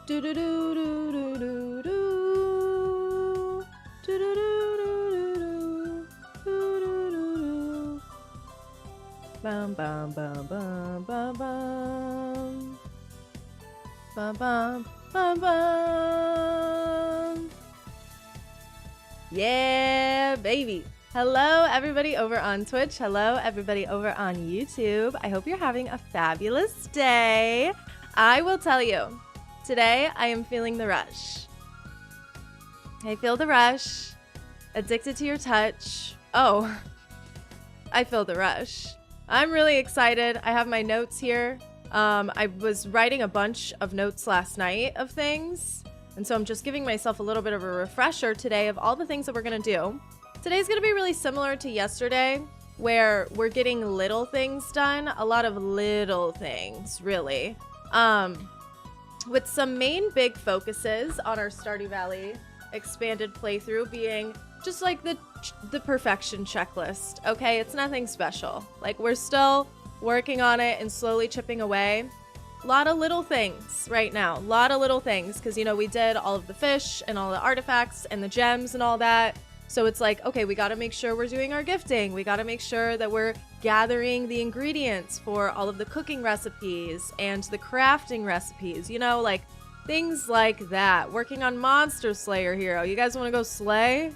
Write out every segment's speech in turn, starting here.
Do do do do do do do. Do do do do do do do do. Bum bum bum bum bum bum. Bum bum bum bum. Yeah, baby. Hello, everybody over on Twitch. Hello, everybody over on YouTube. I hope you're having a fabulous day. I will tell you, today I am feeling the rush. I feel the rush. Addicted to your touch. Oh, I feel the rush. I'm really excited. I have my notes here. I was writing a bunch of notes last night of things. And so I'm just giving myself a little bit of a refresher today of all the things that we're going to do. Today's going to be really similar to yesterday, where we're getting little things done. A lot of little things, really. With some main big focuses on our Stardew Valley expanded playthrough being just like the perfection checklist. Okay, it's nothing special. Like, we're still working on it and slowly chipping away. A lot of little things right now. A lot of little things, because, you know, we did all of the fish and all the artifacts and the gems and all that. So it's like, okay, we got to make sure we're doing our gifting. We got to make sure that we're gathering the ingredients for all of the cooking recipes and the crafting recipes, you know, like things like that. Working on Monster Slayer Hero. You guys want to go slay?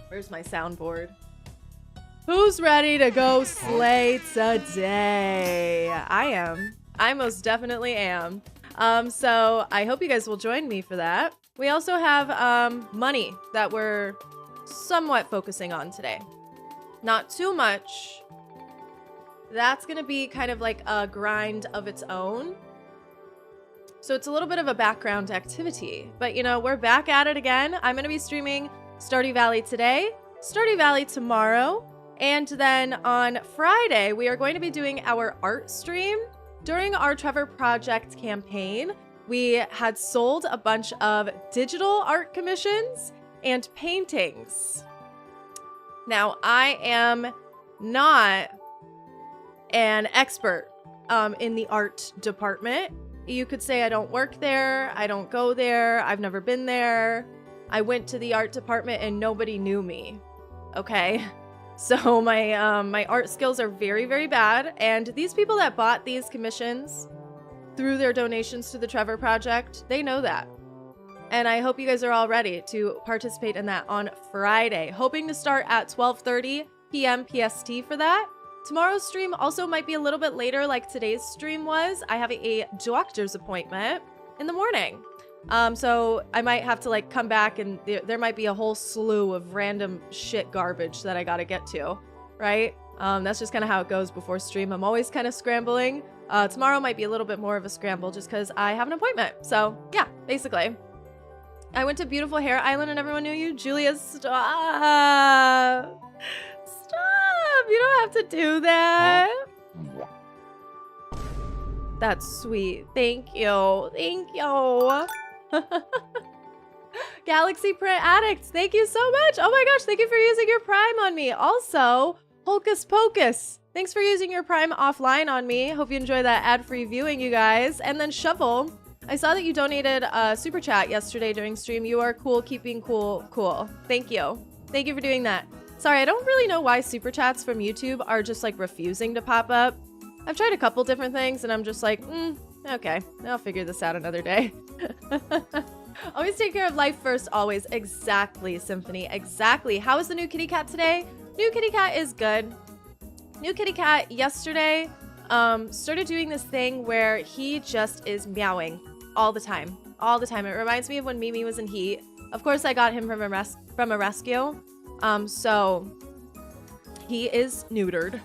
Where's my soundboard? Who's ready to go slay today? I am. I most definitely am. So I hope you guys will join me for that. We also have money that we're somewhat focusing on today. Not too much. That's going to be kind of like a grind of its own. So it's a little bit of a background activity. But, you know, we're back at it again. I'm going to be streaming Stardew Valley today, Stardew Valley tomorrow, and then on Friday, we are going to be doing our art stream. During our Trevor Project campaign, we had sold a bunch of digital art commissions and paintings. Now, I am not an expert in the art department. You could say I don't work there, I don't go there, I've never been there. I went to the art department and nobody knew me, okay? So my art skills are very, very bad. And these people that bought these commissions through their donations to the Trevor Project, they know that. And I hope you guys are all ready to participate in that on Friday. Hoping to start at 12:30 p.m. PST for that. Tomorrow's stream also might be a little bit later like today's stream was. I have a doctor's appointment in the morning. So I might have to like come back and there might be a whole slew of random shit garbage that I gotta get to, right? That's just kind of how it goes before stream. I'm always kind of scrambling. Tomorrow might be a little bit more of a scramble just because I have an appointment. So yeah, basically. I went to beautiful Hair Island and everyone knew you. Julia, stop. Stop. You don't have to do that. That's sweet. Thank you. Thank you. Galaxy Print Addicts, thank you so much. Oh my gosh, thank you for using your Prime on me. Also, Hocus Pocus, thanks for using your Prime offline on me. Hope you enjoy that ad-free viewing, you guys. And then Shovel, I saw that you donated a super chat yesterday during stream. You are cool, keeping cool. Thank you. Thank you for doing that. Sorry, I don't really know why super chats from YouTube are just like refusing to pop up. I've tried a couple different things and I'm just like, okay, I'll figure this out another day. Always take care of life first, always. Exactly, Symphony, exactly. How is the new kitty cat today? New kitty cat is good. New kitty cat yesterday started doing this thing where he just is meowing all the time. All the time. It reminds me of when Mimi was in heat. Of course, I got him from a rescue. So he is neutered.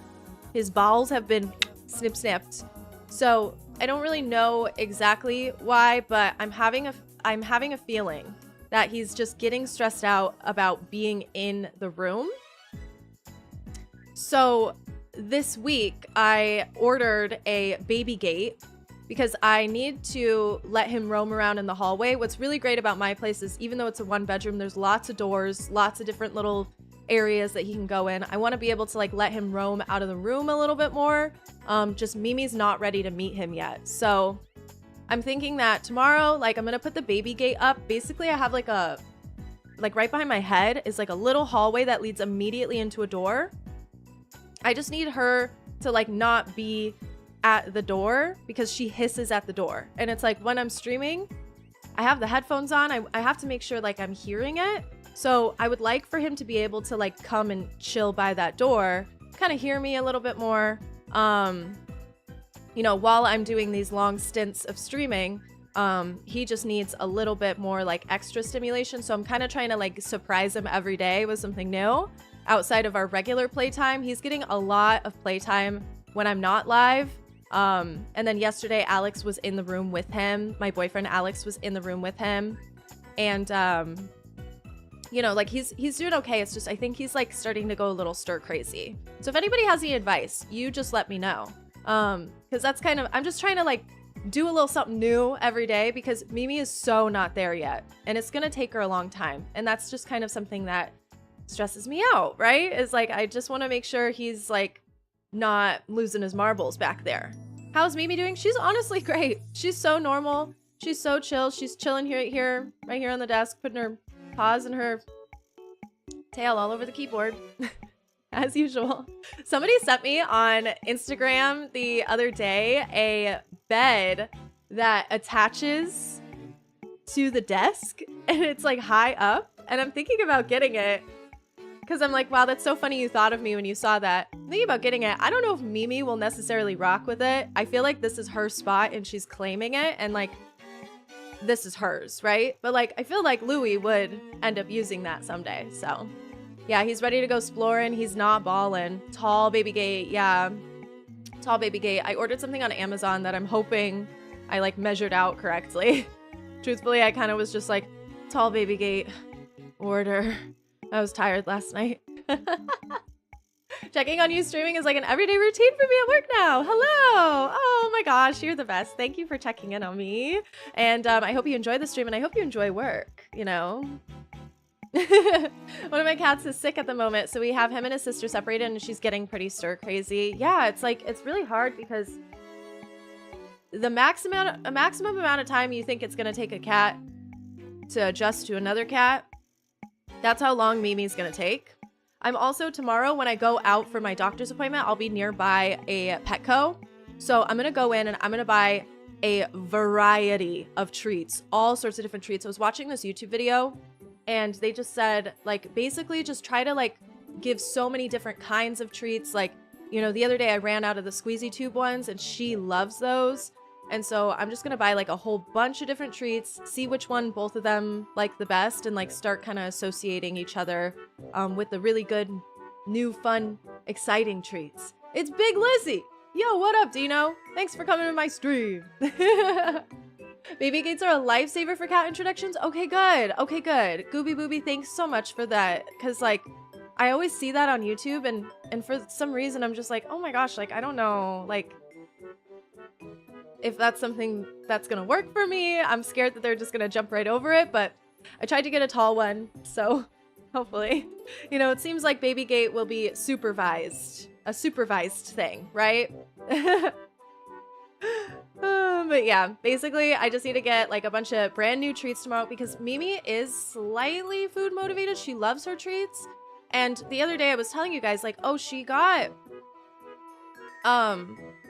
His bowels have been snip-snapped. So I don't really know exactly why, but I'm having a feeling that he's just getting stressed out about being in the room. So this week I ordered a baby gate because I need to let him roam around in the hallway. What's really great about my place is even though it's a one bedroom, there's lots of doors, lots of different little areas that he can go in. I want to be able to like let him roam out of the room a little bit more. Just Mimi's not ready to meet him yet. So I'm thinking that tomorrow, like I'm gonna put the baby gate up. Basically, I have like right behind my head is like a little hallway that leads immediately into a door. I just need her to like not be at the door because she hisses at the door. And it's like when I'm streaming, I have the headphones on. I have to make sure like I'm hearing it. So I would like for him to be able to like come and chill by that door, kind of hear me a little bit more. You know, while I'm doing these long stints of streaming, he just needs a little bit more like extra stimulation. So I'm kind of trying to like surprise him every day with something new outside of our regular playtime. He's getting a lot of playtime when I'm not live. And then yesterday, Alex was in the room with him. My boyfriend, Alex, was in the room with him. And, you know, like he's doing okay. It's just, I think he's like starting to go a little stir crazy. So if anybody has any advice, you just let me know. Cause that's kind of, I'm just trying to like do a little something new every day because Mimi is so not there yet. And it's going to take her a long time. And that's just kind of something that stresses me out, right? Is like, I just want to make sure he's like not losing his marbles back there. How's Mimi doing? She's honestly great. She's so normal. She's so chill. She's chilling right here on the desk, putting her paws and her tail all over the keyboard. As usual. Somebody sent me on Instagram the other day a bed that attaches to the desk and it's like high up, and I'm thinking about getting it because I'm like, wow, that's so funny you thought of me when you saw that. I'm thinking about getting it. I don't know if Mimi will necessarily rock with it. I feel like this is her spot and she's claiming it, and like this is hers, right? But like I feel like Louis would end up using that someday. So yeah, he's ready to go exploring. He's not balling. Tall baby gate. Yeah. Tall baby gate. I ordered something on Amazon that I'm hoping I like measured out correctly. Truthfully, I kind of was just like, tall baby gate order. I was tired last night. Checking on you streaming is like an everyday routine for me at work now. Hello. Oh my gosh, you're the best. Thank you for checking in on me. And I hope you enjoy the stream and I hope you enjoy work, you know. One of my cats is sick at the moment, so we have him and his sister separated and she's getting pretty stir crazy. Yeah, it's like it's really hard because the maximum amount of time you think it's gonna take a cat to adjust to another cat, that's how long Mimi's gonna take. I'm also tomorrow when I go out for my doctor's appointment, I'll be nearby a Petco. So I'm gonna go in and I'm gonna buy a variety of treats, all sorts of different treats. I was watching this YouTube video and they just said, like, basically just try to, like, give so many different kinds of treats. Like, you know, the other day I ran out of the squeezy tube ones and she loves those. And so I'm just going to buy, like, a whole bunch of different treats, see which one both of them like the best, and, like, start kind of associating each other with the really good, new, fun, exciting treats. It's Big Lizzie. Yo, what up, Dino? Thanks for coming to my stream. Baby gates are a lifesaver for cat introductions. Okay, good. Okay, good. Gooby Booby, thanks so much for that. Because, like, I always see that on YouTube, and for some reason, I'm just like, oh my gosh, like, I don't know, like, if that's something that's going to work for me. I'm scared that they're just going to jump right over it, but I tried to get a tall one, so hopefully. You know, it seems like baby gate will be supervised. A supervised thing, right? But yeah, basically I just need to get like a bunch of brand new treats tomorrow because Mimi is slightly food motivated. She loves her treats. And the other day I was telling you guys like, oh, she got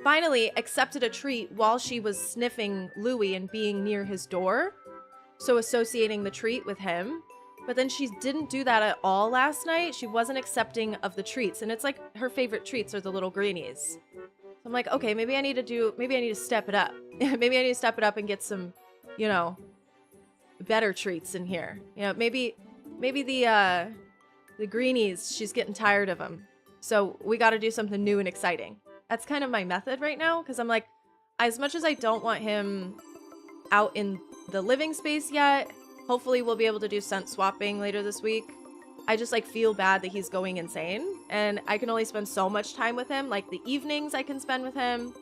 finally accepted a treat while she was sniffing Louis and being near his door. So associating the treat with him. But then she didn't do that at all last night. She wasn't accepting of the treats. And it's like her favorite treats are the little greenies. So I'm like, okay, maybe I need to step it up. Maybe I need to step it up and get some, you know, better treats in here. You know, maybe the greenies, she's getting tired of them. So we got to do something new and exciting. That's kind of my method right now. Cause I'm like, as much as I don't want him out in the living space yet, hopefully we'll be able to do scent swapping later this week. I just like feel bad that he's going insane and I can only spend so much time with him. Like the evenings I can spend with him.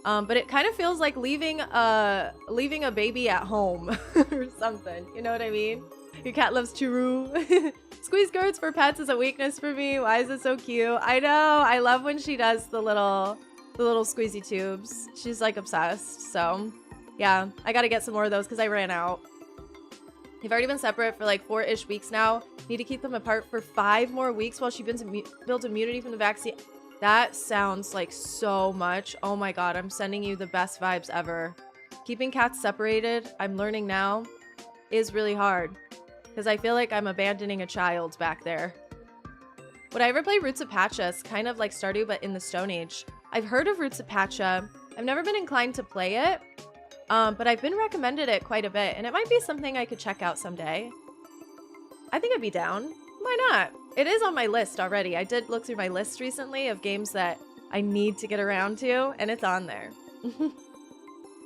But it kind of feels like leaving a baby at home or something. You know what I mean? Your cat loves churu. Squeeze girds for pets is a weakness for me. Why is it so cute? I know. I love when she does the little squeezy tubes. She's like obsessed. So Yeah, I gotta get some more of those because I ran out. They've already been separate for like 4-ish weeks now. Need to keep them apart for 5 more weeks while she builds immunity from the vaccine. That sounds like so much. Oh my god, I'm sending you the best vibes ever. Keeping cats separated, I'm learning now, is really hard. Because I feel like I'm abandoning a child back there. Would I ever play Roots of Pacha? It's kind of like Stardew, but in the Stone Age. I've heard of Roots of Pacha. I've never been inclined to play it. But I've been recommended it quite a bit, and it might be something I could check out someday. I think I'd be down. Why not? It is on my list already. I did look through my list recently of games that I need to get around to, and it's on there.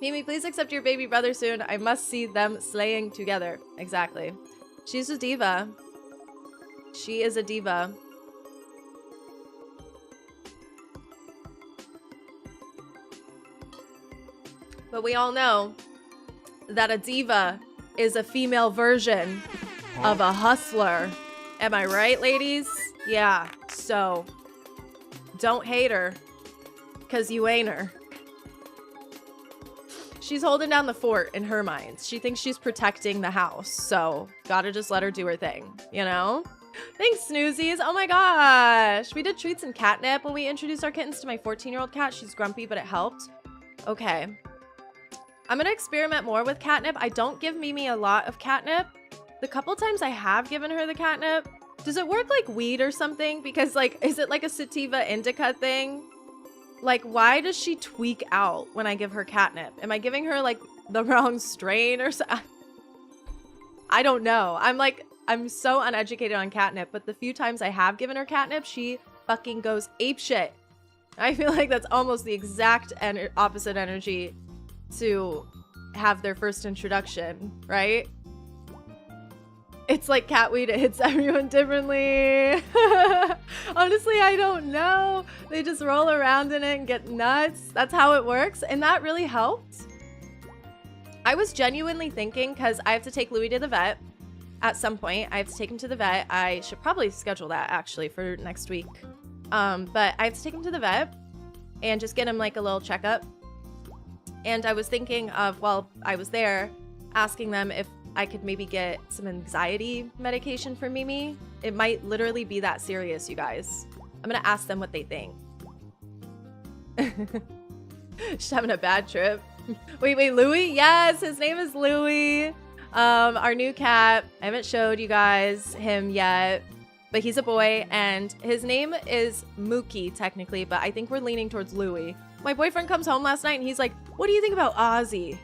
Mimi, please accept your baby brother soon. I must see them slaying together. Exactly. She's a diva. She is a diva. But we all know that a diva is a female version of a hustler. Am I right, ladies? Yeah, so don't hate her, because you ain't her. She's holding down the fort in her mind. She thinks she's protecting the house, so gotta just let her do her thing, you know? Thanks, Snoozies. Oh my gosh. We did treats and catnip when we introduced our kittens to my 14-year-old cat. She's grumpy, but it helped. Okay. I'm gonna experiment more with catnip. I don't give Mimi a lot of catnip. The couple times I have given her the catnip, does it work like weed or something? Because like, is it like a sativa indica thing? Like, why does she tweak out when I give her catnip? Am I giving her like the wrong strain or something? I don't know. I'm so uneducated on catnip, but the few times I have given her catnip, she fucking goes apeshit. I feel like that's almost the exact opposite energy to have their first introduction, right? It's like cat weed, it hits everyone differently. Honestly, I don't know. They just roll around in it and get nuts. That's how it works, and that really helped. I was genuinely thinking, because I have to take Louis to the vet at some point. I have to take him to the vet. I should probably schedule that actually for next week. But I have to take him to the vet and just get him like a little checkup. And I was thinking of, while I was there, asking them if I could maybe get some anxiety medication for Mimi. It might literally be that serious, you guys. I'm gonna ask them what they think. She's having a bad trip. Wait, Louis? Yes, his name is Louis. Our new cat. I haven't showed you guys him yet, but he's a boy, and his name is Mookie, technically, but I think we're leaning towards Louis. My boyfriend comes home last night, and he's like, what do you think about Ozzy?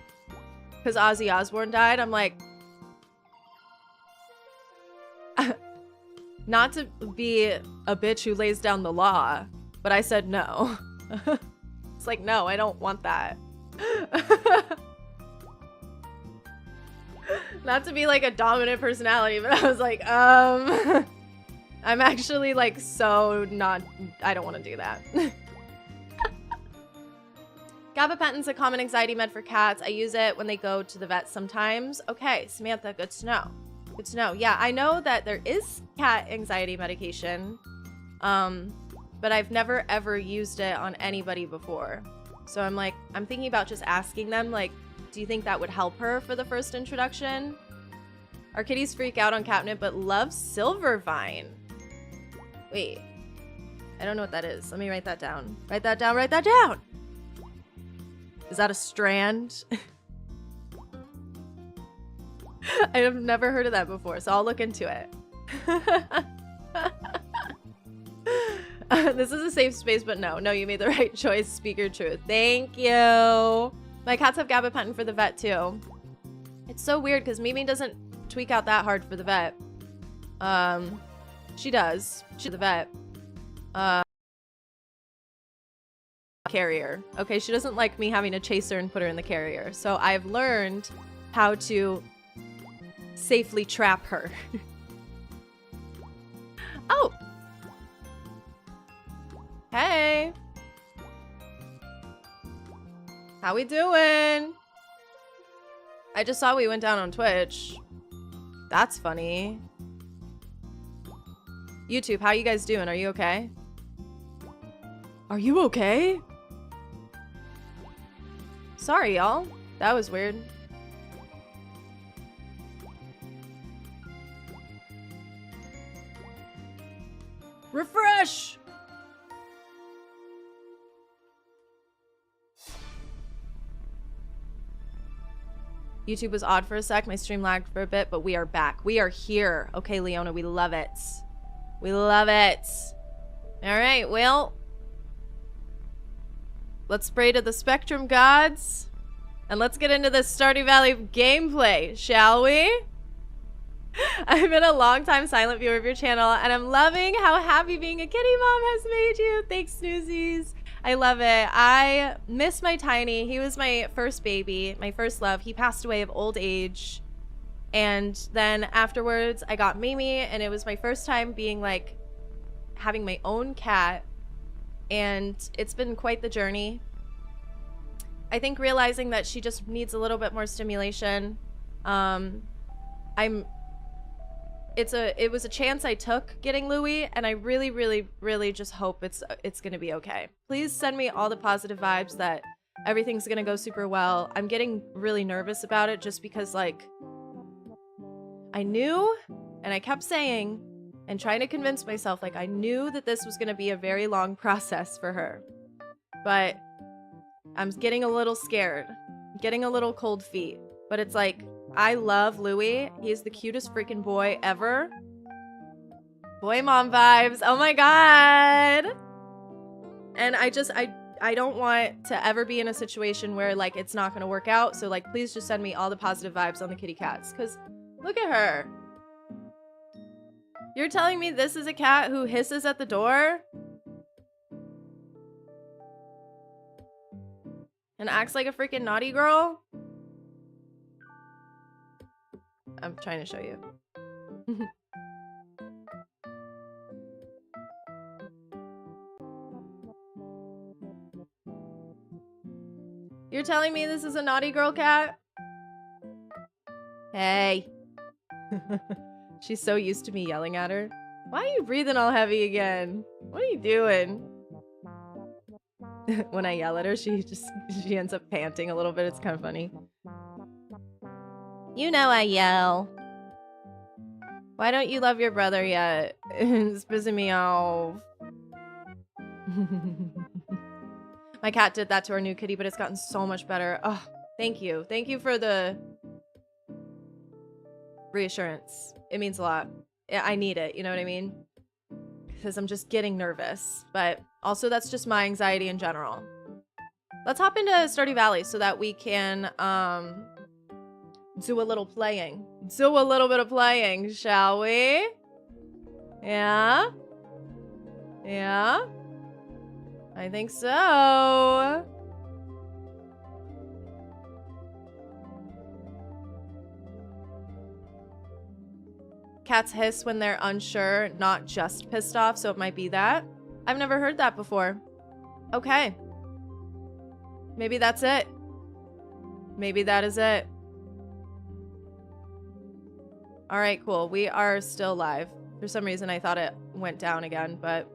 Because Ozzy Osbourne died. I'm like, not to be a bitch who lays down the law, but I said no. It's like, no, I don't want that. Not to be like a dominant personality, but I was like, I'm actually like so not, I don't want to do that. Gabapentin's a common anxiety med for cats. I use it when they go to the vet sometimes. Okay, Samantha, good to know. Good to know. Yeah, I know that there is cat anxiety medication, but I've never ever used it on anybody before. So I'm like, I'm thinking about just asking them, like, do you think that would help her for the first introduction? Our kitties freak out on catnip, but love Silvervine. Wait, I don't know what that is. Let me write that down. Write that down, write that down. Is that a strand? I have never heard of that before, so I'll look into it. This is a safe space, but no, you made the right choice. Speak your truth. Thank you. My cats have gabapentin for the vet too. It's so weird because Mimi doesn't tweak out that hard for the vet. She does. She's the vet. Carrier. Okay, she doesn't like me having to chase her and put her in the carrier. So I've learned how to safely trap her. Oh! Hey! How we doing? I just saw we went down on Twitch. That's funny. YouTube, how you guys doing? Are you okay? Are you okay? Sorry, y'all. That was weird. Refresh! YouTube was odd for a sec. My stream lagged for a bit, but we are back. We are here. Okay, Leona, we love it. We love it. All right, well, let's pray to the Spectrum gods, and let's get into this Stardew Valley gameplay, shall we? I've been a long-time silent viewer of your channel, and I'm loving how happy being a kitty mom has made you. Thanks, Snoozies. I love it. I miss my Tiny. He was my first baby, my first love. He passed away of old age. And then afterwards, I got Mimi, and it was my first time being like, having my own cat. And it's been quite the journey. I think realizing that she just needs a little bit more stimulation. It was a chance I took getting Louie, and I really, really, really just hope it's gonna be okay. Please send me all the positive vibes that everything's gonna go super well. I'm getting really nervous about it just because, like, I knew, and I kept saying and trying to convince myself, like, I knew that this was gonna be a very long process for her. But I'm getting a little scared, getting a little cold feet. But it's like, I love Louie. He's the cutest freaking boy ever. Boy mom vibes. Oh my god. And I don't want to ever be in a situation where, like, it's not going to work out. So, like, please just send me all the positive vibes on the kitty cats. Because look at her. You're telling me this is a cat who hisses at the door? And acts like a freaking naughty girl? I'm trying to show you. You're telling me this is a naughty girl cat? Hey. She's so used to me yelling at her. Why are you breathing all heavy again? What are you doing? When I yell at her, she ends up panting a little bit. It's kind of funny. You know I yell. Why don't you love your brother yet? It's pissing me off. My cat did that to our new kitty, but it's gotten so much better. Oh, thank you. Thank you for the reassurance. It means a lot. I need it, you know what I mean? Because I'm just getting nervous. But also, that's just my anxiety in general. Let's hop into Stardew Valley so that we can do a little playing. Do a little bit of playing, shall we? Yeah? Yeah? I think so. Cats hiss when they're unsure, not just pissed off, so it might be that. I've never heard that before. Okay. Maybe that's it. Maybe that is it. All right, cool. We are still live. For some reason, I thought it went down again, but...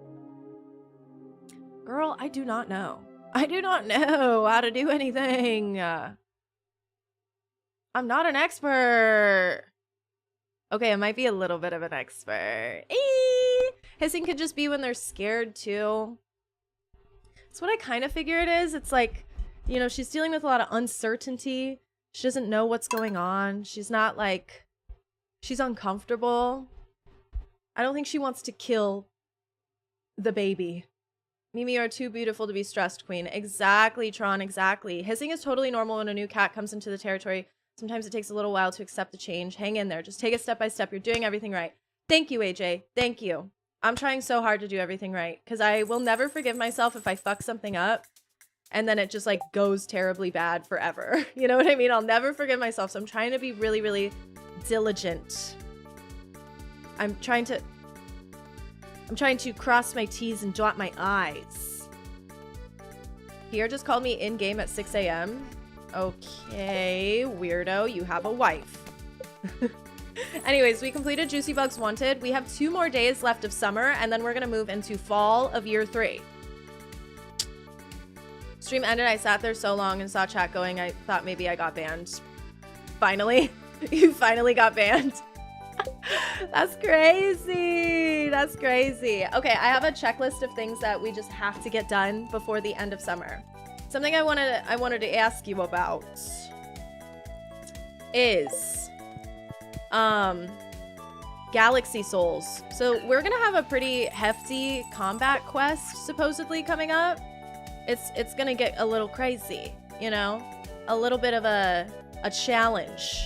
Girl, I do not know. I do not know how to do anything. I'm not an expert. Okay, I might be a little bit of an expert. Eee! Hissing could just be when they're scared, too. That's what I kind of figure it is. It's like, you know, she's dealing with a lot of uncertainty. She doesn't know what's going on. She's not, like... She's uncomfortable. I don't think she wants to kill the baby. Mimi, you are too beautiful to be stressed, queen. Exactly, Tron, exactly. Hissing is totally normal when a new cat comes into the territory. Sometimes it takes a little while to accept the change. Hang in there. Just take it step by step. You're doing everything right. Thank you, AJ. Thank you. I'm trying so hard to do everything right because I will never forgive myself if I fuck something up and then it just, like, goes terribly bad forever. You know what I mean? I'll never forgive myself. So I'm trying to be really, really diligent. I'm trying to cross my T's and dot my I's. Pierre just called me in-game at 6 a.m. Okay, weirdo, you have a wife. Anyways, we completed Juicy Bugs Wanted. We have 2 more days left of summer, and then we're gonna move into fall of year 3. Stream ended. I sat there so long and saw chat going. I thought maybe I got banned. Finally. You finally got banned. That's crazy. That's crazy. Okay, I have a checklist of things that we just have to get done before the end of summer. Something I wanted to ask you about is Galaxy Souls. So we're gonna have a pretty hefty combat quest supposedly coming up. It's gonna get a little crazy, you know? A little bit of a challenge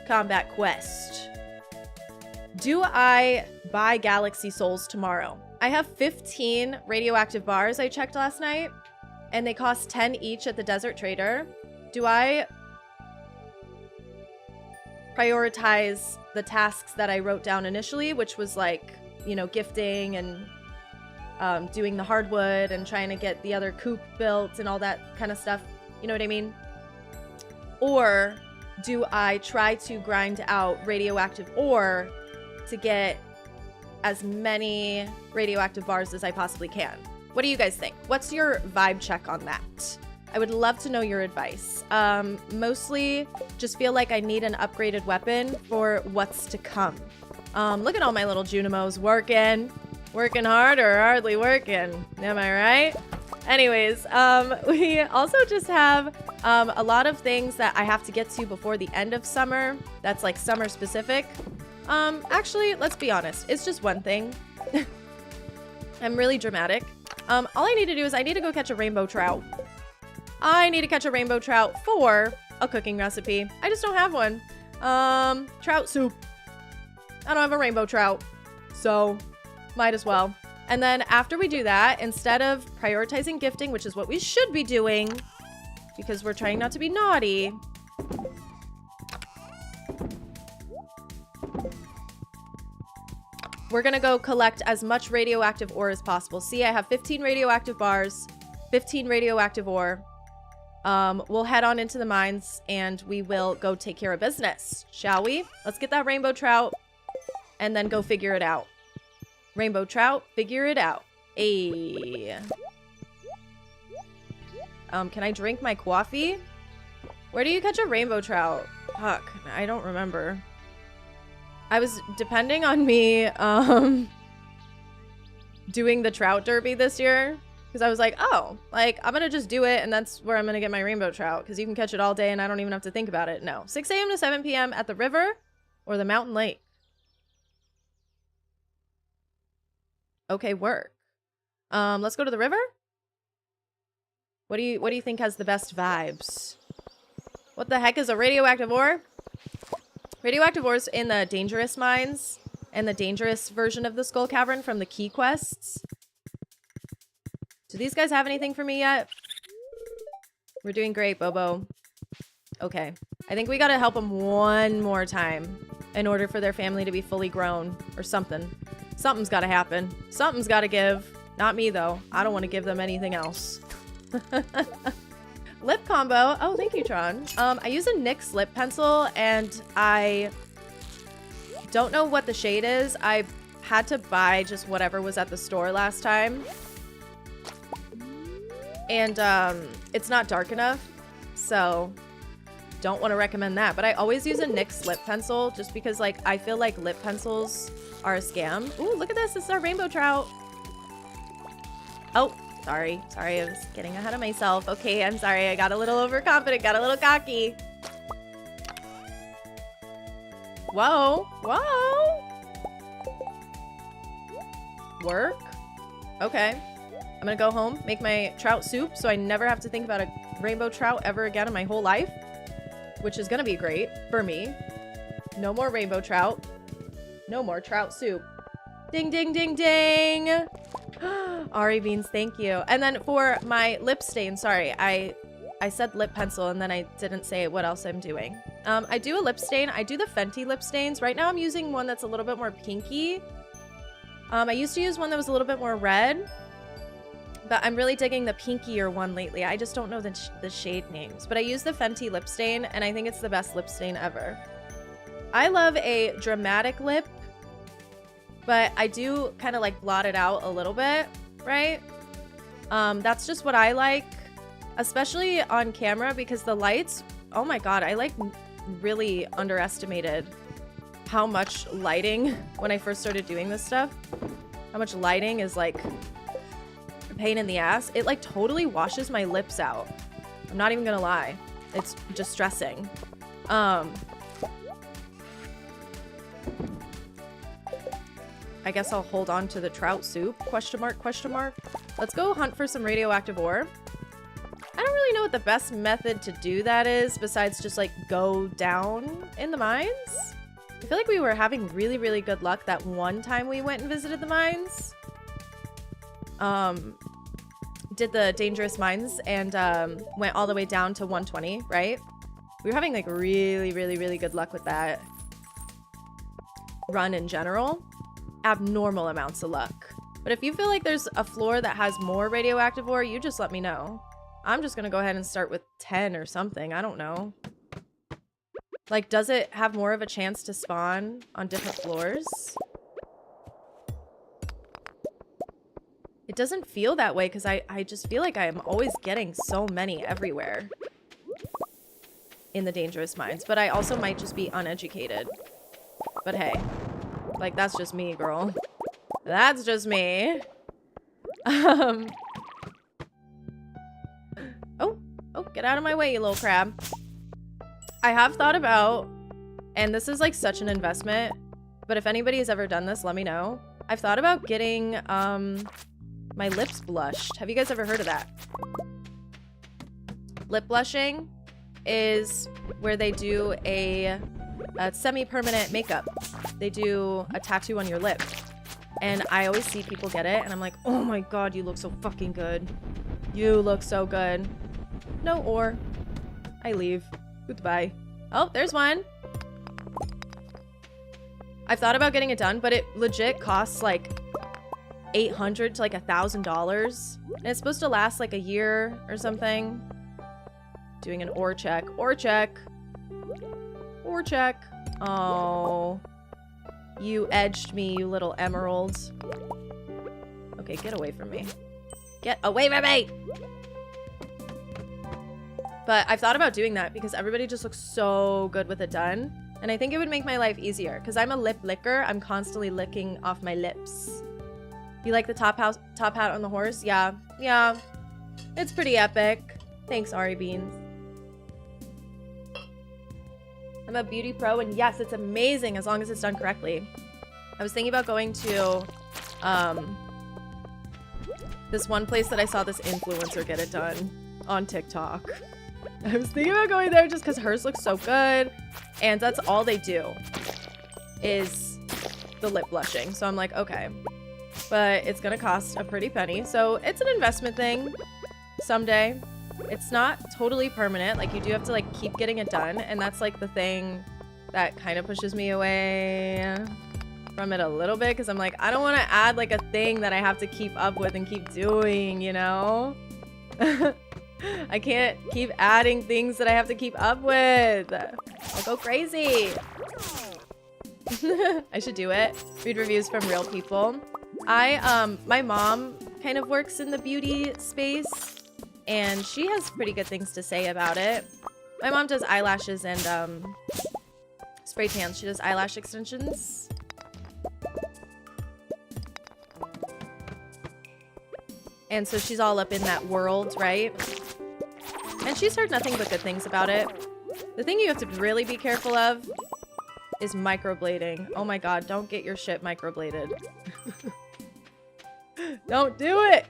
combat quest. Do I buy Galaxy Souls tomorrow? I have 15 radioactive bars I checked last night, and they cost 10 each at the Desert Trader. Do I prioritize the tasks that I wrote down initially, which was like, you know, gifting and doing the hardwood and trying to get the other coop built and all that kind of stuff? You know what I mean? Or do I try to grind out radioactive ore to get as many radioactive bars as I possibly can? What do you guys think? What's your vibe check on that? I would love to know your advice. Mostly just feel like I need an upgraded weapon for what's to come. Look at all my little Junimos working hard or hardly working. Am I right? Anyways, we also just have a lot of things that I have to get to before the end of summer. That's like summer specific. Actually, let's be honest. It's just one thing. I'm really dramatic. All I need to do is I need to go catch a rainbow trout. I need to catch a rainbow trout for a cooking recipe. I just don't have one. Trout soup. I don't have a rainbow trout, so might as well. And then after we do that, instead of prioritizing gifting, which is what we should be doing, because we're trying not to be naughty, we're gonna go collect as much radioactive ore as possible. See, I have 15 radioactive bars, 15 radioactive ore. We'll head on into the mines and we will go take care of business, shall we? Let's get that rainbow trout and then go figure it out. Rainbow trout, figure it out. Ayy. Can I drink my coffee? Where do you catch a rainbow trout? Fuck, I don't remember. I was depending on me, doing the trout derby this year. Because I was like, oh, like, I'm gonna just do it and that's where I'm gonna get my rainbow trout. Because you can catch it all day and I don't even have to think about it. No. 6 a.m. to 7 p.m. at the river or the mountain lake. Okay, work. Let's go to the river. What do you think has the best vibes? What the heck is a radioactive ore? Radioactive ore's in the dangerous mines and the dangerous version of the Skull Cavern from the key quests. Do these guys have anything for me yet? We're doing great, Bobo. Okay. I think we gotta help them one more time in order for their family to be fully grown or something. Something's gotta happen. Something's gotta give. Not me, though. I don't want to give them anything else. Lip combo. Oh, thank you, Tron. I use a NYX lip pencil, and I don't know what the shade is. I had to buy just whatever was at the store last time. And it's not dark enough, so don't want to recommend that. But I always use a NYX lip pencil just because, like, I feel like lip pencils are a scam. Ooh, look at this. This is our rainbow trout. Oh, sorry. Sorry, I was getting ahead of myself. Okay, I'm sorry. I got a little overconfident, got a little cocky. Whoa. Whoa. Work. Okay. I'm gonna go home, make my trout soup so I never have to think about a rainbow trout ever again in my whole life, which is gonna be great for me. No more rainbow trout. No more trout soup. Ding, ding, ding, ding. Ari Beans, thank you. And then for my lip stain, sorry, I said lip pencil and then I didn't say what else I'm doing. I do a lip stain. I do the Fenty lip stains. Right now I'm using one that's a little bit more pinky. I used to use one that was a little bit more red, but I'm really digging the pinkier one lately. I just don't know the shade names, but I use the Fenty lip stain and I think it's the best lip stain ever. I love a dramatic lip, but I do kind of like blot it out a little bit, right? That's just what I like. especially on camera because the lights, oh my god, I like really underestimated how much lighting when I first started doing this stuff. How much lighting is like a pain in the ass. It like totally washes my lips out. I'm not even gonna lie. It's distressing. I guess I'll hold on to the trout soup, question mark, question mark. Let's go hunt for some radioactive ore. I don't really know what the best method to do that is besides just like go down in the mines. I feel like we were having really, really good luck that one time we went and visited the mines. Did the dangerous mines and went all the way down to 120, right? We were having like really, really, really good luck with that run in general. Abnormal amounts of luck. But if you feel like there's a floor that has more radioactive ore, you just let me know. I'm just gonna go ahead and start with 10 or something. I don't know. Like, does it have more of a chance to spawn on different floors? It doesn't feel that way because I just feel like I am always getting so many everywhere in the dangerous mines. But I also might just be uneducated. But hey. Like, that's just me, girl. That's just me. Oh, get out of my way, you little crab. I have thought about, and this is like such an investment, but if anybody has ever done this, let me know. I've thought about getting my lips blushed. Have you guys ever heard of that? Lip blushing is where they do a semi-permanent makeup. They do a tattoo on your lip. And I always see people get it, and I'm like, oh my god, you look so fucking good. You look so good. No ore. I leave. Goodbye. Oh, there's one. I've thought about getting it done, but it legit costs like $800 to like $1,000. And it's supposed to last like a year or something. Doing an ore check. Ore check. Ore check. Oh. You edged me, you little emerald. Okay, get away from me. Get away from me! But I've thought about doing that because everybody just looks so good with it done. And I think it would make my life easier. Because I'm a lip licker, I'm constantly licking off my lips. You like the top hat on the horse? Yeah. Yeah. It's pretty epic. Thanks, Ari Beans. I'm a beauty pro, and yes, it's amazing as long as it's done correctly. I was thinking about going to this one place that I saw this influencer get it done on TikTok. I was thinking about going there just because hers looks so good, and that's all they do is the lip blushing. So I'm like, okay. But it's gonna cost a pretty penny, so it's an investment thing someday. It's not totally permanent. Like, you do have to like keep getting it done, and that's like the thing that kind of pushes me away from it a little bit, because I'm like, I don't want to add like a thing that I have to keep up with and keep doing, you know? I can't keep adding things that I have to keep up with. I'll go crazy. I should do it. Read reviews from real people. My mom kind of works in the beauty space, and she has pretty good things to say about it. My mom does eyelashes and spray tans. She does eyelash extensions. And so she's all up in that world, right? And she's heard nothing but good things about it. The thing you have to really be careful of is microblading. Oh my god, don't get your shit microbladed. Don't do it!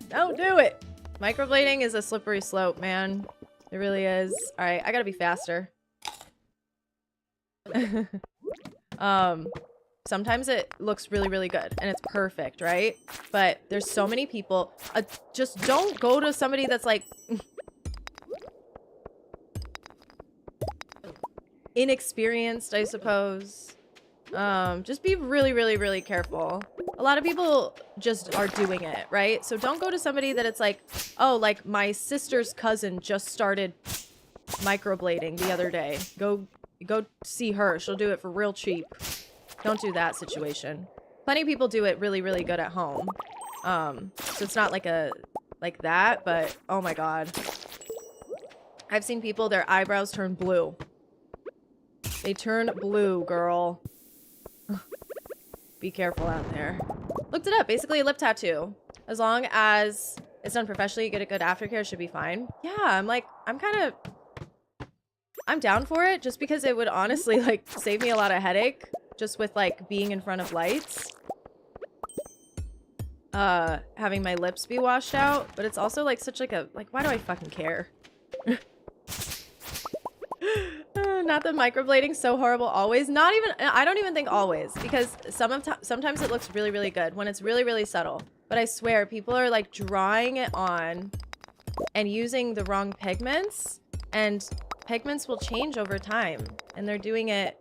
Don't do it! Microblading is a slippery slope, man. It really is. Alright, I gotta be faster. Sometimes it looks really, really good, and it's perfect, right? But there's so many people. Just don't go to somebody that's like... inexperienced, I suppose. Just be really, really, really careful. A lot of people just are doing it, right? So don't go to somebody that it's like, oh, like my sister's cousin just started microblading the other day. Go see her. She'll do it for real cheap. Don't do that situation. Plenty of people do it really, really good at home. So it's not like that, but oh my god. I've seen people, their eyebrows turn blue. They turn blue, girl. Be careful out there. Looked it up. Basically a lip tattoo. As long as it's done professionally, you get a good aftercare, should be fine. Yeah, I'm down for it just because it would honestly like save me a lot of headache just with like being in front of lights. Having my lips be washed out, but it's also like such like a, like, why do I fucking care? Not that microblading's so horrible always. Not even, I don't even think always, because sometimes it looks really, really good when it's really, really subtle. But I swear, people are like drawing it on and using the wrong pigments, and pigments will change over time. And they're doing it,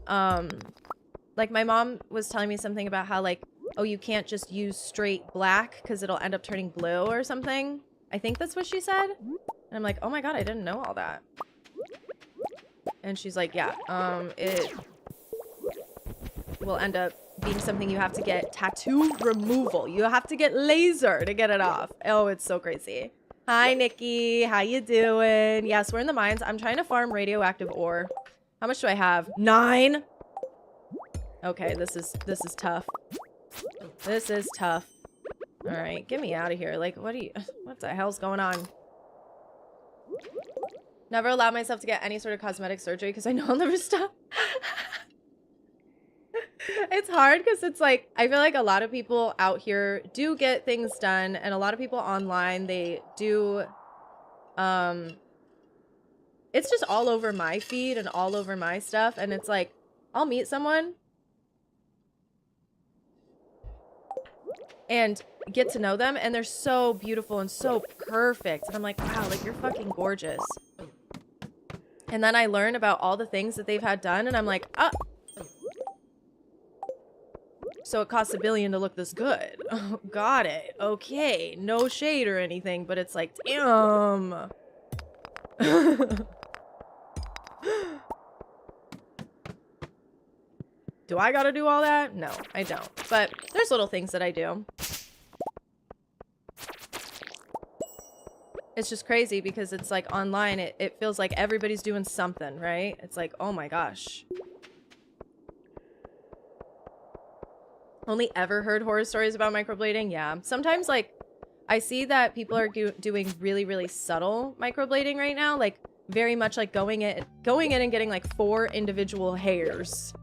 like my mom was telling me something about how like, oh, you can't just use straight black because it'll end up turning blue or something. I think that's what she said. And I'm like, oh my God, I didn't know all that. And she's like, yeah, it will end up being something you have to get tattoo removal. You have to get laser to get it off. Oh, it's so crazy. Hi, Nikki. How you doing? Yes, we're in the mines. I'm trying to farm radioactive ore. How much do I have? 9? Okay, this is tough. This is tough. All right, get me out of here. Like, what the hell's going on? Never allow myself to get any sort of cosmetic surgery because I know I'll never stop. It's hard because it's like, I feel like a lot of people out here do get things done, and a lot of people online, they do, it's just all over my feed and all over my stuff, and it's like, I'll meet someone and get to know them, and they're so beautiful and so perfect, and I'm like, wow, like, you're fucking gorgeous. And then I learn about all the things that they've had done, and I'm like, ah. So it costs $1 billion to look this good. Oh, got it. Okay. No shade or anything, but it's like, damn. Do I gotta do all that? No, I don't. But there's little things that I do. It's just crazy because it's like online, it feels like everybody's doing something, right? It's like, oh my gosh. Only ever heard horror stories about microblading? Yeah. Sometimes, like, I see that people are doing really, really subtle microblading right now. Like, very much like going in and getting, like, 4 individual hairs.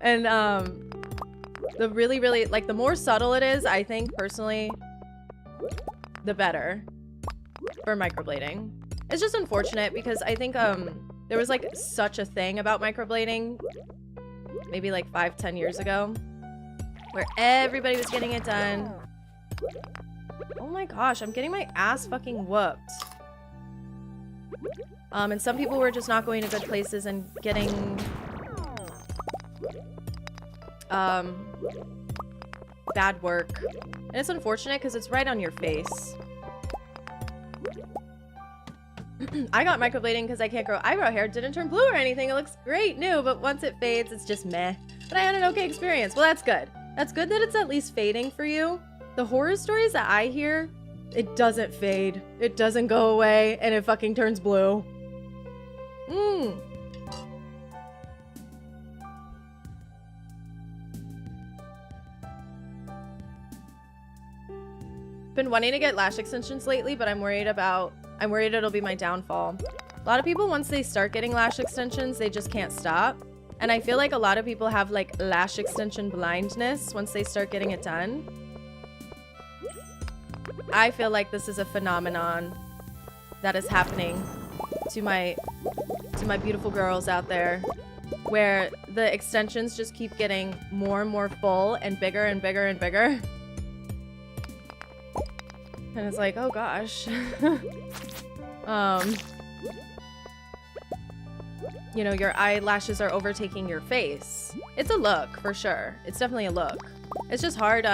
And, the really, really, like, the more subtle it is, I think, personally, the better for microblading. It's just unfortunate because I think, there was, like, such a thing about microblading maybe like 5-10 years ago where everybody was getting it done. Oh my gosh, I'm getting my ass fucking whooped. And some people were just not going to good places and getting bad work. And it's unfortunate because it's right on your face. I got microblading because I can't grow eyebrow hair. Didn't turn blue or anything. It looks great new, but once it fades, it's just meh. But I had an okay experience. Well, that's good. That's good that it's at least fading for you. The horror stories that I hear, it doesn't fade. It doesn't go away, and it fucking turns blue. Been wanting to get lash extensions lately, but I'm worried it'll be my downfall. A lot of people, once they start getting lash extensions, they just can't stop. And I feel like a lot of people have like lash extension blindness once they start getting it done. I feel like this is a phenomenon that is happening to my beautiful girls out there, where the extensions just keep getting more and more full and bigger and bigger and bigger. And it's like, oh gosh. You know, your eyelashes are overtaking your face. It's a look, for sure. It's definitely a look. It's just hard,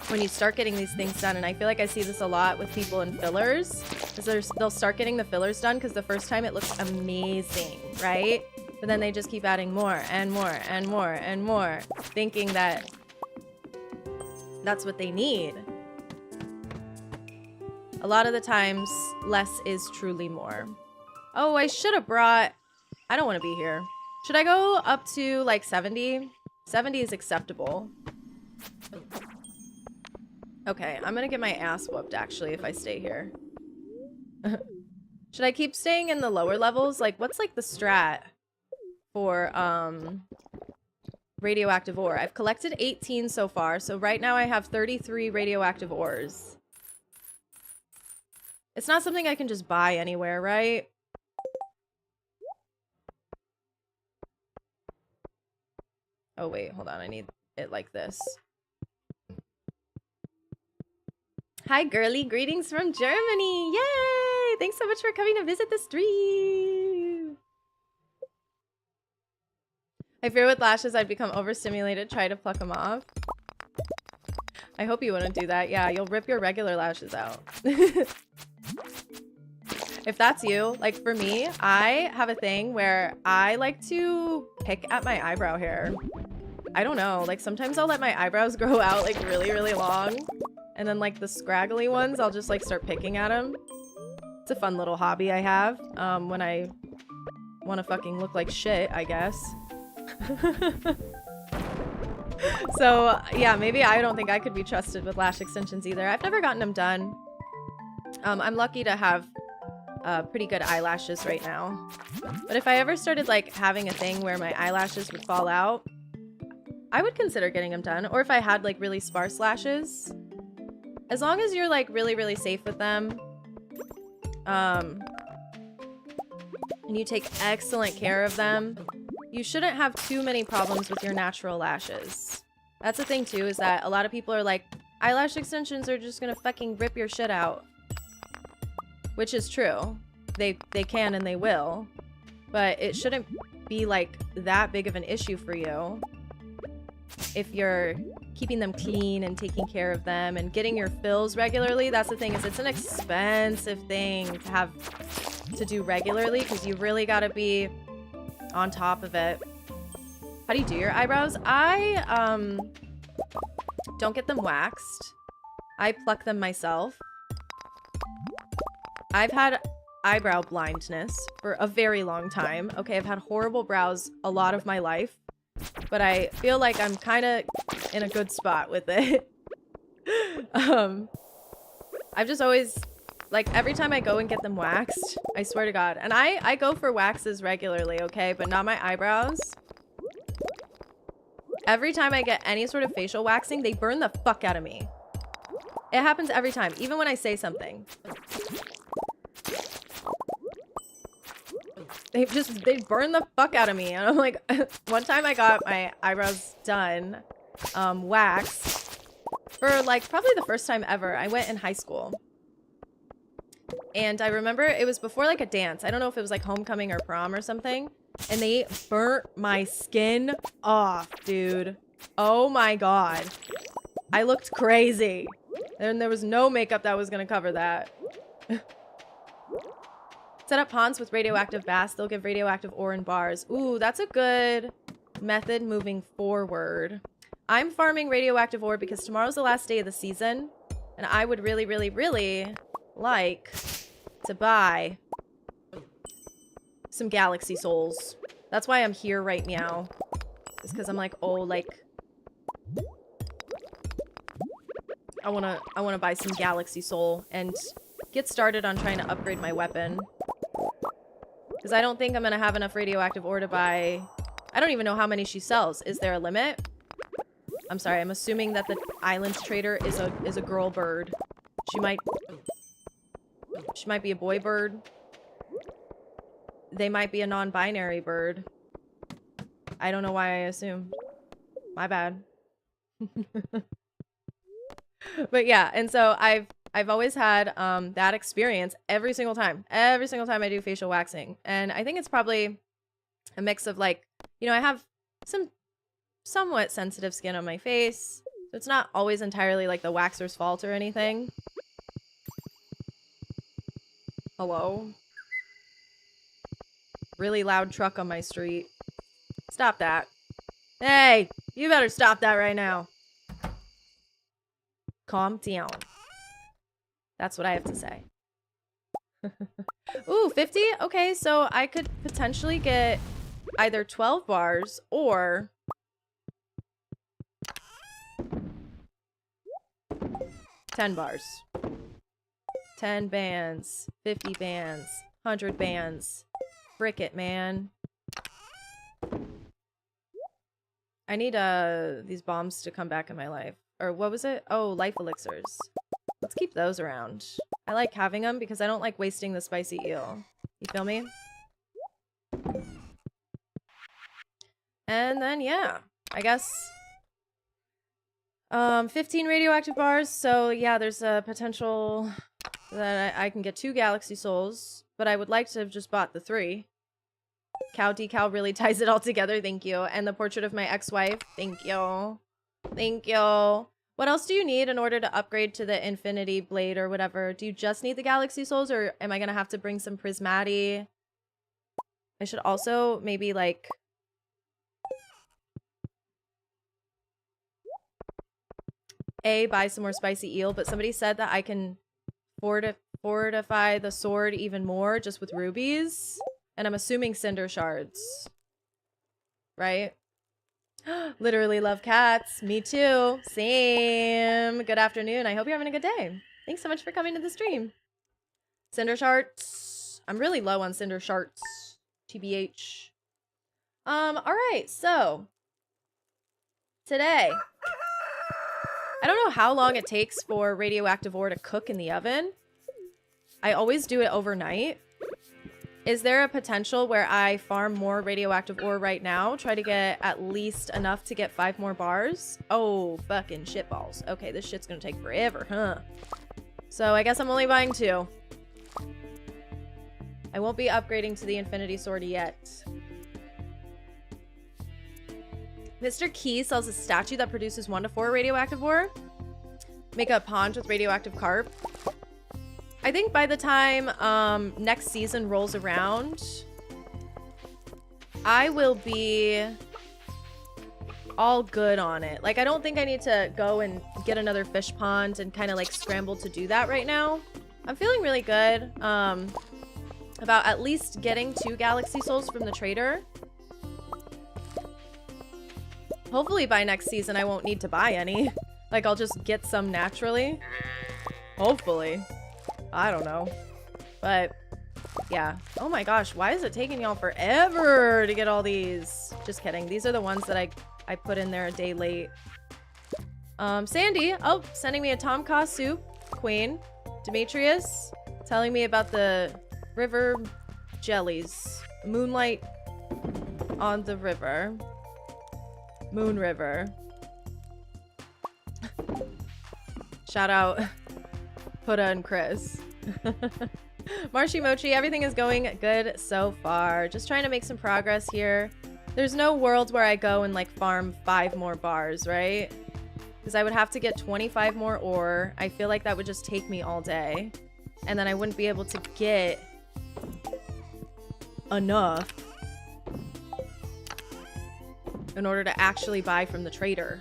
when you start getting these things done, and I feel like I see this a lot with people in fillers, because they'll start getting the fillers done because the first time it looks amazing, right? But then they just keep adding more and more and more and more, thinking that that's what they need. A lot of the times, less is truly more. Oh, I should have brought... I don't want to be here. Should I go up to like 70? 70 is acceptable. Okay, I'm gonna get my ass whooped actually if I stay here. Should I keep staying in the lower levels? Like, what's like the strat for radioactive ore? I've collected 18 so far, so right now I have 33 radioactive ores. It's not something I can just buy anywhere, right? Oh wait, hold on, I need it like this. Hi girly, greetings from Germany! Yay! Thanks so much for coming to visit the stream! I fear with lashes I'd become overstimulated, try to pluck them off. I hope you wouldn't do that. Yeah, you'll rip your regular lashes out. If that's you, like for me, I have a thing where I like to pick at my eyebrow hair. I don't know, like sometimes I'll let my eyebrows grow out like really, really long. And then like the scraggly ones, I'll just like start picking at them. It's a fun little hobby I have when I want to fucking look like shit, I guess. So yeah, maybe I don't think I could be trusted with lash extensions either. I've never gotten them done. I'm lucky to have pretty good eyelashes right now. But if I ever started like having a thing where my eyelashes would fall out, I would consider getting them done. Or if I had like really sparse lashes. As long as you're like really, really safe with them, and you take excellent care of them, you shouldn't have too many problems with your natural lashes. That's the thing too, is that a lot of people are like, eyelash extensions are just gonna fucking rip your shit out. Which is true. They can and they will. But it shouldn't be like that big of an issue for you if you're keeping them clean and taking care of them and getting your fills regularly. That's the thing, is it's an expensive thing to have to do regularly because you really got to be on top of it. How do you do your eyebrows? I don't get them waxed. I pluck them myself. I've had eyebrow blindness for a very long time. Okay, I've had horrible brows a lot of my life. But I feel like I'm kind of in a good spot with it. I've just always, like, every time I go and get them waxed, I swear to God. And I go for waxes regularly, okay? But not my eyebrows. Every time I get any sort of facial waxing, they burn the fuck out of me. It happens every time, even when I say something. They burn the fuck out of me. And I'm like, one time I got my eyebrows done, waxed, for like probably the first time ever. I went in high school. And I remember it was before like a dance. I don't know if it was like homecoming or prom or something. And they burnt my skin off, dude. Oh my God. I looked crazy. And there was no makeup that was gonna cover that. Set up ponds with radioactive bass. They'll give radioactive ore in bars. Ooh, that's a good method moving forward. I'm farming radioactive ore because tomorrow's the last day of the season. And I would really, really, really like to buy some galaxy souls. That's why I'm here right now. It's because I'm like, oh, like... I wanna buy some galaxy soul and get started on trying to upgrade my weapon. Because I don't think I'm going to have enough radioactive ore to buy... I don't even know how many she sells. Is there a limit? I'm sorry, I'm assuming that the island trader is a girl bird. She might be a boy bird. They might be a non-binary bird. I don't know why I assumed. My bad. But yeah, and so I've always had that experience every single time. Every single time I do facial waxing. And I think it's probably a mix of like, you know, I have some somewhat sensitive skin on my face. So it's not always entirely like the waxer's fault or anything. Hello? Really loud truck on my street. Stop that. Hey, you better stop that right now. Calm down. That's what I have to say. Ooh, 50? Okay, so I could potentially get either 12 bars or 10 bars. 10 bands, 50 bands, 100 bands. Frick it, man. I need these bombs to come back in my life. Or what was it? Oh, life elixirs. Let's keep those around. I like having them because I don't like wasting the spicy eel. You feel me? And then, yeah, I guess 15 radioactive bars. So yeah, there's a potential that I can get 2 galaxy souls, but I would like to have just bought the 3. Cow decal really ties it all together. Thank you. And the portrait of my ex-wife. Thank you. Thank you. What else do you need in order to upgrade to the infinity blade or whatever? Do you just need the galaxy souls, or am I going to have to bring some prismati? I should also maybe like buy some more spicy eel, but somebody said that I can fortify the sword even more just with rubies. And I'm assuming cinder shards. Right? Literally love cats. Me too. Same. Good afternoon. I hope you're having a good day. Thanks so much for coming to the stream. Cinder shards. I'm really low on cinder shards. TBH. Alright, so today, I don't know how long it takes for radioactive ore to cook in the oven. I always do it overnight. Is there a potential where I farm more radioactive ore right now? Try to get at least enough to get 5 more bars? Oh, fucking shitballs. Okay, this shit's gonna take forever, huh? So I guess I'm only buying 2. I won't be upgrading to the infinity sword yet. Mr. Key sells a statue that produces 1 to 4 radioactive ore. Make a pond with radioactive carp. I think by the time next season rolls around, I will be all good on it. Like, I don't think I need to go and get another fish pond and kind of like scramble to do that right now. I'm feeling really good about at least getting 2 galaxy souls from the trader. Hopefully by next season I won't need to buy any. Like, I'll just get some naturally. Hopefully. I don't know. But, yeah. Oh my gosh, why is it taking y'all forever to get all these? Just kidding. These are the ones that I put in there a day late. Sandy. Oh, sending me a Tom Kha soup. Queen. Demetrius. Telling me about the river jellies. Moonlight on the river. Moon River. Shout out Huda and Chris. Marshy Mochi, everything is going good so far. Just trying to make some progress here. There's no world where I go and like farm 5 more bars, right? Because I would have to get 25 more ore. I feel like that would just take me all day. And then I wouldn't be able to get enough in order to actually buy from the trader.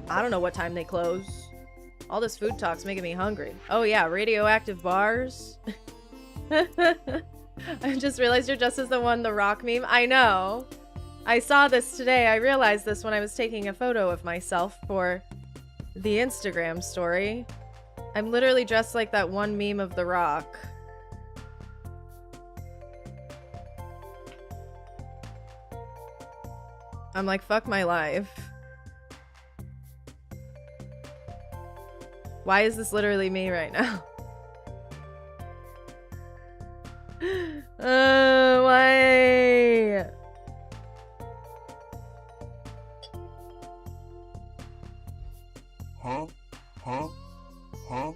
I don't know what time they close. All this food talk's making me hungry. Oh yeah, radioactive bars. I just realized you're just as the rock meme. I know. I saw this today. I realized this when I was taking a photo of myself for the Instagram story. I'm literally dressed like that one meme of the Rock. I'm like, fuck my life. Why is this literally me right now? Why? Huh? Huh? Huh?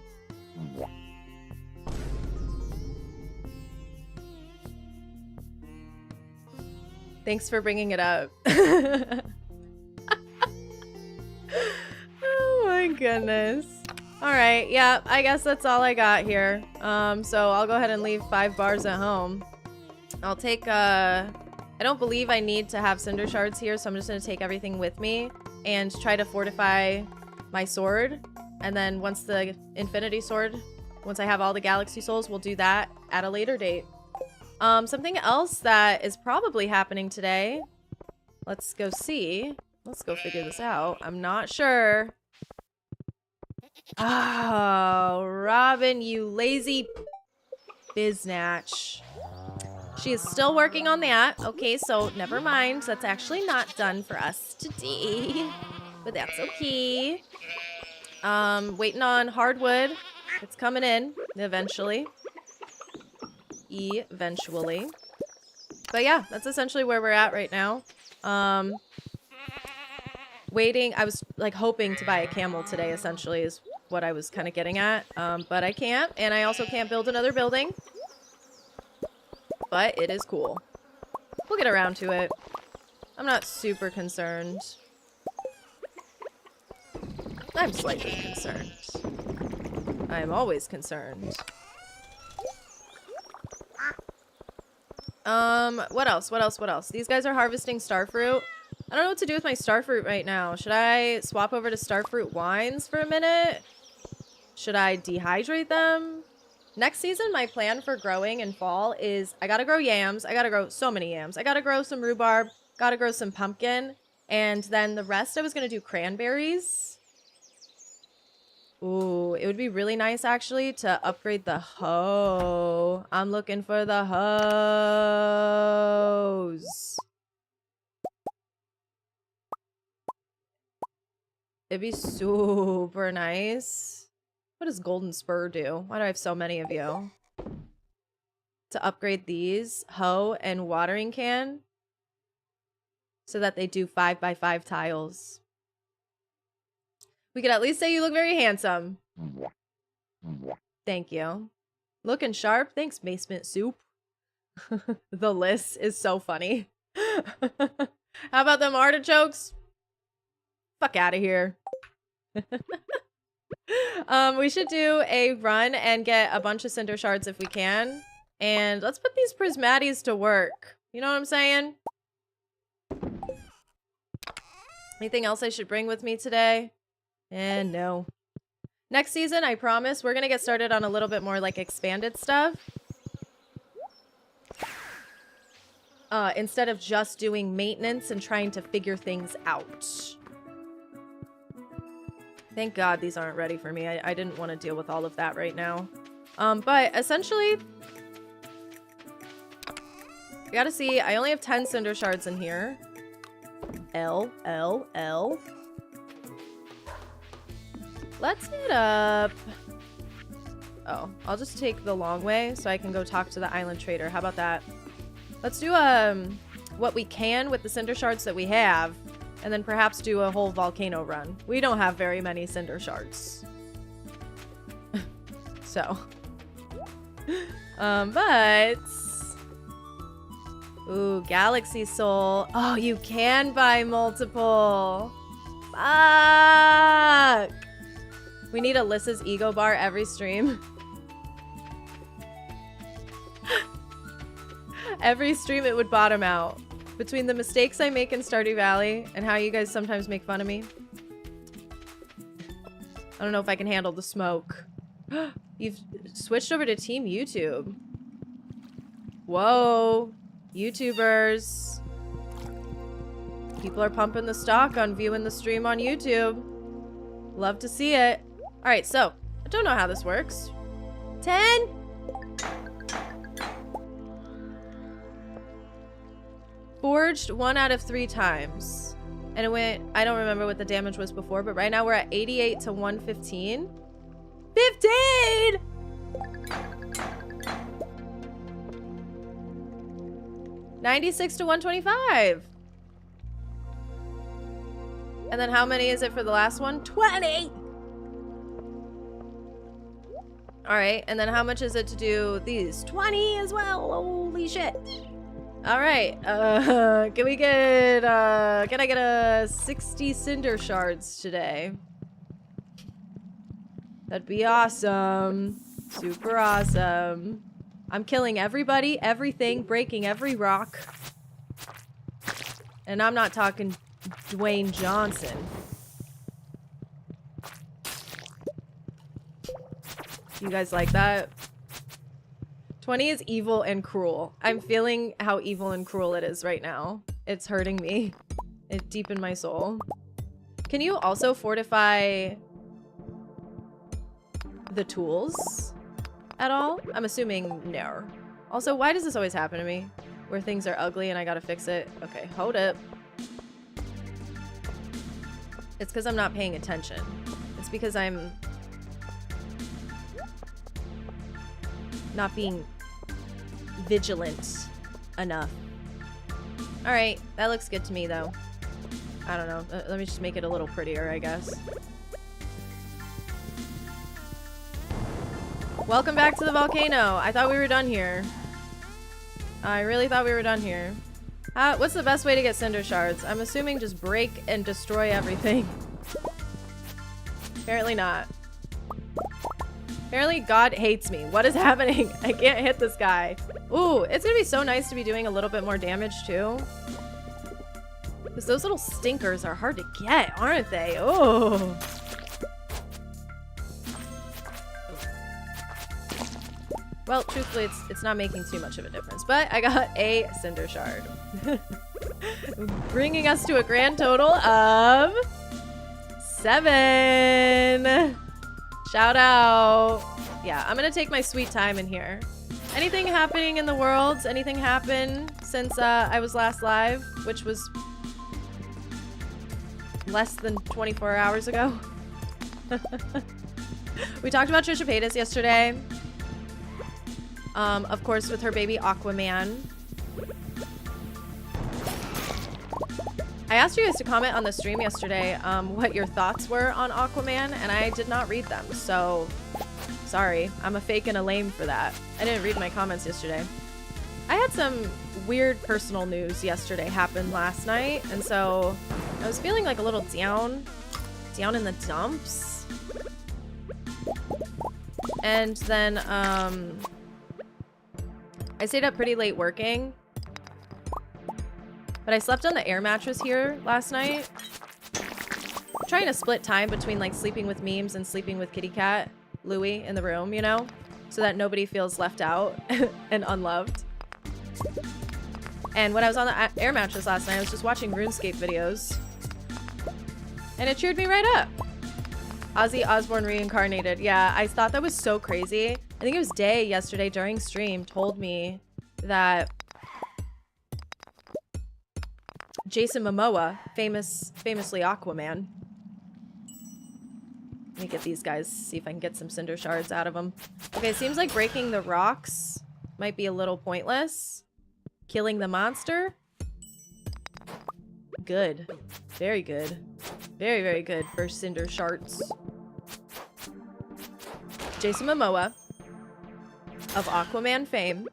Thanks for bringing it up. Oh my goodness. Alright, yeah, I guess that's all I got here. So I'll go ahead and leave 5 bars at home. I'll take, I don't believe I need to have cinder shards here, so I'm just gonna take everything with me and try to fortify my sword. And then once the infinity sword, once I have all the galaxy souls, we'll do that at a later date. Something else that is probably happening today. Let's go see. Let's go figure this out. I'm not sure. Oh, Robin, you lazy biznatch. She is still working on that. Okay, so never mind. That's actually not done for us today. But that's okay. Waiting on hardwood. It's coming in eventually. Eventually. But yeah, that's essentially where we're at right now. Waiting. I was like hoping to buy a camel today, essentially, is what I was kind of getting at. But I can't. And I also can't build another building. But it is cool. We'll get around to it. I'm not super concerned. I'm slightly concerned. I am always concerned. What else? What else? What else? These guys are harvesting starfruit. I don't know what to do with my starfruit right now. Should I swap over to starfruit wines for a minute? Should I dehydrate them? Next season, my plan for growing in fall is I gotta grow yams. I gotta grow so many yams. I gotta grow some rhubarb. Gotta grow some pumpkin. And then the rest, I was gonna do cranberries. Ooh, it would be really nice, actually, to upgrade the hoe. I'm looking for the hoes. It'd be super nice. What does Golden Spur do? Why do I have so many of you? To upgrade these, hoe and watering can. So that they do 5x5 tiles. We could at least say you look very handsome. Thank you. Looking sharp. Thanks, Basement Soup. The liss is so funny. How about them artichokes? Fuck out of here. We should do a run and get a bunch of cinder shards if we can. And let's put these prismatics to work. You know what I'm saying? Anything else I should bring with me today? And no. Next season, I promise, we're going to get started on a little bit more like expanded stuff. Instead of just doing maintenance and trying to figure things out. Thank God these aren't ready for me. I didn't want to deal with all of that right now. But essentially, you gotta see, I only have 10 cinder shards in here. L. Let's hit up... Oh, I'll just take the long way so I can go talk to the island trader. How about that? Let's do what we can with the cinder shards that we have, and then perhaps do a whole volcano run. We don't have very many cinder shards. So. But... Ooh, Galaxy Soul. Oh, you can buy multiple. Fuck! We need a Liss's ego bar every stream. Every stream it would bottom out. Between the mistakes I make in Stardew Valley and how you guys sometimes make fun of me. I don't know if I can handle the smoke. You've switched over to Team YouTube. Whoa. YouTubers. People are pumping the stock on viewing the stream on YouTube. Love to see it. Alright, so, I don't know how this works. 10? Forged 1 out of 3 times. And it went, I don't remember what the damage was before, but right now we're at 88 to 115. 15! $96 to 125. And then how many is it for the last one? 20! Alright, and then how much is it to do these? 20 as well! Holy shit! Alright, can we get, can I get 60 cinder shards today? That'd be awesome. Super awesome. I'm killing everybody, everything, breaking every rock. And I'm not talking Dwayne Johnson. You guys like that? 20 is evil and cruel. I'm feeling how evil and cruel it is right now. It's hurting me. Deep in my soul. Can you also fortify the tools at all? I'm assuming no. Also, why does this always happen to me? Where things are ugly and I gotta fix it? Okay, hold up. It's because I'm not paying attention. It's because I'm not being vigilant enough. All right, that looks good to me though. I don't know. Let me just make it a little prettier, I guess. Welcome back to the volcano. I thought we were done here. I really thought we were done here. What's the best way to get cinder shards? I'm assuming just break and destroy everything. Apparently not. Apparently God hates me. What is happening? I can't hit this guy. Ooh, it's gonna be so nice to be doing a little bit more damage too. Because those little stinkers are hard to get, aren't they? Oh. Well, truthfully, it's not making too much of a difference. But I got a cinder shard. Bringing us to a grand total of 7. Shout out. Yeah, I'm gonna take my sweet time in here. Anything happening in the world? Anything happen since I was last live, which was less than 24 hours ago? We talked about Trisha Paytas yesterday. Of course, with her baby Aquaman. I asked you guys to comment on the stream yesterday what your thoughts were on Aquaman, and I did not read them, so sorry. I'm a fake and a lame for that. I didn't read my comments yesterday. I had some weird personal news yesterday happen last night, and so I was feeling like a little down in the dumps. And then I stayed up pretty late working. But I slept on the air mattress here last night. I'm trying to split time between like sleeping with memes and sleeping with kitty cat Louie in the room, you know? So that nobody feels left out and unloved. And when I was on the air mattress last night, I was just watching RuneScape videos. And it cheered me right up. Ozzy Osbourne reincarnated. Yeah, I thought that was so crazy. I think it was Day yesterday during stream told me that Jason Momoa, famously Aquaman. Let me get these guys, see if I can get some cinder shards out of them. Okay, seems like breaking the rocks might be a little pointless. Killing the monster? Good. Very good. Very, very good for cinder shards. Jason Momoa of Aquaman fame.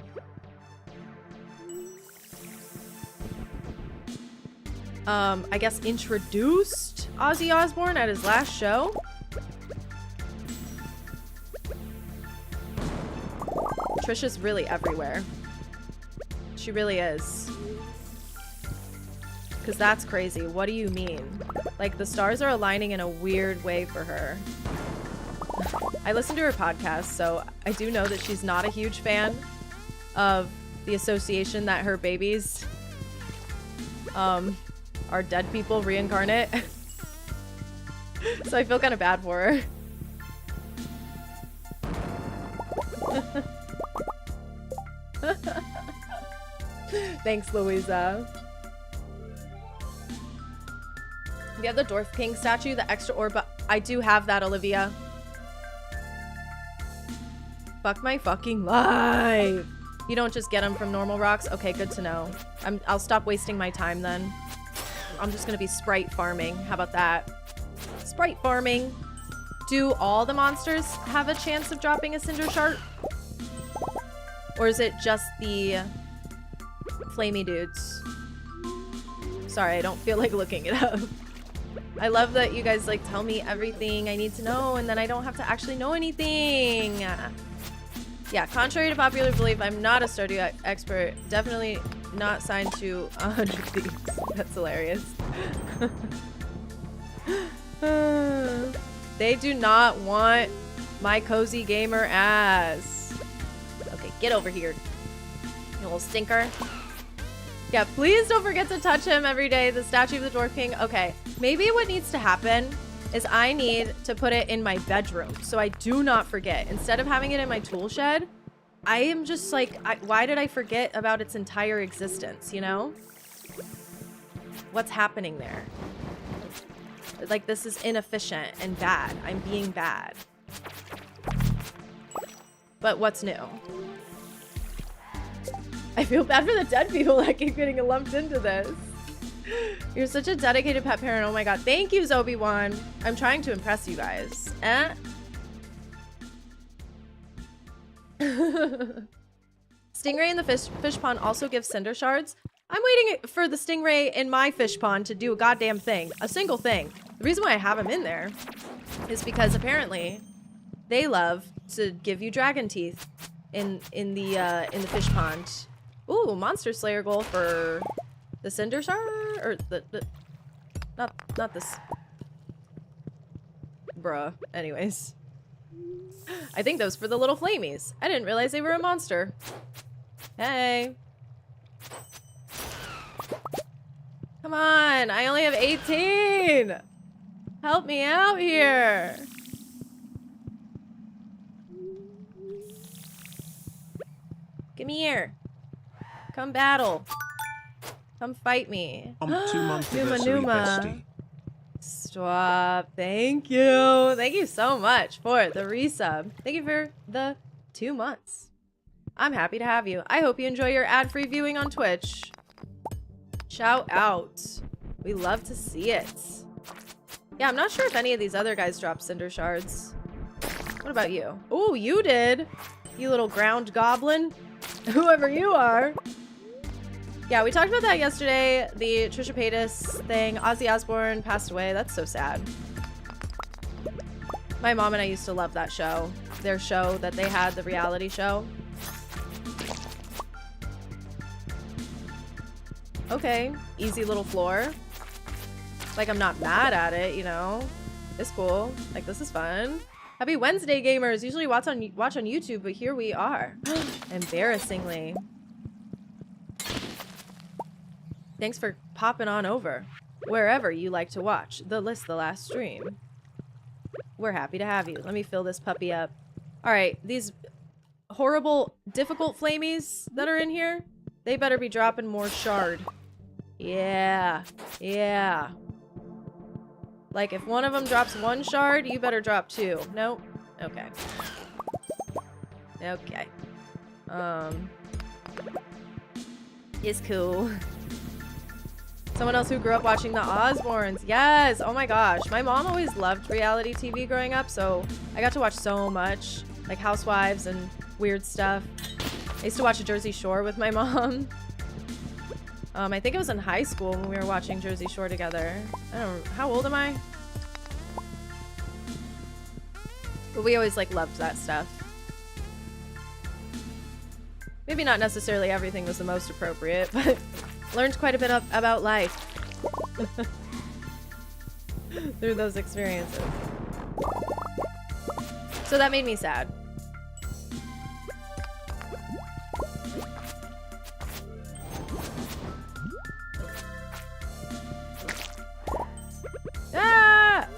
I guess introduced Ozzy Osbourne at his last show. Trisha's really everywhere. She really is. Because that's crazy. What do you mean? Like, the stars are aligning in a weird way for her. I listen to her podcast, so I do know that she's not a huge fan of the association that her babies are dead people reincarnate. So I feel kind of bad for her. Thanks, Louisa. You have the Dwarf King statue, the extra orb. I do have that, Olivia. Fuck my fucking life. You don't just get them from normal rocks? Okay, good to know. I'll stop wasting my time then. I'm just gonna be sprite farming. How about that? Sprite farming. Do all the monsters have a chance of dropping a cinder shard? Or is it just the flamey dudes? Sorry, I don't feel like looking it up. I love that you guys like tell me everything I need to know and then I don't have to actually know anything. Yeah, contrary to popular belief, I'm not a Stardew expert. Definitely not signed to 100 Thieves. That's hilarious. They do not want my cozy gamer ass. Okay, get over here, you little stinker. Yeah, please don't forget to touch him every day, the statue of the Dwarf King. Okay, maybe what needs to happen is I need to put it in my bedroom so I do not forget. Instead of having it in my tool shed, I am just like, why did I forget about its entire existence, you know? What's happening there? Like, this is inefficient and bad. I'm being bad. But what's new? I feel bad for the dead people that keep getting lumped into this. You're such a dedicated pet parent. Oh my god. Thank you, Zobi1. I'm trying to impress you guys. Stingray in the fish pond also gives cinder shards. I'm waiting for the stingray in my fish pond to do a goddamn thing. A single thing. The reason why I have him in there is because apparently they love to give you dragon teeth in the fish pond. Ooh, monster slayer goal for the cinder shard, or the not this. Bruh. Anyways, I think those for the little flamies. I didn't realize they were a monster. Hey. Come on, I only have 18. Help me out here. Come here. Come battle. Come fight me. 2 month Numa anniversary, Numa. bestie. Stop. Thank you. Thank you so much for the resub. Thank you for the 2 months. I'm happy to have you. I hope you enjoy your ad-free viewing on Twitch. Shout out. We love to see it. Yeah, I'm not sure if any of these other guys drop cinder shards. What about you? Oh, you did. You little ground goblin. Whoever you are. Yeah, we talked about that yesterday. The Trisha Paytas thing. Ozzy Osbourne passed away. That's so sad. My mom and I used to love that show. Their show that they had, the reality show. Okay, easy little floor. Like, I'm not mad at it, you know? It's cool. Like, this is fun. Happy Wednesday, gamers. Usually watch on YouTube, but here we are. Embarrassingly. Thanks for popping on over. Wherever you like to watch the last stream. We're happy to have you. Let me fill this puppy up. Alright, these horrible, difficult flamies that are in here, they better be dropping more shard. Yeah. Yeah. Like, if one of them drops 1 shard, you better drop 2. Nope. Okay. Okay. It's cool. Someone else who grew up watching the Osbournes. Yes! Oh my gosh. My mom always loved reality TV growing up, so I got to watch so much. Like Housewives and weird stuff. I used to watch Jersey Shore with my mom. I think it was in high school when we were watching Jersey Shore together. I don't know. How old am I? But we always, like, loved that stuff. Maybe not necessarily everything was the most appropriate, but learned quite a bit about life. Through those experiences. So that made me sad. Ah!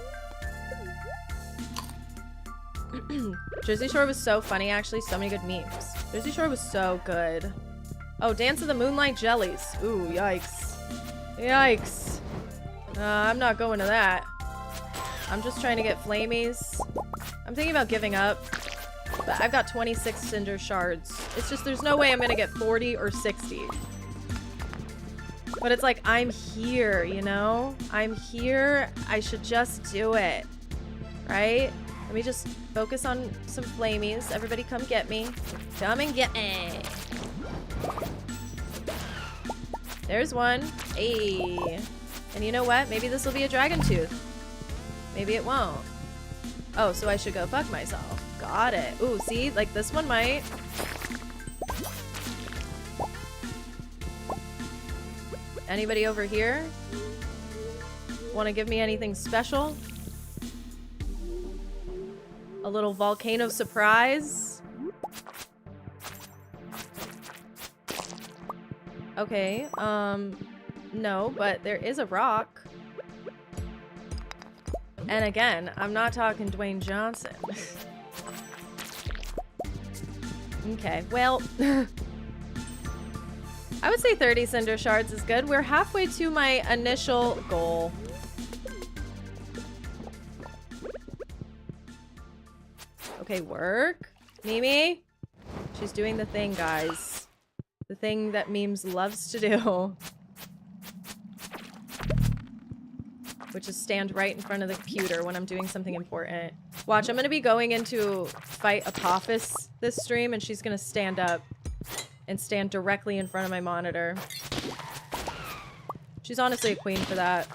Jersey Shore was so funny, actually. So many good memes. Jersey Shore was so good. Oh, Dance of the Moonlight Jellies. Ooh, yikes. Yikes. I'm not going to that. I'm just trying to get flamies. I'm thinking about giving up. But I've got 26 cinder shards. It's just there's no way I'm going to get 40 or 60. But it's like, I'm here, you know? I'm here. I should just do it. Right? Let me just focus on some flamies. Everybody come get me. Come and get me. There's one. Hey. And you know what? Maybe this will be a dragon tooth. Maybe it won't. Oh, so I should go fuck myself. Got it. Ooh, see? Like, this one might. Anybody over here? Want to give me anything special? A little volcano surprise. Okay, no, but there is a rock. And again, I'm not talking Dwayne Johnson. Okay, well, I would say 30 cinder shards is good. We're halfway to my initial goal. Okay, work. Mimi? She's doing the thing, guys. The thing that Memes loves to do. Which is stand right in front of the computer when I'm doing something important. Watch, I'm gonna be going into fight Apophis this stream, and she's gonna stand up and stand directly in front of my monitor. She's honestly a queen for that.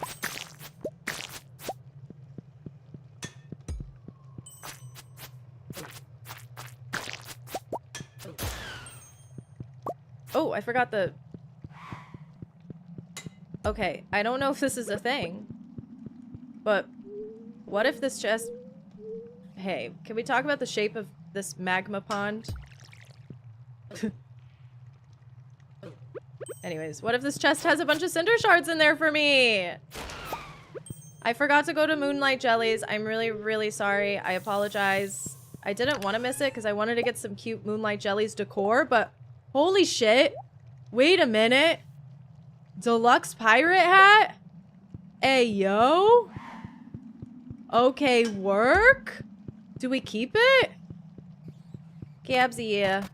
Oh, I forgot the... Okay, I don't know if this is a thing. But what if this chest... Hey, can we talk about the shape of this magma pond? Anyways, what if this chest has a bunch of cinder shards in there for me? I forgot to go to Moonlight Jellies. I'm really, really sorry. I apologize. I didn't want to miss it because I wanted to get some cute Moonlight Jellies decor, but holy shit. Wait a minute. Deluxe pirate hat? Hey, yo. Okay, work? Do we keep it? Gabsy, yeah.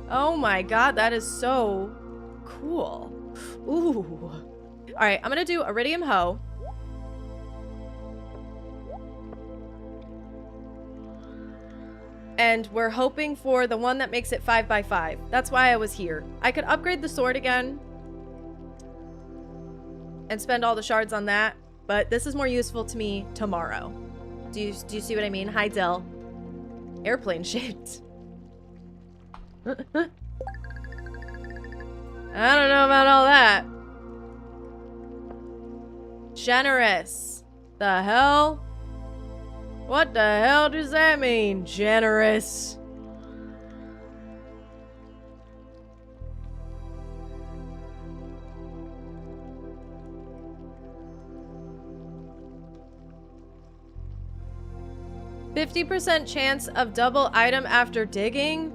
Oh my god, that is so cool. Ooh. Alright, I'm gonna do Iridium Hoe. And we're hoping for the one that makes it 5x5. That's why I was here. I could upgrade the sword again and spend all the shards on that, but this is more useful to me tomorrow. Do you see what I mean? Hi, Dill. Airplane shaped. I don't know about all that. Generous. The hell? What the hell does that mean? Generous. %50 chance of double item after digging?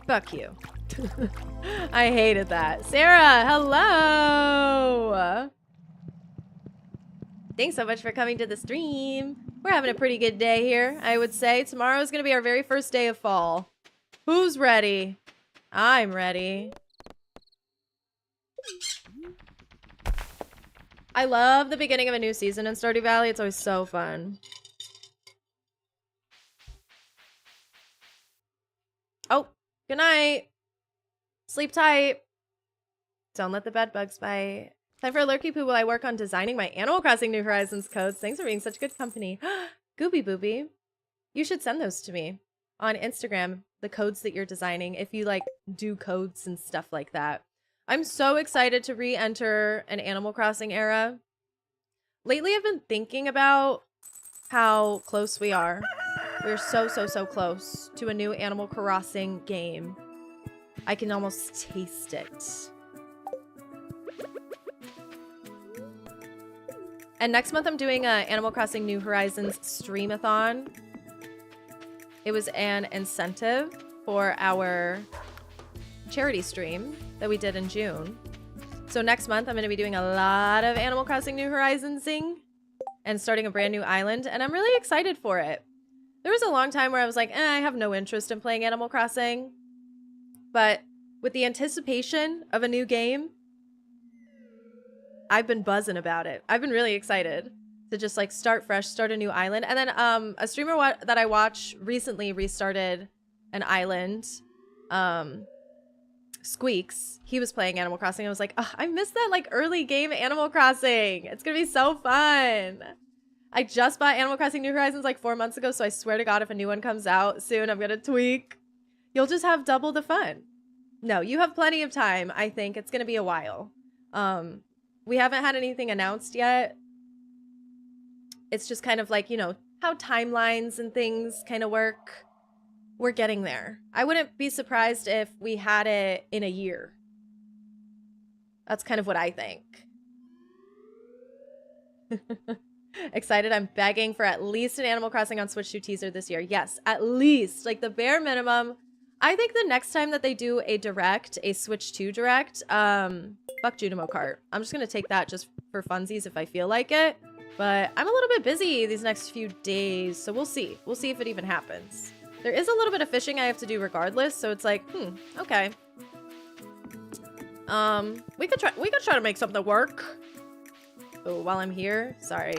Fuck you. I hated that. Sarah, hello! Thanks so much for coming to the stream. We're having a pretty good day here, I would say. Tomorrow is going to be our very first day of fall. Who's ready? I'm ready. I love the beginning of a new season in Stardew Valley. It's always so fun. Oh, good night. Sleep tight. Don't let the bed bugs bite. Time for a lurky poo while I work on designing my Animal Crossing New Horizons codes. Thanks for being such good company. Gooby Booby. You should send those to me on Instagram, the codes that you're designing, if you like do codes and stuff like that. I'm so excited to re-enter an Animal Crossing era. Lately, I've been thinking about how close we are. We're so close to a new Animal Crossing game. I can almost taste it. And next month, I'm doing a Animal Crossing New Horizons streamathon. It was an incentive for our charity stream that we did in June. So next month, I'm going to be doing a lot of Animal Crossing New Horizonsing and starting a brand new island, and I'm really excited for it. There was a long time where I was like, I have no interest in playing Animal Crossing. But with the anticipation of a new game, I've been buzzing about it. I've been really excited to just like start fresh, start a new island. And then a streamer that I watch recently restarted an island. Squeaks. He was playing Animal Crossing. I was like, I miss that like early game Animal Crossing. It's gonna be so fun. I just bought Animal Crossing New Horizons like 4 months ago, so I swear to God, if a new one comes out soon, I'm gonna tweak. You'll just have double the fun. No, you have plenty of time. I think it's going to be a while. We haven't had anything announced yet. It's just kind of like, you know, how timelines and things kind of work. We're getting there. I wouldn't be surprised if we had it in a year. That's kind of what I think. Excited. I'm begging for at least an Animal Crossing on Switch 2 teaser this year. Yes, at least. Like the bare minimum. I think the next time that they do a direct, a Switch 2 direct, fuck Junimo Kart. I'm just going to take that just for funsies if I feel like it. But I'm a little bit busy these next few days, so we'll see. We'll see if it even happens. There is a little bit of fishing I have to do regardless, so it's like, okay. We could try to make something work. Oh, while I'm here, sorry.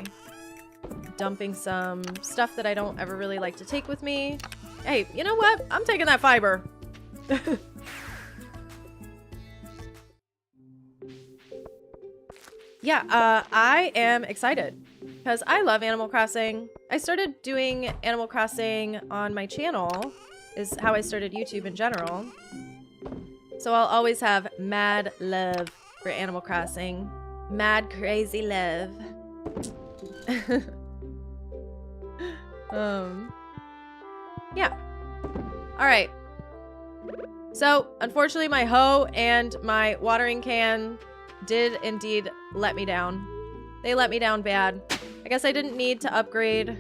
Dumping some stuff that I don't ever really like to take with me. Hey, you know what? I'm taking that fiber. Yeah, I am excited because I love Animal Crossing. I started doing Animal Crossing on my channel, is how I started YouTube in general. So I'll always have mad love for Animal Crossing. Mad crazy love. Yeah. All right. So, unfortunately, my hoe and my watering can did indeed let me down. They let me down bad. I guess I didn't need to upgrade.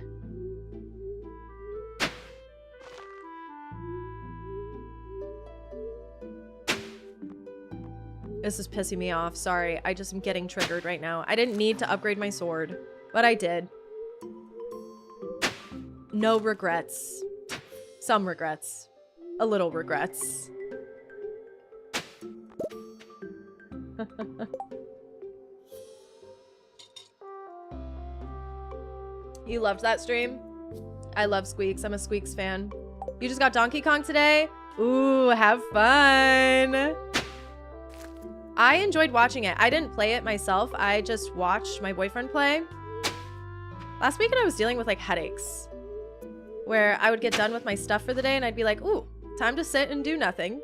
This is pissing me off. Sorry. I just am getting triggered right now. I didn't need to upgrade my sword, but I did. No regrets. Some regrets. A little regrets. You loved that stream? I love Squeaks. I'm a Squeaks fan. You just got Donkey Kong today? Ooh, have fun. I enjoyed watching it. I didn't play it myself. I just watched my boyfriend play. Last weekend I was dealing with like headaches, where I would get done with my stuff for the day and I'd be like, ooh, time to sit and do nothing.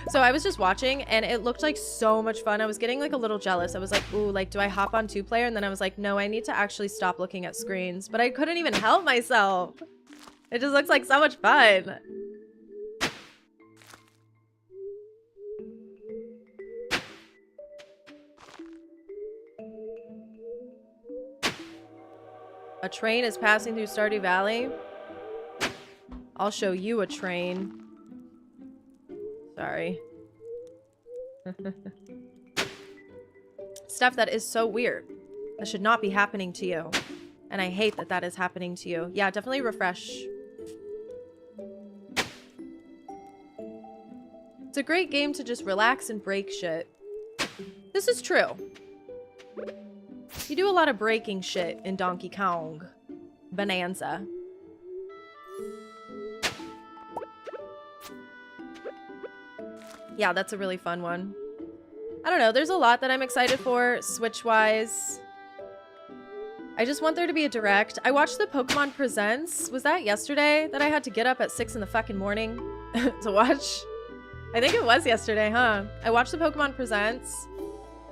So I was just watching and it looked like so much fun. I was getting like a little jealous. I was like, ooh, like, do I hop on 2-player? And then I was like, no, I need to actually stop looking at screens. But I couldn't even help myself. It just looks like so much fun. A train is passing through Stardew Valley. I'll show you a train. Sorry. Stuff that is so weird. That should not be happening to you. And I hate that that is happening to you. Yeah, definitely refresh. It's a great game to just relax and break shit. This is true. You do a lot of breaking shit in Donkey Kong Bonanza. Yeah, that's a really fun one. I don't know, there's a lot that I'm excited for, Switch-wise. I just want there to be a direct. I watched the Pokemon Presents. Was that yesterday that I had to get up at 6 in the fucking morning to watch? I think it was yesterday, huh? I watched the Pokemon Presents,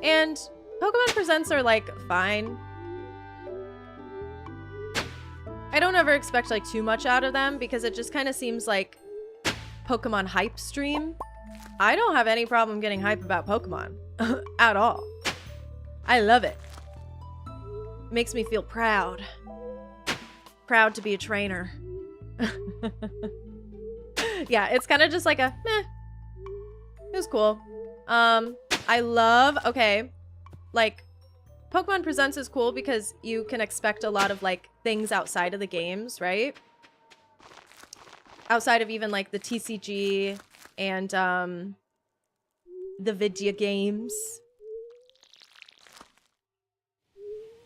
and Pokemon Presents are, like, fine. I don't ever expect, like, too much out of them because it just kind of seems like Pokemon hype stream. I don't have any problem getting hype about Pokemon at all. I love it. It makes me feel proud. Proud to be a trainer. Yeah, it's kind of just like a meh. It was cool. I love, okay, like, Pokemon Presents is cool because you can expect a lot of, like, things outside of the games, right? Outside of even, like, the TCG and, the video games.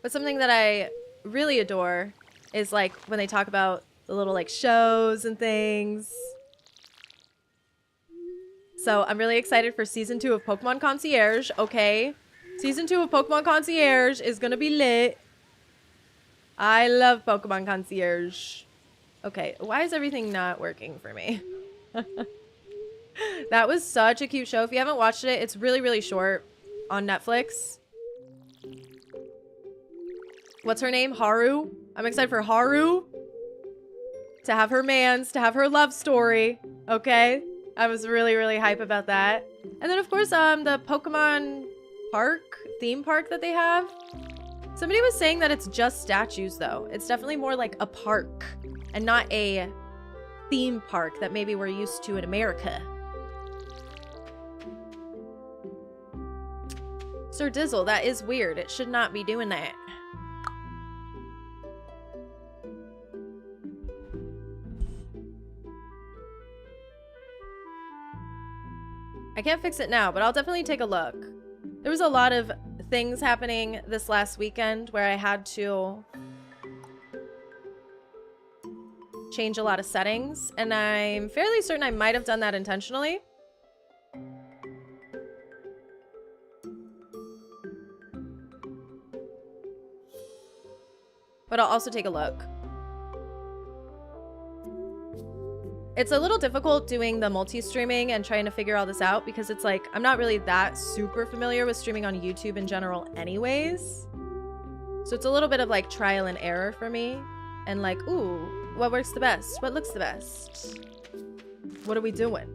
But something that I really adore is, like, when they talk about the little, like, shows and things. So I'm really excited for Season 2 of Pokemon Concierge, okay? Season 2 of Pokemon Concierge is gonna be lit. I love Pokemon Concierge. Okay, why is everything not working for me? That was such a cute show. If you haven't watched it, it's really, really short on Netflix. What's her name? Haru. I'm excited for Haru to have her mans, to have her love story. Okay? I was really, really hype about that. And then, of course, the Pokemon park, theme park that they have. Somebody was saying that it's just statues, though. It's definitely more like a park and not a theme park that maybe we're used to in America. Sir Dizzle, that is weird. It should not be doing that. I can't fix it now, but I'll definitely take a look. There was a lot of things happening this last weekend where I had to change a lot of settings, and I'm fairly certain I might have done that intentionally. But I'll also take a look. It's a little difficult doing the multi-streaming and trying to figure all this out because it's like, I'm not really that super familiar with streaming on YouTube in general anyways. So it's a little bit of like trial and error for me. And like, ooh, what works the best? What looks the best? What are we doing?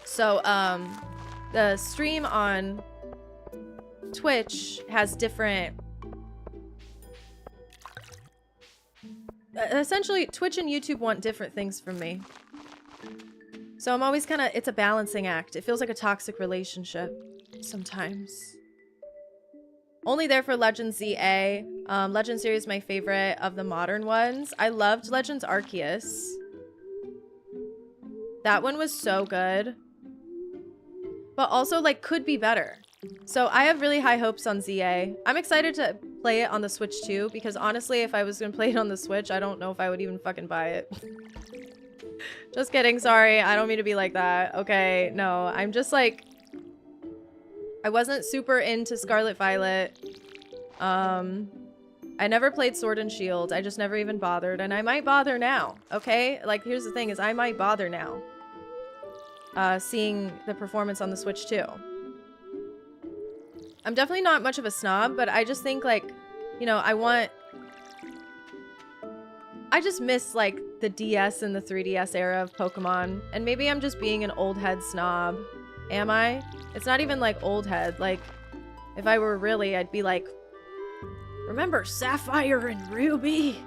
So, the stream on Twitch has different... essentially, Twitch and YouTube want different things from me. So I'm always kind of... it's a balancing act. It feels like a toxic relationship sometimes. Only there for Legends ZA. Legends series is my favorite of the modern ones. I loved Legends Arceus. That one was so good. But also, like, could be better. So I have really high hopes on ZA. I'm excited to play it on the Switch too, because honestly, if I was gonna play it on the Switch, I don't know if I would even fucking buy it. Just kidding, sorry. I don't mean to be like that. Okay, no. I'm just like... I wasn't super into Scarlet Violet. I never played Sword and Shield. I just never even bothered, and I might bother now, okay? Like, here's the thing, is I might bother now. Seeing the performance on the Switch too. I'm definitely not much of a snob, but I just think, like, you know, I just miss, like, the DS and the 3DS era of Pokemon. And maybe I'm just being an old head snob. Am I? It's not even, like, old head. Like, if I were really, I'd be like, remember Sapphire and Ruby?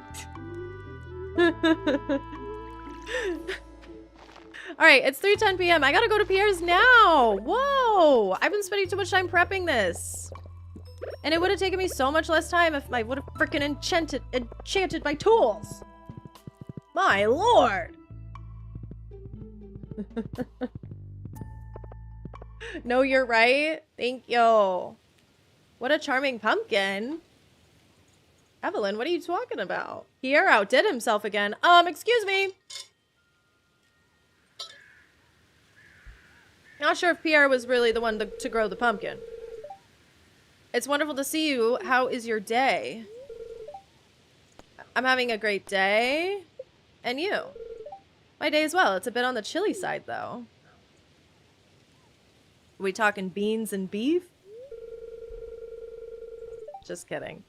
Alright, it's 3:10 p.m. I gotta go to Pierre's now! Whoa! I've been spending too much time prepping this. And it would have taken me so much less time if I would have freaking enchanted my tools. My lord! No, you're right. Thank you. What a charming pumpkin. Evelyn, what are you talking about? Pierre outdid himself again. Excuse me. Not sure if Pierre was really the one to grow the pumpkin. It's wonderful to see you. How is your day? I'm having a great day. And you? My day as well. It's a bit on the chilly side, though. Are we talking beans and beef? Just kidding.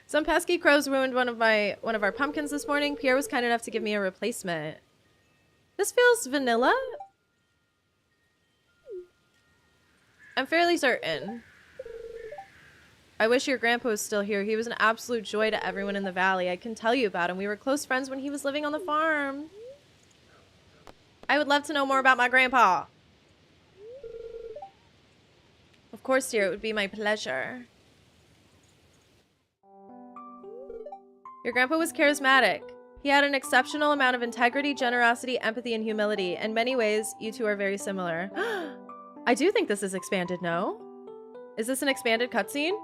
Some pesky crows ruined one of our pumpkins this morning. Pierre was kind enough to give me a replacement. This feels vanilla. I'm fairly certain. I wish your grandpa was still here. He was an absolute joy to everyone in the valley. I can tell you about him. We were close friends when he was living on the farm. I would love to know more about my grandpa. Of course, dear. It would be my pleasure. Your grandpa was charismatic. He had an exceptional amount of integrity, generosity, empathy, and humility. In many ways, you two are very similar. I do think this is expanded, no? Is this an expanded cutscene?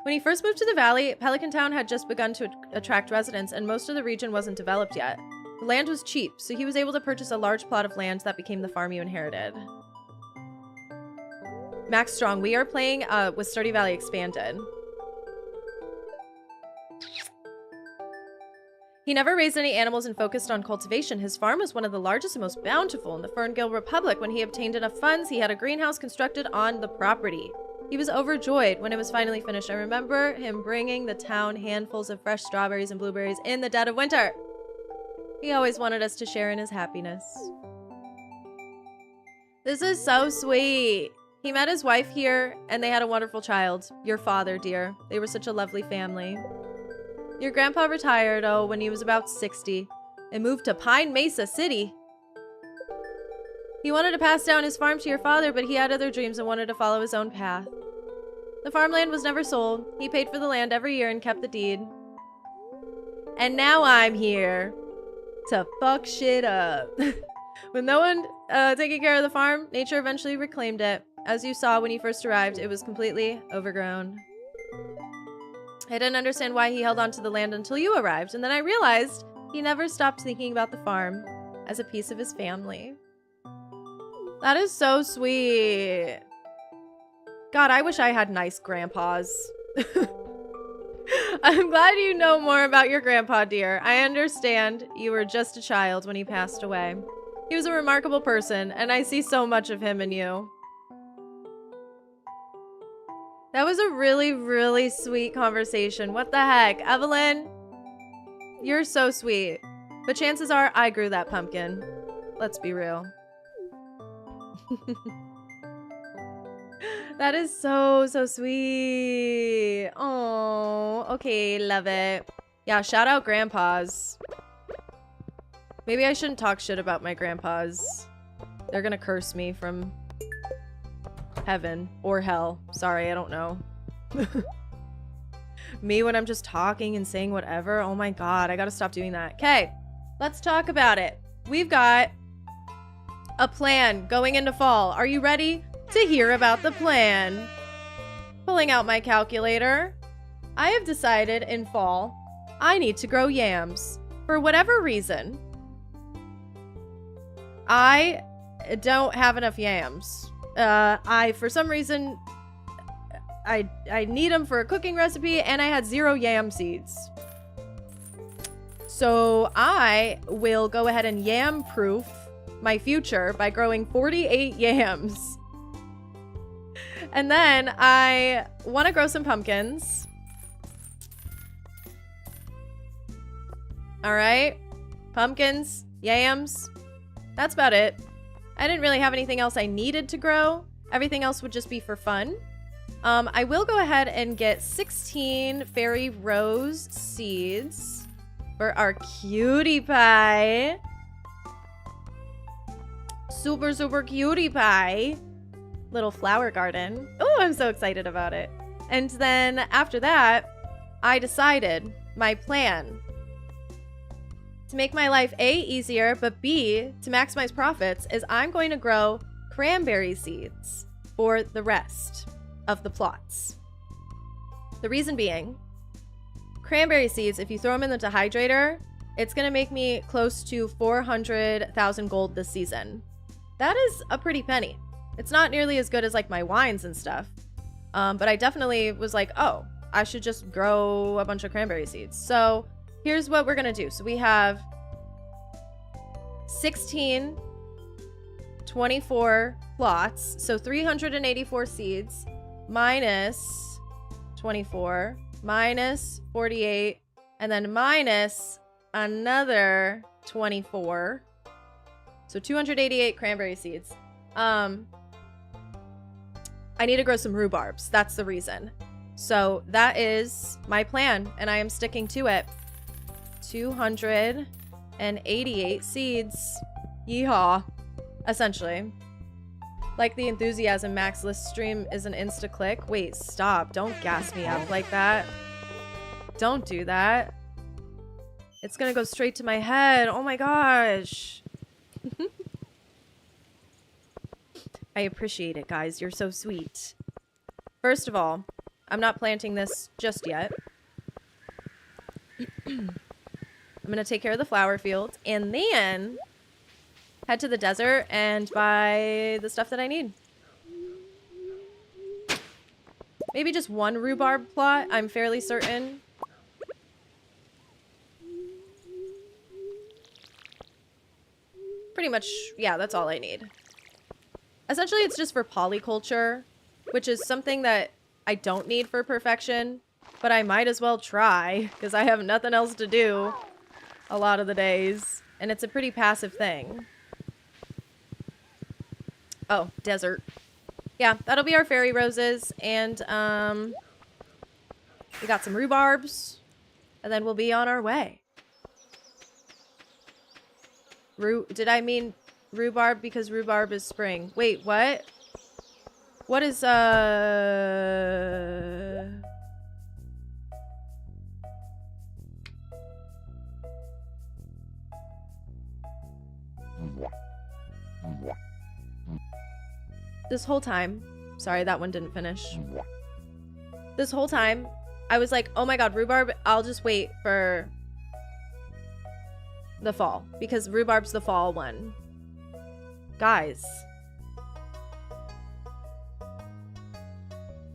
When he first moved to the valley, Pelican Town had just begun to attract residents, and most of the region wasn't developed yet. The land was cheap, so he was able to purchase a large plot of land that became the farm you inherited. Max Strong, we are playing with Stardew Valley Expanded. He never raised any animals and focused on cultivation. His farm was one of the largest and most bountiful in the Ferngill Republic. When he obtained enough funds, he had a greenhouse constructed on the property. He was overjoyed when it was finally finished. I remember him bringing the town handfuls of fresh strawberries and blueberries in the dead of winter. He always wanted us to share in his happiness. This is so sweet. He met his wife here, and they had a wonderful child. Your father, dear. They were such a lovely family. Your grandpa retired, when he was about 60, and moved to Pine Mesa City. He wanted to pass down his farm to your father, but he had other dreams and wanted to follow his own path. The farmland was never sold. He paid for the land every year and kept the deed. And now I'm here to fuck shit up. With no one taking care of the farm, nature eventually reclaimed it. As you saw when you first arrived, it was completely overgrown. I didn't understand why he held on to the land until you arrived, and then I realized he never stopped thinking about the farm as a piece of his family. That is so sweet. God, I wish I had nice grandpas. I'm glad you know more about your grandpa, dear. I understand you were just a child when he passed away. He was a remarkable person, and I see so much of him in you. That was a really, really sweet conversation. What the heck? Evelyn, you're so sweet. But chances are I grew that pumpkin. Let's be real. That is so, so sweet. Oh, okay, love it. Yeah, shout out grandpas. Maybe I shouldn't talk shit about my grandpas. They're gonna curse me from heaven or hell. Sorry, I don't know. Me when I'm just talking and saying whatever. Oh my god, I gotta stop doing that. Okay, let's talk about it. We've got a plan going into fall. Are you ready to hear about the plan? Pulling out my calculator. I have decided in fall, I need to grow yams. For whatever reason, I don't have enough yams. For some reason, I need them for a cooking recipe, and I had 0 yam seeds. So I will go ahead and yam-proof my future by growing 48 yams. And then I want to grow some pumpkins. All right. Pumpkins, yams. That's about it. I didn't really have anything else I needed to grow. Everything else would just be for fun. I will go ahead and get 16 fairy rose seeds for our cutie pie. Super, super cutie pie. Little flower garden. Oh, I'm so excited about it. And then after that, I decided my plan to make my life A, easier, but B, to maximize profits, is I'm going to grow cranberry seeds for the rest of the plots. The reason being, cranberry seeds, if you throw them in the dehydrator, it's going to make me close to 400,000 gold this season. That is a pretty penny. It's not nearly as good as like my wines and stuff. But I definitely was like, oh, I should just grow a bunch of cranberry seeds. So here's what we're going to do. So we have 16, 24 plots. So 384 seeds minus 24 minus 48 and then minus another 24. So 288 cranberry seeds. I need to grow some rhubarbs. That's the reason. So that is my plan, and I am sticking to it. 288 seeds. Yeehaw. Essentially. Like the enthusiasm max list stream is an insta-click. Wait, stop. Don't gas me up like that. Don't do that. It's gonna go straight to my head. Oh my gosh. I appreciate it, guys. You're so sweet. First of all, I'm not planting this just yet. I'm going to take care of the flower field and then head to the desert and buy the stuff that I need. Maybe just one rhubarb plot, I'm fairly certain. pretty much, yeah, that's all I need. Essentially, it's just for polyculture, which is something that I don't need for perfection, but I might as well try because I have nothing else to do a lot of the days, and it's a pretty passive thing. Oh, desert. Yeah, that'll be our fairy roses, and we got some rhubarbs, and then we'll be on our way. Did I mean rhubarb because rhubarb is spring? Wait, what? What is, This whole time, sorry, that one didn't finish. This whole time, I was like, oh my god, rhubarb, I'll just wait for the fall, because rhubarb's the fall one. Guys.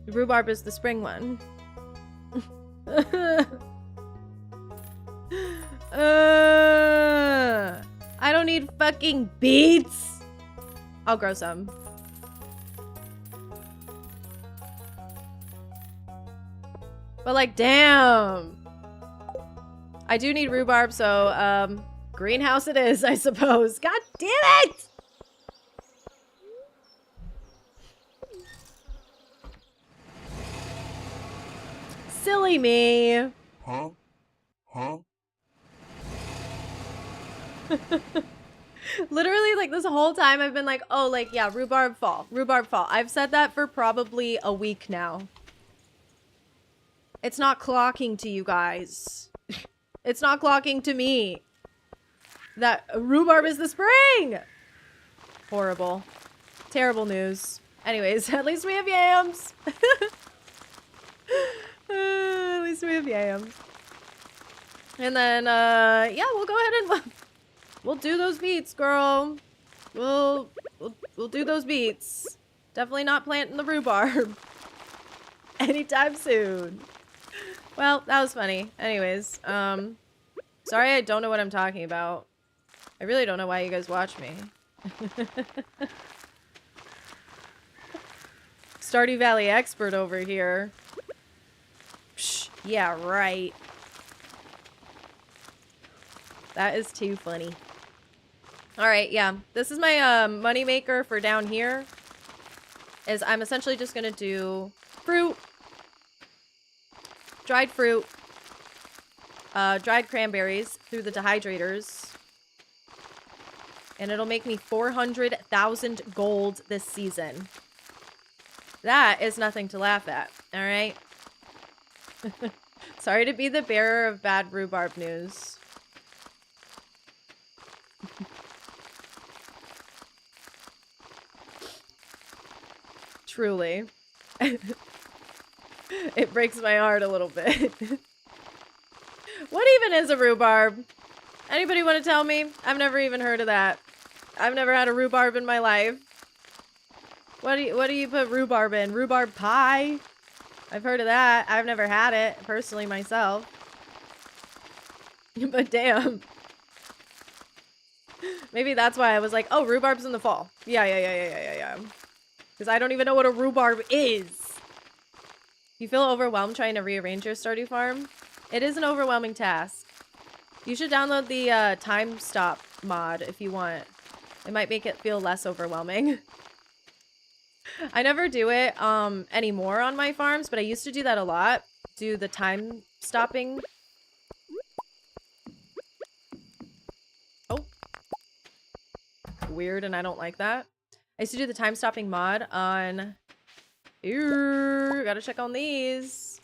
Rhubarb is the spring one. I don't need fucking beets. I'll grow some. But like, damn. I do need rhubarb, so greenhouse it is, I suppose. God damn it! Silly me. Huh? Huh? Literally, like, this whole time I've been like, oh, like, yeah, rhubarb fall. Rhubarb fall. I've said that for probably a week now. It's not clocking to you guys. It's not clocking to me. That rhubarb is the spring! Horrible. Terrible news. Anyways, at least we have yams. At least we have yams. And then, yeah, we'll go ahead and we'll do those beets, girl. We'll do those beets. Definitely not planting the rhubarb anytime soon. Well, that was funny. Anyways, sorry I don't know what I'm talking about. I really don't know why you guys watch me. Stardew Valley expert over here. Psh, yeah, right. That is too funny. Alright, yeah. This is my money maker for down here. Is I'm essentially just gonna do fruit. Dried fruit. Dried cranberries through the dehydrators. And it'll make me 400,000 gold this season. That is nothing to laugh at, alright? Sorry to be the bearer of bad rhubarb news. Truly. It breaks my heart a little bit. What even is a rhubarb? Anybody want to tell me? I've never even heard of that. I've never had a rhubarb in my life. What do you put rhubarb in? Rhubarb pie? I've heard of that. I've never had it personally myself. But damn. Maybe that's why I was like, oh, rhubarb's in the fall. Yeah. Because I don't even know what a rhubarb is. You feel overwhelmed trying to rearrange your Stardew farm? It is an overwhelming task. You should download the time stop mod if you want. It might make it feel less overwhelming. I never do it anymore on my farms, but I used to do that a lot. Do the time stopping. Oh. Weird, and I don't like that. I used to do the time stopping mod on... Ew, gotta check on these.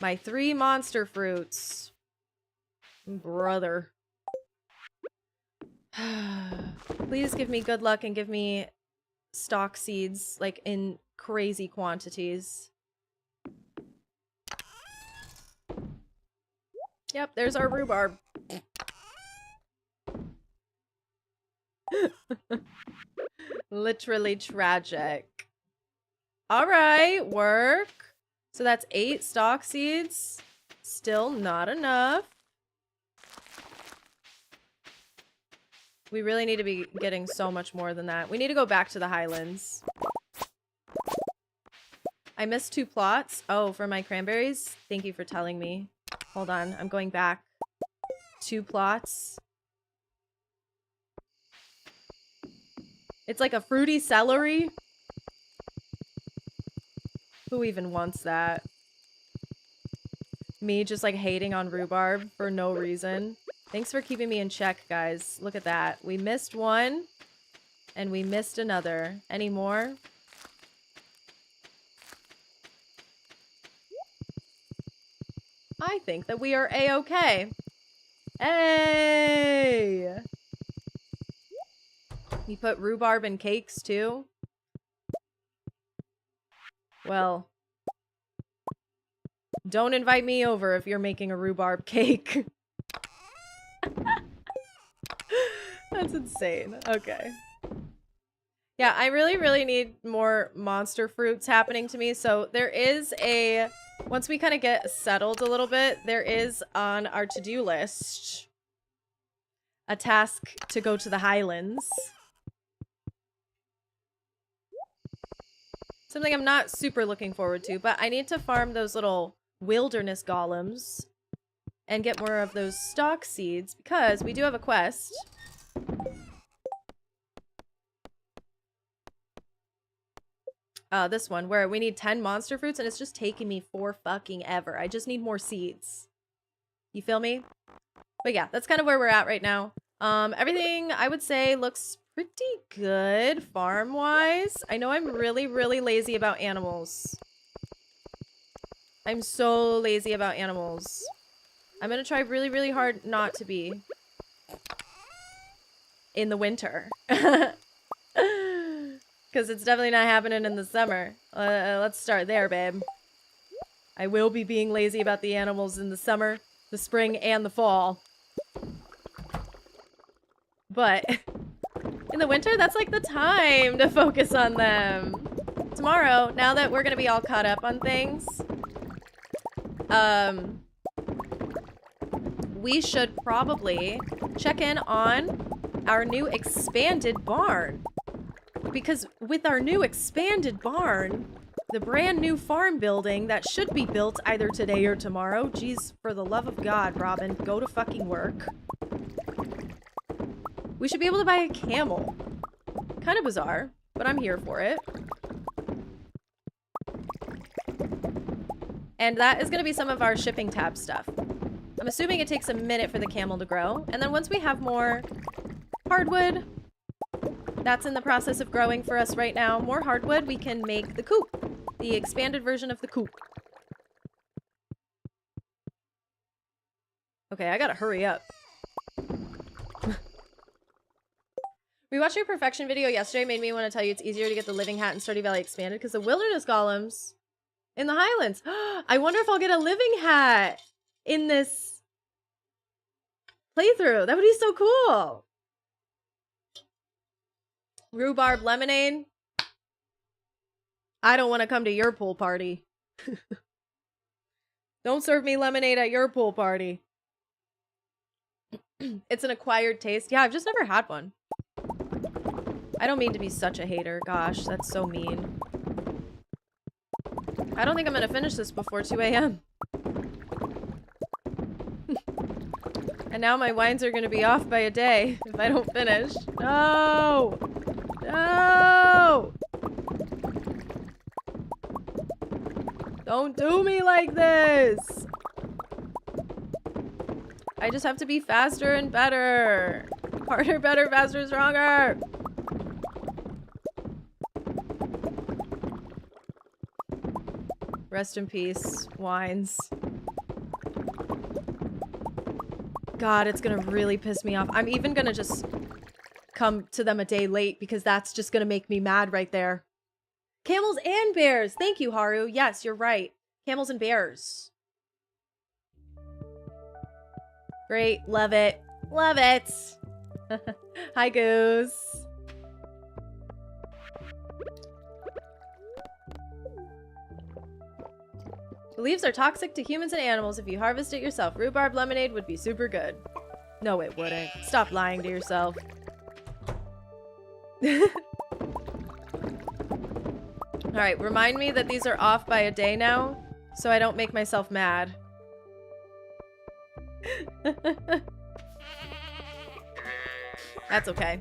My 3 monster fruits. Brother. Please give me good luck and give me stock seeds, like, in crazy quantities. Yep, there's our rhubarb. Literally tragic. Alright, work. So that's 8 stock seeds. Still not enough. We really need to be getting so much more than that. We need to go back to the Highlands. I missed 2 plots. Oh, for my cranberries? Thank you for telling me. Hold on. I'm going back. 2 plots. It's like a fruity celery. Who even wants that? Me just like hating on rhubarb for no reason. Thanks for keeping me in check, guys. Look at that. We missed 1 and we missed another. Any more? I think that we are A-okay. Hey! You put rhubarb in cakes too? Well, don't invite me over if you're making a rhubarb cake. That's insane. Okay. Yeah, I really need more monster fruits happening to me. So there is a... Once we kind of get settled a little bit, there is on our to-do list a task to go to the Highlands. Something I'm not super looking forward to, but I need to farm those little wilderness golems and get more of those stock seeds because we do have a quest. This one where we need 10 monster fruits and it's just taking me for fucking ever. I just need more seeds. You feel me? But yeah, that's kind of where we're at right now. Everything I would say looks pretty good farm-wise. I know I'm really lazy about animals. I'm so lazy about animals. I'm gonna try really hard not to be in the winter. Because it's definitely not happening in the summer. Let's start there, babe. I will be being lazy about the animals in the summer, the spring, and the fall. But in the winter, that's like the time to focus on them. Tomorrow, now that we're going to be all caught up on things, we should probably check in on our new expanded barn. Because with our new expanded barn, the brand new farm building that should be built either today or tomorrow. Geez, for the love of God, Robin, go to fucking work. We should be able to buy a camel. Kind of bizarre, but I'm here for it. And that is going to be some of our shipping tab stuff. I'm assuming it takes a minute for the camel to grow. And then once we have more hardwood, that's in the process of growing for us right now. More hardwood, we can make the coop. The expanded version of the coop. Okay, I gotta hurry up. We watched your perfection video yesterday. Made me want to tell you it's easier to get the living hat in Stardew Valley Expanded because the wilderness golems in the Highlands. I wonder if I'll get a living hat in this playthrough. That would be so cool. Rhubarb lemonade. I don't want to come to your pool party. Don't serve me lemonade at your pool party. It's an acquired taste. Yeah, I've just never had one. I don't mean to be such a hater. Gosh, that's so mean. I don't think I'm going to finish this before 2 a.m. And now my wines are going to be off by a day if I don't finish. No! No! Don't do me like this! I just have to be faster and better. Harder, better, faster, stronger. Rest in peace, wines. God, it's gonna really piss me off. I'm even gonna just come to them a day late because that's just gonna make me mad right there. Camels and bears! Thank you, Haru. Yes, you're right. Camels and bears. Great. Love it. Love it. Hi, Goose. The leaves are toxic to humans and animals. If you harvest it yourself, rhubarb lemonade would be super good. No, it wouldn't. Stop lying to yourself. Alright, remind me that these are off by a day now, so I don't make myself mad. That's okay.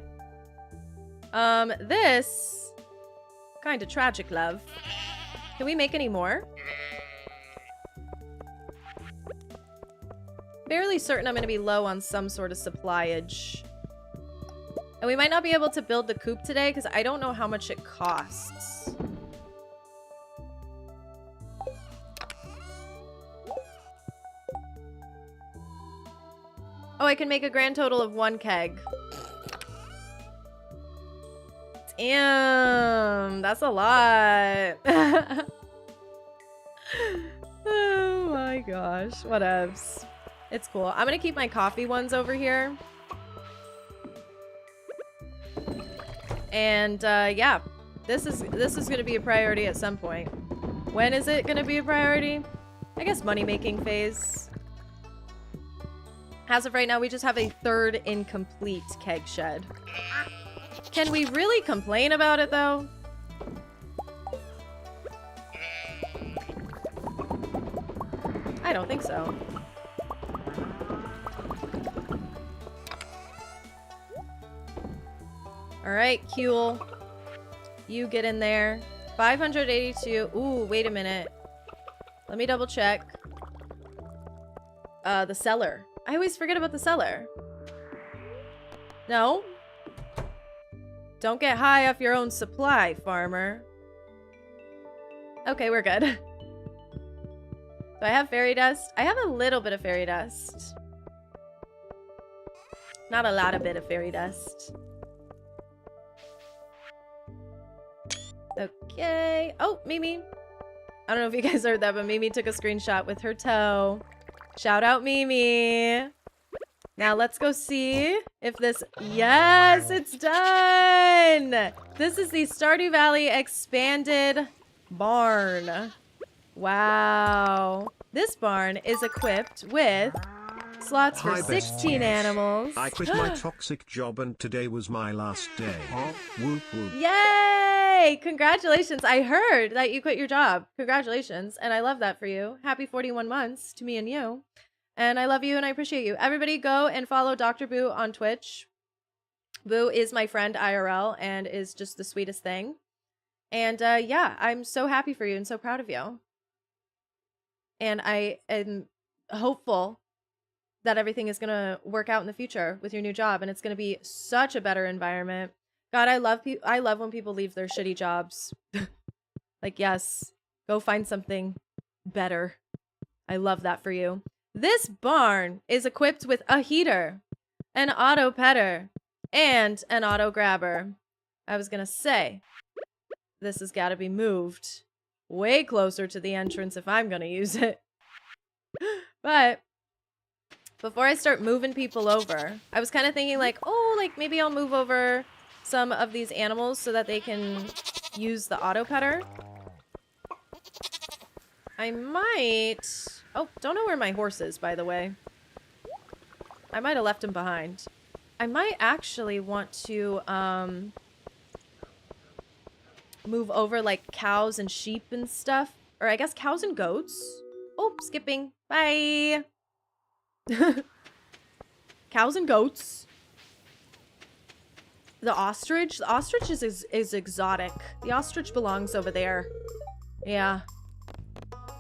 This... Kinda tragic, love. Can we make any more? Fairly certain I'm gonna be low on some sort of supplyage. And we might not be able to build the coop today because I don't know how much it costs. Oh, I can make a grand total of 1 keg. Damn, that's a lot. Oh my gosh, whatevs. It's cool. I'm gonna keep my coffee ones over here. And yeah, this is gonna be a priority at some point. When is it gonna be a priority? I guess money-making phase. As of right now, we just have a 3rd incomplete keg shed. Can we really complain about it, though? I don't think so. Alright, Kuehl. You get in there. 582. Ooh, wait a minute. Let me double check. The cellar. I always forget about the cellar. No? Don't get high off your own supply, farmer. Okay, we're good. Do I have fairy dust? I have a little bit of fairy dust. Not a lot of bit of fairy dust. Okay. Oh, Mimi. I don't know if you guys heard that, but Mimi took a screenshot with her toe. Shout out Mimi. Now let's go see if this... Yes, it's done! This is the Stardew Valley Expanded Barn. Wow. This barn is equipped with slots for 16 animals. I quit my toxic job and today was my last day. Whoop whoop. Yay! Congratulations. I heard that you quit your job. Congratulations. And I love that for you. Happy 41 months to me and you. And I love you and I appreciate you. Everybody go and follow Dr. Boo on Twitch. Boo is my friend IRL and is just the sweetest thing. And yeah, I'm so happy for you and so proud of you. And I am hopeful that everything is going to work out in the future with your new job. And it's going to be such a better environment. God, I love when people leave their shitty jobs. Like, yes, go find something better. I love that for you. This barn is equipped with a heater, an auto petter, and an auto grabber. I was going to say, this has got to be moved way closer to the entrance if I'm going to use it. But before I start moving people over, I was kind of thinking like, oh, like maybe I'll move over some of these animals so that they can use the auto petter. I might... Oh, don't know where my horse is, by the way. I might have left him behind. I might actually want to move over like cows and sheep and stuff. Or I guess cows and goats. Oh, skipping. Bye. Cows and goats. The ostrich. The ostrich is exotic. The ostrich belongs over there. Yeah.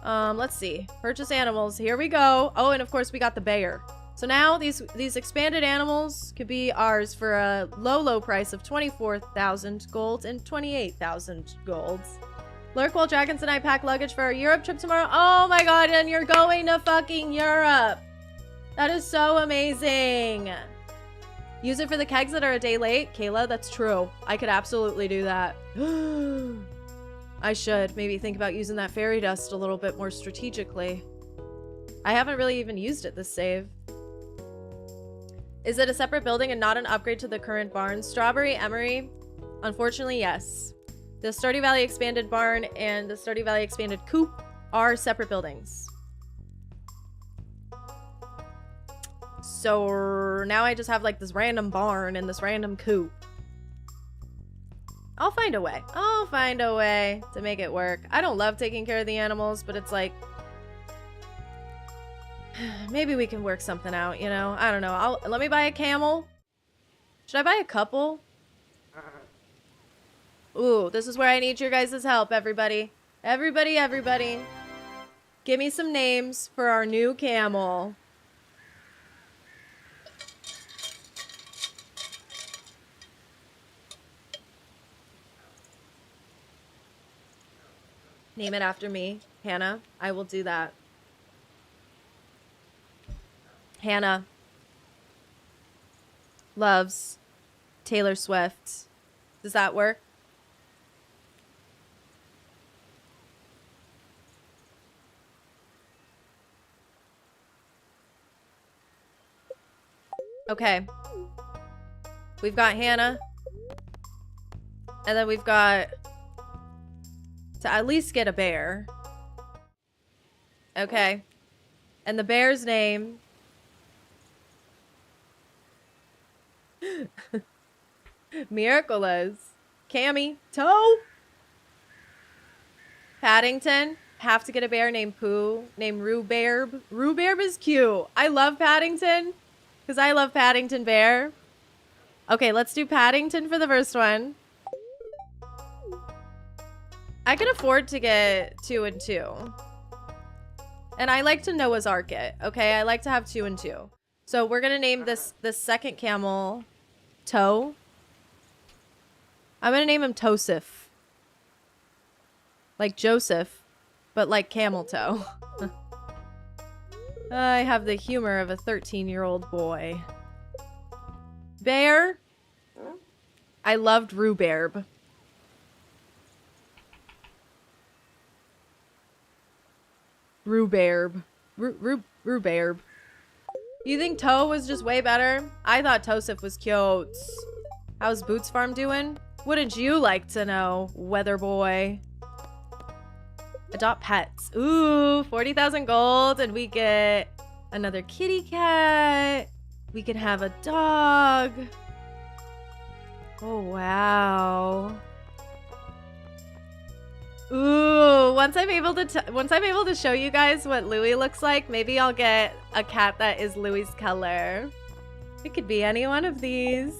Let's see. Purchase animals. Here we go. Oh, and of course we got the bear. So now these expanded animals could be ours for a low price of 24,000 gold and 28,000 golds. Lurk while Dragons and I pack luggage for our Europe trip tomorrow. Oh my god, and you're going to fucking Europe. That is so amazing. Use it for the kegs that are a day late. Kayla, that's true. I could absolutely do that. I should maybe think about using that fairy dust a little bit more strategically. I haven't really even used it this save. Is it a separate building and not an upgrade to the current barn? Strawberry Emery? Unfortunately, yes. The Stardew Valley Expanded Barn and the Stardew Valley Expanded Coop are separate buildings. So now I just have like this random barn and this random coop. I'll find a way. I'll find a way to make it work. I don't love taking care of the animals, but it's like, maybe we can work something out, you know? I don't know. Let me buy a camel. Should I buy a couple? Ooh, this is where I need your guys' help, everybody. Everybody. Give me some names for our new camel. Name it after me. Hannah, I will do that. Hannah loves Taylor Swift. Does that work? Okay. We've got Hannah. And then we've got to at least get a bear. Okay. And the bear's name... Miraculous. Cammy. Toe. Paddington. Have to get a bear named Pooh. Named Rhubarb. Rhubarb is cute. I love Paddington. Because I love Paddington Bear. Okay, let's do Paddington for the first one. I can afford to get 2 and 2. And I like to Noah's Ark it. Okay, I like to have 2 and 2. So we're going to name this second camel Toe. I'm going to name him Tosif. Like Joseph, but like camel toe. I have the humor of a 13-year-old boy. Bear. I loved Rhubarb. Rhubarb. Rhubarb. You think Toe was just way better? I thought Tosif was cute. How's Boots Farm doing? Wouldn't you like to know, weather boy? Adopt pets. Ooh, 40,000 gold, and we get another kitty cat. We can have a dog. Oh, wow. Ooh, once I'm able to show you guys what Louis looks like, maybe I'll get a cat that is Louis's color. It could be any one of these.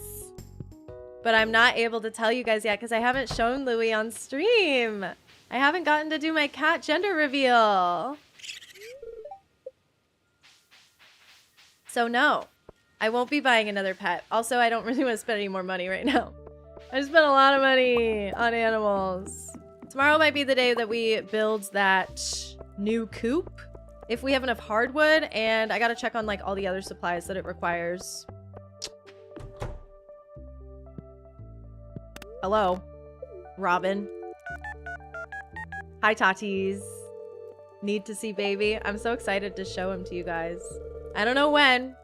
But I'm not able to tell you guys yet because I haven't shown Louis on stream. I haven't gotten to do my cat gender reveal. So no, I won't be buying another pet. Also, I don't really want to spend any more money right now. I spent a lot of money on animals. Tomorrow might be the day that we build that new coop. If we have enough hardwood, and I gotta check on like all the other supplies that it requires. Hello, Robin. Hi, Tatis. Need to see baby. I'm so excited to show him to you guys. I don't know when,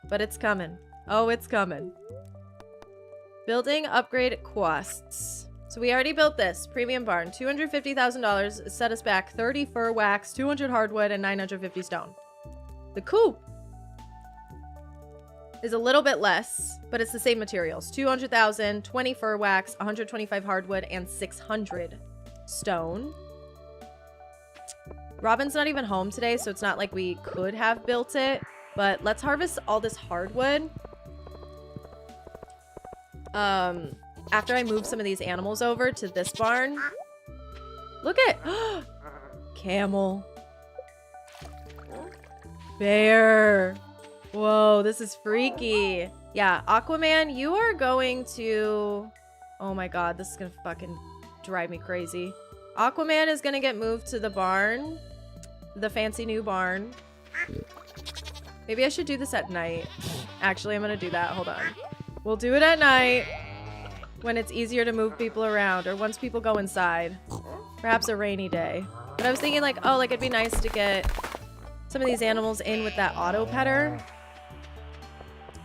but it's coming. Oh, it's coming. Building upgrade quests. So we already built this. Premium barn. $250,000 set us back 30 fur wax, 200 hardwood, and 950 stone. The coop is a little bit less, but it's the same materials. 200,000, 20 fur wax, 125 hardwood, and 600 stone. Robin's not even home today, so it's not like we could have built it, but let's harvest all this hardwood. After I move some of these animals over to this barn. Look at camel. Bear. Whoa, this is freaky. Yeah, Aquaman, you are going to... Oh my god, this is gonna fucking drive me crazy. Aquaman is gonna get moved to the barn. The fancy new barn. Maybe I should do this at night. Actually, I'm gonna do that. Hold on. We'll do it at night when it's easier to move people around, or once people go inside. Perhaps a rainy day. But I was thinking like, oh, like it'd be nice to get some of these animals in with that auto petter.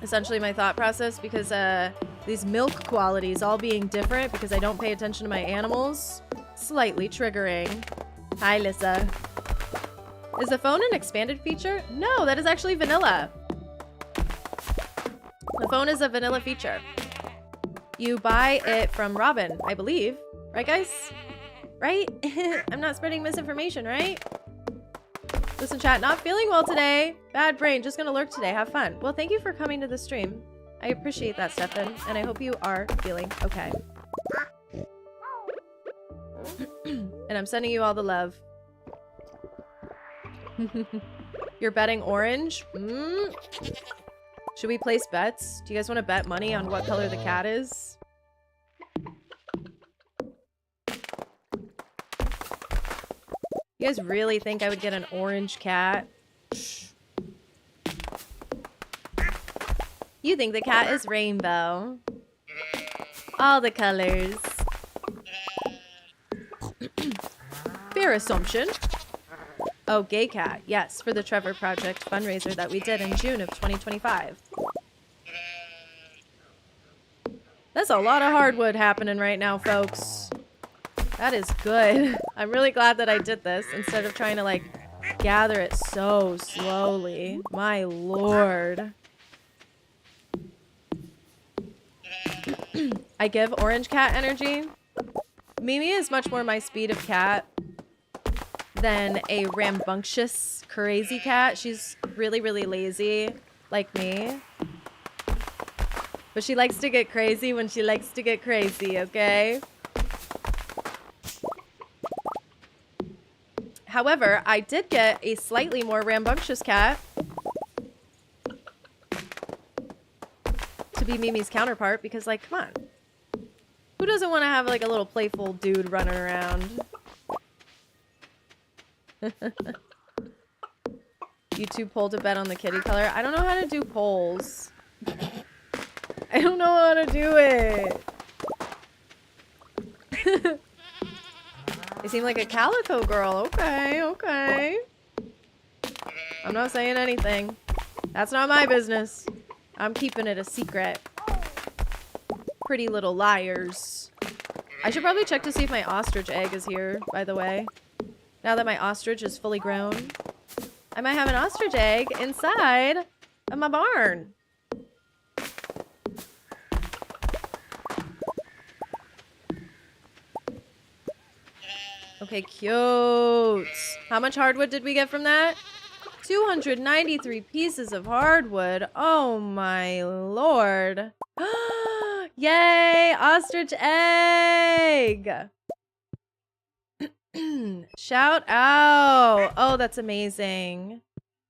Essentially my thought process, because these milk qualities all being different because I don't pay attention to my animals. Slightly triggering. Hi, Lissa. Is the phone an expanded feature? No, that is actually vanilla. The phone is a vanilla feature. You buy it from Robin, I believe. Right, guys? Right? I'm not spreading misinformation, right? Listen, chat, not feeling well today. Bad brain, just gonna lurk today. Have fun. Well, thank you for coming to the stream. I appreciate that, Stefan, and I hope you are feeling okay. And I'm sending you all the love. You're betting orange? Should we place bets? Do you guys want to bet money on what color the cat is? You guys really think I would get an orange cat? You think the cat is rainbow. All the colors. Fair assumption. Oh, gay cat. Yes, for the Trevor Project fundraiser that we did in June of 2025. That's a lot of hardwood happening right now, folks. That is good. I'm really glad that I did this instead of trying to, like, gather it so slowly. My lord. I give orange cat energy. Mimi is much more my speed of cat than a rambunctious, crazy cat. She's really, really lazy, like me. But she likes to get crazy when she likes to get crazy, okay? However, I did get a slightly more rambunctious cat to be Mimi's counterpart because, like, come on. Who doesn't want to have, like, a little playful dude running around? YouTube poll to bet on the kitty color. I don't know how to do polls. I don't know how to do it. You seem like a calico girl. Okay, okay. I'm not saying anything. That's not my business. I'm keeping it a secret. Pretty little liars. I should probably check to see if my ostrich egg is here, by the way. Now that my ostrich is fully grown. I might have an ostrich egg inside of my barn. Okay, cute. How much hardwood did we get from that? 293 pieces of hardwood. Oh my lord. Yay! Ostrich egg! Shout out! Oh, that's amazing.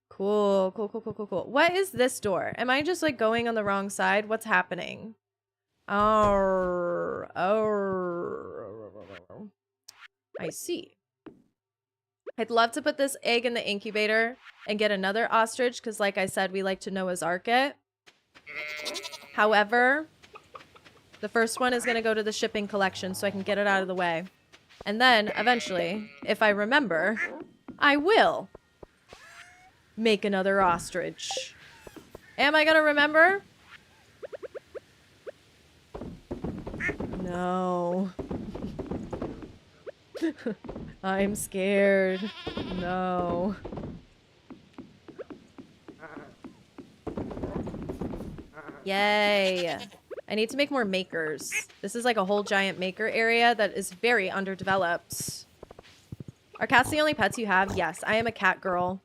Cool, cool, cool, cool, cool, cool. What is this door? Am I just like going on the wrong side? What's happening? Oh, I see. I'd love to put this egg in the incubator and get another ostrich because, like I said, we like to Noah's Ark it. However, the first one is going to go to the shipping collection so I can get it out of the way. And then, eventually, if I remember, I will make another ostrich. Am I going to remember? No. I'm scared. No. Yay. I need to make more makers. This is like a whole giant maker area that is very underdeveloped. Are cats the only pets you have? Yes, I am a cat girl.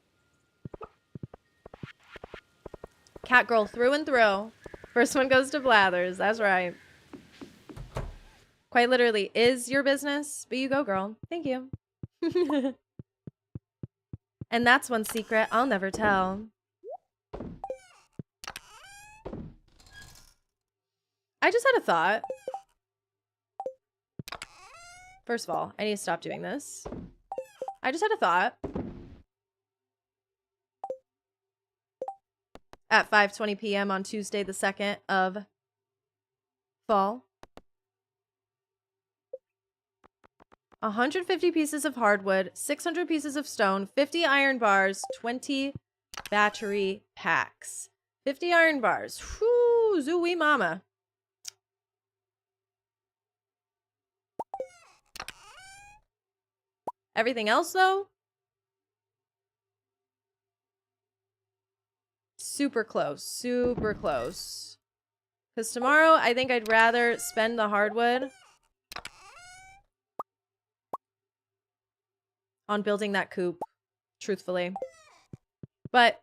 Cat girl through and through. First one goes to Blathers. That's right. Quite literally is your business, but you go, girl. Thank you. And that's one secret I'll never tell. I just had a thought. First of all, I need to stop doing this. I just had a thought. At 5:20 p.m. on Tuesday, the 2nd of fall. 150 pieces of hardwood, 600 pieces of stone, 50 iron bars, 20 battery packs. 50 iron bars. Whoo, zooey mama. Everything else, though? Super close. Super close. Because tomorrow, I think I'd rather spend the hardwood on building that coop, truthfully. But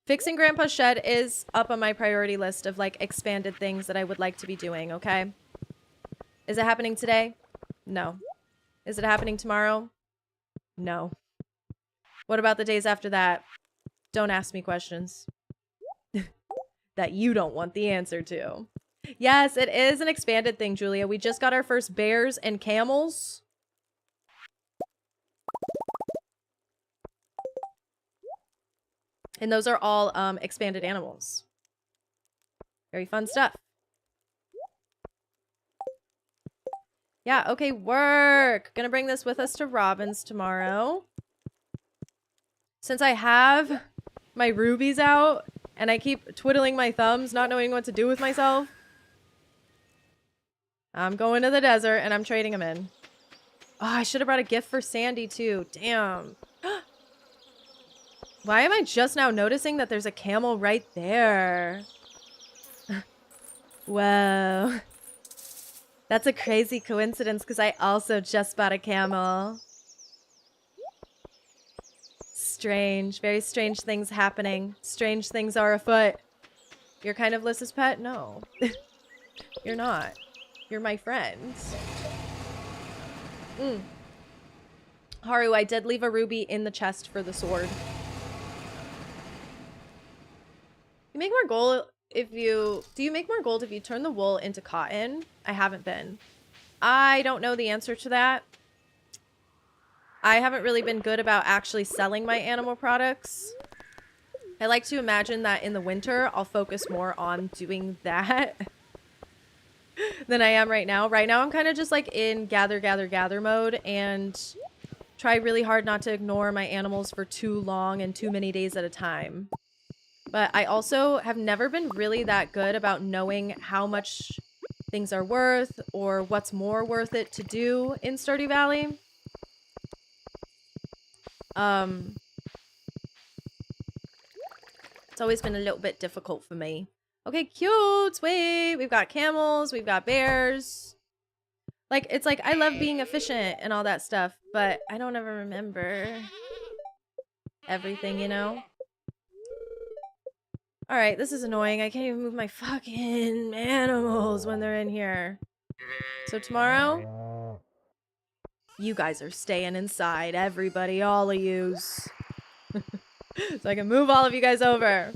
fixing Grandpa's shed is up on my priority list of, like, expanded things that I would like to be doing, okay? Is it happening today? No. Is it happening tomorrow? No. What about the days after that? Don't ask me questions that you don't want the answer to. Yes, it is an expanded thing, Julia. We just got our first bears and camels. And those are all expanded animals. Very fun stuff. Yeah, okay, work. Gonna bring this with us to Robin's tomorrow. Since I have my rubies out and I keep twiddling my thumbs, not knowing what to do with myself, I'm going to the desert and I'm trading them in. Oh, I should have brought a gift for Sandy too. Damn. Why am I just now noticing that there's a camel right there? Whoa. That's a crazy coincidence because I also just bought a camel. Strange. Very strange things happening. Strange things are afoot. You're kind of Liss's pet? No. You're not. You're my friend. Haru, I did leave a ruby in the chest for the sword. You make more gold if you... Do you make more gold if you turn the wool into cotton? I haven't been. I don't know the answer to that. I haven't really been good about actually selling my animal products. I like to imagine that in the winter, I'll focus more on doing that than I am right now. Right now, I'm kind of just like in gather, gather, gather mode and try really hard not to ignore my animals for too long and too many days at a time. But I also have never been really that good about knowing how much things are worth or what's more worth it to do in Stardew Valley. It's always been a little bit difficult for me. Okay, cute. Wait, we've got camels, we've got bears. Like, it's like, I love being efficient and all that stuff, but I don't ever remember everything, you know? Alright, this is annoying. I can't even move my fucking animals when they're in here. So tomorrow, you guys are staying inside. Everybody, all of yous. So I can move all of you guys over.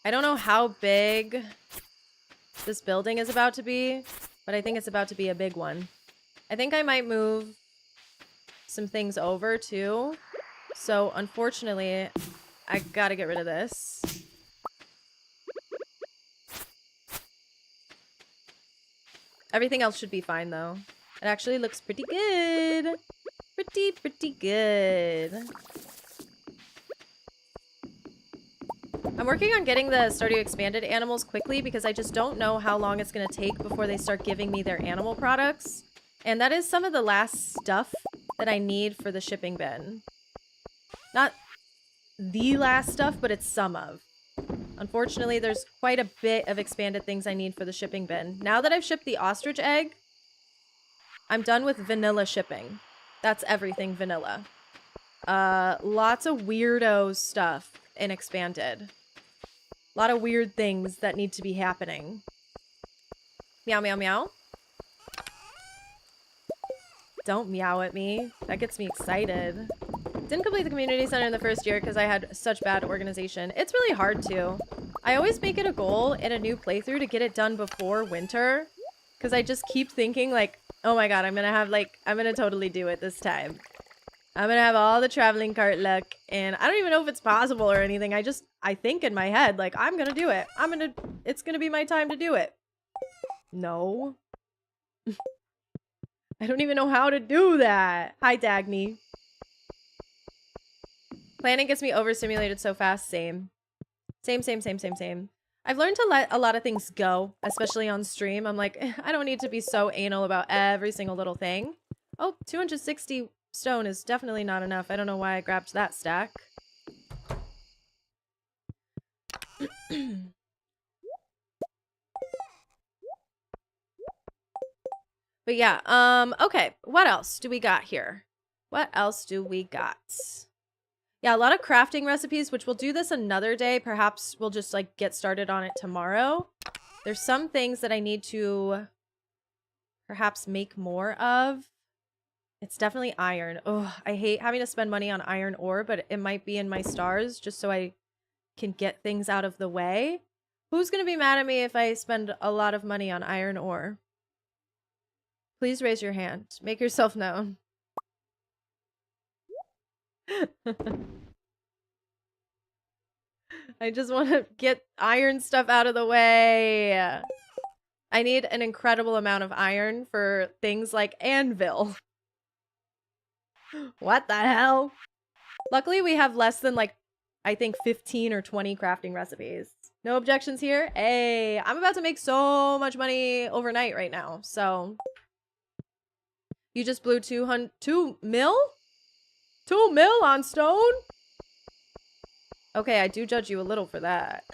I don't know how big this building is about to be, but I think it's about to be a big one. I think I might move some things over too. So unfortunately, I gotta get rid of this. Everything else should be fine though. It actually looks pretty good. Pretty good. I'm working on getting the Stardew Expanded animals quickly because I just don't know how long it's going to take before they start giving me their animal products. And that is some of the last stuff that I need for the shipping bin. Not the last stuff, but it's some of. Unfortunately, there's quite a bit of expanded things I need for the shipping bin. Now that I've shipped the ostrich egg, I'm done with vanilla shipping. That's everything vanilla. Lots of weirdo stuff in expanded. A lot of weird things that need to be happening. Meow, meow, meow. Don't meow at me. That gets me excited. Didn't complete the community center in the first year because I had such bad organization. It's really hard to. I always make it a goal in a new playthrough to get it done before winter. Because I just keep thinking like, oh my god, I'm gonna totally do it this time. I'm gonna have all the traveling cart luck, and I don't even know if it's possible or anything. I think in my head, like, I'm gonna do it. It's gonna be my time to do it. No. I don't even know how to do that. Hi, Dagny. Planning gets me overstimulated so fast. Same. Same. I've learned to let a lot of things go, especially on stream. I'm like, I don't need to be so anal about every single little thing. Oh, 260 stone is definitely not enough. I don't know why I grabbed that stack. But yeah, okay. What else do we got here? What else do we got? Yeah, a lot of crafting recipes, which we'll do this another day. Perhaps we'll just like get started on it tomorrow. There's some things that I need to perhaps make more of. It's definitely iron. Oh, I hate having to spend money on iron ore, but it might be in my stars just so I can get things out of the way. Who's going to be mad at me if I spend a lot of money on iron ore? Please raise your hand. Make yourself known. I just want to get iron stuff out of the way. I need an incredible amount of iron for things like anvil. What the hell? Luckily, we have less than like, I think 15 or 20 crafting recipes. No objections here. Hey, I'm about to make so much money overnight right now. So you just blew 2 mil? 2 mil on stone? Okay, I do judge you a little for that.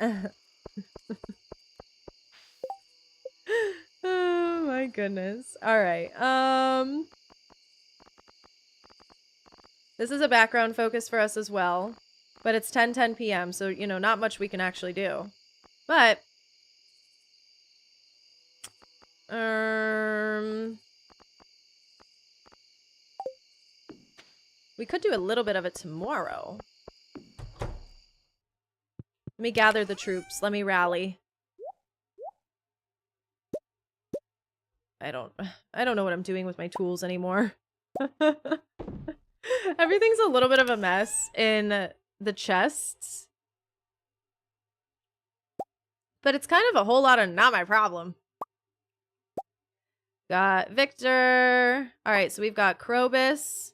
Oh my goodness. All right. This is a background focus for us as well, but it's 10:10 p.m. so you know, not much we can actually do. But we could do a little bit of it tomorrow. Let me gather the troops. Let me rally. I don't know what I'm doing with my tools anymore. Everything's a little bit of a mess in the chests. But it's kind of a whole lot of not my problem. Got Victor. All right, so we've got Krobus,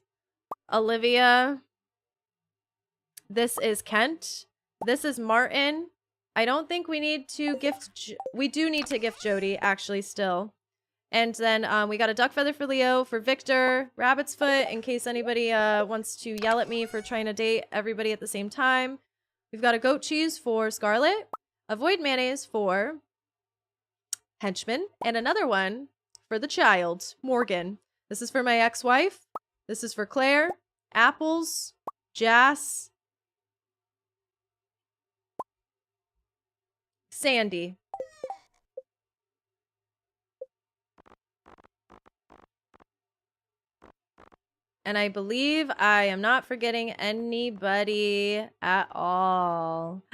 Olivia. This is Kent. This is Martin. I don't think we need to gift... we do need to gift Jody, actually, still. And then we got a duck feather for Leo, for Victor, rabbit's foot, in case anybody wants to yell at me for trying to date everybody at the same time. We've got a goat cheese for Scarlett, a void mayonnaise for Henchman, and another one for the child, Morgan. This is for my ex-wife. This is for Claire, apples, Jas, Sandy. And I believe I am not forgetting anybody at all.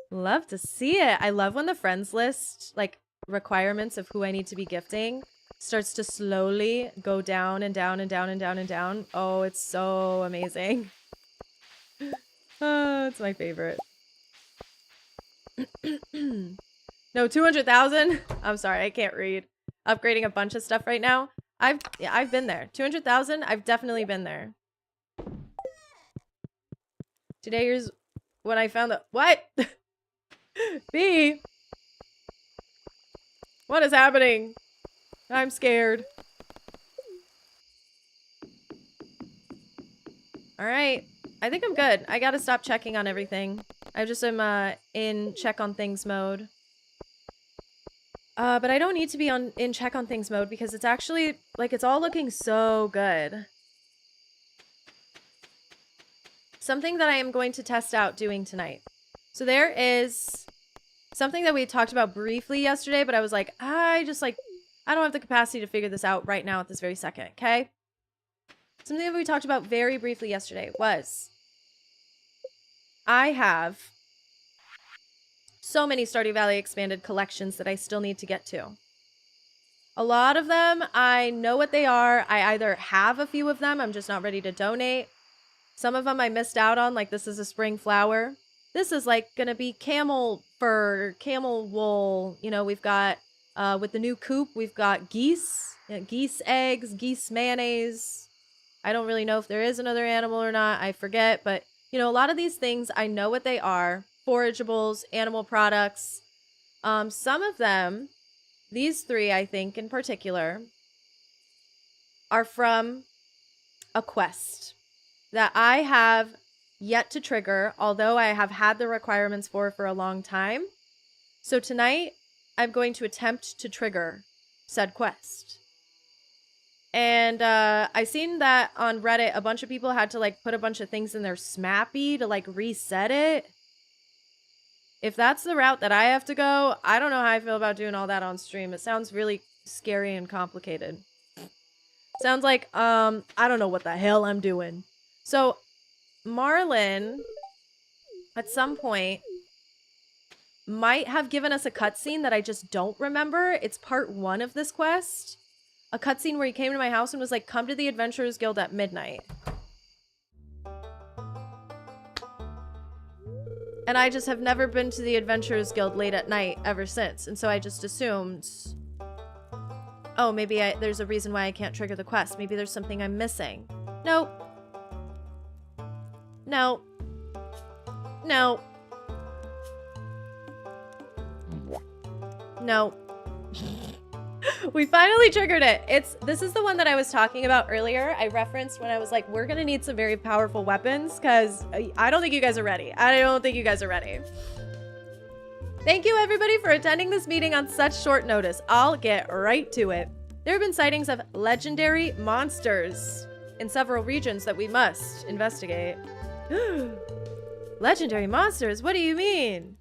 Love to see it. I love when the friends list, like, requirements of who I need to be gifting starts to slowly go down and down and down and down and down. Oh, it's so amazing. Oh, it's my favorite. No, 200,000? I'm sorry, I can't read. Upgrading a bunch of stuff right now. I've been there. 200,000? I've definitely been there. Today is when I found the... What? B? What is happening? I'm scared. Alright. I think I'm good. I gotta stop checking on everything. I just am in check on things mode. But I don't need to be in check on things mode because it's actually, like, it's all looking so good. Something that I am going to test out doing tonight. So there is something that we talked about briefly yesterday, but I was like, I don't have the capacity to figure this out right now at this very second, okay? Something that we talked about very briefly yesterday was I have so many Stardew Valley Expanded collections that I still need to get to. A lot of them, I know what they are. I either have a few of them, I'm just not ready to donate. Some of them I missed out on, like this is a spring flower. This is like gonna be camel fur, camel wool. You know, we've got, with the new coop, we've got geese, geese eggs, geese mayonnaise. I don't really know if there is another animal or not, I forget, but you know, a lot of these things, I know what they are. Forageables, animal products. Some of them, these three, I think, in particular, are from a quest that I have yet to trigger, although I have had the requirements for a long time. So tonight, I'm going to attempt to trigger said quest. And I seen that on Reddit, a bunch of people had to like put a bunch of things in their Smappy to like reset it. If that's the route that I have to go, I don't know how I feel about doing all that on stream. It sounds really scary and complicated. Sounds like, I don't know what the hell I'm doing. So, Marlin, at some point, might have given us a cutscene that I just don't remember. It's part 1 of this quest. A cutscene where he came to my house and was like, come to the Adventurers Guild at midnight. And I just have never been to the Adventurers Guild late at night ever since. And so I just assumed, oh, maybe there's a reason why I can't trigger the quest. Maybe there's something I'm missing. Nope. No. No. No. We finally triggered it. This is the one that I was talking about earlier. I referenced when I was like, we're gonna need some very powerful weapons because I don't think you guys are ready. I don't think you guys are ready. Thank you everybody for attending this meeting on such short notice. I'll get right to it. There have been sightings of legendary monsters in several regions that we must investigate. Legendary monsters? What do you mean?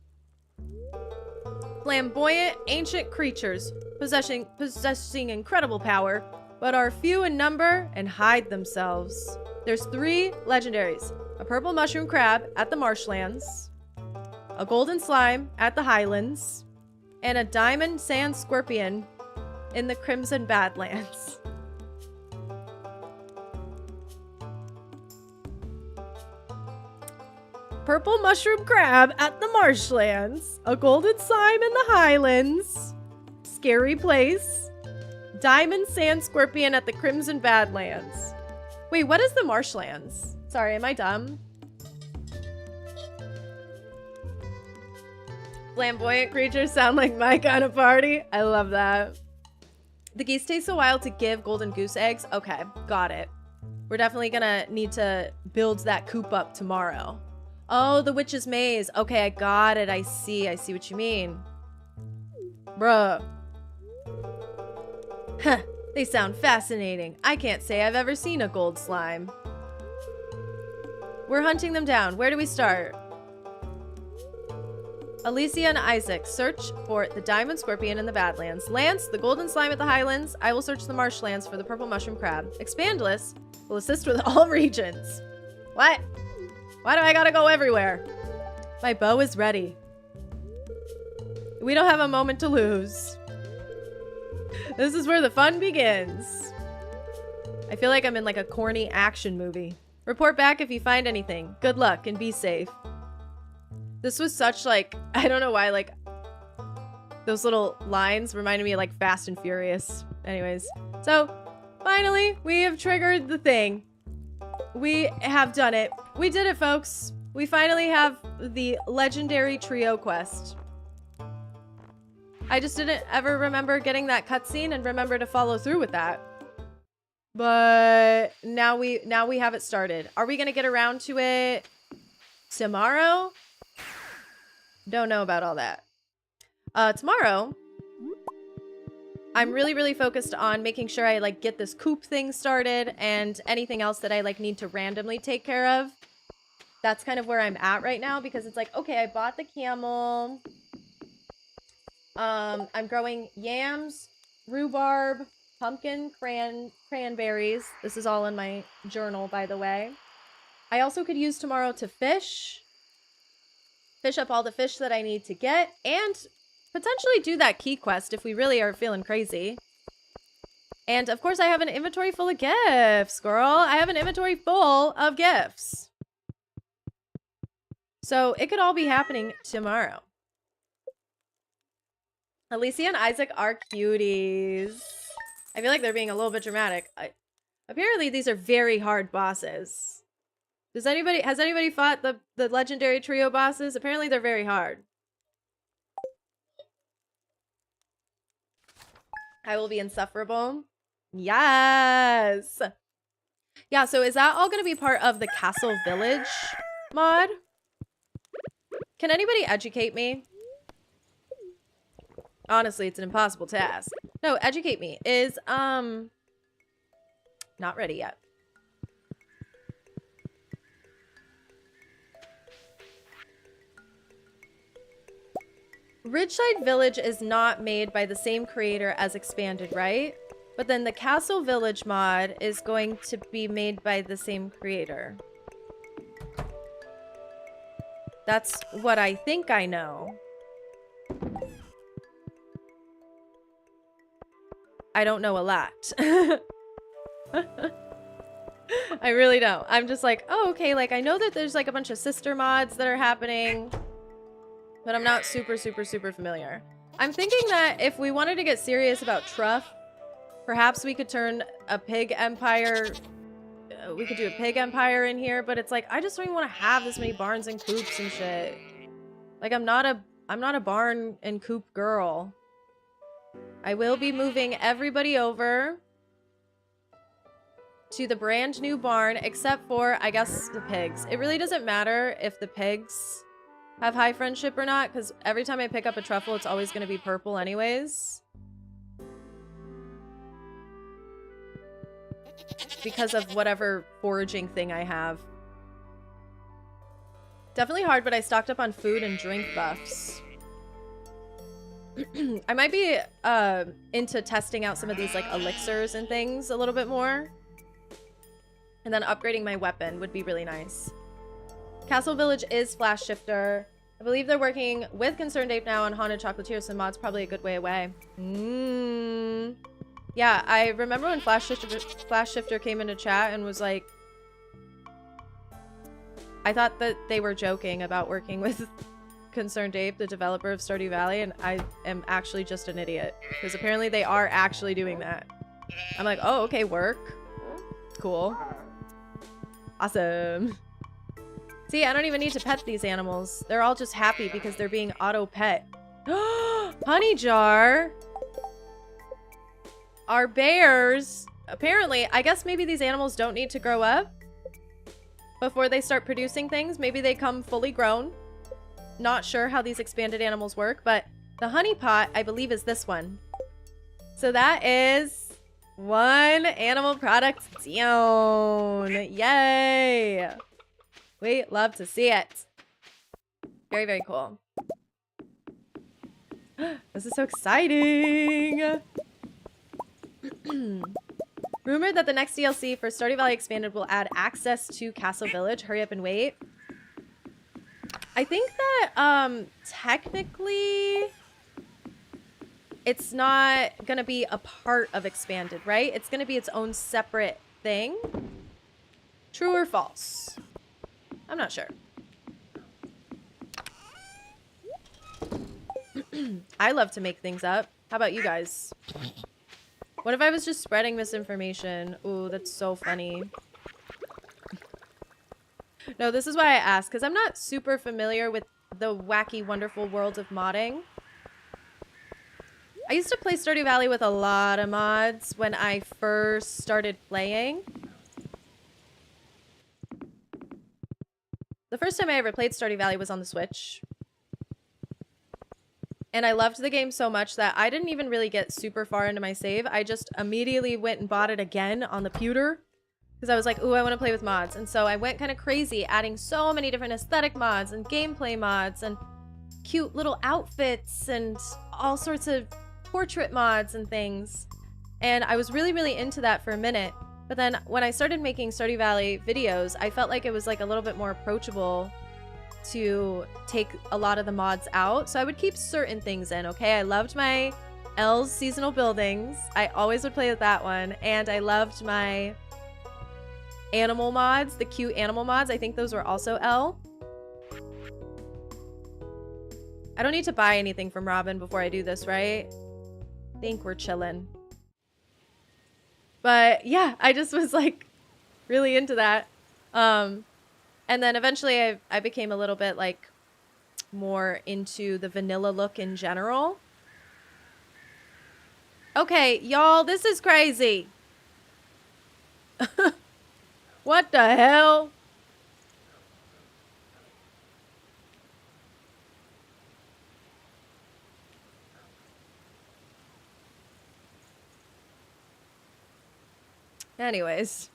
Flamboyant, ancient creatures possessing incredible power, but are few in number and hide themselves. There's 3 legendaries: a purple mushroom crab at the Marshlands, a golden slime at the Highlands, and a diamond sand scorpion in the Crimson Badlands. Purple mushroom crab at the Marshlands, a golden slime in the Highlands, scary place, diamond sand scorpion at the Crimson Badlands. Wait, what is the Marshlands? Sorry, am I dumb? Flamboyant creatures sound like my kind of party. I love that. The geese takes a while to give golden goose eggs. Okay, got it. We're definitely gonna need to build that coop up tomorrow. Oh, the witch's maze. Okay, I got it. I see what you mean. Bruh. Huh, they sound fascinating. I can't say I've ever seen a gold slime. We're hunting them down. Where do we start? Alicia and Isaac, search for the diamond scorpion in the Badlands. Lance, the golden slime at the Highlands. I will search the Marshlands for the purple mushroom crab. Expandless will assist with all regions. What? Why do I gotta go everywhere? My bow is ready. We don't have a moment to lose. This is where the fun begins. I feel like I'm in like a corny action movie. Report back if you find anything. Good luck and be safe. This was such like, I don't know why, like those little lines reminded me of like Fast and Furious. Anyways, so finally we have triggered the thing. We have done it. We did it, folks. We finally have the legendary trio quest. I just didn't ever remember getting that cutscene and remember to follow through with that. But now we have it started. Are we gonna get around to it tomorrow? Don't know about all that. Tomorrow, I'm really focused on making sure I like get this coop thing started and anything else that I like need to randomly take care of. That's kind of where I'm at right now because it's like, okay, I bought the camel. I'm growing yams, rhubarb, pumpkin, cranberries. This is all in my journal, by the way. I also could use tomorrow to fish up all the fish that I need to get, and potentially do that key quest if we really are feeling crazy. And of course I have an inventory full of gifts, girl. I have an inventory full of gifts. So it could all be happening tomorrow. Alicia and Isaac are cuties. I feel like they're being a little bit dramatic. Apparently these are very hard bosses. Has anybody fought the legendary trio bosses? Apparently they're very hard. I will be insufferable. Yes. Yeah, so is that all going to be part of the Castle Village mod? Can anybody educate me? Honestly, it's an impossible task. No, educate me. Is, not ready yet. Ridgeside Village is not made by the same creator as Expanded, right? But then the Castle Village mod is going to be made by the same creator. That's what I think I know. I don't know a lot. I really don't. I'm just like, oh, okay, like I know that there's like a bunch of sister mods that are happening, but I'm not super familiar. I'm thinking that if we wanted to get serious about truff, perhaps we could turn a pig empire. We could do a pig empire in here, but it's like I just don't even want to have this many barns and coops and shit. Like I'm not a barn and coop girl. I will be moving everybody over to the brand new barn, except for, I guess, the pigs. It really doesn't matter if the pigs have high friendship or not, because every time I pick up a truffle, it's always going to be purple anyways. Because of whatever foraging thing I have. Definitely hard, but I stocked up on food and drink buffs. I might be into testing out some of these like elixirs and things a little bit more. And then upgrading my weapon would be really nice. Castle Village is Flash Shifter. I believe they're working with Concerned Ape now on Haunted Chocolatier, so mod's probably a good way away. Yeah, I remember when Flash Shifter came into chat and was like, I thought that they were joking about working with Concerned Ape, the developer of Stardew Valley, and I am actually just an idiot. Because apparently they are actually doing that. I'm like, oh, okay, work. Cool. Awesome. See, I don't even need to pet these animals. They're all just happy because they're being auto-pet. Honey jar! Our bears, apparently, I guess maybe these animals don't need to grow up before they start producing things. Maybe they come fully grown. Not sure how these expanded animals work, but the honey pot, I believe, is this one. So that is one animal product down. Yay! We love to see it. Very, very cool. This is so exciting. Rumored that the next DLC for Stardew Valley Expanded will add access to Castle Village. Hurry up and wait. I think that technically it's not gonna be a part of Expanded, right? It's gonna be its own separate thing. True or false? I'm not sure. I love to make things up. How about you guys? What if I was just spreading misinformation? Ooh, that's so funny. No, this is why I asked, because I'm not super familiar with the wacky, wonderful world of modding. I used to play Stardew Valley with a lot of mods when I first started playing. The first time I ever played Stardew Valley was on the Switch. And I loved the game so much that I didn't even really get super far into my save. I just immediately went and bought it again on the pewter. Because I was like, ooh, I want to play with mods. And so I went kind of crazy, adding so many different aesthetic mods and gameplay mods and cute little outfits and all sorts of portrait mods and things. And I was really, really into that for a minute. But then when I started making Stardew Valley videos, I felt like it was like a little bit more approachable to take a lot of the mods out. So I would keep certain things in, okay? I loved my L's seasonal buildings. I always would play with that one. And I loved my animal mods, the cute animal mods. I think those were also L. I don't need to buy anything from Robin before I do this, right? I think we're chilling. But yeah, I just was like really into that. And then eventually I became a little bit like more into the vanilla look in general. Okay, y'all, this is crazy. What the hell? Anyways,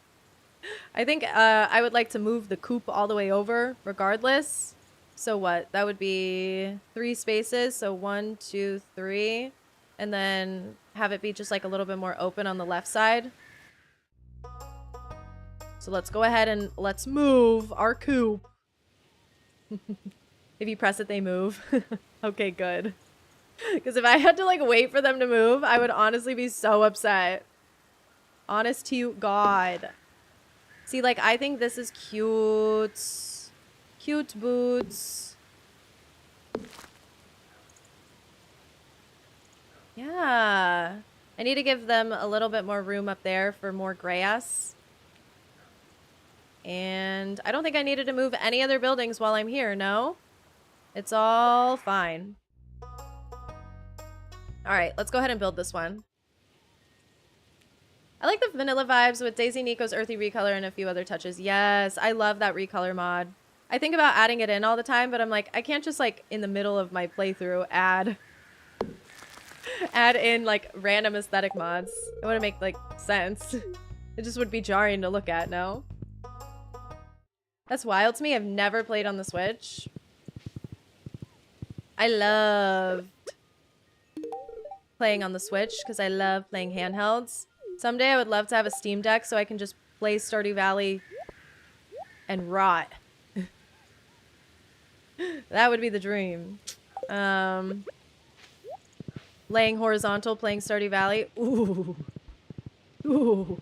I think I would like to move the coop all the way over regardless. So what? That would be 3 spaces. So 1, 2, 3. And then have it be just like a little bit more open on the left side. So let's go ahead and let's move our coop. If you press it, they move. Okay, good. Because if I had to like wait for them to move, I would honestly be so upset. Honest to God. See, like, I think this is cute. Cute boots. Yeah. I need to give them a little bit more room up there for more grass. And I don't think I needed to move any other buildings while I'm here, no? It's all fine. Alright, let's go ahead and build this one. I like the vanilla vibes with Daisy Nico's earthy recolor and a few other touches. Yes, I love that recolor mod. I think about adding it in all the time, but I'm like, I can't just like in the middle of my playthrough add in like random aesthetic mods. It wouldn't make like sense. It just would be jarring to look at, no? That's wild to me. I've never played on the Switch. I loved playing on the Switch because I love playing handhelds. Someday I would love to have a Steam Deck so I can just play Stardew Valley and rot. That would be the dream. Laying horizontal, playing Stardew Valley. Ooh. Ooh.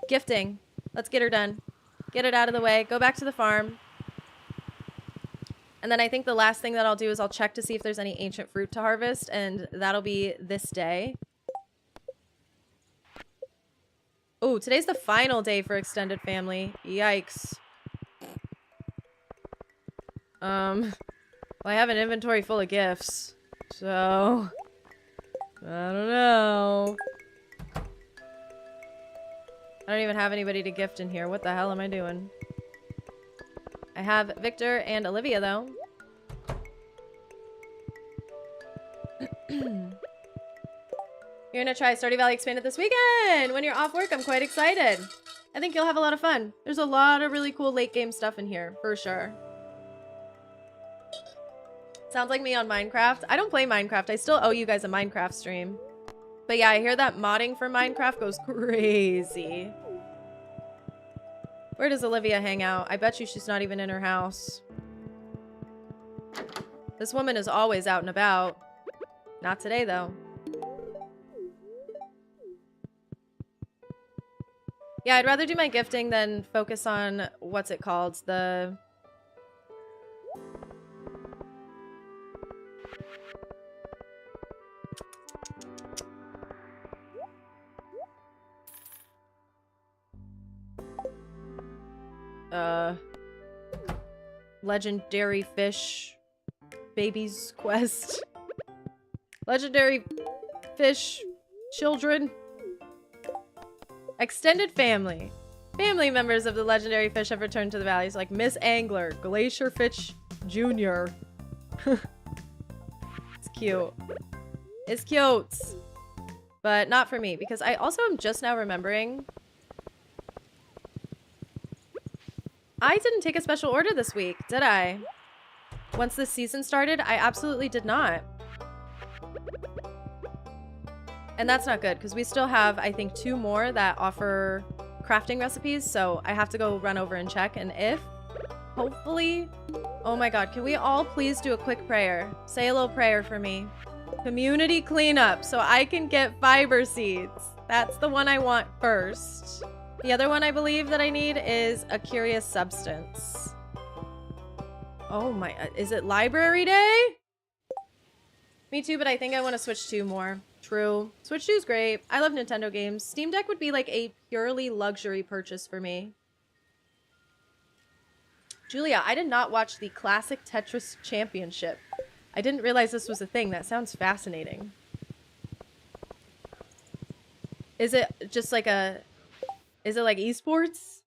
Gifting. Let's get her done. Get it out of the way. Go back to the farm. And then I think the last thing that I'll do is I'll check to see if there's any ancient fruit to harvest, and that'll be this day. Oh, today's the final day for extended family. Yikes. Well, I have an inventory full of gifts, so I don't know. I don't even have anybody to gift in here. What the hell am I doing? I have Victor and Olivia, though. You're gonna try Stardew Valley Expanded this weekend! When you're off work, I'm quite excited. I think you'll have a lot of fun. There's a lot of really cool late game stuff in here, for sure. Sounds like me on Minecraft. I don't play Minecraft. I still owe you guys a Minecraft stream. But yeah, I hear that modding for Minecraft goes crazy. Where does Olivia hang out? I bet you she's not even in her house. This woman is always out and about. Not today, though. Yeah, I'd rather do my gifting than focus on, what's it called? The... Legendary Fish Babies Quest. Legendary Fish Children. Extended family. Family members of the legendary fish have returned to the valleys, like Miss Angler, Glacier Fish Jr. It's cute. It's cute. But not for me, because I also am just now remembering I didn't take a special order this week, did I? Once this season started, I absolutely did not. And that's not good, because we still have, I think, 2 more that offer crafting recipes, so I have to go run over and check, and if, hopefully... Oh my god, can we all please do a quick prayer? Say a little prayer for me. Community cleanup, so I can get fiber seeds. That's the one I want first. The other one I believe that I need is a curious substance. Oh my, is it library day? Me too, but I think I want to switch 2 more. True. Switch 2 is great. I love Nintendo games. Steam Deck would be like a purely luxury purchase for me. Julia, I did not watch the Classic Tetris Championship. I didn't realize this was a thing. That sounds fascinating. Is it just like a... Is it like esports?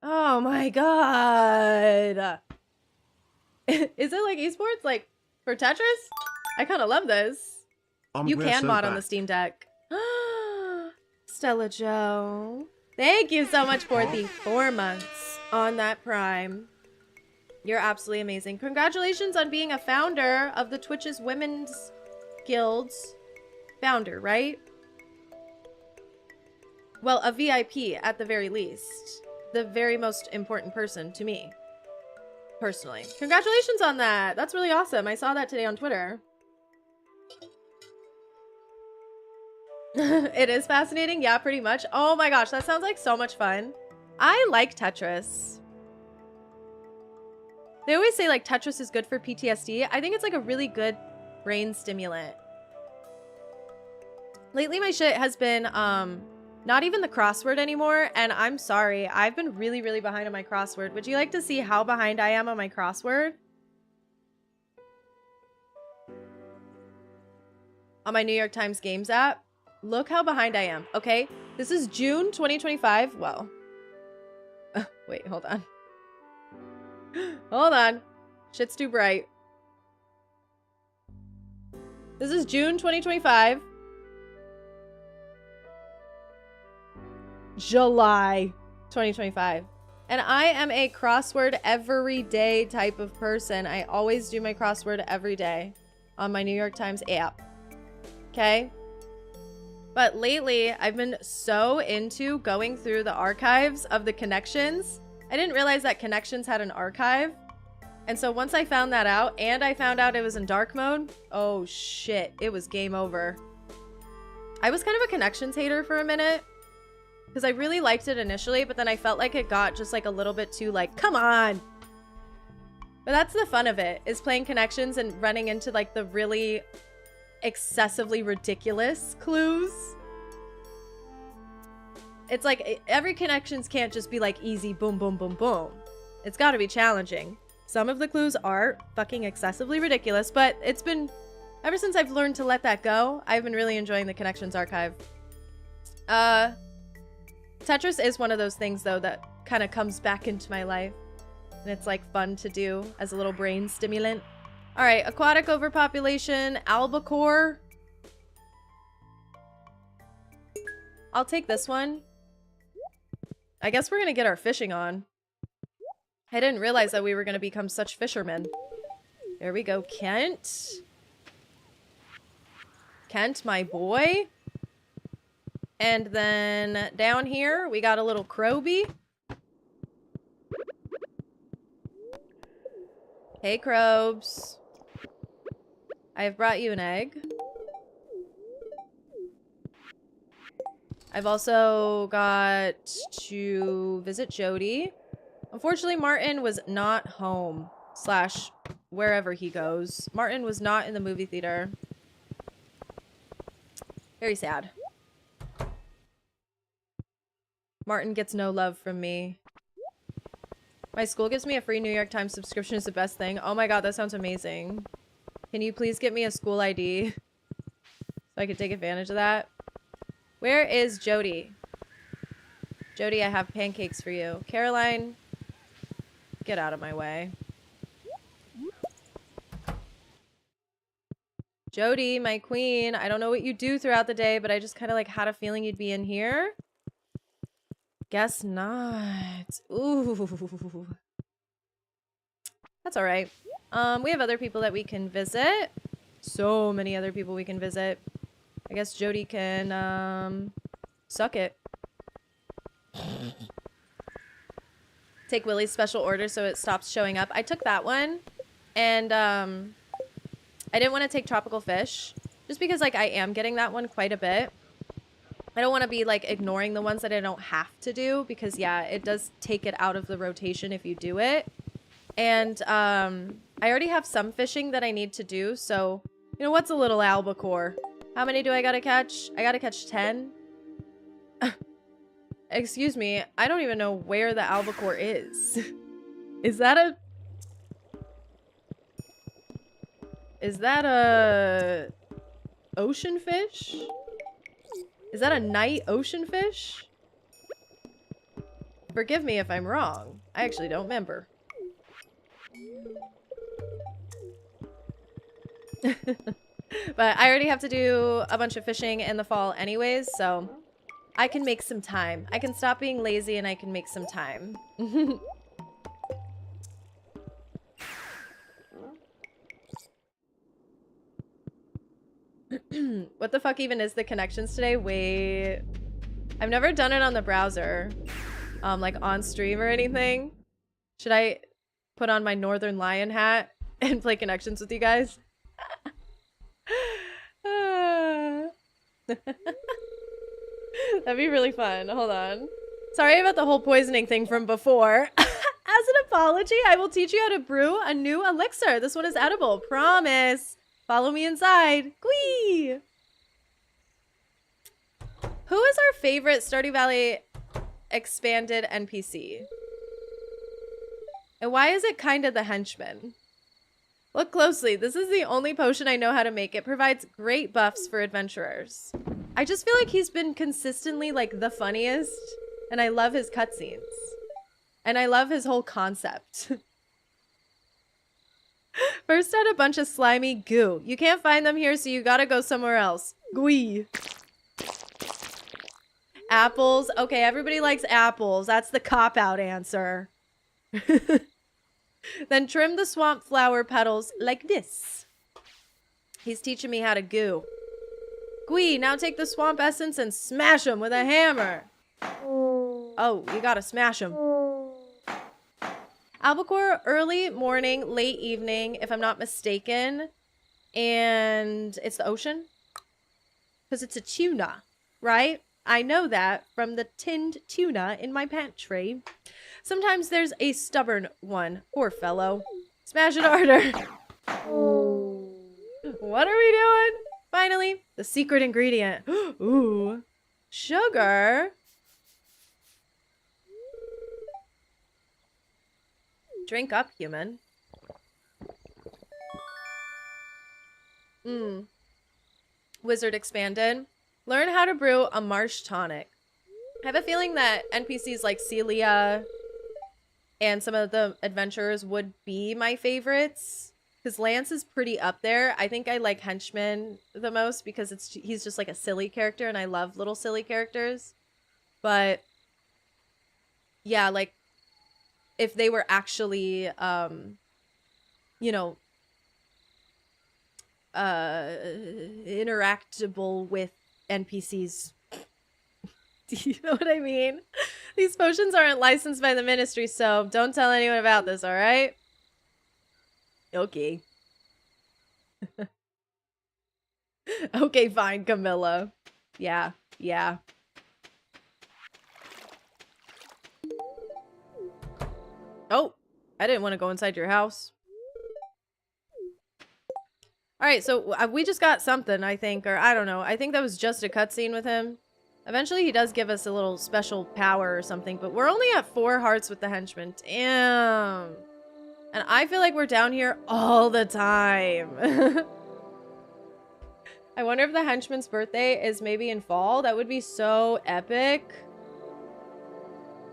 Oh my god. Is it like esports? Like for Tetris? I kind of love this. You We're can so mod on the back. Steam Deck. Stella Joe. Thank you so much for the 4 months on that Prime. You're absolutely amazing. Congratulations on being a founder of the Twitch's Women's Guild's founder, right? Well, a VIP at the very least. The very most important person to me. Personally. Congratulations on that. That's really awesome. I saw that today on Twitter. It is fascinating. Yeah, pretty much. Oh my gosh, that sounds like so much fun. I like Tetris. They always say like Tetris is good for PTSD. I think it's like a really good brain stimulant. Lately my shit has been not even the crossword anymore, and I'm sorry. I've been really, really behind on my crossword. Would you like to see how behind I am on my crossword? On my New York Times Games app? Look how behind I am, okay? This is June 2025. Well, wait, hold on. Hold on. Shit's too bright. This is June 2025. July 2025. And I am a crossword every day type of person. I always do my crossword every day on my New York Times app. Okay? But lately, I've been so into going through the archives of the Connections. I didn't realize that Connections had an archive. And so once I found that out, and I found out it was in dark mode, oh shit, it was game over. I was kind of a Connections hater for a minute, because I really liked it initially, but then I felt like it got just like a little bit too like, come on. But that's the fun of it, is playing Connections and running into like the really excessively ridiculous clues. It's like every Connections can't just be like easy boom boom boom boom. It's got to be challenging. Some of the clues are fucking excessively ridiculous, but it's been ever since I've learned to let that go, I've been really enjoying the Connections archive. Tetris is one of those things though that kind of comes back into my life, and it's like fun to do as a little brain stimulant. All right, aquatic overpopulation, albacore. I'll take this one. I guess we're gonna get our fishing on. I didn't realize that we were gonna become such fishermen. There we go, Kent. Kent, my boy. And then down here, we got a little Croby. Hey, Crobes. I have brought you an egg. I've also got to visit Jody. Unfortunately, Martin was not home, / wherever he goes. Martin was not in the movie theater. Very sad. Martin gets no love from me. My school gives me a free New York Times subscription. Is the best thing. Oh my god, that sounds amazing. Can you please get me a school ID so I could take advantage of that? Where is Jody? Jody, I have pancakes for you. Caroline, get out of my way. Jody, my queen, I don't know what you do throughout the day, but I just kind of like had a feeling you'd be in here. Guess not. Ooh. That's all right. We have other people that we can visit. So many other people we can visit. I guess Jody can, suck it. Take Willie's special order so it stops showing up. I took that one. And, I didn't want to take tropical fish. Just because, like, I am getting that one quite a bit. I don't want to be, like, ignoring the ones that I don't have to do. Because, yeah, it does take it out of the rotation if you do it. And, I already have some fishing that I need to do. So, you know, what's a little albacore? How many do I gotta catch? I gotta catch 10? Excuse me. I don't even know where the albacore is. Is that a... Is that a... ocean fish? Is that a night ocean fish? Forgive me if I'm wrong. I actually don't remember. But I already have to do a bunch of fishing in the fall anyways, so I can make some time. I can stop being lazy and I can make some time. What the fuck even is the connections today? Wait. I've never done it on the browser. Like on stream or anything. Should I put on my Northern Lion hat and play connections with you guys? That'd be really fun. Hold on. Sorry about the whole poisoning thing from before. As an apology, I will teach you how to brew a new elixir. This one is edible. Promise. Follow me inside. Gwee! Who is our favorite Stardew Valley expanded NPC? And why is it kind of the henchman? Look closely. This is the only potion I know how to make. It provides great buffs for adventurers. I just feel like he's been consistently like the funniest, and I love his cutscenes. And I love his whole concept. First out a bunch of slimy goo. You can't find them here, so you gotta go somewhere else. Gwee. Apples. Okay, everybody likes apples. That's the cop-out answer. Then trim the swamp flower petals like this. He's teaching me how to goo. Gwee, now take the swamp essence and smash them with a hammer. Oh, you gotta smash them. Albacore, early morning, late evening, if I'm not mistaken. And it's the ocean? Because it's a tuna, right? I know that from the tinned tuna in my pantry. Sometimes there's a stubborn one. Poor fellow. Smash it harder. What are we doing? Finally, the secret ingredient. Ooh, sugar. Drink up, human. Wizard expanded. Learn how to brew a marsh tonic. I have a feeling that NPCs like Celia and some of the adventurers would be my favorites. Because Lance is pretty up there. I think I like Henchman the most because he's just like a silly character and I love little silly characters. But yeah, like if they were actually, you know, interactable with NPCs. Do you know what I mean? These potions aren't licensed by the ministry, so don't tell anyone about this, all right? Okay. Okay, fine, Camilla. Yeah, yeah. Oh, I didn't want to go inside your house. All right, so we just got something, I think, or I don't know. I think that was just a cutscene with him. Eventually, he does give us a little special power or something, but we're only at 4 hearts with the henchman. Damn. And I feel like we're down here all the time. I wonder if the henchman's birthday is maybe in fall. That would be so epic.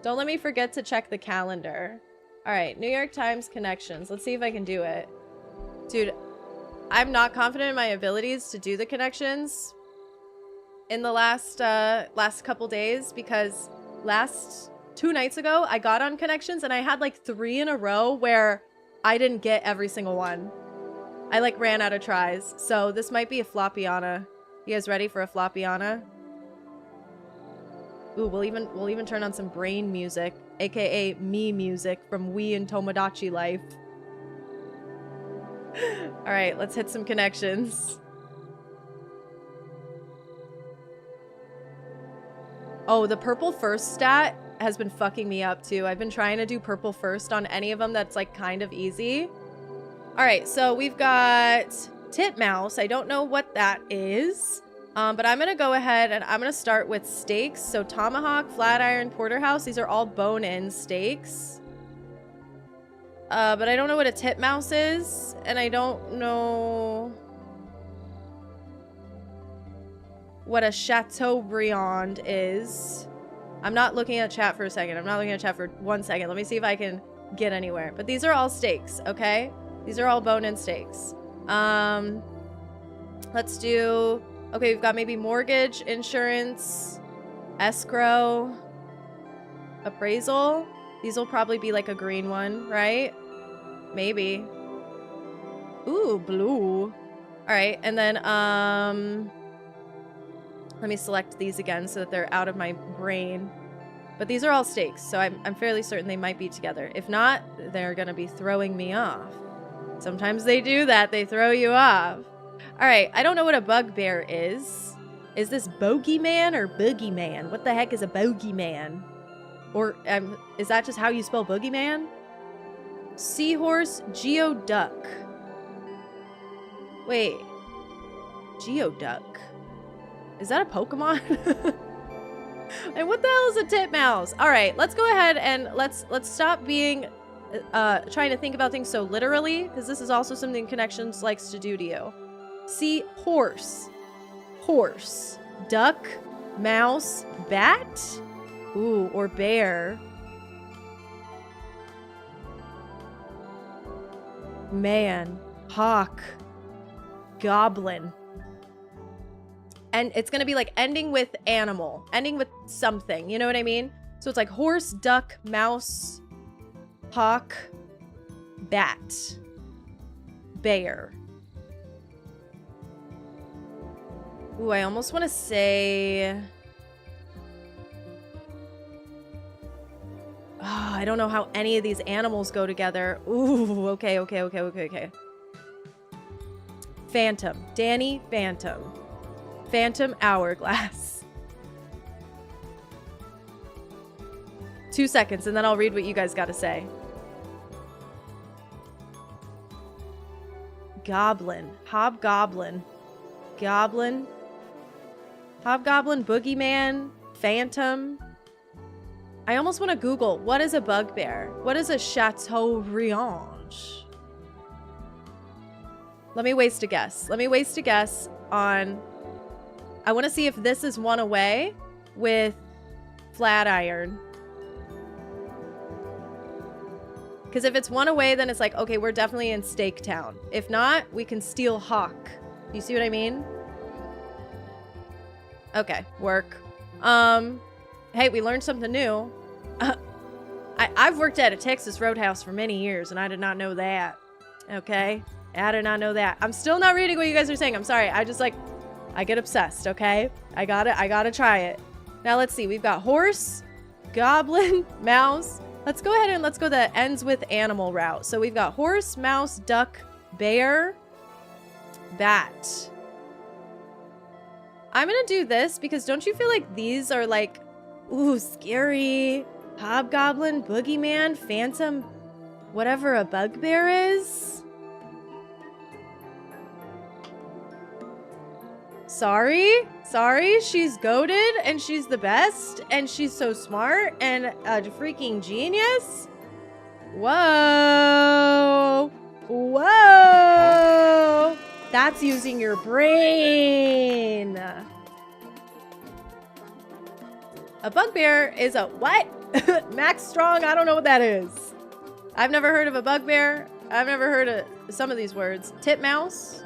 Don't let me forget to check the calendar. All right, New York Times connections. Let's see if I can do it. Dude, I'm not confident in my abilities to do the connections in the last couple days because 2 nights ago I got on connections and I had like 3 in a row where I didn't get every single one. I like ran out of tries. So this might be a floppiana. You guys ready for a floppiana? Ooh, we'll even turn on some brain music, aka me music from Wii and Tomodachi Life. All right, let's hit some connections. Oh, the purple first stat has been fucking me up too. I've been trying to do purple first on any of them that's like kind of easy. All right, so we've got titmouse. I don't know what that is, but I'm gonna go ahead and I'm gonna start with steaks. So tomahawk, flat iron, porterhouse. These are all bone-in steaks. But I don't know what a titmouse is, and I don't know what a Chateaubriand is. I'm not looking at chat for a second. I'm not looking at chat for 1 second. Let me see if I can get anywhere. But these are all steaks, okay? These are all bone-in steaks. Let's do... Okay, we've got maybe mortgage, insurance, escrow, appraisal. These will probably be like a green one, right? Maybe. Ooh, blue. All right, and then, let me select these again so that they're out of my brain. But these are all steaks, so I'm fairly certain they might be together. If not, they're gonna be throwing me off. Sometimes they do that, they throw you off. All right, I don't know what a bugbear is. Is this bogeyman or boogeyman? What the heck is a bogeyman? Or is that just how you spell boogeyman? Seahorse, geoduck. Wait, geoduck. Is that a Pokemon? And what the hell is a titmouse? All right, let's go ahead and let's stop being trying to think about things so literally, because this is also something Connections likes to do to you. See, horse, horse, duck, mouse, bat, ooh, or bear. Man, hawk, goblin. And it's going to be like ending with animal, ending with something. You know what I mean? So it's like horse, duck, mouse, hawk, bat, bear. Ooh, I almost want to say... Oh, I don't know how any of these animals go together. Ooh, okay. Phantom. Danny Phantom. Phantom Hourglass. 2 seconds, and then I'll read what you guys got to say. Goblin. Hobgoblin. Goblin. Hobgoblin, boogeyman, phantom. I almost want to Google, what is a bugbear? What is a Chateaubriand? Let me waste a guess. Let me waste a guess on... I want to see if this is one away with Flatiron. Because if it's one away, then it's like, okay, we're definitely in Steak Town. If not, we can steal Hawk. Do you see what I mean? Okay, work. Hey, we learned something new. I've worked at a Texas Roadhouse for many years, and I did not know that. Okay? I did not know that. I'm still not reading what you guys are saying. I'm sorry. I just, like, I get obsessed, okay? I gotta try it. Now, let's see. We've got horse, goblin, mouse. Let's go ahead and let's go the ends with animal route. So we've got horse, mouse, duck, bear, bat. I'm gonna do this because don't you feel like these are like, ooh, scary, hobgoblin, boogeyman, phantom, whatever a bugbear is? Sorry, she's goated and she's the best and she's so smart and a freaking genius. Whoa. That's using your brain. A bugbear is a what? Max Strong, I don't know what that is. I've never heard of a bugbear. I've never heard of some of these words. Titmouse.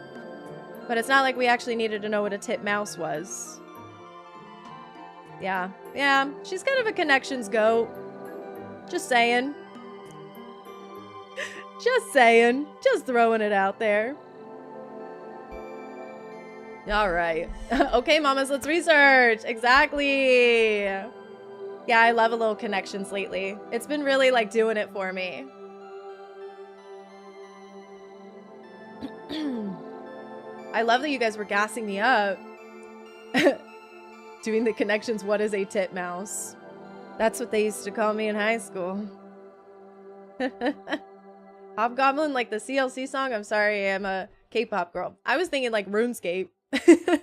But it's not like we actually needed to know what a titmouse was. Yeah. She's kind of a Connections goat. Just saying. Just throwing it out there. All right. Okay, mamas, let's research. Exactly. Yeah, I love a little Connections lately. It's been really like doing it for me. I love that you guys were gassing me up. Doing the Connections, what is a titmouse? That's what they used to call me in high school. Hobgoblin, like the CLC song? I'm sorry, I'm a K-pop girl. I was thinking like RuneScape. I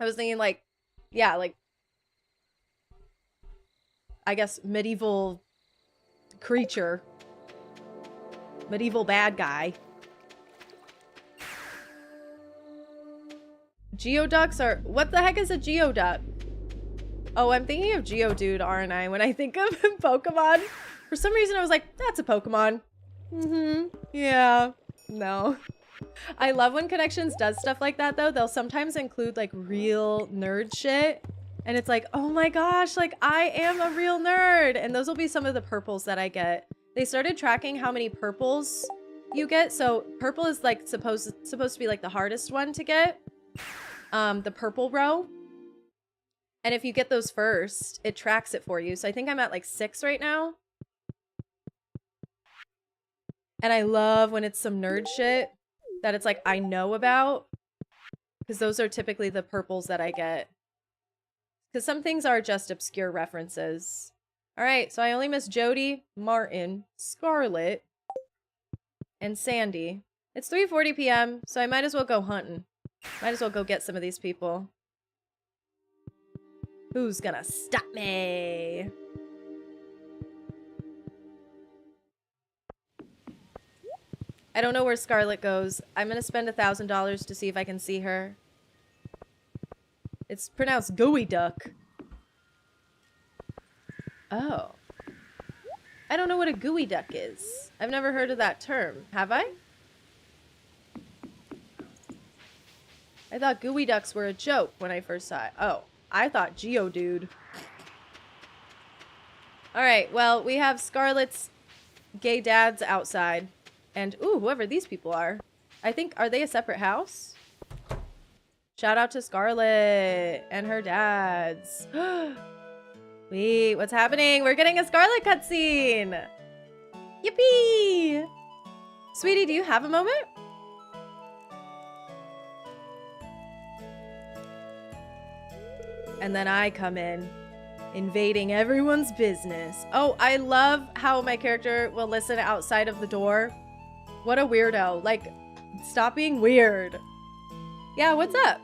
was thinking like, yeah, like, I guess medieval creature. Medieval bad guy. Geoducks are... What the heck is a Geoduck? Oh, I'm thinking of Geodude, aren't I? When I think of Pokemon. For some reason, I was like, that's a Pokemon. Yeah. No. I love when Connections does stuff like that, though. They'll sometimes include, like, real nerd shit. And it's like, oh my gosh, like, I am a real nerd. And those will be some of the purples that I get. They started tracking how many purples you get. So purple is, like, supposed to be, like, the hardest one to get. The purple row. And if you get those first, it tracks it for you. So I think I'm at, like, 6 right now. And I love when it's some nerd shit that it's like I know about, because those are typically the purples that I get. Because some things are just obscure references. All right, so I only missed Jody, Martin, Scarlett, and Sandy. It's 3:40 p.m., so I might as well go hunting. Might as well go get some of these people. Who's gonna stop me? I don't know where Scarlett goes. I'm gonna spend $1,000 to see if I can see her. It's pronounced gooey duck. Oh. I don't know what a gooey duck is. I've never heard of that term. Have I? I thought gooey ducks were a joke when I first saw it. Oh, I thought Geodude. Alright, well, we have Scarlett's gay dads outside. And, ooh, whoever these people are. I think, are they a separate house? Shout out to Scarlett and her dads. Wait, what's happening? We're getting a Scarlett cutscene. Yippee! Sweetie, do you have a moment? And then I come in, invading everyone's business. Oh, I love how my character will listen outside of the door. What a weirdo. Like, stop being weird. Yeah, what's up?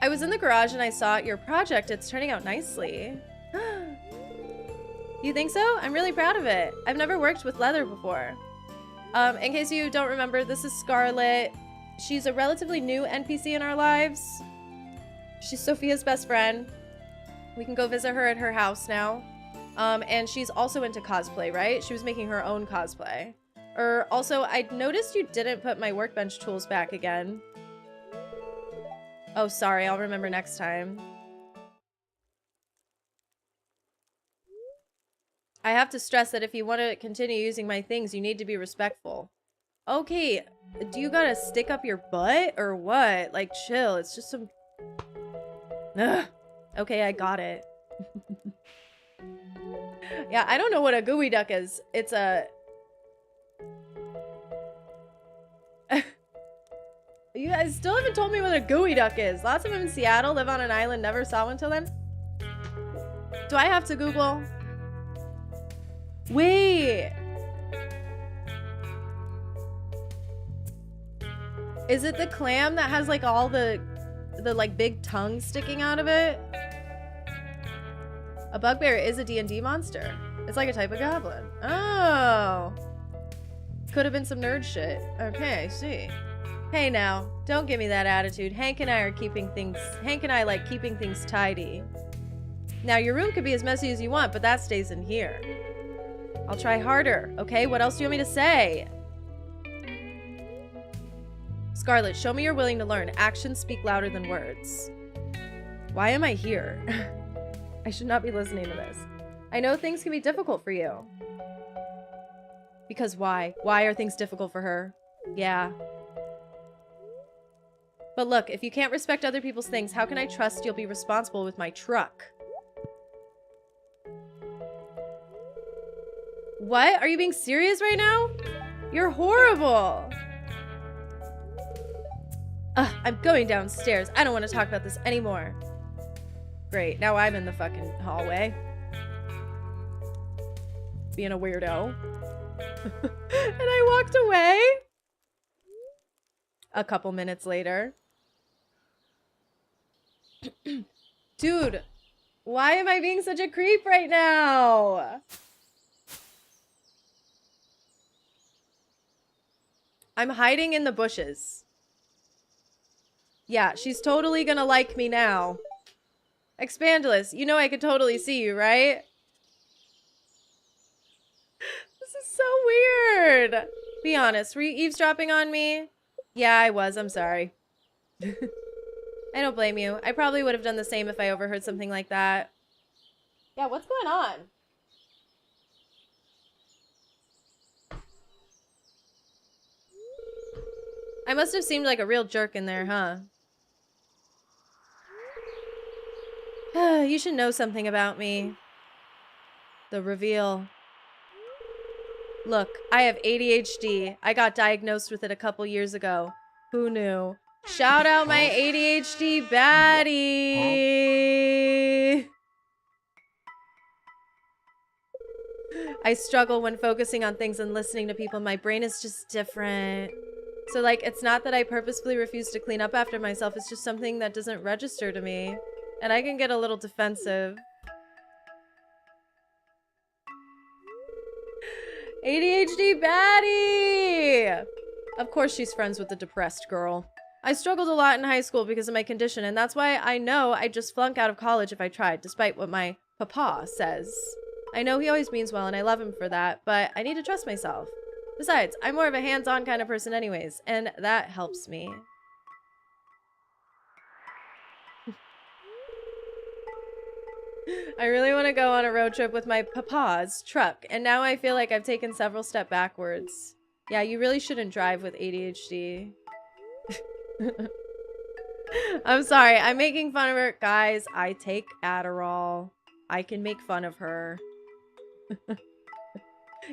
I was in the garage and I saw your project. It's turning out nicely. You think so? I'm really proud of it. I've never worked with leather before. In case you don't remember, this is Scarlett. She's a relatively new NPC in our lives. She's Sophia's best friend. We can go visit her at her house now. And she's also into cosplay, right? She was making her own cosplay. Also, I noticed you didn't put my workbench tools back again. Oh, sorry. I'll remember next time. I have to stress that if you want to continue using my things, you need to be respectful. Okay. Do you gotta stick up your butt or what? Like, chill. It's just some... Ugh. Okay, I got it. Yeah, I don't know what a gooey duck is. It's a... You guys still haven't told me what a gooey duck is. Lots of them in Seattle, live on an island, never saw one till then. Do I have to Google? Wait. Is it the clam that has like all the like big tongue sticking out of it? A bugbear is a D&D monster. It's like a type of goblin. Oh. Could have been some nerd shit. Okay, I see. Hey now, don't give me that attitude. Hank and I like keeping things tidy. Now, your room could be as messy as you want, but that stays in here. I'll try harder, okay? What else do you want me to say? Scarlett, show me you're willing to learn. Actions speak louder than words. Why am I here? I should not be listening to this. I know things can be difficult for you. Because why? Why are things difficult for her? Yeah. But look, if you can't respect other people's things, how can I trust you'll be responsible with my truck? What? Are you being serious right now? You're horrible. Ugh, I'm going downstairs. I don't want to talk about this anymore. Great, now I'm in the fucking hallway. Being a weirdo. And I walked away. A couple minutes later. Dude, why am I being such a creep right now? I'm hiding in the bushes. Yeah, she's totally gonna like me now. Expandless, you know I could totally see you, right? This is so weird. Be honest, were you eavesdropping on me? Yeah, I was. I'm sorry. I don't blame you. I probably would have done the same if I overheard something like that. Yeah, what's going on? I must have seemed like a real jerk in there, huh? You should know something about me. The reveal. Look, I have ADHD. I got diagnosed with it a couple years ago. Who knew? Shout out my ADHD baddie! I struggle when focusing on things and listening to people. My brain is just different. So, like, it's not that I purposefully refuse to clean up after myself. It's just something that doesn't register to me. And I can get a little defensive. ADHD baddie! Of course she's friends with the depressed girl. I struggled a lot in high school because of my condition, and that's why I know I'd just flunk out of college if I tried, despite what my papa says. I know he always means well, and I love him for that, but I need to trust myself. Besides, I'm more of a hands-on kind of person anyways, and that helps me. I really want to go on a road trip with my papa's truck, and now I feel like I've taken several steps backwards. Yeah, you really shouldn't drive with ADHD. I'm sorry, I'm making fun of her. Guys, I take Adderall. I can make fun of her.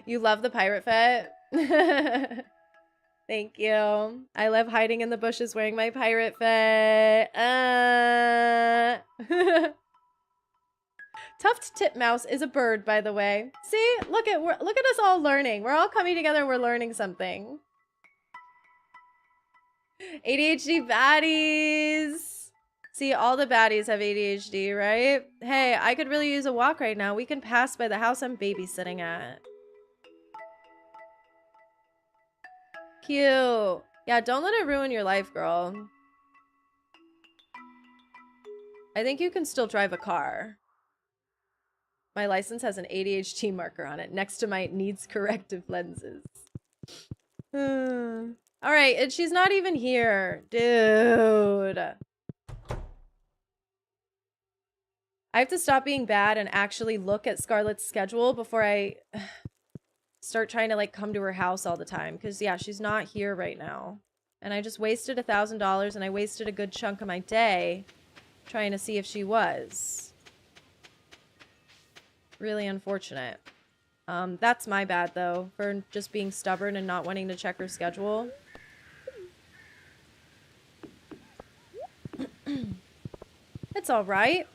You love the pirate fit? Thank you. I love hiding in the bushes wearing my pirate fit. Tuft titmouse is a bird, by the way. See, look at us all learning. We're all coming together. We're learning something. ADHD baddies. See, all the baddies have ADHD, right? Hey, I could really use a walk right now. We can pass by the house I'm babysitting at. Cute. Yeah, don't let it ruin your life, girl. I think you can still drive a car. My license has an ADHD marker on it next to my needs corrective lenses. All right, and she's not even here. Dude. I have to stop being bad and actually look at Scarlett's schedule before I start trying to, like, come to her house all the time. Because, yeah, she's not here right now. And I just wasted $1,000 and I wasted a good chunk of my day trying to see if she was. Really unfortunate. That's my bad, though, for just being stubborn and not wanting to check her schedule. It's all right.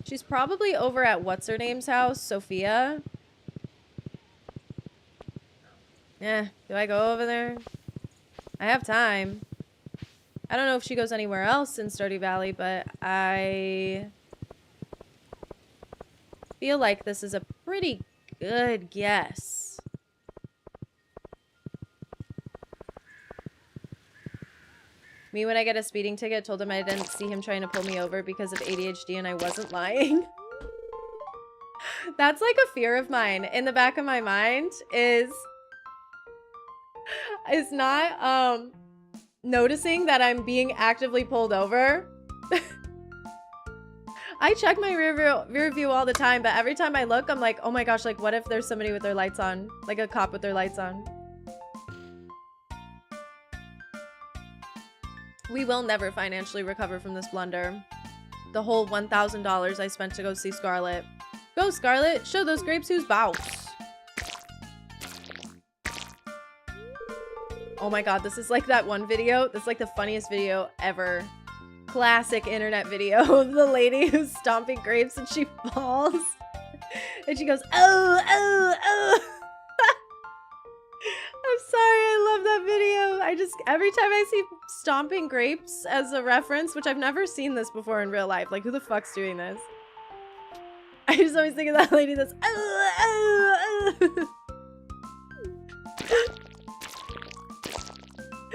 She's probably over at what's-her-name's house, Sophia. Yeah, do I go over there? I have time. I don't know if she goes anywhere else in Stardew Valley, but I feel like this is a pretty good guess. Me, when I get a speeding ticket, told him I didn't see him trying to pull me over because of ADHD and I wasn't lying. That's like a fear of mine in the back of my mind is not noticing that I'm being actively pulled over. I check my rear view all the time, but every time I look, I'm like, oh my gosh, like what if there's somebody with their lights on? Like a cop with their lights on. We will never financially recover from this blunder. The whole $1,000 I spent to go see Scarlett. Go, Scarlett! Show those grapes who's boss! Oh my god, this is like that one video. This is like the funniest video ever. Classic internet video of the lady who's stomping grapes and she falls. And she goes, oh, oh, oh. I'm sorry, I love that video. Every time I see stomping grapes as a reference, which I've never seen this before in real life. Like, who the fuck's doing this? I just always think of that lady that's, oh, oh, oh.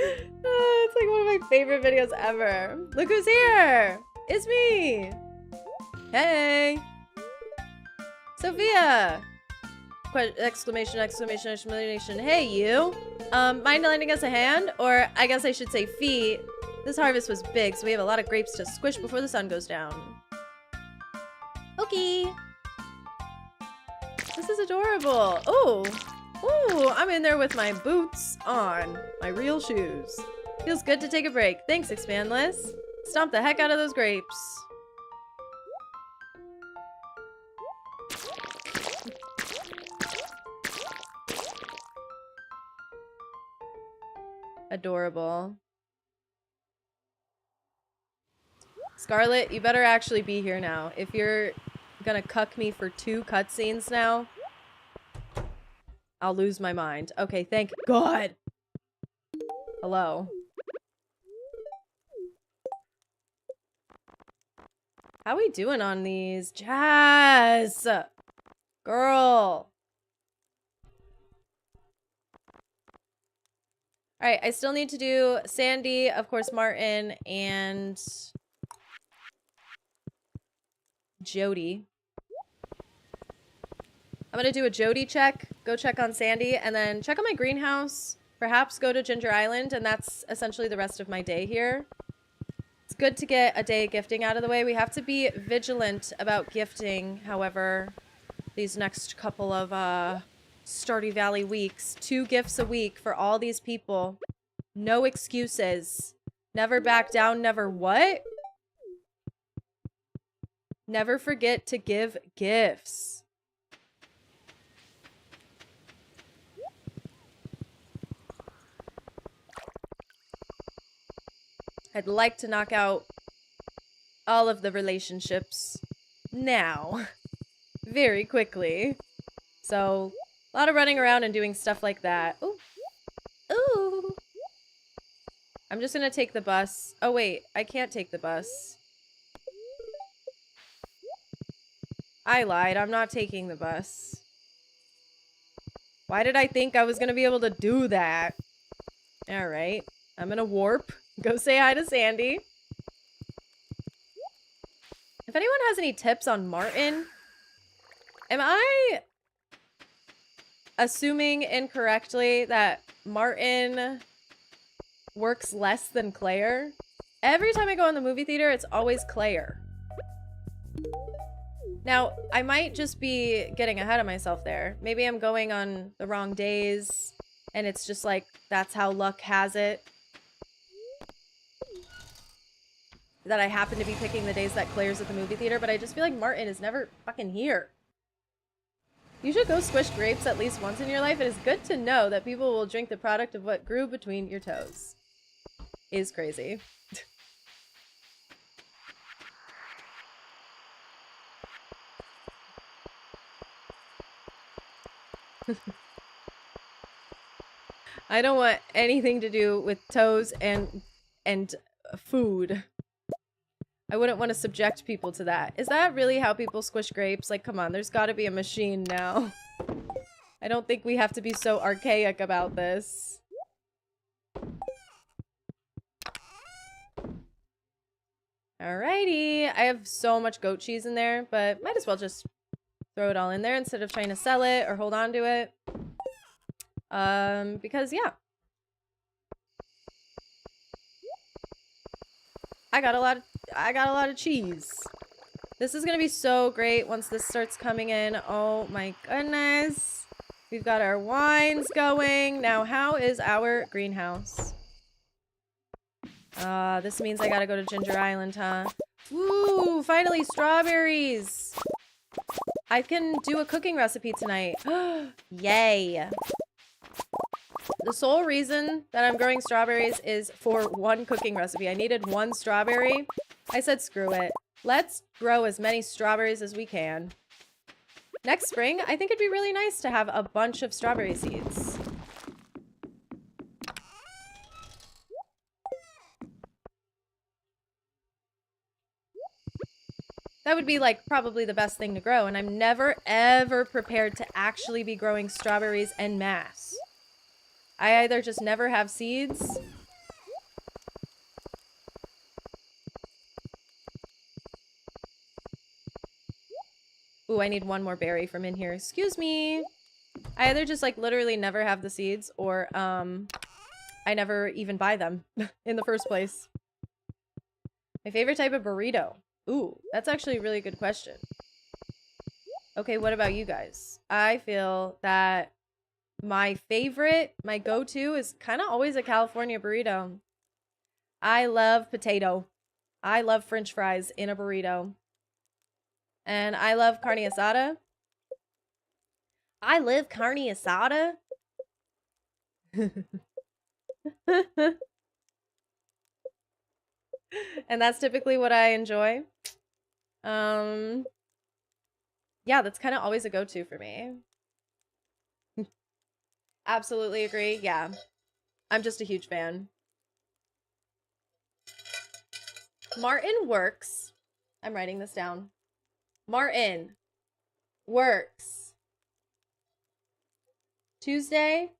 It's like like one of my favorite videos ever. Look who's here! It's me! Hey! Sophia! Exclamation, exclamation, exclamation. Hey, you! Mind lending us a hand? Or I guess I should say feet. This harvest was big, so we have a lot of grapes to squish before the sun goes down. Okay. This is adorable. Oh! Ooh, I'm in there with my boots on. My real shoes. Feels good to take a break. Thanks, Expandless. Stomp the heck out of those grapes. Adorable. Scarlett, you better actually be here now. If you're gonna cuck me for 2 cutscenes now, I'll lose my mind. Okay, thank God. Hello. How we doing on these? Jazz! Girl! Alright, I still need to do Sandy, of course, Martin, and Jody. I'm gonna do a Jody check, go check on Sandy, and then check on my greenhouse. Perhaps go to Ginger Island, and that's essentially the rest of my day here. It's good to get a day gifting out of the way. We have to be vigilant about gifting, however, these next couple of Stardew Valley weeks. 2 gifts a week for all these people. No excuses. Never back down, never what? Never forget to give gifts. I'd like to knock out all of the relationships now. Very quickly. So, a lot of running around and doing stuff like that. Ooh. Ooh. I'm just gonna take the bus. Oh wait, I can't take the bus. I lied, I'm not taking the bus. Why did I think I was gonna be able to do that? Alright, I'm gonna warp. Go say hi to Sandy. If anyone has any tips on Martin, am I assuming incorrectly that Martin works less than Claire? Every time I go in the movie theater, it's always Claire. Now, I might just be getting ahead of myself there. Maybe I'm going on the wrong days, and it's just like, that's how luck has it. That I happen to be picking the days that Claire's at the movie theater, but I just feel like Martin is never fucking here. You should go squish grapes at least once in your life. It is good to know that people will drink the product of what grew between your toes. Is crazy. I don't want anything to do with toes and food. I wouldn't want to subject people to that. Is that really how people squish grapes? Like, come on, there's got to be a machine now. I don't think we have to be so archaic about this. Alrighty. I have so much goat cheese in there, but might as well just throw it all in there instead of trying to sell it or hold on to it. Because, yeah. I got a lot of cheese. This is gonna be so great once this starts coming in. Oh my goodness. We've got our wines going. Now, how is our greenhouse? This means I gotta go to Ginger Island, huh? Woo! Finally, strawberries! I can do a cooking recipe tonight. Yay! The sole reason that I'm growing strawberries is for one cooking recipe. I needed 1 strawberry. I said, screw it. Let's grow as many strawberries as we can. Next spring, I think it'd be really nice to have a bunch of strawberry seeds. That would be like probably the best thing to grow, and I'm never ever prepared to actually be growing strawberries en masse. I either just never have seeds, Ooh, I need one more berry from in here. Excuse me. I either just like literally never have the seeds or I never even buy them in the first place. My favorite type of burrito. Ooh, that's actually a really good question. Okay, what about you guys? I feel that my favorite, my go-to is kind of always a California burrito. I love potato. I love French fries in a burrito. And I love carne asada. I live carne asada. And that's typically what I enjoy. Yeah, that's kind of always a go-to for me. Absolutely agree. Yeah. I'm just a huge fan. Martin works. I'm writing this down. Martin works Tuesday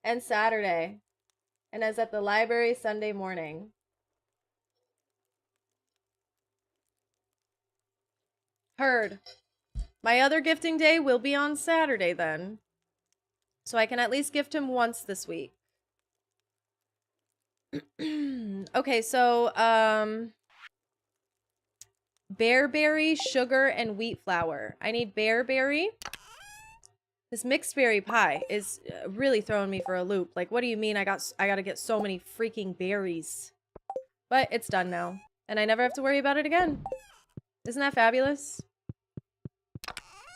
and Saturday and is at the library Sunday morning. Heard. My other gifting day will be on Saturday then. So I can at least gift him once this week. Okay, so bearberry, sugar, and wheat flour. I need bearberry. This mixed berry pie is really throwing me for a loop. Like, what do you mean I gotta get so many freaking berries? But it's done now. And I never have to worry about it again. Isn't that fabulous?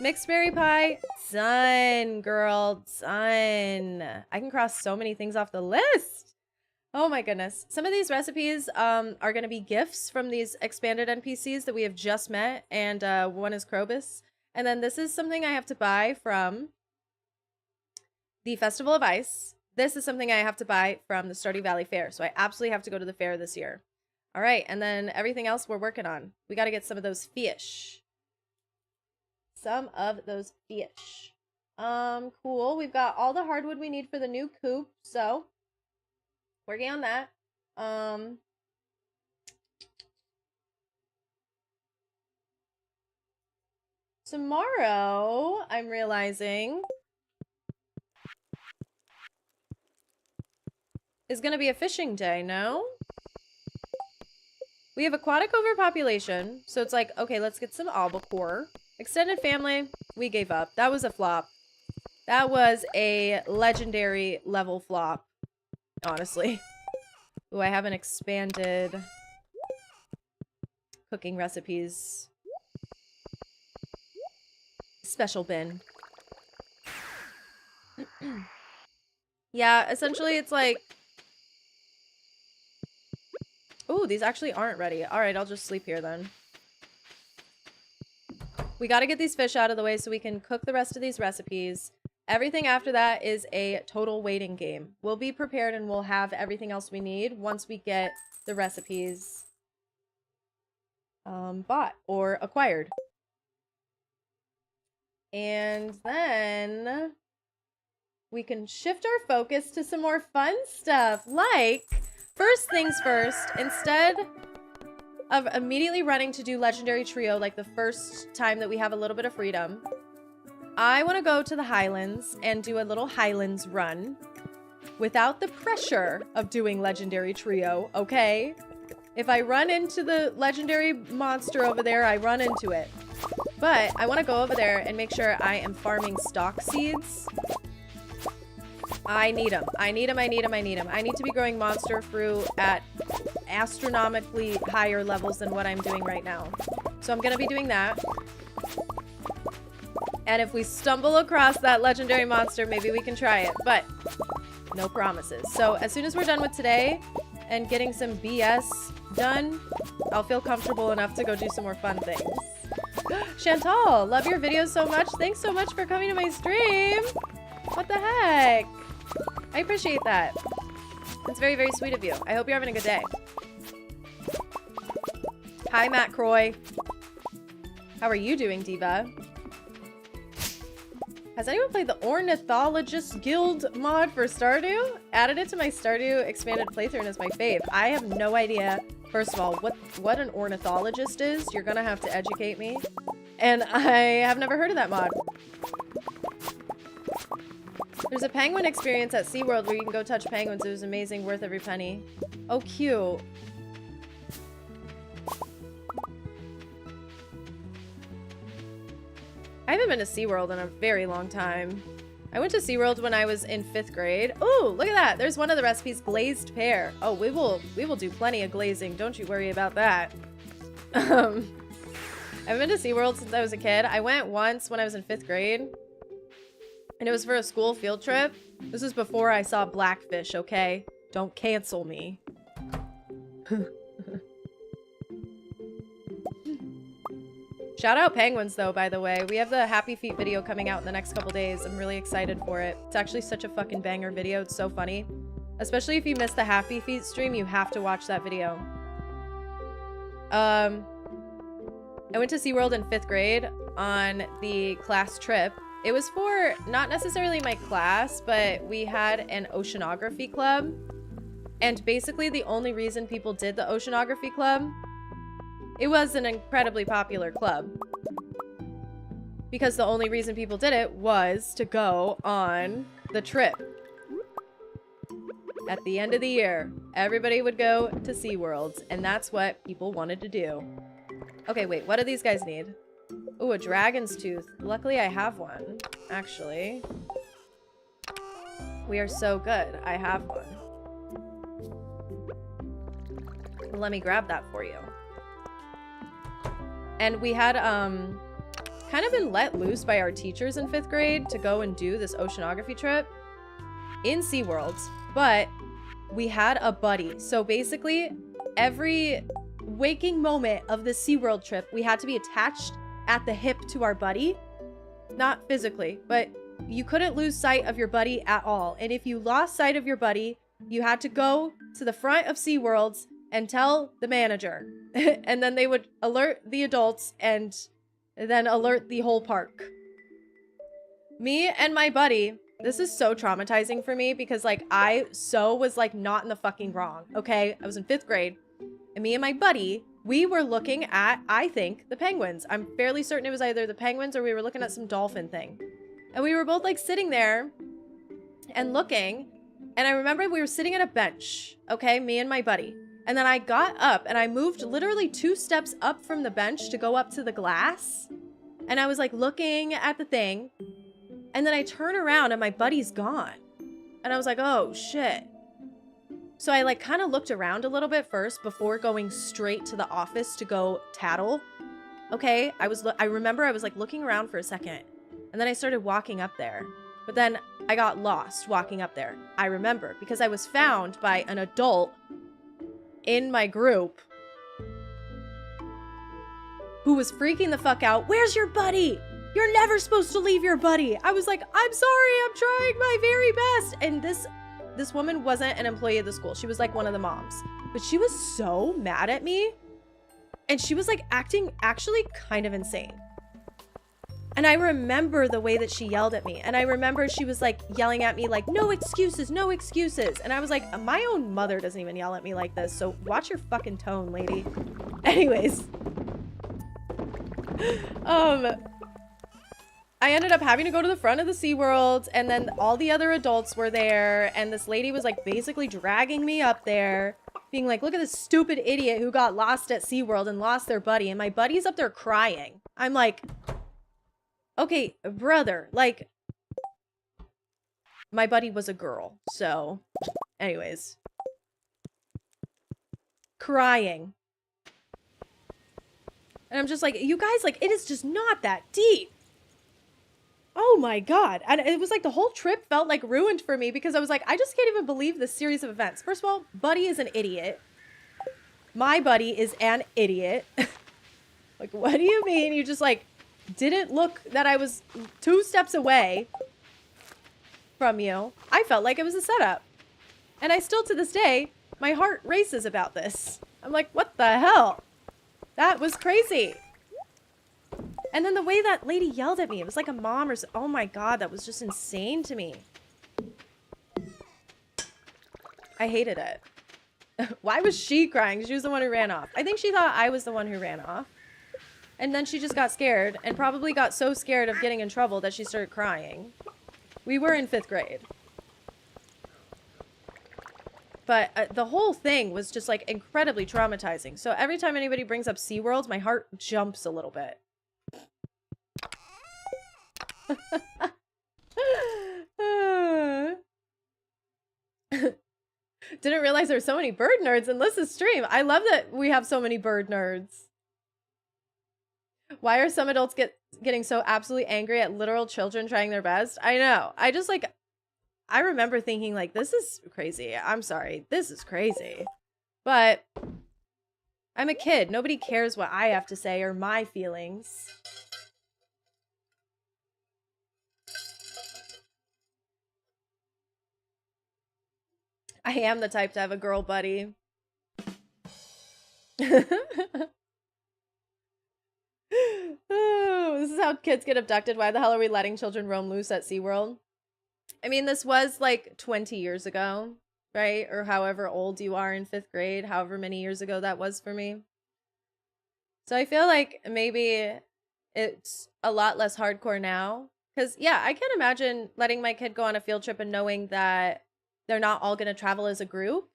Mixed berry pie, done, girl, done. I can cross so many things off the list. Oh my goodness. Some of these recipes are going to be gifts from these expanded NPCs that we have just met, and one is Krobus. And then this is something I have to buy from the Festival of Ice. This is something I have to buy from the Stardew Valley Fair, so I absolutely have to go to the fair this year. All right, and then everything else we're working on. We got to get some of those fish. Some of those fish. Cool. We've got all the hardwood we need for the new coop, so working on that. Tomorrow, I'm realizing, is going to be a fishing day, no? We have aquatic overpopulation, so it's like, okay, let's get some albacore. Extended family, we gave up. That was a flop. That was a legendary level flop, honestly. Ooh, I have an expanded cooking recipes special bin. Yeah, essentially it's like... Ooh, these actually aren't ready. All right, I'll just sleep here then. We got to get these fish out of the way so we can cook the rest of these recipes. Everything after that is a total waiting game. We'll be prepared and we'll have everything else we need once we get the recipes bought or acquired. And then we can shift our focus to some more fun stuff. Like, first things first, instead of immediately running to do Legendary Trio like the first time that we have a little bit of freedom, I want to go to the Highlands and do a little Highlands run without the pressure of doing Legendary Trio, okay? If I run into the legendary monster over there, I run into it. But I want to go over there and make sure I am farming stock seeds. I need them. I need them. I need them. I need them. I need to be growing monster fruit at astronomically higher levels than what I'm doing right now. So I'm going to be doing that. And if we stumble across that legendary monster, maybe we can try it. But no promises. So as soon as we're done with today and getting some BS done, I'll feel comfortable enough to go do some more fun things. Chantal, love your videos so much. Thanks so much for coming to my stream. What the heck? I appreciate that. It's very, very sweet of you. I hope you're having a good day. Hi, Matt Croy. How are you doing, Diva? Has anyone played the Ornithologist Guild mod for Stardew? Added it to my Stardew expanded playthrough and it's my fave. I have no idea First of all, what an ornithologist is, you're gonna have to educate me. And I have never heard of that mod. There's a penguin experience at SeaWorld where you can go touch penguins. It was amazing, worth every penny. Oh, cute. I haven't been to SeaWorld in a very long time. I went to SeaWorld when I was in 5th grade. Oh, look at that. There's one of the recipes, glazed pear. Oh, we will do plenty of glazing. Don't you worry about that. I've been to SeaWorld since I was a kid. I went once when I was in 5th grade. And it was for a school field trip. This was before I saw blackfish, okay? Don't cancel me. Shout out penguins, though, by the way. We have the Happy Feet video coming out in the next couple days. I'm really excited for it. It's actually such a fucking banger video. It's so funny. Especially if you missed the Happy Feet stream, you have to watch that video. I went to SeaWorld in 5th grade on the class trip. It was for not necessarily my class, but we had an oceanography club. And basically the only reason people did the oceanography club, it was an incredibly popular club. Because the only reason people did it was to go on the trip. At the end of the year, everybody would go to SeaWorld, and that's what people wanted to do. Okay, wait, what do these guys need? Ooh, a dragon's tooth. Luckily, I have one, actually. We are so good. I have one. Let me grab that for you. And we had, kind of been let loose by our teachers in 5th grade to go and do this oceanography trip in SeaWorld, but we had a buddy. So basically, every waking moment of the SeaWorld trip, we had to be attached at the hip to our buddy. Not physically, but you couldn't lose sight of your buddy at all. And if you lost sight of your buddy, you had to go to the front of SeaWorld and tell the manager. And then they would alert the adults and then alert the whole park. Me and my buddy, this is so traumatizing for me because like I was like not in the fucking wrong, okay? I was in 5th grade and me and my buddy, we were looking at, I think, the penguins. I'm fairly certain it was either the penguins or we were looking at some dolphin thing. And we were both like sitting there and looking. And I remember we were sitting at a bench, okay? Me and my buddy. And then I got up and I moved literally 2 steps up from the bench to go up to the glass. And I was like looking at the thing. And then I turn around and my buddy's gone. And I was like, oh shit. So I like kind of looked around a little bit first before going straight to the office to go tattle. Okay, I remember I was like looking around for a second. And then I started walking up there. But then I got lost walking up there. I remember because I was found by an adult in my group who was freaking the fuck out. Where's your buddy? You're never supposed to leave your buddy. I was like, I'm sorry, I'm trying my very best. And this woman wasn't an employee of the school. She was like one of the moms. But she was so mad at me. And she was like acting actually kind of insane. And I remember the way that she yelled at me. And I remember she was like yelling at me like, no excuses, no excuses. And I was like, my own mother doesn't even yell at me like this. So watch your fucking tone, lady. Anyways. I ended up having to go to the front of the SeaWorld, and then all the other adults were there, and this lady was like basically dragging me up there, being like, look at this stupid idiot who got lost at SeaWorld and lost their buddy, and my buddy's up there crying. I'm like, okay, brother, like, my buddy was a girl, so anyways. Crying. And I'm just like, you guys, like, it is just not that deep. Oh my God. And it was like the whole trip felt like ruined for me because I was like, I just can't even believe this series of events. First of all, Buddy is an idiot. My buddy is an idiot. Like, what do you mean? You just like didn't look that I was 2 steps away from you. I felt like it was a setup. And I still, to this day, my heart races about this. I'm like, what the hell? That was crazy. And then the way that lady yelled at me, it was like a mom or so. Oh my God, that was just insane to me. I hated it. Why was she crying? She was the one who ran off. I think she thought I was the one who ran off. And then she just got scared and probably got so scared of getting in trouble that she started crying. We were in 5th grade. But the whole thing was just like incredibly traumatizing. So every time anybody brings up SeaWorld, my heart jumps a little bit. Didn't realize there were so many bird nerds in Liss's stream. I love that we have so many bird nerds. Why are some adults getting so absolutely angry at literal children trying their best? I know. I remember thinking like, this is crazy. I'm sorry. This is crazy. But I'm a kid. Nobody cares what I have to say or my feelings. I am the type to have a girl buddy. Oh, this is how kids get abducted. Why the hell are we letting children roam loose at SeaWorld? I mean, this was like 20 years ago, right? Or however old you are in 5th grade, however many years ago that was for me. So I feel like maybe it's a lot less hardcore now. Because, yeah, I can't imagine letting my kid go on a field trip and knowing that they're not all going to travel as a group.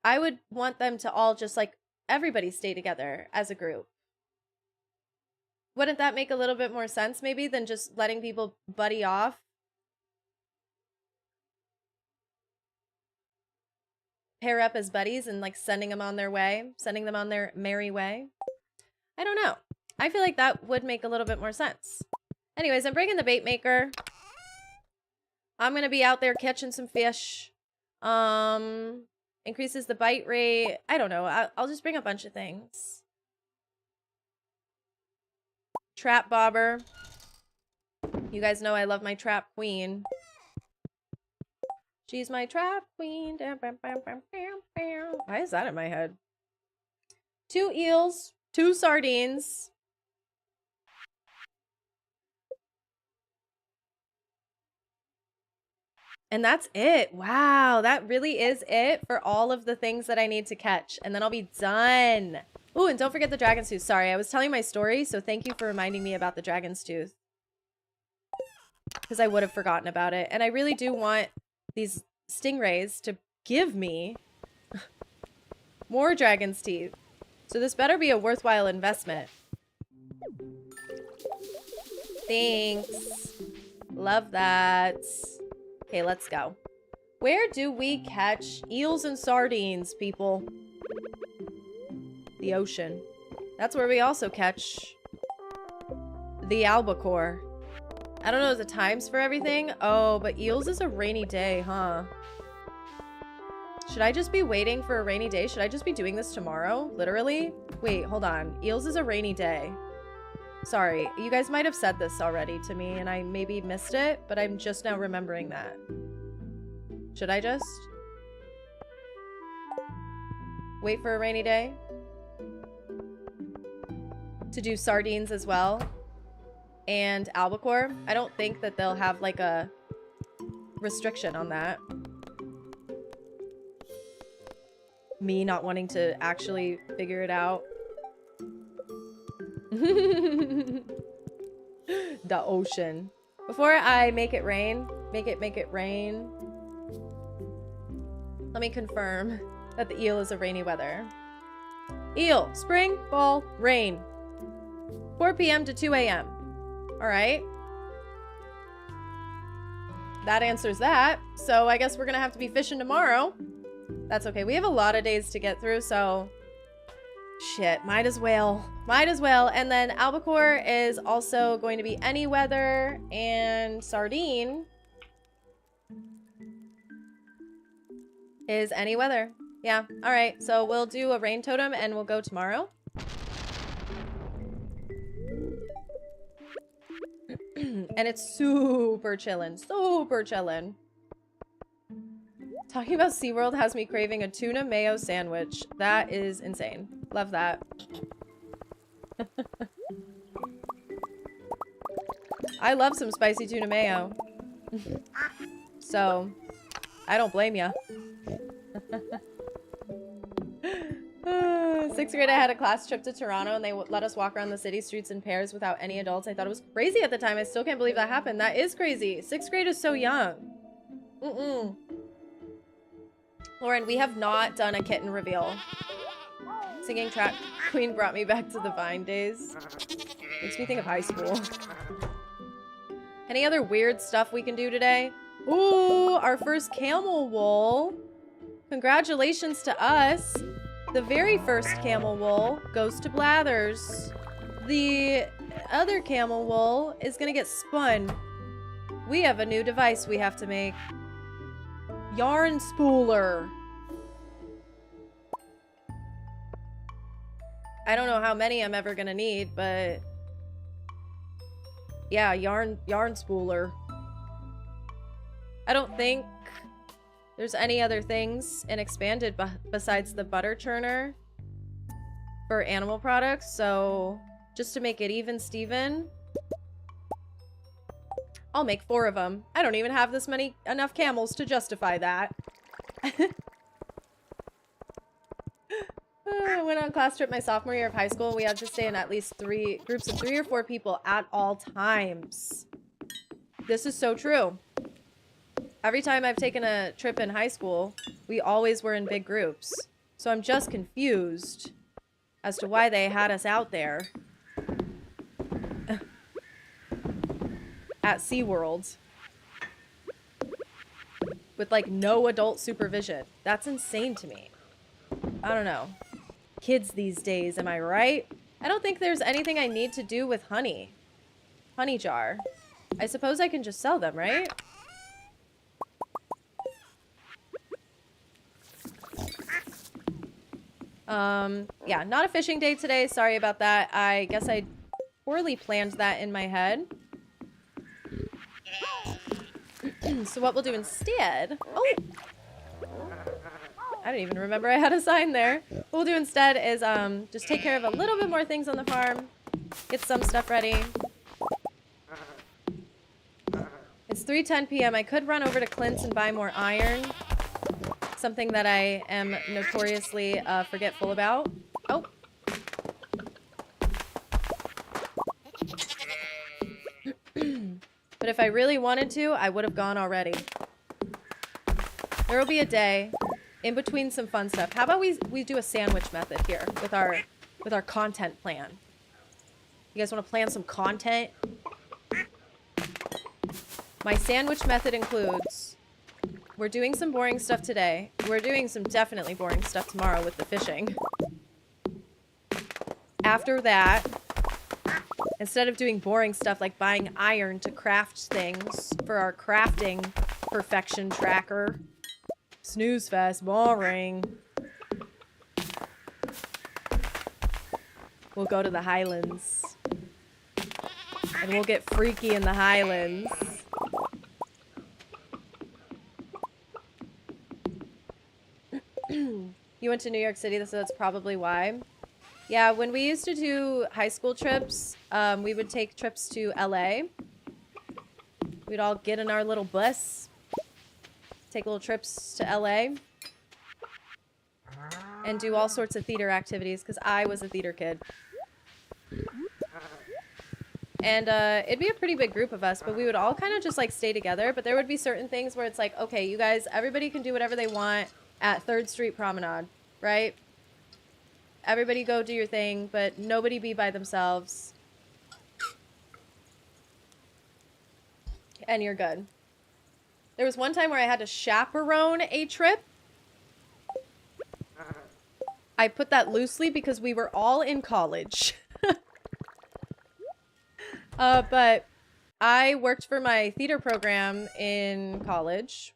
I would want them to all just like everybody stay together as a group. Wouldn't that make a little bit more sense maybe than just letting people buddy off? Pair up as buddies and like sending them on their way, sending them on their merry way. I don't know. I feel like that would make a little bit more sense. Anyways, I'm bringing the bait maker. I'm going to be out there catching some fish. Increases the bite rate. I don't know. I'll just bring a bunch of things. Trap bobber. You guys know I love my trap queen. She's my trap queen. Why is that in my head? 2 eels, 2 sardines. And that's it. Wow, that really is it for all of the things that I need to catch. And then I'll be done. Ooh, and don't forget the dragon's tooth. Sorry, I was telling my story, so thank you for reminding me about the dragon's tooth. Because I would have forgotten about it. And I really do want these stingrays to give me more dragon's teeth. So this better be a worthwhile investment. Thanks. Love that. Okay, let's go. Where do we catch eels and sardines, people? The ocean. That's where we also catch the albacore. I don't know the times for everything. Oh, but eels is a rainy day, huh? Should I just be waiting for a rainy day? Should I just be doing this tomorrow? Literally? Wait, hold on. Eels is a rainy day. Sorry, you guys might have said this already to me and I maybe missed it, but I'm just now remembering that. Should I just wait for a rainy day to do sardines as well and albacore? I don't think that they'll have like a restriction on that. Me not wanting to actually figure it out. The ocean. Before I make it rain, make it rain. Let me confirm that the eel is a rainy weather. Eel, spring, fall, rain. 4 p.m. to 2 a.m. All right. That answers that. So I guess we're gonna have to be fishing tomorrow. That's okay. We have a lot of days to get through, so shit, might as well. Might as well. And then albacore is also going to be any weather, and sardine is any weather. Yeah. All right. So we'll do a rain totem and we'll go tomorrow. And it's super chillin'. Super chillin'. Talking about SeaWorld has me craving a tuna mayo sandwich. That is insane. Love that. I love some spicy tuna mayo. So, I don't blame ya. 6th grade, I had a class trip to Toronto, and they let us walk around the city streets in pairs without any adults. I thought it was crazy at the time. I still can't believe that happened. That is crazy. 6th grade is so young. Lauren, we have not done a kitten reveal. Singing Track Queen brought me back to the Vine days. Makes me think of high school. Any other weird stuff we can do today? Ooh, our first camel wool. Congratulations to us. The very first camel wool goes to Blathers. The other camel wool is gonna get spun. We have a new device we have to make. Yarn spooler. I don't know how many I'm ever gonna need, but yeah, yarn spooler. I don't think there's any other things in Expanded besides the butter churner for animal products, so just to make it even Steven, I'll make 4 of them. I don't even have enough camels to justify that. I went on a class trip my sophomore year of high school. We had to stay in at least groups of 3 or 4 people at all times. This is so true. Every time I've taken a trip in high school, we always were in big groups. So I'm just confused as to why they had us out there at SeaWorld with like no adult supervision. That's insane to me. I don't know. Kids these days, am I right? I don't think there's anything I need to do with honey. Honey jar. I suppose I can just sell them, right? Yeah, not a fishing day today. Sorry about that. I guess I poorly planned that in my head. So what we'll do instead... Oh! I didn't even remember I had a sign there. What we'll do instead is just take care of a little bit more things on the farm. Get some stuff ready. It's 3:10 p.m. I could run over to Clint's and buy more iron. Something that I am notoriously forgetful about. Oh. But if I really wanted to, I would have gone already. There will be a day in between some fun stuff. How about we do a sandwich method here with our content plan? You guys want to plan some content? My sandwich method includes, we're doing some boring stuff today. We're doing some definitely boring stuff tomorrow with the fishing. After that, instead of doing boring stuff like buying iron to craft things for our crafting perfection tracker, snooze fest, boring. We'll go to the Highlands. And we'll get freaky in the Highlands. You went to New York City, so that's probably why. Yeah, when we used to do high school trips, we would take trips to LA. We'd all get in our little bus, take little trips to LA, and do all sorts of theater activities, because I was a theater kid. And it'd be a pretty big group of us, but we would all kind of just like stay together. But there would be certain things where it's like, okay, you guys, everybody can do whatever they want at 3rd Street Promenade, right? Everybody go do your thing, but nobody be by themselves. And you're good. There was one time where I had to chaperone a trip. I put that loosely because we were all in college. But I worked for my theater program in college.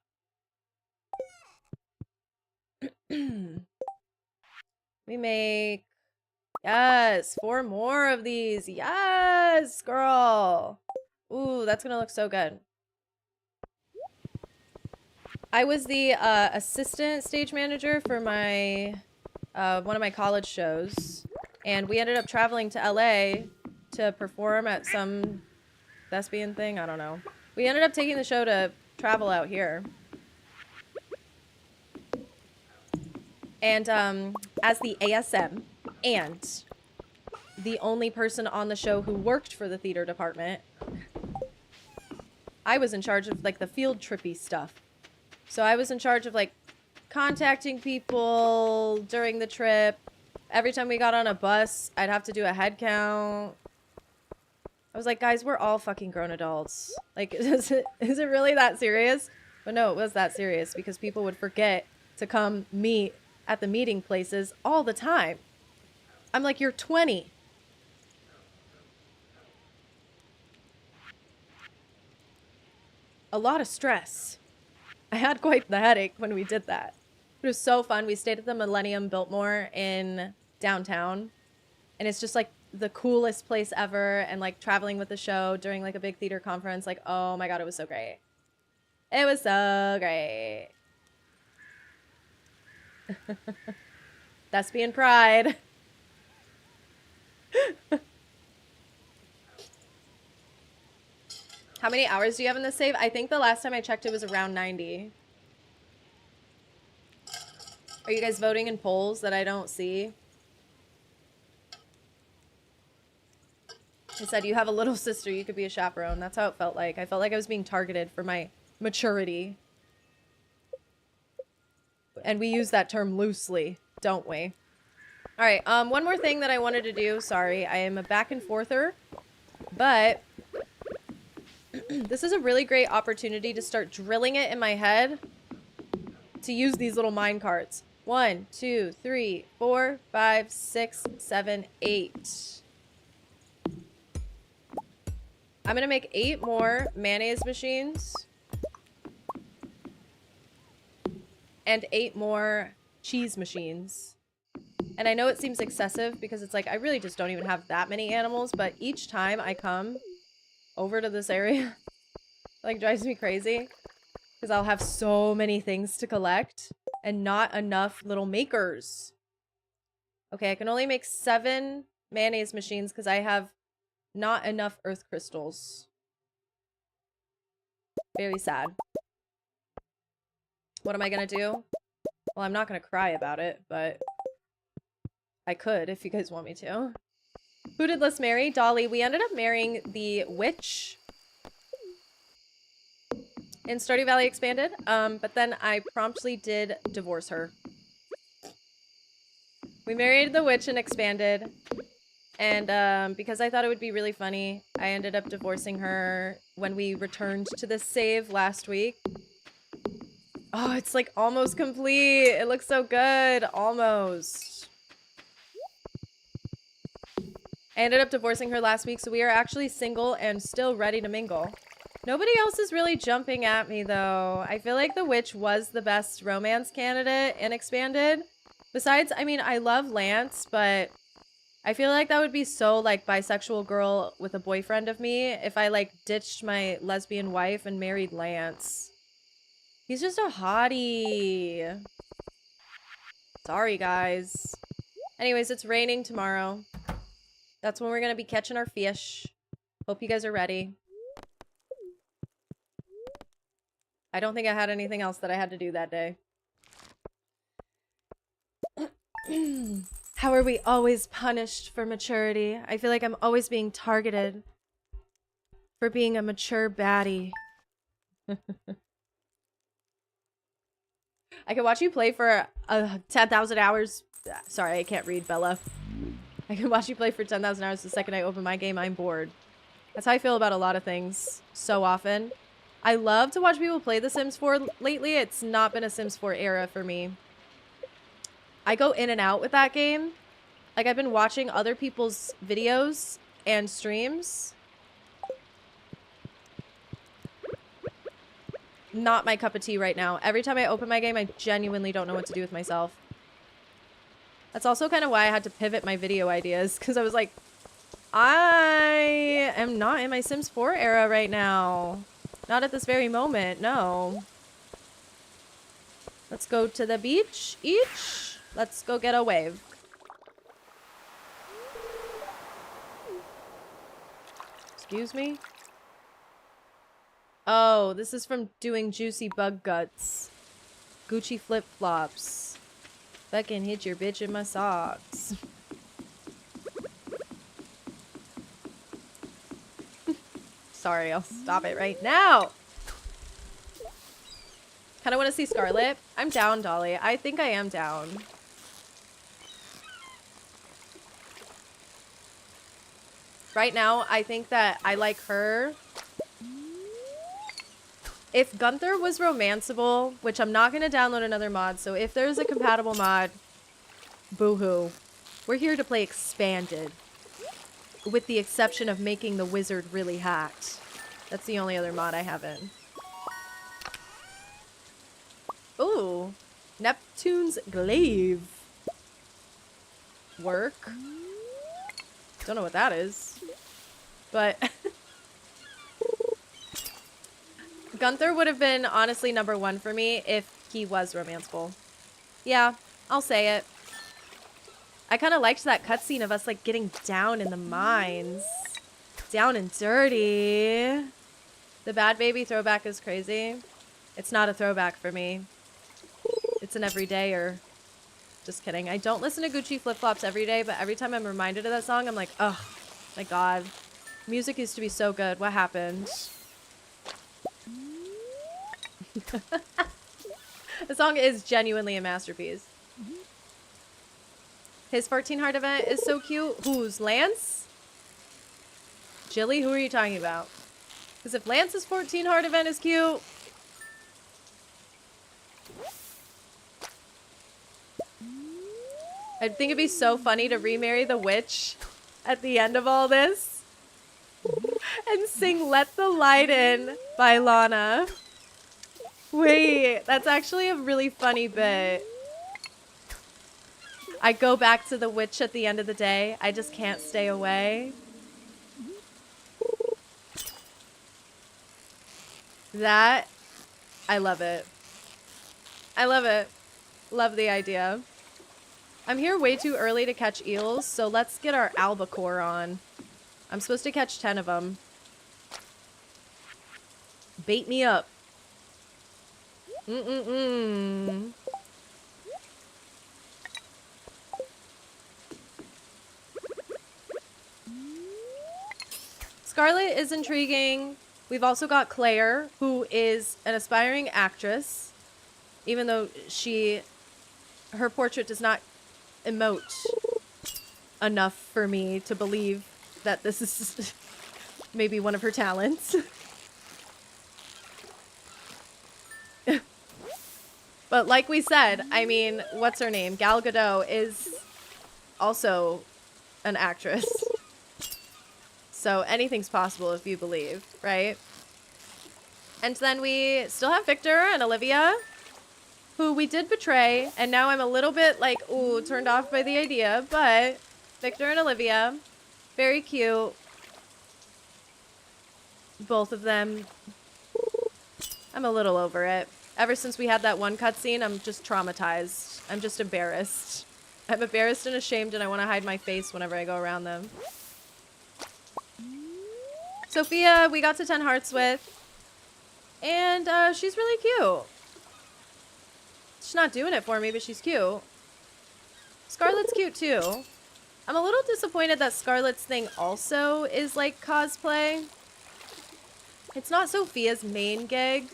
We make, yes, 4 more of these. Yes, girl. Ooh, that's gonna look so good. I was the assistant stage manager for my one of my college shows, and we ended up traveling to LA to perform at some thespian thing. I don't know. We ended up taking the show to travel out here. And as the ASM, and the only person on the show who worked for the theater department. I was in charge of like the field trippy stuff. So I was in charge of like contacting people during the trip. Every time we got on a bus, I'd have to do a head count. I was like, guys, we're all fucking grown adults. Like, is it really that serious? But no, it was that serious because people would forget to come meet at the meeting places all the time. I'm like, you're 20. A lot of stress. I had quite the headache when we did that. It was so fun. We stayed at the Millennium Biltmore in downtown. And it's just like the coolest place ever. And like traveling with the show during like a big theater conference. Like, oh my God, it was so great. It was so great. Thespian pride. How many hours do you have in this save? I think the last time I checked it was around 90. Are you guys voting in polls that I don't see? He said, you have a little sister, you could be a chaperone. That's how it felt like. I felt like I was being targeted for my maturity. And we use that term loosely, don't we? All right, one more thing that I wanted to do. Sorry, I am a back and forther, but this is a really great opportunity to start drilling it in my head to use these little mine carts. 1, 2, 3, 4, 5, 6, 7, 8. I'm gonna make 8 more mayonnaise machines and 8 more cheese machines. And I know it seems excessive because it's like I really just don't even have that many animals, but each time I come over to this area, like drives me crazy because I'll have so many things to collect and not enough little makers. Okay, I can only make 7 mayonnaise machines because I have not enough earth crystals. Very sad. What am I gonna do? Well, I'm not gonna cry about it, but I could if you guys want me to. Who did Liss marry? Dolly. We ended up marrying the witch in Stardew Valley Expanded, but then I promptly did divorce her. We married the witch in Expanded, and because I thought it would be really funny, I ended up divorcing her when we returned to this save last week. Oh, it's like almost complete. It looks so good. Almost. I ended up divorcing her last week, so we are actually single and still ready to mingle. Nobody else is really jumping at me, though. I feel like the witch was the best romance candidate in Expanded. Besides, I mean, I love Lance, but I feel like that would be so, like, bisexual girl with a boyfriend of me if I, like, ditched my lesbian wife and married Lance. He's just a hottie. Sorry, guys. Anyways, it's raining tomorrow. That's when we're gonna be catching our fish. Hope you guys are ready. I don't think I had anything else that I had to do that day. How are we always punished for maturity? I feel like I'm always being targeted for being a mature baddie. I can watch you play for 10,000 hours. Sorry, I can't read, Bella. I can watch you play for 10,000 hours the second I open my game. I'm bored. That's how I feel about a lot of things so often. I love to watch people play The Sims 4 lately. It's not been a Sims 4 era for me. I go in and out with that game. Like, I've been watching other people's videos and streams. Not my cup of tea right now. Every time I open my game, I genuinely don't know what to do with myself. That's also kind of why I had to pivot my video ideas, because I was like, I am not in my Sims 4 era right now. Not at this very moment, no. Let's go to the beach each. Let's go get a wave. Excuse me? Oh, this is from doing juicy bug guts. Gucci flip-flops. Fucking hit your bitch in my socks. sorry. I'll stop it right now. Kind of want to see Scarlett. I'm down, Dolly. I think I am down. Right now, I think that I like her. If Gunther was romanceable, which I'm not going to download another mod, so if there's a compatible mod, boo-hoo. We're here to play Expanded. With the exception of making the wizard really hot. That's the only other mod I have in. Ooh. Neptune's Glaive. Work. Don't know what that is. But... Gunther would have been honestly #1 for me if he was romanceable. Yeah, I'll say it. I kind of liked that cutscene of us like getting down in the mines. Down and dirty. The Bad Baby throwback is crazy. It's not a throwback for me. It's an everydayer. Just kidding. I don't listen to Gucci Flip Flops every day, but every time I'm reminded of that song, I'm like, oh my god. Music used to be so good. What happened? The song is genuinely a masterpiece. His 14 heart event is so cute. Who's Lance? Jilly, who are you talking about? Because if Lance's 14 heart event is cute... I think it'd be so funny to remarry the witch at the end of all this. And sing Let the Light In by Lana. Wait, that's actually a really funny bit. I go back to the witch at the end of the day. I just can't stay away. That, I love it. I love it. Love the idea. I'm here way too early to catch eels, so let's get our albacore on. I'm supposed to catch 10 of them. Bait me up. Scarlett is intriguing. We've also got Claire, who is an aspiring actress, even though her portrait does not emote enough for me to believe that this is maybe one of her talents. But like we said, I mean, what's her name? Gal Gadot is also an actress. So anything's possible if you believe, right? And then we still have Victor and Olivia, who we did betray. And now I'm a little bit like, ooh, turned off by the idea. But Victor and Olivia, very cute. Both of them. I'm a little over it. Ever since we had that one cutscene, I'm just traumatized. I'm just embarrassed. I'm embarrassed and ashamed, and I want to hide my face whenever I go around them. Sophia, we got to 10 hearts with. And she's really cute. She's not doing it for me, but she's cute. Scarlett's cute, too. I'm a little disappointed that Scarlett's thing also is, like, cosplay. It's not Sophia's main gig.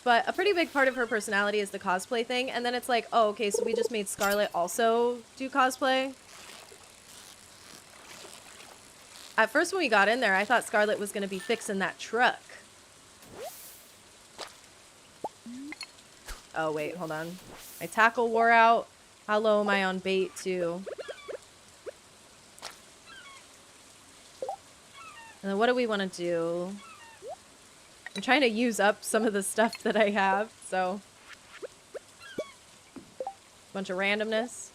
But a pretty big part of her personality is the cosplay thing. And then it's like, oh, okay, so we just made Scarlett also do cosplay. At first when we got in there, I thought Scarlett was going to be fixing that truck. Oh, wait, hold on. My tackle wore out. How low am I on bait, too? And then what do we want to do? I'm trying to use up some of the stuff that I have, so. Bunch of randomness.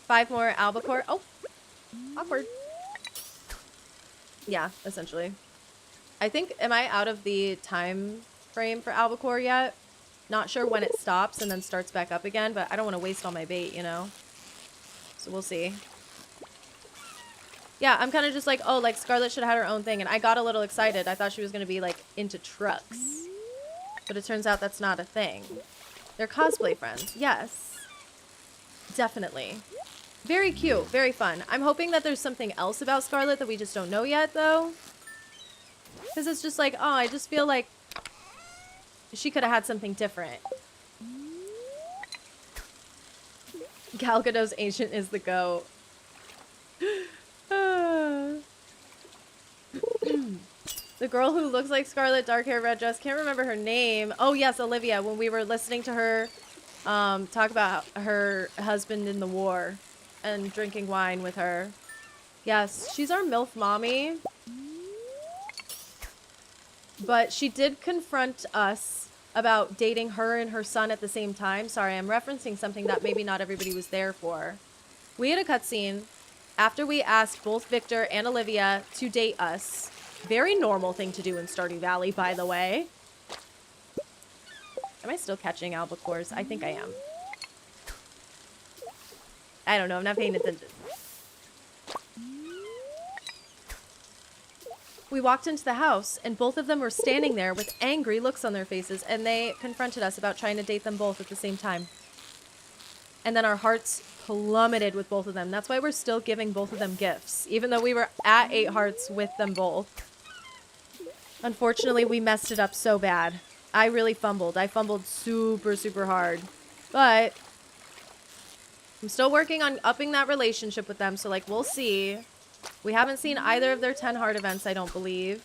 5 more albacore. Oh! Awkward. Yeah, essentially. I think, am I out of the time frame for albacore yet? Not sure when it stops and then starts back up again, but I don't want to waste all my bait, you know? So we'll see. Yeah, I'm kind of just like, oh, like Scarlett should have had her own thing. And I got a little excited. I thought she was going to be like into trucks. But it turns out that's not a thing. They're cosplay friends. Yes. Definitely. Very cute. Very fun. I'm hoping that there's something else about Scarlett that we just don't know yet, though. Because it's just like, oh, I just feel like she could have had something different. Gal Gadot's ancient is the goat. The girl who looks like Scarlett, dark hair, red dress, can't remember her name. Oh yes, Olivia, when we were listening to her talk about her husband in the war and drinking wine with her. Yes, she's our MILF mommy. But she did confront us about dating her and her son at the same time. Sorry, I'm referencing something that maybe not everybody was there for. We had a cutscene after we asked both Victor and Olivia to date us. Very normal thing to do in Stardew Valley, by the way. Am I still catching albacores? I think I am. I don't know, I'm not paying attention. We walked into the house, and both of them were standing there with angry looks on their faces, and they confronted us about trying to date them both at the same time. And then our hearts plummeted with both of them. That's why we're still giving both of them gifts, even though we were at 8 hearts with them both. Unfortunately, we messed it up so bad. I really fumbled. I fumbled super, super hard. But I'm still working on upping that relationship with them, so, like, we'll see. We haven't seen either of their 10 heart events, I don't believe.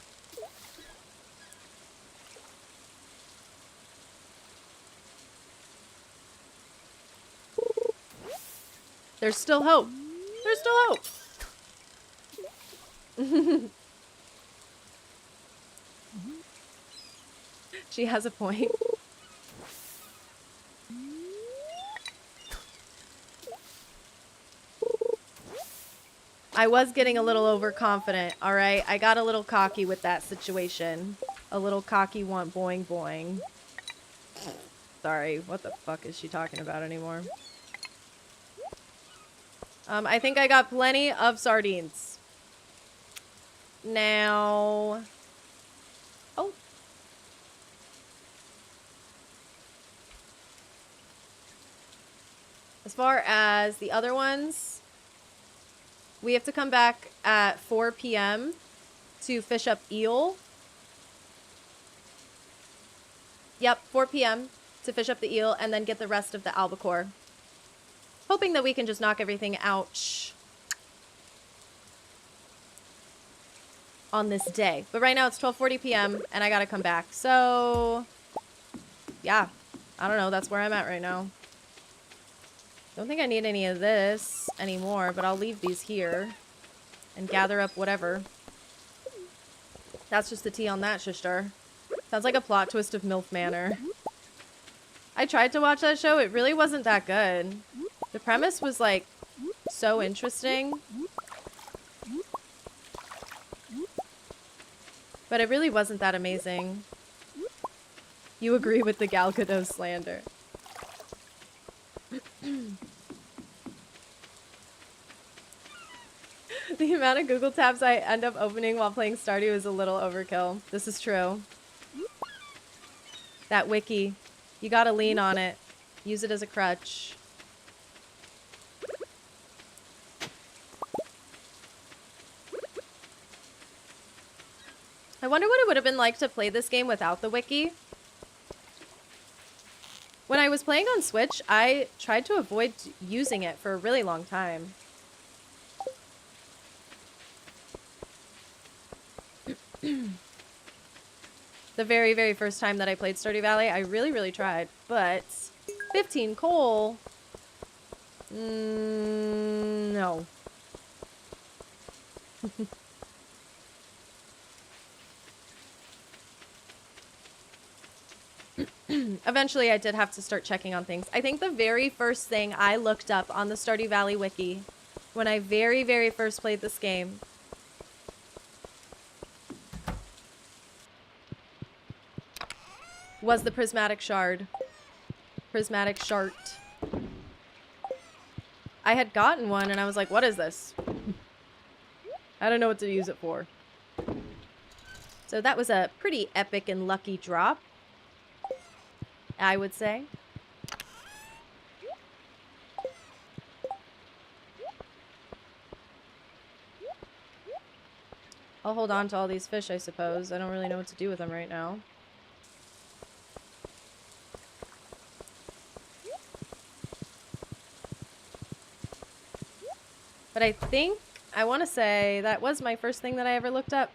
There's still hope. There's still hope. She has a point. I was getting a little overconfident, all right? I got a little cocky with that situation. A little cocky want boing boing. Sorry, what the fuck is she talking about anymore? I think I got plenty of sardines. Now... Oh. As far as the other ones, we have to come back at 4 p.m. to fish up eel. Yep, 4 p.m. to fish up the eel and then get the rest of the albacore. Hoping that we can just knock everything out on this day. But right now it's 12:40 p.m. and I gotta come back. So, yeah. I don't know. That's where I'm at right now. Don't think I need any of this anymore, but I'll leave these here and gather up whatever. That's just the tea on that, sister. Sounds like a plot twist of MILF Manor. I tried to watch that show. It really wasn't that good. The premise was, like, so interesting. But it really wasn't that amazing. You agree with the Gal Gadot slander. The amount of Google tabs I end up opening while playing Stardew is a little overkill. This is true. That wiki. You gotta lean on it. Use it as a crutch. I wonder what it would have been like to play this game without the wiki. When I was playing on Switch, I tried to avoid using it for a really long time. The very, very first time that I played Stardew Valley, I really, really tried. But 15 coal? No. Eventually, I did have to start checking on things. I think the very first thing I looked up on the Stardew Valley wiki when I very, very first played this game was the prismatic shard. Prismatic shart. I had gotten one and I was like, what is this? I don't know what to use it for. So that was a pretty epic and lucky drop, I would say. I'll hold on to all these fish, I suppose. I don't really know what to do with them right now. But I think, I want to say, that was my first thing that I ever looked up.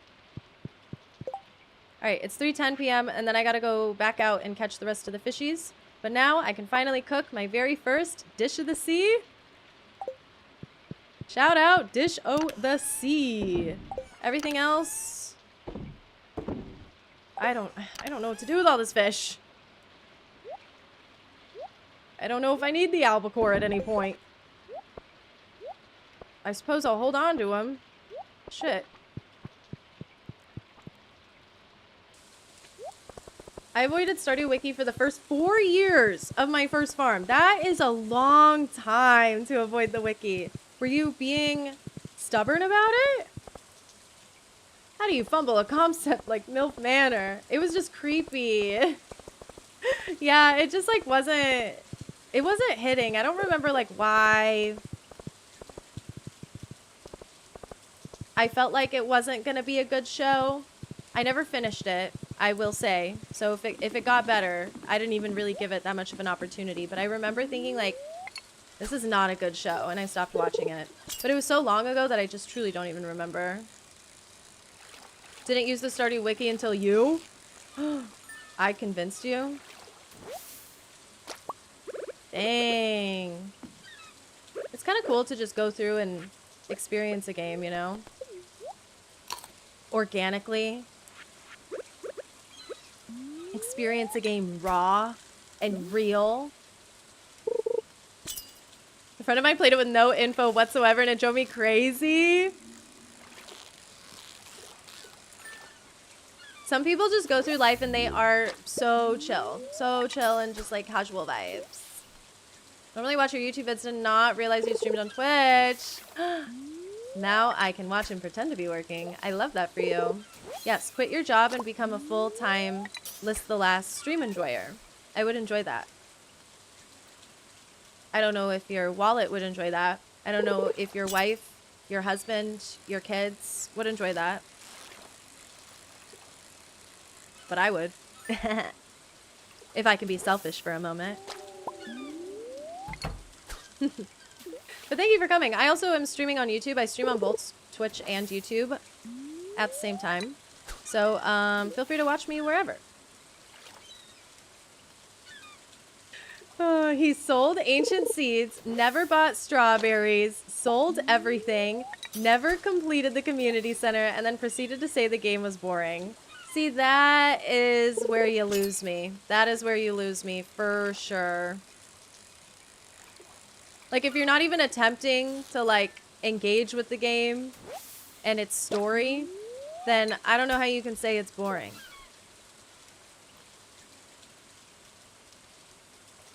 Alright, it's 3:10 p.m. and then I gotta go back out and catch the rest of the fishies. But now I can finally cook my very first dish of the sea. Shout out, dish o' the sea. Everything else, I don't know what to do with all this fish. I don't know if I need the albacore at any point. I suppose I'll hold on to him. Shit. I avoided Stardew Wiki for the first 4 years of my first farm. That is a long time to avoid the wiki. Were you being stubborn about it? How do you fumble a concept like MILF Manor? It was just creepy. Yeah, it just like wasn't hitting. I don't remember like why. I felt like it wasn't gonna be a good show. I never finished it, I will say. So if it got better, I didn't even really give it that much of an opportunity. But I remember thinking like, this is not a good show, and I stopped watching it. But it was so long ago that I just truly don't even remember. Didn't use the Stardew Wiki until you? I convinced you? Dang. It's kind of cool to just go through and experience a game, you know? Organically. Experience a game raw and real. A friend of mine played it with no info whatsoever and it drove me crazy. Some people just go through life and they are so chill and just like casual vibes. Normally watch your YouTube vids, did not realize you streamed on Twitch. Now I can watch and pretend to be working. I love that for you. Yes, quit your job and become a full-time List the Last stream enjoyer. I would enjoy that. I don't know if your wallet would enjoy that. I don't know if your wife, your husband, your kids would enjoy that. But I would. If I can be selfish for a moment. But thank you for coming. I also am streaming on YouTube. I stream on both Twitch and YouTube at the same time. So feel free to watch me wherever. Oh, he sold ancient seeds, never bought strawberries, sold everything, never completed the community center, and then proceeded to say the game was boring. See, that is where you lose me. That is where you lose me, for sure. Like, if you're not even attempting to, like, engage with the game and its story, then I don't know how you can say it's boring.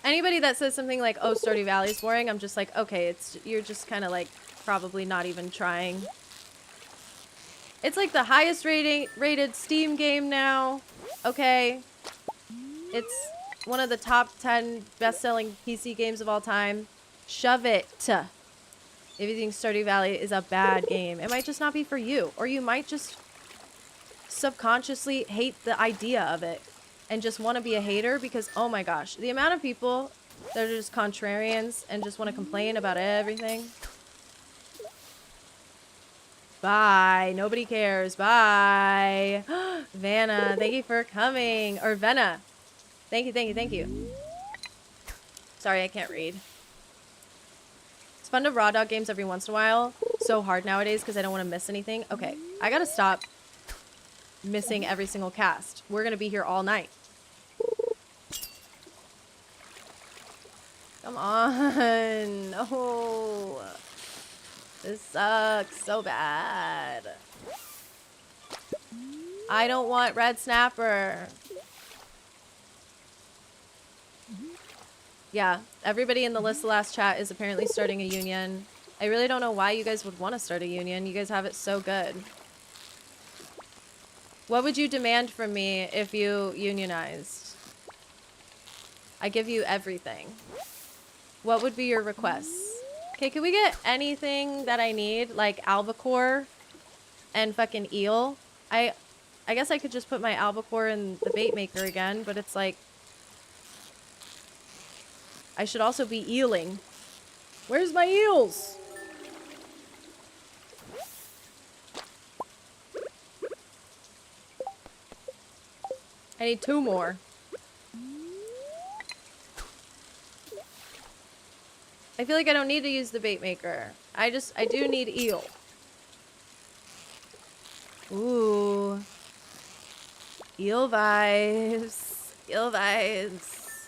Anybody that says something like, oh, Stardew Valley is boring, I'm just like, okay, you're just kind of, like, probably not even trying. It's, like, the highest rated Steam game now, okay? It's one of the top 10 best-selling PC games of all time. Shove it. If you think Stardew Valley is a bad game, it might just not be for you. Or you might just subconsciously hate the idea of it and just want to be a hater because, oh my gosh, the amount of people that are just contrarians and just want to complain about everything. Bye. Nobody cares. Bye. Vanna, thank you for coming. Or Venna. Thank you, thank you, thank you. Sorry, I can't read. It's fun to raw dog games every once in a while. So hard nowadays because I don't want to miss anything. Okay, I gotta stop missing every single cast. We're gonna be here all night. Come on. No. This sucks so bad. I don't want red snapper. Yeah, everybody in the List the Last chat is apparently starting a union. I really don't know why you guys would want to start a union. You guys have it so good. What would you demand from me if you unionized? I give you everything. What would be your requests? Okay, can we get anything that I need? Like albacore? and fucking eel. I guess I could just put my albacore in the bait maker again, but it's like I should also be eeling. Where's my eels? I need 2 more. I feel like I don't need to use the bait maker. I do need eel. Ooh. Eel vibes. Eel vibes.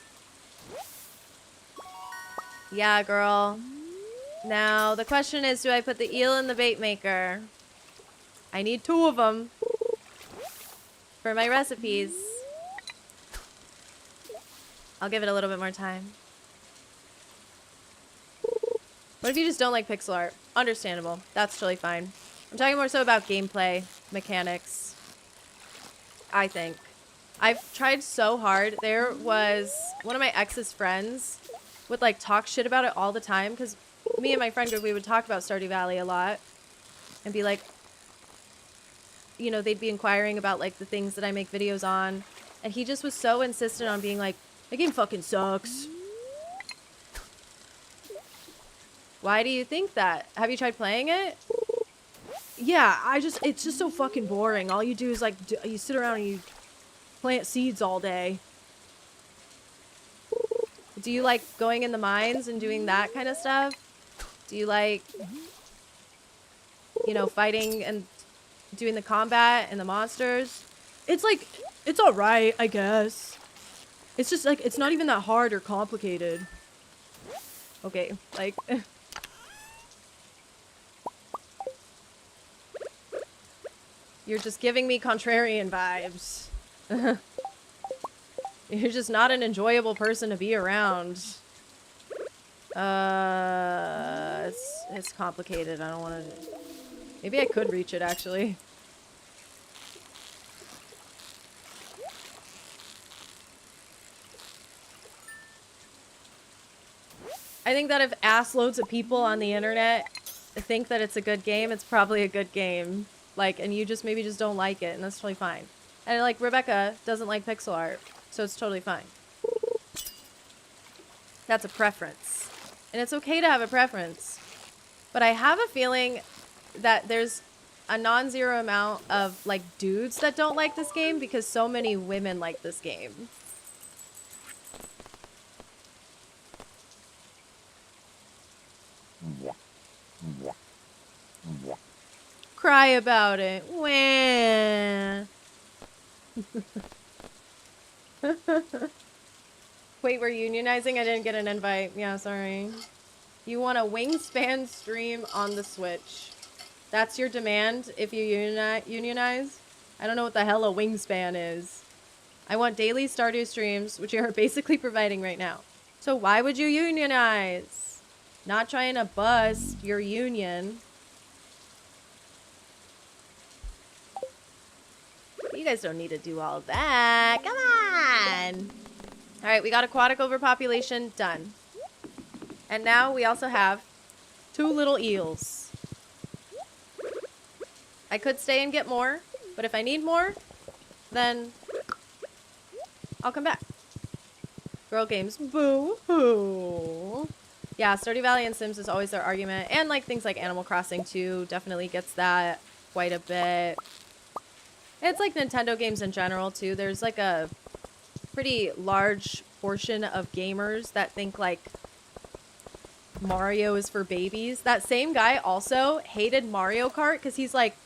Yeah, girl. Now, the question is, do I put the eel in the bait maker? I need 2 of them for my recipes. I'll give it a little bit more time. What if you just don't like pixel art? Understandable. That's totally fine. I'm talking more so about gameplay, mechanics. I think. I've tried so hard. There was one of my ex's friends would like talk shit about it all the time because me and my friend group, we would talk about Stardew Valley a lot and be like, you know, they'd be inquiring about like the things that I make videos on. And he just was so insistent on being like, the game fucking sucks. Why do you think that? Have you tried playing it? Yeah, it's just so fucking boring. All you do is like, you sit around and you plant seeds all day. Do you like going in the mines and doing that kind of stuff? Do you like, you know, fighting and doing the combat and the monsters? It's like, it's alright, I guess. It's just like, it's not even that hard or complicated. Okay, like... You're just giving me contrarian vibes. You're just not an enjoyable person to be around. It's complicated. I don't want to... Maybe I could reach it, actually. I think that if assloads of people on the internet think that it's a good game, it's probably a good game. Like, and you just maybe just don't like it, and that's totally fine. And like, Rebecca doesn't like pixel art, so it's totally fine. That's a preference. And it's okay to have a preference. But I have a feeling that there's a non-zero amount of, like, dudes that don't like this game because so many women like this game. Cry about it. Wah. Wait, we're unionizing? I didn't get an invite. Yeah, sorry. You want a wingspan stream on the Switch. That's your demand if you unionize? I don't know what the hell a wingspan is. I want daily Stardew streams, which you are basically providing right now. So why would you unionize? Not trying to bust your union. You guys don't need to do all that. Come on. All right, we got aquatic overpopulation done. And now we also have 2 little eels. I could stay and get more, but if I need more, then I'll come back. Girl games, boo-hoo. Yeah, Stardew Valley and Sims is always their argument. And like things like Animal Crossing too definitely gets that quite a bit. It's like Nintendo games in general, too. There's, like, a pretty large portion of gamers that think, like, Mario is for babies. That same guy also hated Mario Kart because he's like,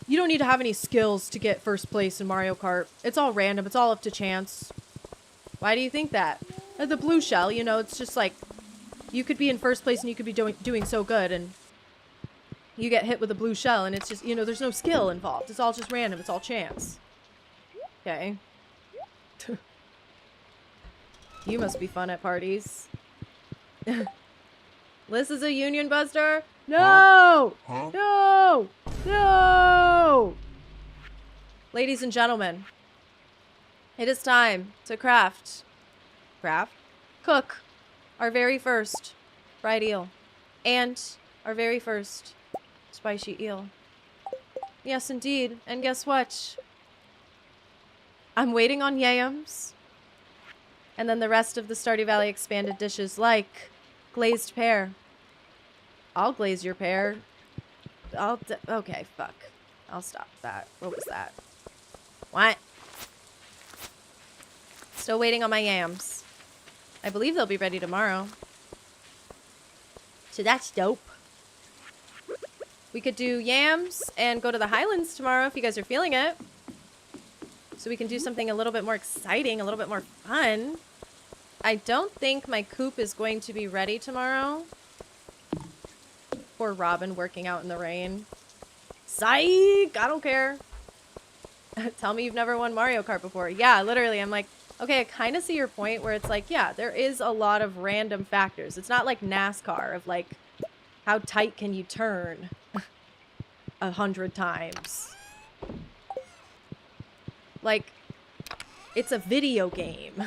you don't need to have any skills to get first place in Mario Kart. It's all random. It's all up to chance. Why do you think that? The blue shell, you know, it's just like, you could be in first place and you could be doing so good, and you get hit with a blue shell, and it's just, you know, there's no skill involved. It's all just random. It's all chance. Okay. You must be fun at parties. Liss is a union buster? No! Huh? No! No! Ladies and gentlemen, it is time to cook our very first fried eel and our very first spicy eel. Yes, indeed. And guess what? I'm waiting on yams. And then the rest of the Stardew Valley expanded dishes like glazed pear. I'll glaze your pear. Okay, fuck. I'll stop that. What was that? What? Still waiting on my yams. I believe they'll be ready tomorrow. So that's dope. We could do yams and go to the Highlands tomorrow if you guys are feeling it. So we can do something a little bit more exciting, a little bit more fun. I don't think my coop is going to be ready tomorrow. Poor Robin working out in the rain. Psych! I don't care. Tell me you've never won Mario Kart before. Yeah, literally, I'm like, okay, I kind of see your point where it's like, yeah, there is a lot of random factors. It's not like NASCAR of like, how tight can you turn 100 times? Like, it's a video game.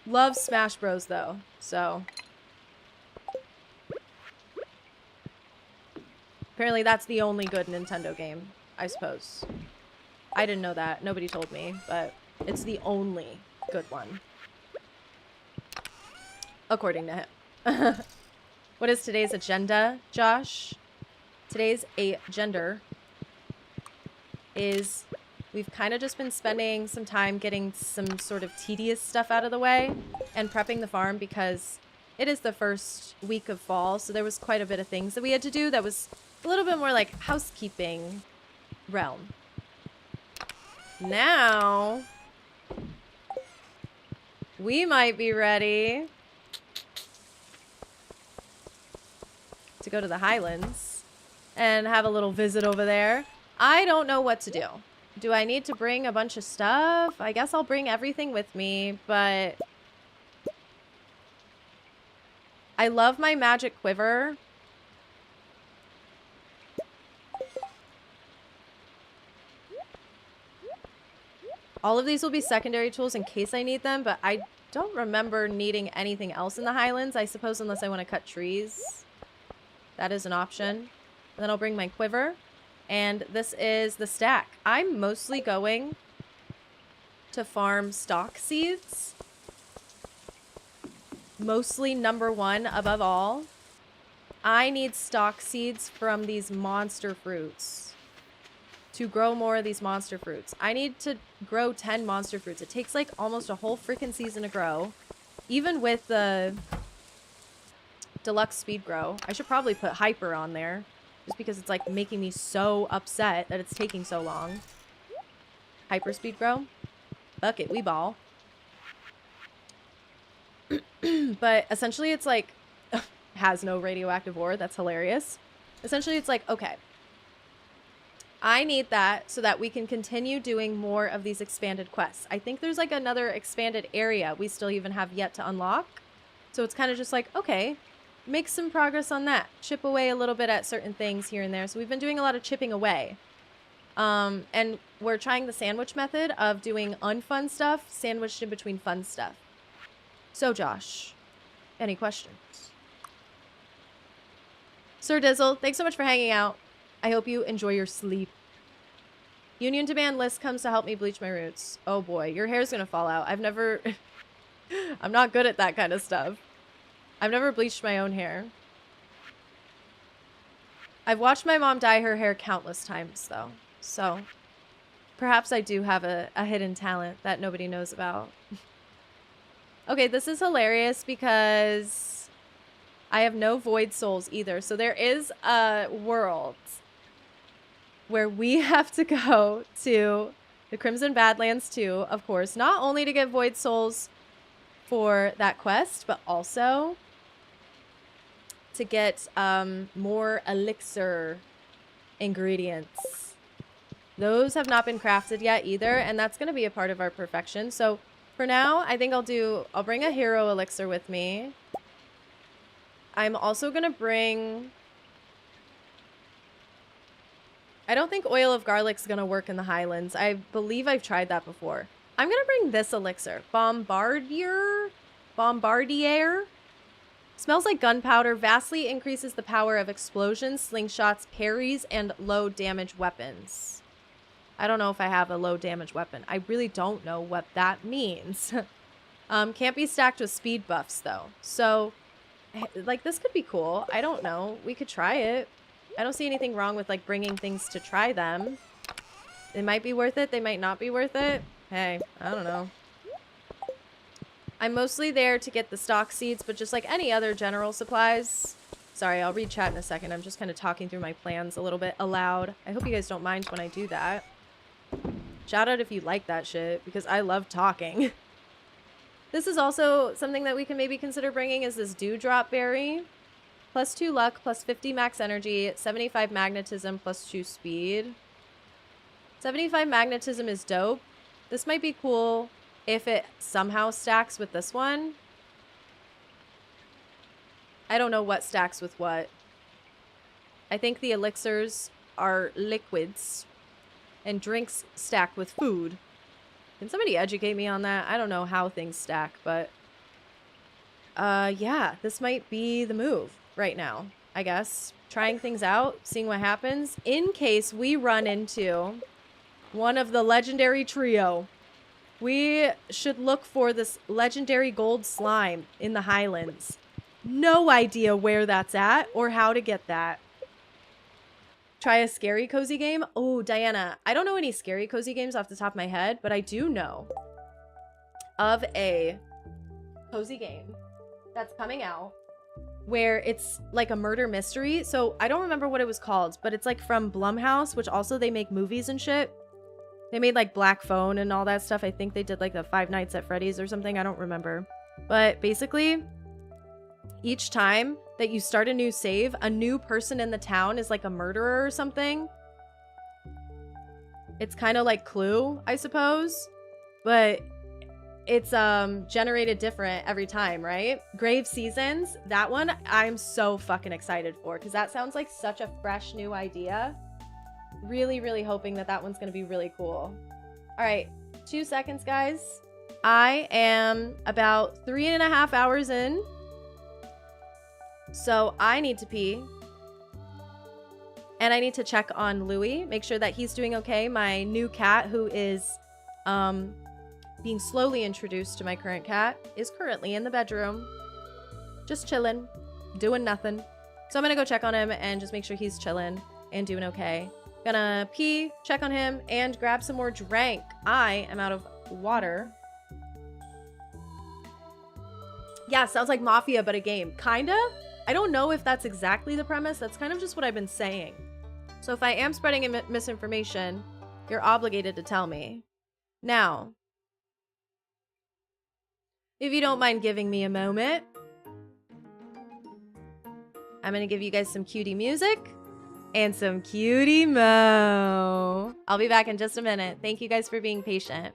Love Smash Bros though, so. Apparently that's the only good Nintendo game, I suppose. I didn't know that. Nobody told me, but it's the only good one. According to him. What is today's agenda, Josh? Today's agenda is we've kind of just been spending some time getting some sort of tedious stuff out of the way and prepping the farm because it is the first week of fall, so there was quite a bit of things that we had to do that was a little bit more like housekeeping realm. Now, we might be ready to go to the Highlands and have a little visit over there. I don't know what to do. Do I need to bring a bunch of stuff? I guess I'll bring everything with me, but I love my magic quiver. All of these will be secondary tools in case I need them, but I don't remember needing anything else in the Highlands, I suppose, unless I want to cut trees. That is an option. And then I'll bring my quiver. And this is the stack. I'm mostly going to farm stock seeds. Mostly number one above all. I need stock seeds from these monster fruits to grow more of these monster fruits. I need to grow 10 monster fruits. It takes like almost a whole freaking season to grow. Even with the deluxe speed grow. I should probably put hyper on there just because it's like making me so upset that it's taking so long. Hyper speed grow. Bucket, we ball. But essentially it's like has no radioactive ore. That's hilarious. Essentially it's like, okay, I need that so that we can continue doing more of these expanded quests. I think there's like another expanded area we still even have yet to unlock. So it's kind of just like, okay, make some progress on that. Chip away a little bit at certain things here and there. So we've been doing a lot of chipping away. And we're trying the sandwich method of doing unfun stuff sandwiched in between fun stuff. So Josh, any questions? Sir Dizzle, thanks so much for hanging out. I hope you enjoy your sleep. Union demand list comes to help me bleach my roots. Oh boy, your hair's gonna fall out. I've never... I'm not good at that kind of stuff. I've never bleached my own hair. I've watched my mom dye her hair countless times though. So perhaps I do have a hidden talent that nobody knows about. Okay, this is hilarious because I have no void souls either. So there is a world where we have to go to the Crimson Badlands too, of course, not only to get void souls for that quest, but also to get more elixir ingredients. Those have not been crafted yet either, and that's going to be a part of our perfection. So for now, I think I'll bring a hero elixir with me. I'm also going to bring... I don't think oil of garlic's going to work in the Highlands. I believe I've tried that before. I'm going to bring this elixir. Bombardier? Smells like gunpowder, vastly increases the power of explosions, slingshots, parries, and low damage weapons. I don't know if I have a low damage weapon. I really don't know what that means. Can't be stacked with speed buffs though. So, like, this could be cool. I don't know. We could try it. I don't see anything wrong with, like, bringing things to try them. They might be worth it. They might not be worth it. Hey, I don't know. I'm mostly there to get the stock seeds, but just like any other general supplies. Sorry, I'll read chat in a second. I'm just kind of talking through my plans a little bit aloud. I hope you guys don't mind when I do that. Shout out if you like that shit, because I love talking. This is also something that we can maybe consider bringing, is this dewdrop berry. +2 luck, +50 max energy, 75 magnetism, +2 speed. 75 magnetism is dope. This might be cool if it somehow stacks with this one. I don't know what stacks with what. I think the elixirs are liquids and drinks stack with food. Can somebody educate me on that? I don't know how things stack, but yeah, this might be the move right now, I guess. Trying things out, seeing what happens, in case we run into one of the legendary trio. We should look for this legendary gold slime in the Highlands. No idea where that's at or how to get that. Try a scary cozy game? Oh, Diana, I don't know any scary cozy games off the top of my head, but I do know of a cozy game that's coming out where it's like a murder mystery. So I don't remember what it was called, but it's like from Blumhouse, which also they make movies and shit. They made like Black Phone and all that stuff. I think they did like the Five Nights at Freddy's or something. I don't remember. But basically, each time that you start a new save, a new person in the town is like a murderer or something. It's kind of like Clue, I suppose. But it's generated different every time, right? Grave Seasons, that one I'm so fucking excited for, because that sounds like such a fresh new idea. Really, really hoping that that one's going to be really cool. All right, 2 seconds, guys. I am about 3.5 hours in. So I need to pee. And I need to check on Louie, make sure that he's doing okay. My new cat, who is being slowly introduced to my current cat, is currently in the bedroom. Just chilling, doing nothing. So I'm going to go check on him and just make sure he's chilling and doing okay. Gonna pee, check on him, and grab some more drink. I am out of water. Yeah, sounds like Mafia, but a game. Kinda? I don't know if that's exactly the premise. That's kind of just what I've been saying. So if I am spreading misinformation, you're obligated to tell me. Now, if you don't mind giving me a moment, I'm gonna give you guys some cutie music. And some cutie mo. I'll be back in just a minute. Thank you guys for being patient.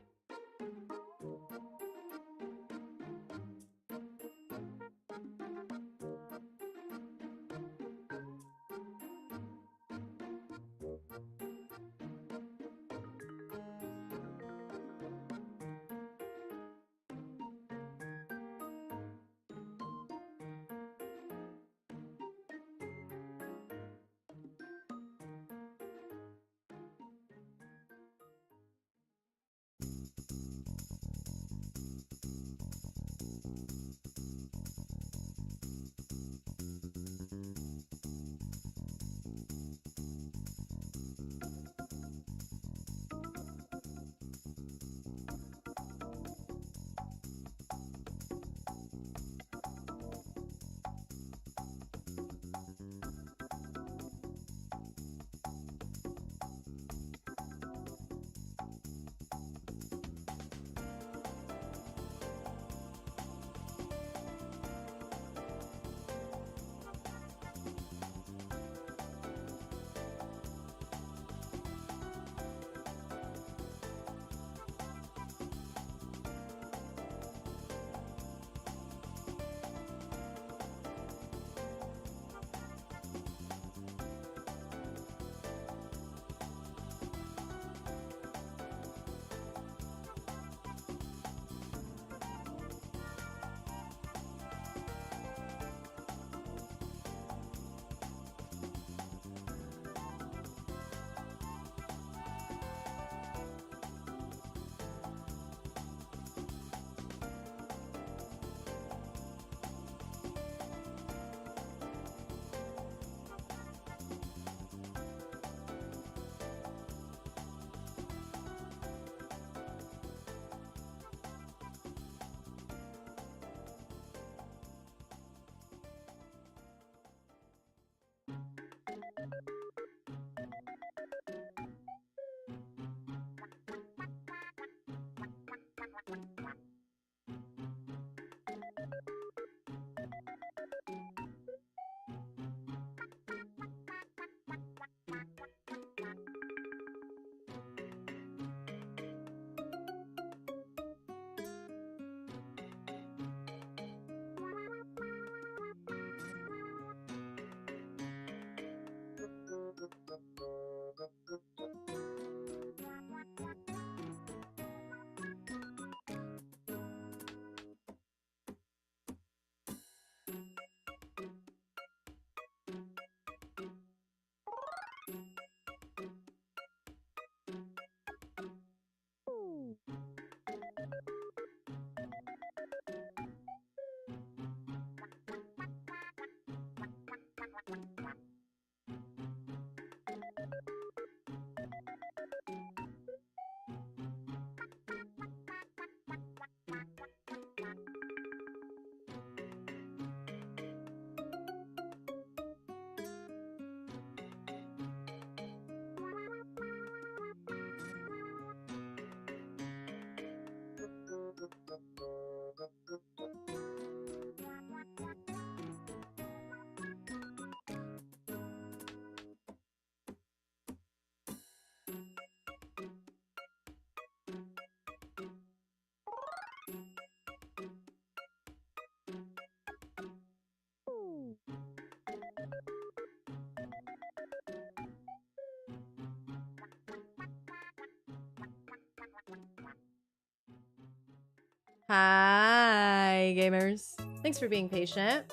Hi, gamers. Thanks for being patient.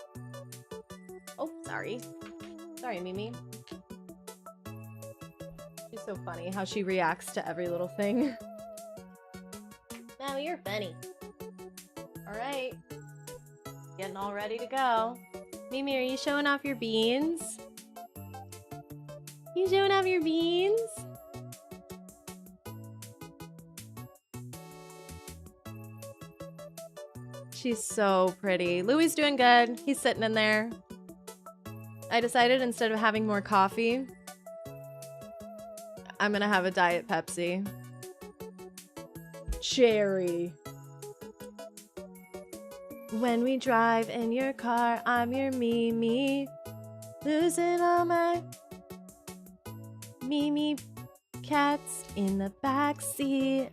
Oh, sorry. Sorry, Mimi. She's so funny how she reacts to every little thing. No, you're funny. Alright. Getting all ready to go. Mimi, are you showing off your beans? You showing off your beans? She's so pretty. Louie's doing good. He's sitting in there. I decided instead of having more coffee, I'm gonna have a Diet Pepsi. Cherry. When we drive in your car, I'm your Mimi. Losing all my Mimi cats in the backseat.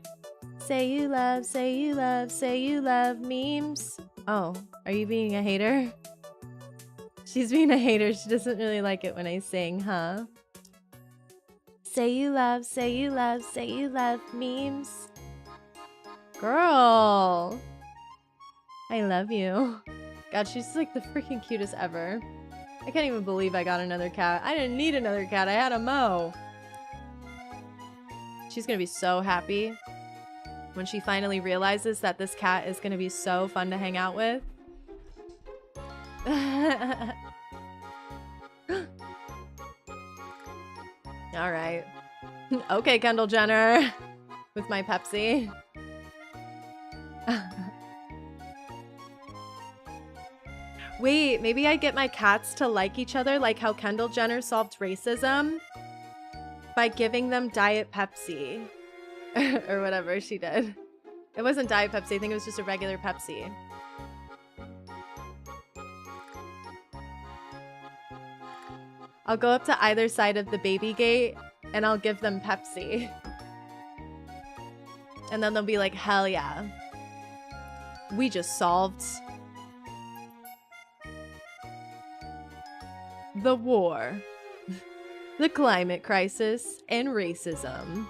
Say you love, say you love, say you love memes. Oh, are you being a hater? She's being a hater. She doesn't really like it when I sing, huh? Say you love, say you love, say you love memes. Girl. I love you. God, she's like the freaking cutest ever. I can't even believe I got another cat. I didn't need another cat. I had a Mo. She's gonna be so happy when she finally realizes that this cat is gonna be so fun to hang out with. All right. Okay, Kendall Jenner. With my Pepsi. Wait, maybe I get my cats to like each other like how Kendall Jenner solved racism by giving them Diet Pepsi. Or whatever she did. It wasn't Diet Pepsi, I think it was just a regular Pepsi. I'll go up to either side of the baby gate and I'll give them Pepsi. And then they'll be like, hell yeah. We just solved the war, the climate crisis, and racism.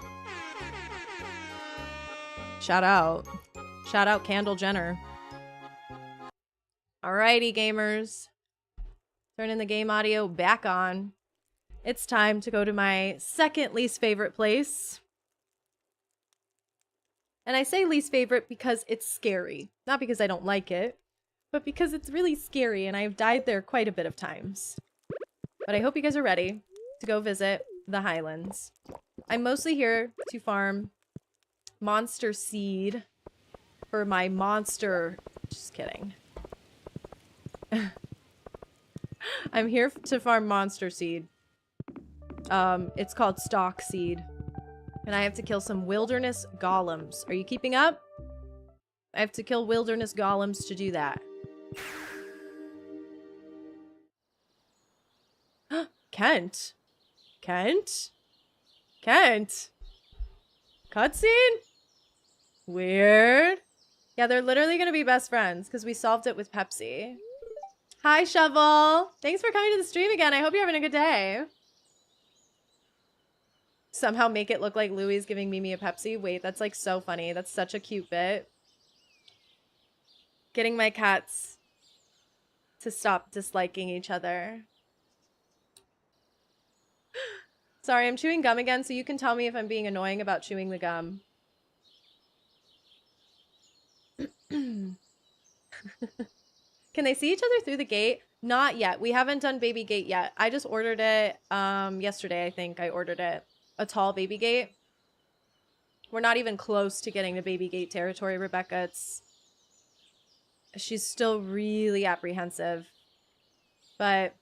Shout out. Shout out Kendall Jenner. Alrighty, gamers. Turning the game audio back on. It's time to go to my second least favorite place. And I say least favorite because it's scary. Not because I don't like it, but because it's really scary and I've died there quite a bit of times. But I hope you guys are ready to go visit the Highlands. I'm mostly here to farm monster seed for my monster... Just kidding. I'm here to farm monster seed. It's called stock seed. And I have to kill some wilderness golems. Are you keeping up? I have to kill wilderness golems to do that. Kent? Kent? Kent? Cutscene? Weird. Yeah, they're literally gonna be best friends because we solved it with Pepsi. Hi, Shovel. Thanks for coming to the stream again. I hope you're having a good day. Somehow make it look like Louie's giving Mimi a Pepsi. Wait, that's like so funny. That's such a cute bit. Getting my cats to stop disliking each other. Sorry, I'm chewing gum again, so you can tell me if I'm being annoying about chewing the gum. Can they see each other through the gate? Not yet. We haven't done baby gate yet. I just ordered it yesterday, I think I ordered it. A tall baby gate. We're not even close to getting to baby gate territory, Rebecca. She's still really apprehensive. But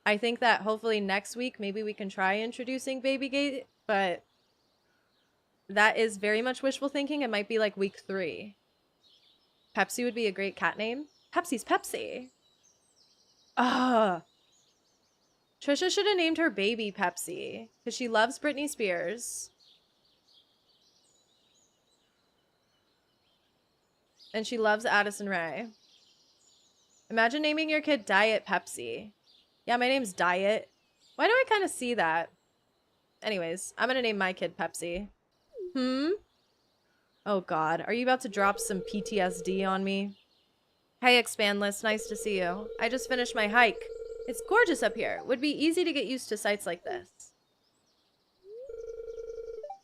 I think that hopefully next week, maybe we can try introducing baby gate, but that is very much wishful thinking. It might be like week 3. Pepsi would be a great cat name. Pepsi's Pepsi. Ah. Trisha should have named her baby Pepsi because she loves Britney Spears. And she loves Addison Rae. Imagine naming your kid Diet Pepsi. Yeah, my name's Diet. Why do I kind of see that? Anyways, I'm gonna name my kid Pepsi. Oh god, are you about to drop some PTSD on me? Hey, Expandless, nice to see you. I just finished my hike. It's gorgeous up here. Would be easy to get used to sights like this.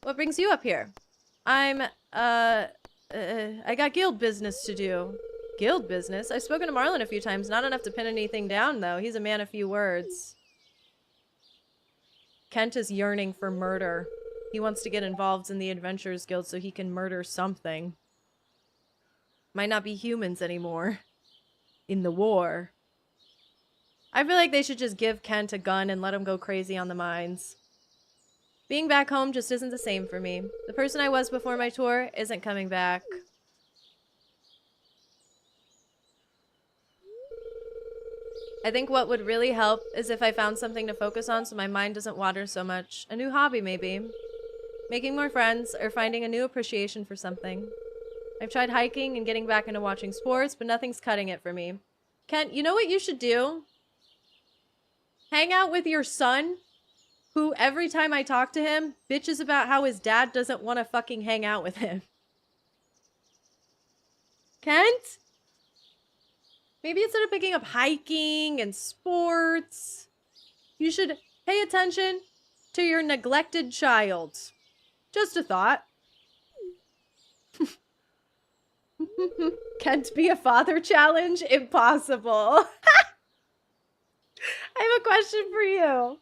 What brings you up here? I got guild business to do. Guild business? I've spoken to Marlin a few times. Not enough to pin anything down, though. He's a man of few words. Kent is yearning for murder. He wants to get involved in the Adventurers Guild so he can murder something. Might not be humans anymore. In the war. I feel like they should just give Kent a gun and let him go crazy on the mines. Being back home just isn't the same for me. The person I was before my tour isn't coming back. I think what would really help is if I found something to focus on so my mind doesn't wander so much. A new hobby, maybe. Making more friends or finding a new appreciation for something. I've tried hiking and getting back into watching sports, but nothing's cutting it for me. Kent, you know what you should do? Hang out with your son, who every time I talk to him, bitches about how his dad doesn't want to fucking hang out with him. Kent? Maybe instead of picking up hiking and sports, you should pay attention to your neglected child. Just a thought. Can't be a father challenge? Impossible. I have a question for you.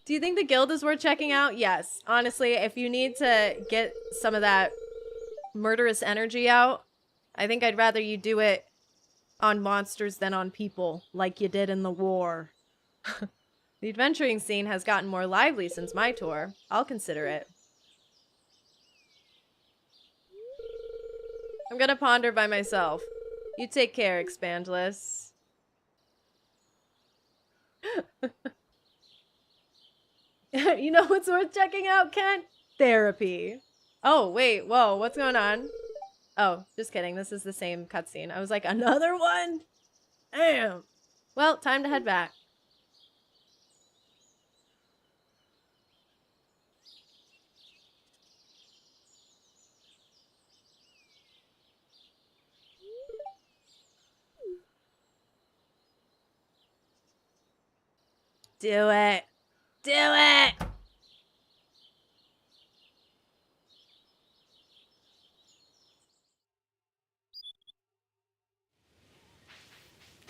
Do you think the guild is worth checking out? Yes. Honestly, if you need to get some of that murderous energy out, I think I'd rather you do it on monsters than on people, like you did in the war. The adventuring scene has gotten more lively since my tour. I'll consider it. I'm gonna ponder by myself. You take care, Expandless. You know what's worth checking out, Kent? Therapy. Oh, wait, whoa, what's going on? Oh, just kidding. This is the same cutscene. I was like, another one? Damn. Well, time to head back. Do it. Do it.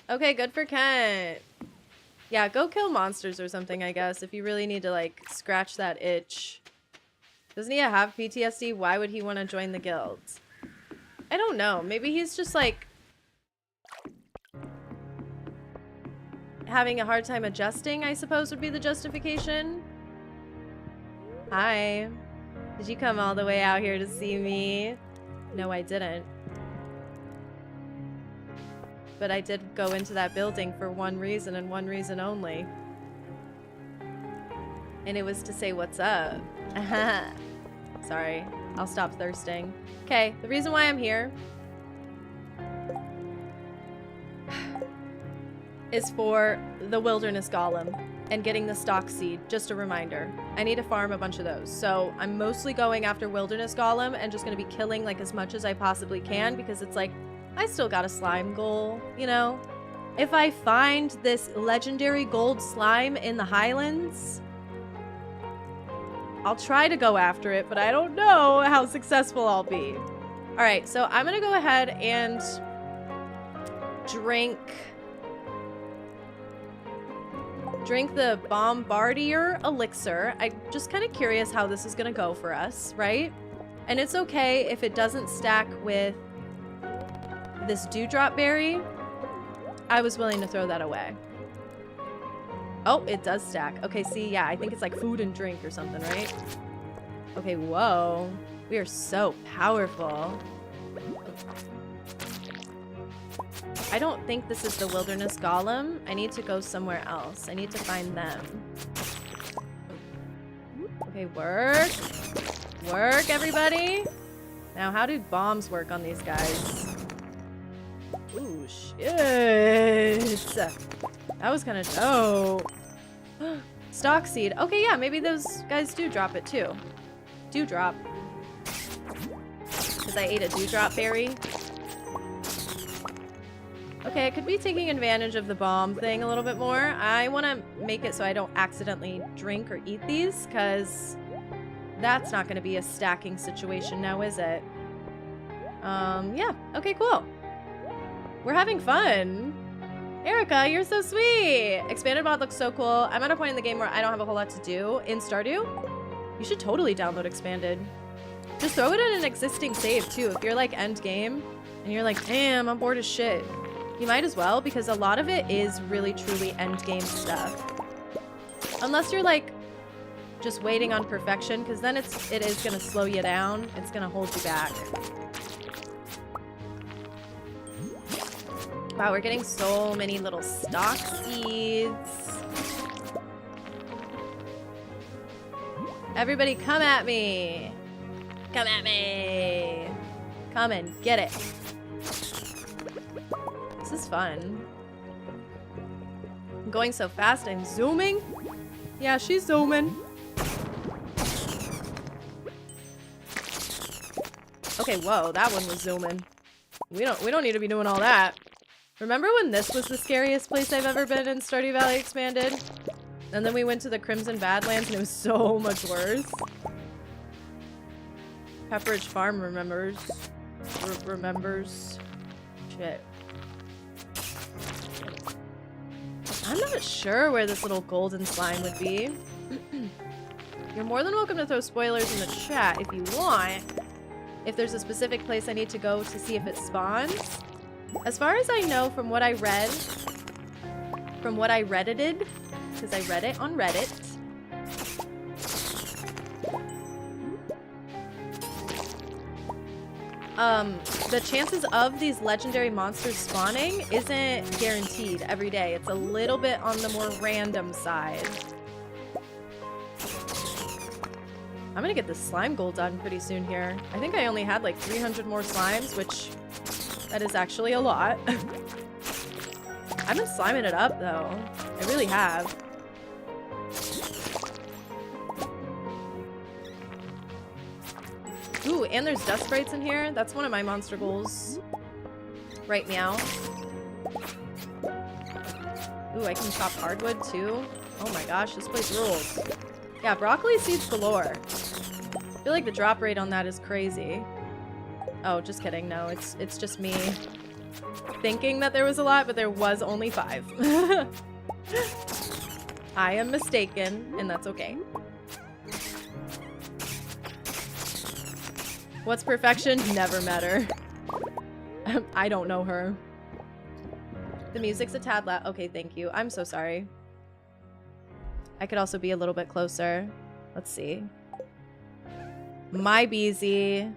Okay, good for Kent. Yeah, go kill monsters or something, I guess, if you really need to, like, scratch that itch. Doesn't he have PTSD? Why would he want to join the guild? I don't know. Maybe he's just, like, having a hard time adjusting, I suppose, would be the justification. Hi. Did you come all the way out here to see me? No, I didn't. But I did go into that building for one reason and one reason only. And it was to say what's up. Sorry, I'll stop thirsting. Okay, the reason why I'm here is for the wilderness golem and getting the stock seed. Just a reminder. I need to farm a bunch of those. So I'm mostly going after wilderness golem and just gonna be killing like as much as I possibly can because it's like, I still got a slime goal, you know? If I find this legendary gold slime in the Highlands, I'll try to go after it, but I don't know how successful I'll be. All right, so I'm gonna go ahead and drink the Bombardier elixir. I'm just kind of curious how this is gonna go for us, right? And it's okay if it doesn't stack with this dewdrop berry. I was willing to throw that away. Oh, it does stack. Okay, see, yeah, I think it's like food and drink or something, right? Okay, whoa. We are so powerful. I don't think this is the wilderness golem. I need to go somewhere else. I need to find them. Okay, work. Work, everybody. Now, how do bombs work on these guys? Ooh, shit. That was kind of dope. Stock seed. Okay, yeah, maybe those guys do drop it too. Do drop. Because I ate a dewdrop berry. Okay, I could be taking advantage of the bomb thing a little bit more. I want to make it so I don't accidentally drink or eat these, because that's not going to be a stacking situation now, is it? Yeah. Okay, cool. We're having fun. Erica, you're so sweet. Expanded mod looks so cool. I'm at a point in the game where I don't have a whole lot to do. In Stardew, you should totally download Expanded. Just throw it in an existing save, too. If you're, like, end game, and you're like, damn, I'm bored as shit. You might as well, because a lot of it is really, truly end game stuff. Unless you're, like, just waiting on perfection, because then it is going to slow you down. It's going to hold you back. Wow, we're getting so many little stock seeds. Everybody come at me. Come at me. Come and get it. This is fun. I'm going so fast, I'm zooming. Yeah, she's zooming. Okay, whoa, that one was zooming. We don't need to be doing all that. Remember when this was the scariest place I've ever been in Stardew Valley Expanded? And then we went to the Crimson Badlands and it was so much worse. Pepperidge Farm remembers. Remembers. Shit. I'm not sure where this little golden slime would be. You're more than welcome to throw spoilers in the chat if you want. If there's a specific place I need to go to see if it spawns. As far as I know from what I read, from what I reddited, because I read it on Reddit, the chances of these legendary monsters spawning isn't guaranteed every day. It's a little bit on the more random side. I'm gonna get this slime goal done pretty soon here. I think I only had like 300 more slimes, which that is actually a lot. I've been sliming it up though. I really have. Ooh, and there's dust sprites in here. That's one of my monster goals. Right meow. Ooh, I can chop hardwood too. Oh my gosh, this place rules. Yeah, broccoli seeds galore. I feel like the drop rate on that is crazy. Oh, just kidding. No, it's just me thinking that there was a lot, but there was only 5. I am mistaken, and that's okay. What's perfection? Never met her. I don't know her. The music's a tad loud. Okay, thank you. I'm so sorry. I could also be a little bit closer. Let's see. My Beezy.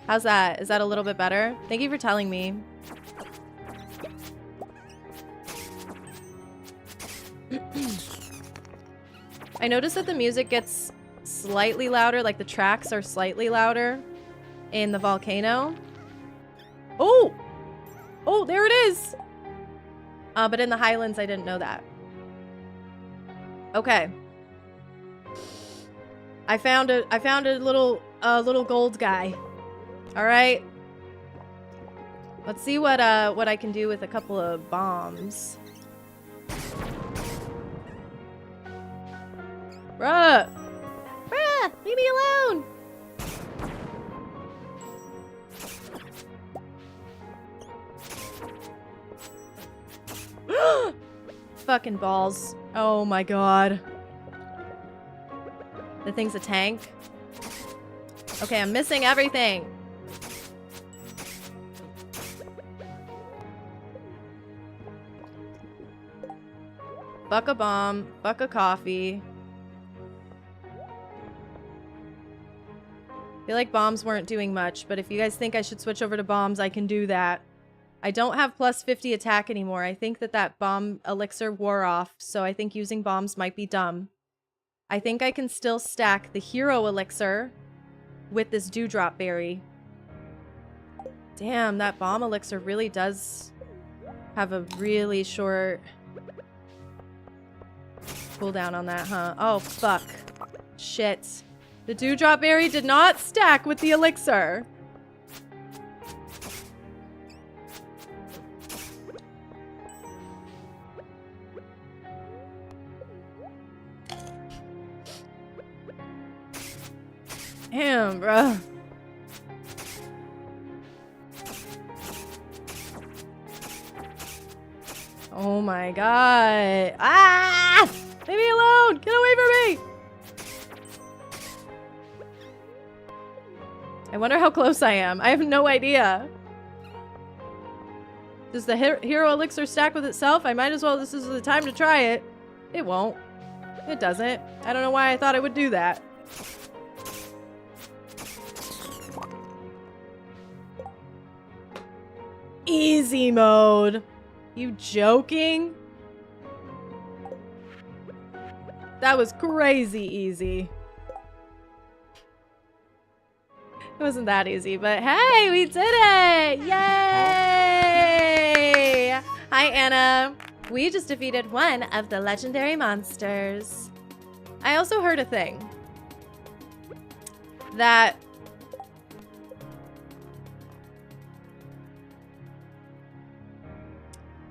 How's that? Is that a little bit better? Thank you for telling me. I noticed that the music gets slightly louder, like the tracks are slightly louder in the volcano. Oh! Oh, there it is! But in the Highlands, I didn't know that. Okay. I found a little gold guy. All right. Let's see what I can do with a couple of bombs. Bruh! Bruh! Leave me alone! Fucking balls. Oh my god. The thing's a tank. Okay, I'm missing everything. Buck a bomb, buck a coffee. I feel like bombs weren't doing much, but if you guys think I should switch over to bombs, I can do that. I don't have plus 50 attack anymore. I think that bomb elixir wore off, so I think using bombs might be dumb. I think I can still stack the hero elixir with this dewdrop berry. Damn, that bomb elixir really does have a really short cooldown on that, huh? Oh, fuck. Shit. The dewdrop berry did not stack with the elixir. Damn, bro. Oh my god. Ah! Leave me alone! Get away from me! I wonder how close I am. I have no idea. Does the hero elixir stack with itself? I might as well. This is the time to try it. It won't. It doesn't. I don't know why I thought it would do that. Easy mode. You joking? That was crazy easy. It wasn't that easy, but hey, we did it! Yay! Hi, Anna. We just defeated one of the legendary monsters. I also heard a thing. That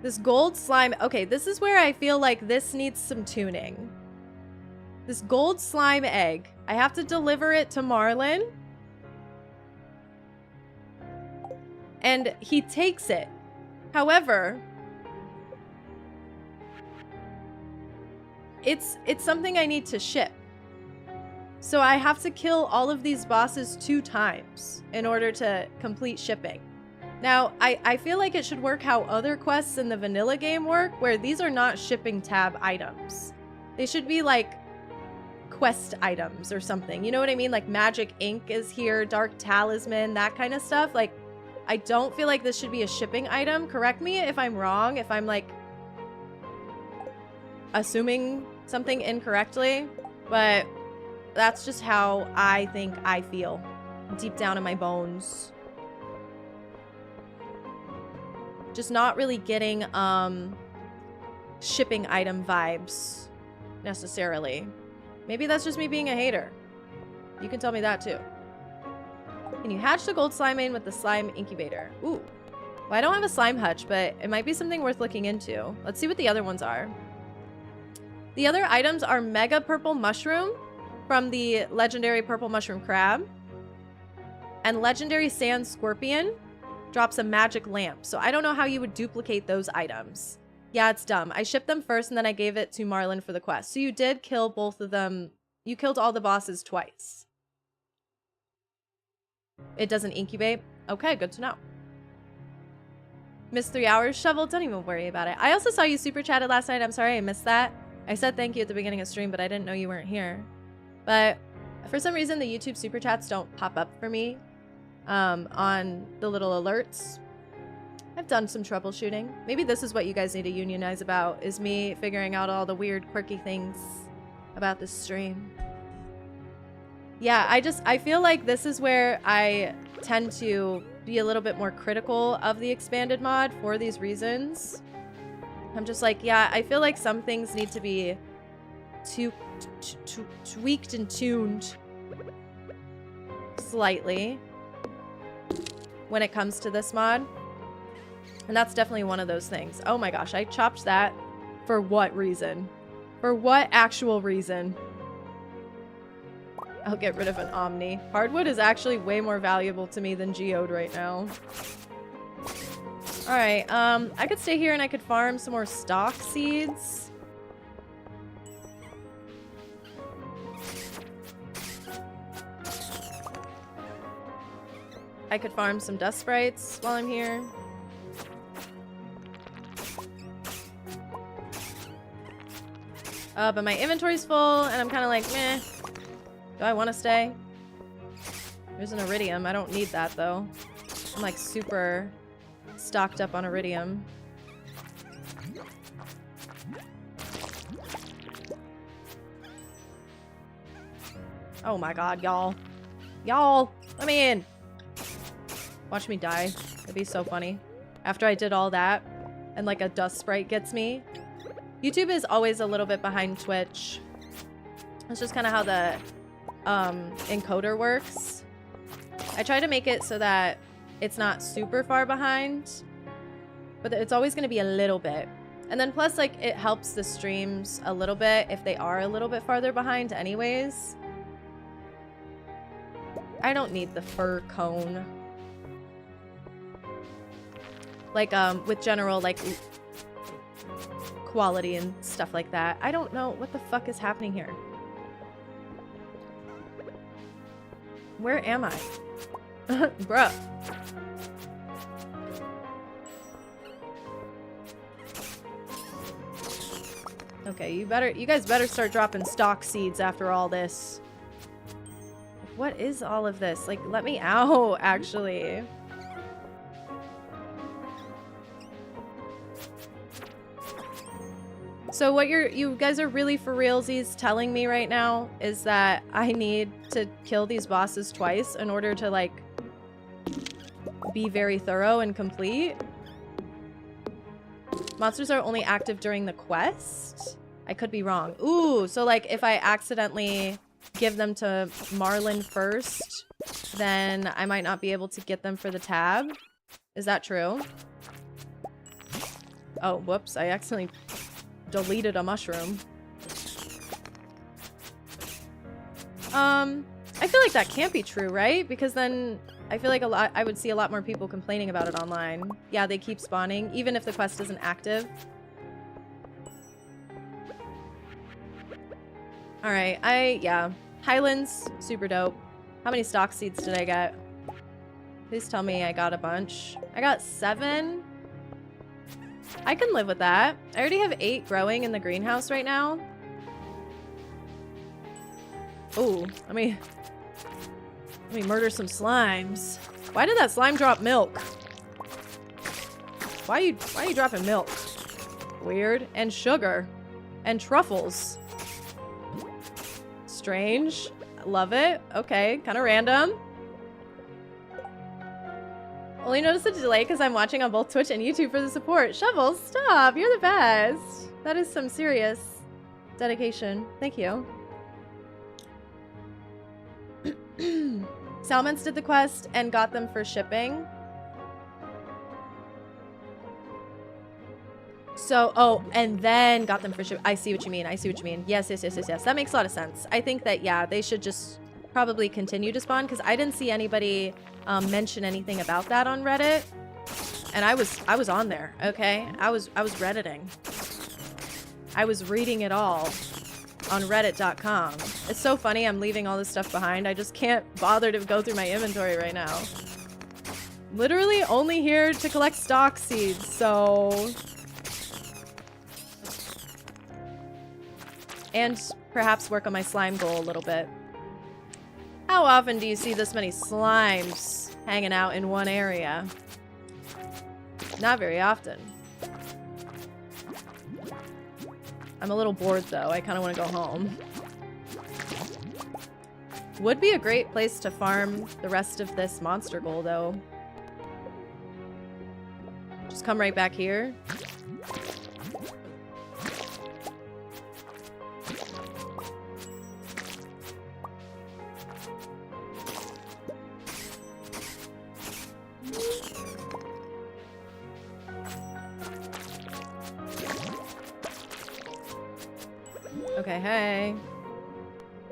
this gold slime... Okay, this is where I feel like this needs some tuning. This gold slime egg. I have to deliver it to Marlin. And he takes it. However, it's something I need to ship. So I have to kill all of these bosses 2 times in order to complete shipping. Now, I feel like it should work how other quests in the vanilla game work, where these are not shipping tab items. They should be like quest items or something. You know what I mean? Like magic ink is here, dark talisman, that kind of stuff. Like, I don't feel like this should be a shipping item. Correct me if I'm wrong, if I'm like assuming something incorrectly, but that's just how I think I feel deep down in my bones. Just not really getting shipping item vibes necessarily. Maybe that's just me being a hater. You can tell me that too. Can you hatch the gold slime main with the slime incubator? Ooh. Well, I don't have a slime hutch, but it might be something worth looking into. Let's see what the other ones are. The other items are mega purple mushroom from the legendary purple mushroom crab, and legendary sand scorpion drops a magic lamp. So I don't know how you would duplicate those items. Yeah, it's dumb. I shipped them first and then I gave it to Marlin for the quest. So you did kill both of them. You killed all the bosses twice. It doesn't incubate? Okay, good to know. Missed 3 hours. Shovel, don't even worry about it. I also saw you super chatted last night. I'm sorry I missed that. I said thank you at the beginning of stream, but I didn't know you weren't here. But for some reason, the YouTube super chats don't pop up for me on the little alerts. I've done some troubleshooting. Maybe this is what you guys need to unionize about, is me figuring out all the weird, quirky things about this stream. Yeah, I feel like this is where I tend to be a little bit more critical of the expanded mod for these reasons. I'm just like, yeah, I feel like some things need to be tweaked and tuned slightly when it comes to this mod. And that's definitely one of those things. Oh my gosh, I chopped that for what reason? For what actual reason? I'll get rid of an Omni. Hardwood is actually way more valuable to me than geode right now. Alright, I could stay here and I could farm some more stock seeds. I could farm some dust sprites while I'm here. But my inventory's full and I'm kind of like, meh. Do I want to stay? There's an iridium. I don't need that though. I'm like super stocked up on iridium. Oh my god, y'all. Y'all, let me in. Watch me die. It'd be so funny. After I did all that, and like a dust sprite gets me. YouTube is always a little bit behind Twitch. It's just kind of how the encoder works. I try to make it so that it's not super far behind, but it's always going to be a little bit. And then plus, like, it helps the streams a little bit if they are a little bit farther behind anyways. I don't need the fur cone. Like, with general, like, quality and stuff like that. I don't know what the fuck is happening here. Where am I? Bruh. Okay, you guys better start dropping stock seeds after all this. What is all of this? Like, let me out, actually. So what you guys are really for realsies telling me right now is that I need to kill these bosses twice in order to, like, be very thorough and complete. Monsters are only active during the quest? I could be wrong. Ooh, so like if I accidentally give them to Marlin first, then I might not be able to get them for the tab. Is that true? Oh, whoops. I accidentally deleted a mushroom. I feel like that can't be true, right? Because then I feel like I would see a lot more people complaining about it online. Yeah, they keep spawning, even if the quest isn't active. Alright, yeah. Highlands, super dope. How many stock seeds did I get? Please tell me I got a bunch. I got 7. I can live with that. I already have 8 growing in the greenhouse right now. Ooh, let me murder some slimes. Why did that slime drop milk? Why are you dropping milk? Weird. And sugar. And truffles. Strange. Love it. Okay, kind of random. Only noticed a delay because I'm watching on both Twitch and YouTube for the support. Shovels, stop. You're the best. That is some serious dedication. Thank you. Salmons did the quest and got them for shipping. So, oh, and then got them for shipping. I see what you mean. I see what you mean. Yes. That makes a lot of sense. I think that, yeah, they should just probably continue to spawn because I didn't see anybody mention anything about that on Reddit. And I was on there, okay? I was Redditing. I was reading it all on reddit.com. It's so funny I'm leaving all this stuff behind. I just can't bother to go through my inventory right now. Literally only here to collect stock seeds, so... And perhaps work on my slime goal a little bit. How often do you see this many slimes hanging out in one area? Not very often. I'm a little bored though. I kind of want to go home. Would be a great place to farm the rest of this monster goal though. Just come right back here. Okay, hey.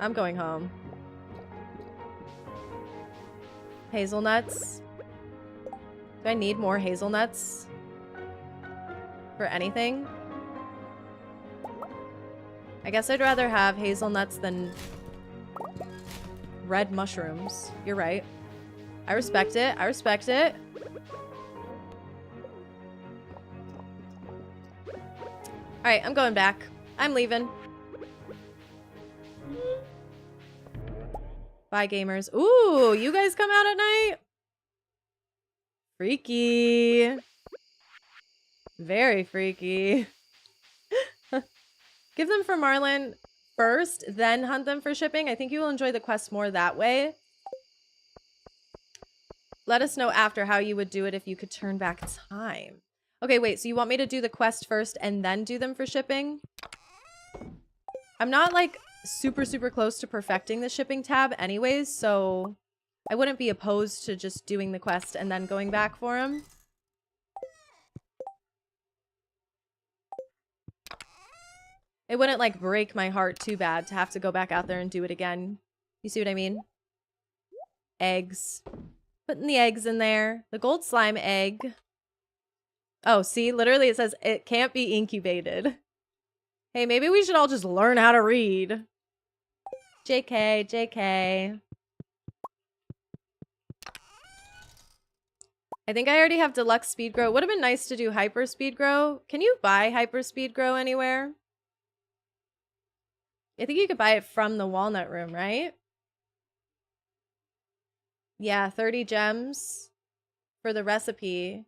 I'm going home. Hazelnuts. Do I need more hazelnuts? For anything? I guess I'd rather have hazelnuts than red mushrooms. You're right. I respect it. I respect it. Alright, I'm going back. I'm leaving. Bye, gamers. Ooh, you guys come out at night? Freaky. Very freaky. Give them for Marlin first, then hunt them for shipping. I think you will enjoy the quest more that way. Let us know after how you would do it if you could turn back time. Okay, wait, so you want me to do the quest first and then do them for shipping? I'm not like super, super close to perfecting the shipping tab anyways, so I wouldn't be opposed to just doing the quest and then going back for them. It wouldn't like break my heart too bad to have to go back out there and do it again. You see what I mean? Eggs. Putting the eggs in there. The gold slime egg. Oh, see? Literally it says it can't be incubated. Hey, maybe we should all just learn how to read. JK, JK. I think I already have deluxe speed grow. Would have been nice to do hyper speed grow. Can you buy hyper speed grow anywhere? I think you could buy it from the walnut room, right? Yeah, 30 gems for the recipe.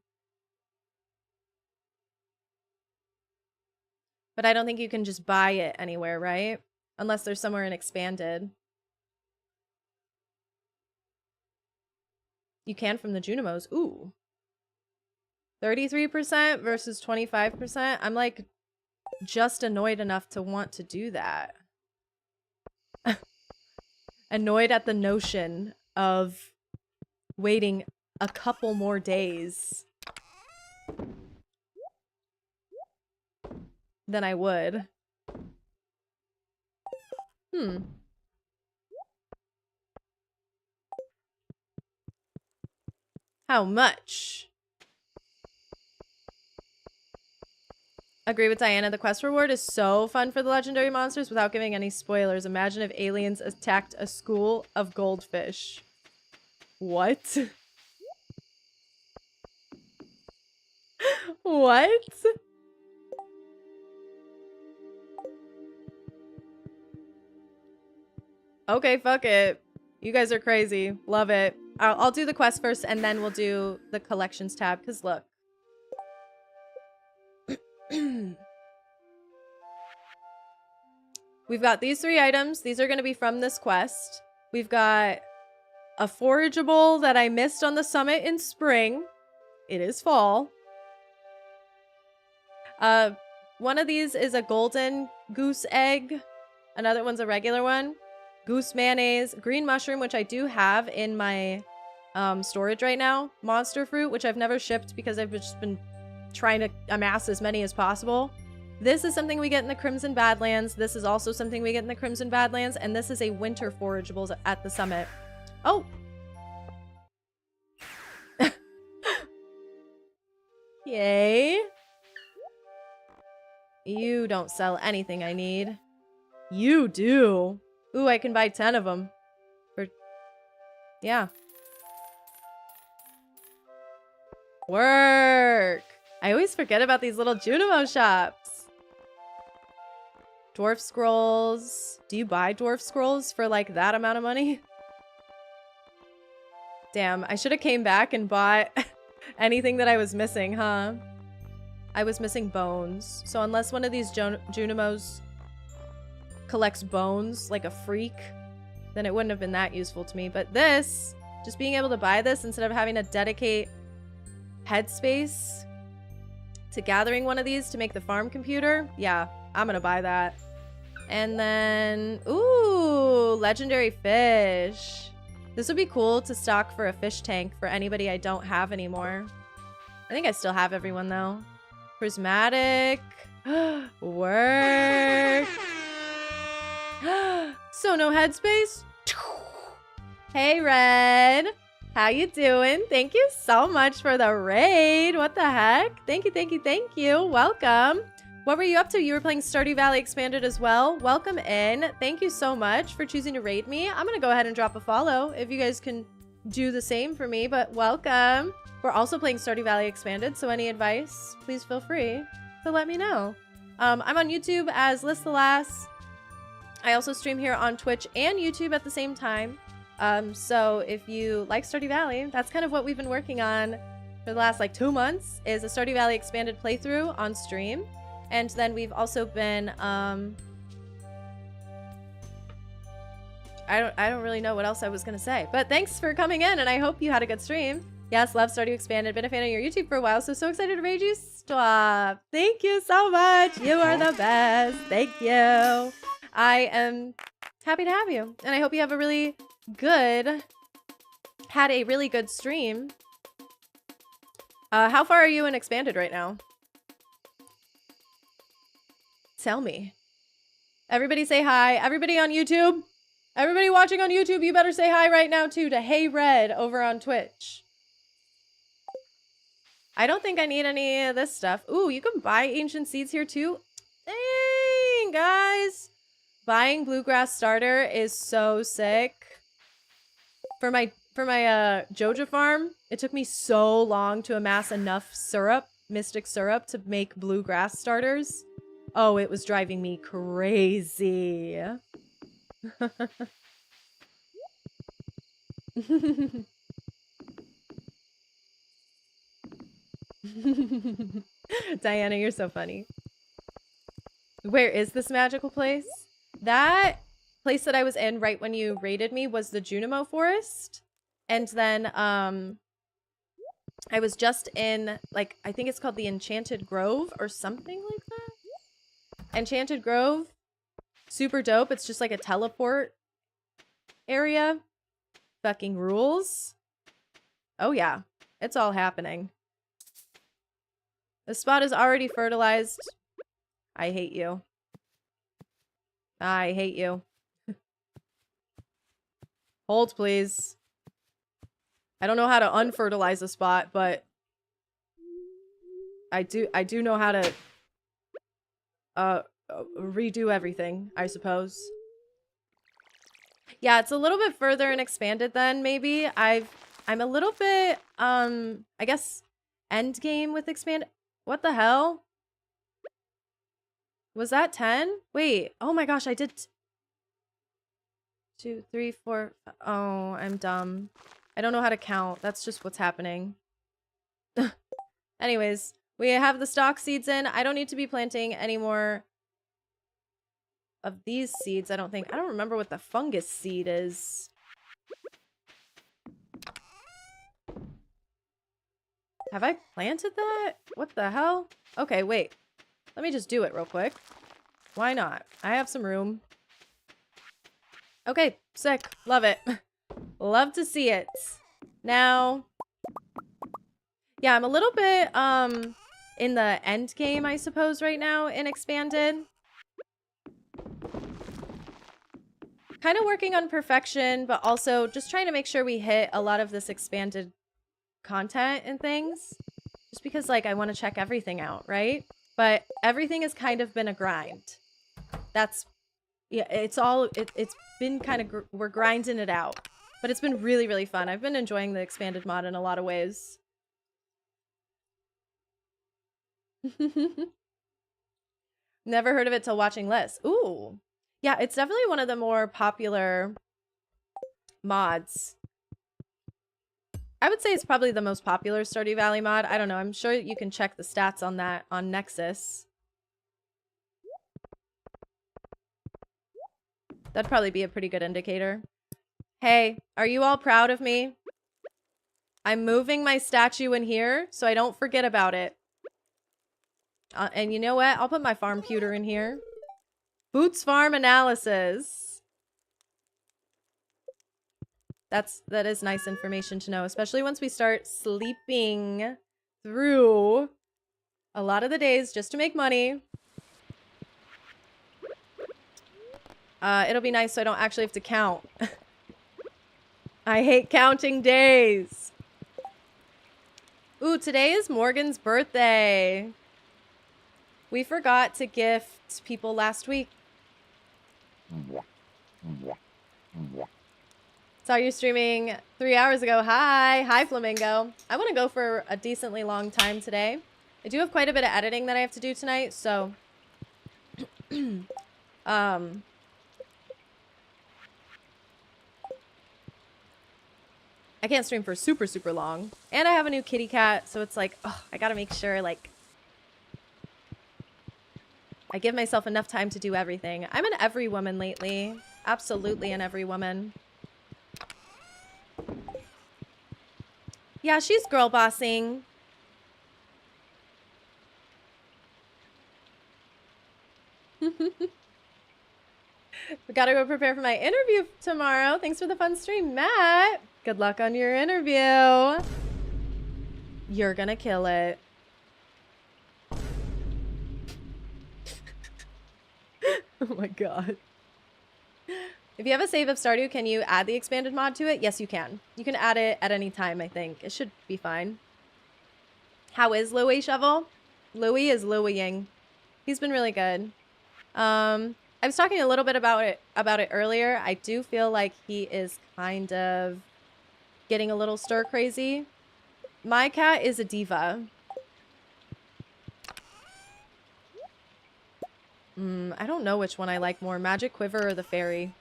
But I don't think you can just buy it anywhere, right? Unless there's somewhere in Expanded. You can from the Junimos. Ooh. 33% versus 25%. I'm like just annoyed enough to want to do that. Annoyed at the notion of waiting a couple more days than I would. How much? Agree with Diana. The quest reward is so fun for the legendary monsters without giving any spoilers. Imagine if aliens attacked a school of goldfish. What? What? Okay, fuck it. You guys are crazy. Love it. I'll do the quest first and then we'll do the collections tab, because look. We've got these 3 items. These are going to be from this quest. We've got a forageable that I missed on the summit in spring. It is fall. One of these is a golden goose egg. Another one's a regular one. Goose mayonnaise. Green mushroom, which I do have in my storage right now. Monster fruit, which I've never shipped because I've just been trying to amass as many as possible. This is something we get in the Crimson Badlands. This is also something we get in the Crimson Badlands. And this is a winter forageables at the summit. Oh! Yay. You don't sell anything I need. You do. Ooh, I can buy 10 of them. Yeah. Work. I always forget about these little Junimo shops. Dwarf scrolls. Do you buy dwarf scrolls for like that amount of money? Damn, I should have came back and bought anything that I was missing, huh? I was missing bones. So unless one of these Junimos collects bones like a freak, then it wouldn't have been that useful to me. But this, just being able to buy this instead of having to dedicate headspace to gathering one of these to make the farm computer, yeah, I'm gonna buy that. And then, ooh, legendary fish. This would be cool to stock for a fish tank for anybody I don't have anymore. I think I still have everyone though. Prismatic. Work. So no headspace? Hey, Red. How you doing? Thank you so much for the raid. What the heck? Thank you, thank you, thank you. Welcome. What were you up to? You were playing Stardew Valley Expanded as well. Welcome in. Thank you so much for choosing to raid me. I'm going to go ahead and drop a follow if you guys can do the same for me, but welcome. We're also playing Stardew Valley Expanded, so any advice, please feel free to let me know. I'm on YouTube as Liss the Lass. I also stream here on Twitch and YouTube at the same time. So if you like Stardew Valley, that's kind of what we've been working on for the last like 2 months, is a Stardew Valley Expanded playthrough on stream. And then we've also been, I don't really know what else I was gonna say, but thanks for coming in and I hope you had a good stream. Yes, love Stardew Expanded. Been a fan of your YouTube for a while, so excited to raid you. Stop. Thank you so much. You are the best. Thank you. I am happy to have you, and I hope you have a really good, had a really good stream. How far are you in Expanded right now? Tell me. Everybody say hi. Everybody on YouTube. Everybody watching on YouTube, you better say hi right now too to Hey Red over on Twitch. I don't think I need any of this stuff. Ooh, you can buy ancient seeds here too. Dang, guys. Buying bluegrass starter is so sick. For my Joja farm, it took me so long to amass enough syrup, mystic syrup, to make bluegrass starters. Oh, it was driving me crazy. Diana, you're so funny. Where is this magical place? That place that I was in right when you raided me was the Junimo Forest. And then I was just in, like, I think it's called the Enchanted Grove or something like that. Enchanted Grove. Super dope. It's just like a teleport area. Fucking rules. Oh yeah. It's all happening. The spot is already fertilized. I hate you. I hate you. Hold, please. I don't know how to unfertilize a spot, but I do know how to redo everything, I suppose. Yeah, it's a little bit further and expanded then maybe. I'm a little bit I guess end game with expand. What the hell? Was that 10? Wait, oh my gosh, I did 2, 3, 4. Oh, I'm dumb. I don't know how to count. That's just what's happening. Anyways, we have the stock seeds in. I don't need to be planting any more of these seeds, I don't think. I don't remember what the fungus seed is. Have I planted that? What the hell? Okay, wait. Let me just do it real quick. Why not? I have some room. Okay, sick. Love it. Love to see it. Now, yeah, I'm a little bit in the end game, I suppose, right now in Expanded. Kind of working on perfection, but also just trying to make sure we hit a lot of this expanded content and things. Just because, like, I want to check everything out, right? But everything has kind of been a grind. That's, yeah, it's been kind of, we're grinding it out. But it's been really, really fun. I've been enjoying the expanded mod in a lot of ways. Never heard of it till watching Liss. Ooh. Yeah, it's definitely one of the more popular mods. I would say it's probably the most popular Stardew Valley mod. I don't know. I'm sure you can check the stats on that on Nexus. That'd probably be a pretty good indicator. Hey, are you all proud of me? I'm moving my statue in here so I don't forget about it. And you know what? I'll put my farm pewter in here. Boots Farm Analysis. That is nice information to know, especially once we start sleeping through a lot of the days just to make money. It'll be nice so I don't actually have to count. I hate counting days. Ooh, today is Morgan's birthday. We forgot to gift people last week. Saw you streaming 3 hours ago. Hi Flamingo. I want to go for a decently long time today. I do have quite a bit of editing that I have to do tonight, so I can't stream for super, super long. And I have a new kitty cat, so it's like, oh, I gotta make sure, like, I give myself enough time to do everything. I'm an every woman lately. Absolutely an every woman. Yeah, she's girl bossing. We gotta go prepare for my interview tomorrow. Thanks for the fun stream, Matt. Good luck on your interview. You're gonna kill it. Oh my god. If you have a save of Stardew, can you add the expanded mod to it? Yes, you can. You can add it at any time, I think. It should be fine. How is Louie Shovel? Louie is Louieing. He's been really good. I was talking a little bit about it earlier. I do feel like he is kind of getting a little stir crazy. My cat is a diva. I don't know which one I like more, Magic Quiver or the Fairy.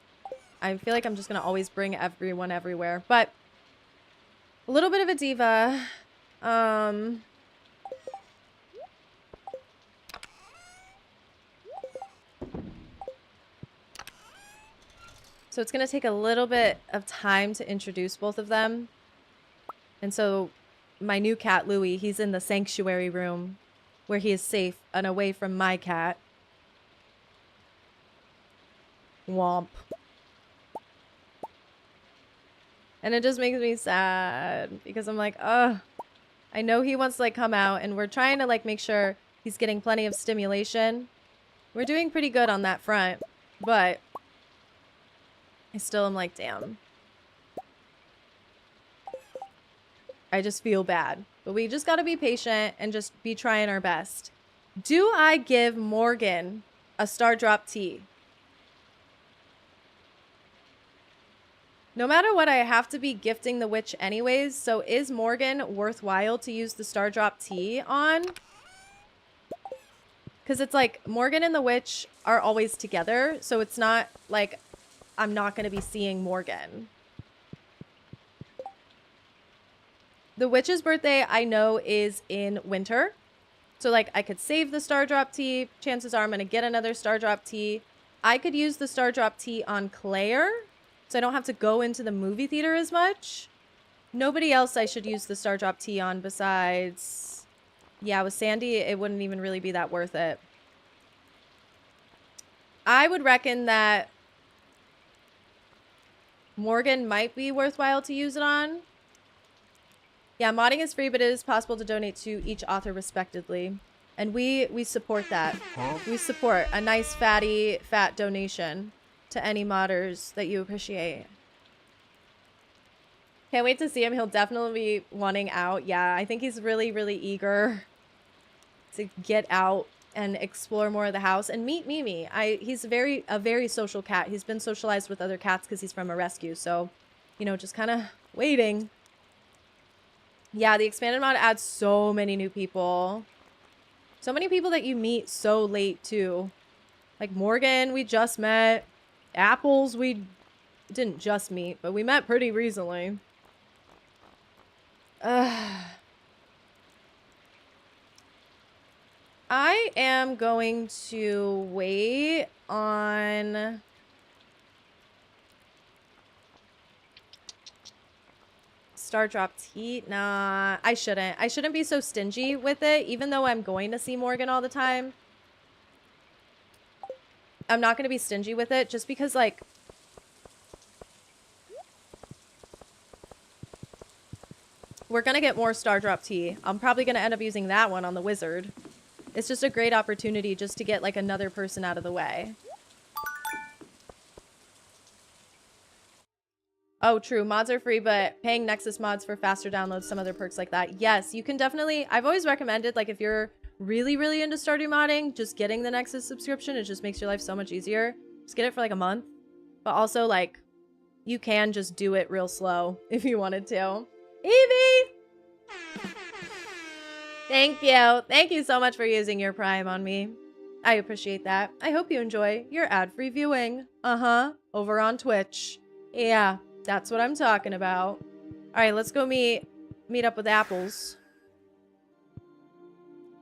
I feel like I'm just gonna always bring everyone everywhere, but a little bit of a diva. So it's going to take a little bit of time to introduce both of them. And so my new cat, Louie, he's in the sanctuary room where he is safe and away from my cat. Womp. And it just makes me sad because I'm like, ugh, I know he wants to like come out and we're trying to like make sure he's getting plenty of stimulation. We're doing pretty good on that front, but I still am like, damn. I just feel bad. But we just got to be patient and just be trying our best. Do I give Morgan a Star Drop tea? No matter what, I have to be gifting the witch anyways. So is Morgan worthwhile to use the Star Drop tea on? Because it's like Morgan and the witch are always together. So it's not like I'm not going to be seeing Morgan. The witch's birthday, I know, is in winter. So, like, I could save the Star Drop tea. Chances are I'm going to get another Star Drop tea. I could use the Star Drop tea on Claire, so I don't have to go into the movie theater as much. Nobody else I should use the Star Drop tea on besides... Yeah, with Sandy, it wouldn't even really be that worth it. I would reckon that Morgan might be worthwhile to use it on. Yeah, modding is free, but it is possible to donate to each author respectively. And we support that. We support a nice fat donation to any modders that you appreciate. Can't wait to see him. He'll definitely be wanting out. Yeah, I think he's really, really eager to get out and explore more of the house and meet Mimi. He's a very social cat. He's been socialized with other cats because he's from a rescue. So, you know, just kind of waiting. Yeah, the expanded mod adds so many new people. So many people that you meet so late, too. Like Morgan, we just met. Apples, we didn't just meet, but we met pretty recently. I am going to wait on... Star Drop tea? Nah, I shouldn't. I shouldn't be so stingy with it, even though I'm going to see Morgan all the time. I'm not going to be stingy with it just because, like... We're going to get more Star Drop tea. I'm probably going to end up using that one on the wizard. It's just a great opportunity just to get, like, another person out of the way. Oh, true. Mods are free, but paying Nexus mods for faster downloads, some other perks like that. Yes, you can definitely... I've always recommended, like, if you're really, really into Stardew modding, just getting the Nexus subscription. It just makes your life so much easier. Just get it for, like, a month. But also, like, you can just do it real slow if you wanted to. Evie! Thank you. Thank you so much for using your Prime on me. I appreciate that. I hope you enjoy your ad-free viewing. Over on Twitch. Yeah. That's what I'm talking about. All right, let's go meet up with Apples.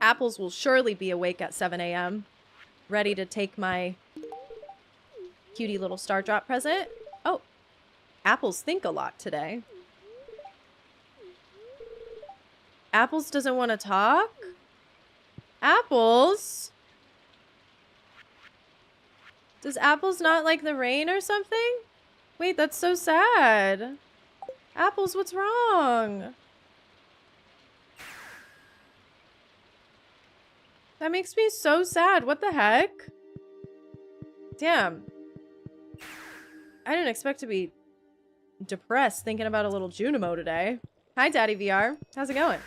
Apples will surely be awake at 7 a.m. ready to take my cutie little Star Drop present. Oh, Apples think a lot today. Apples doesn't want to talk? Apples? Does Apples not like the rain or something? Wait, that's so sad. Apples, what's wrong? That makes me so sad. What the heck? Damn. I didn't expect to be depressed thinking about a little Junimo today. Hi, Daddy VR. How's it going?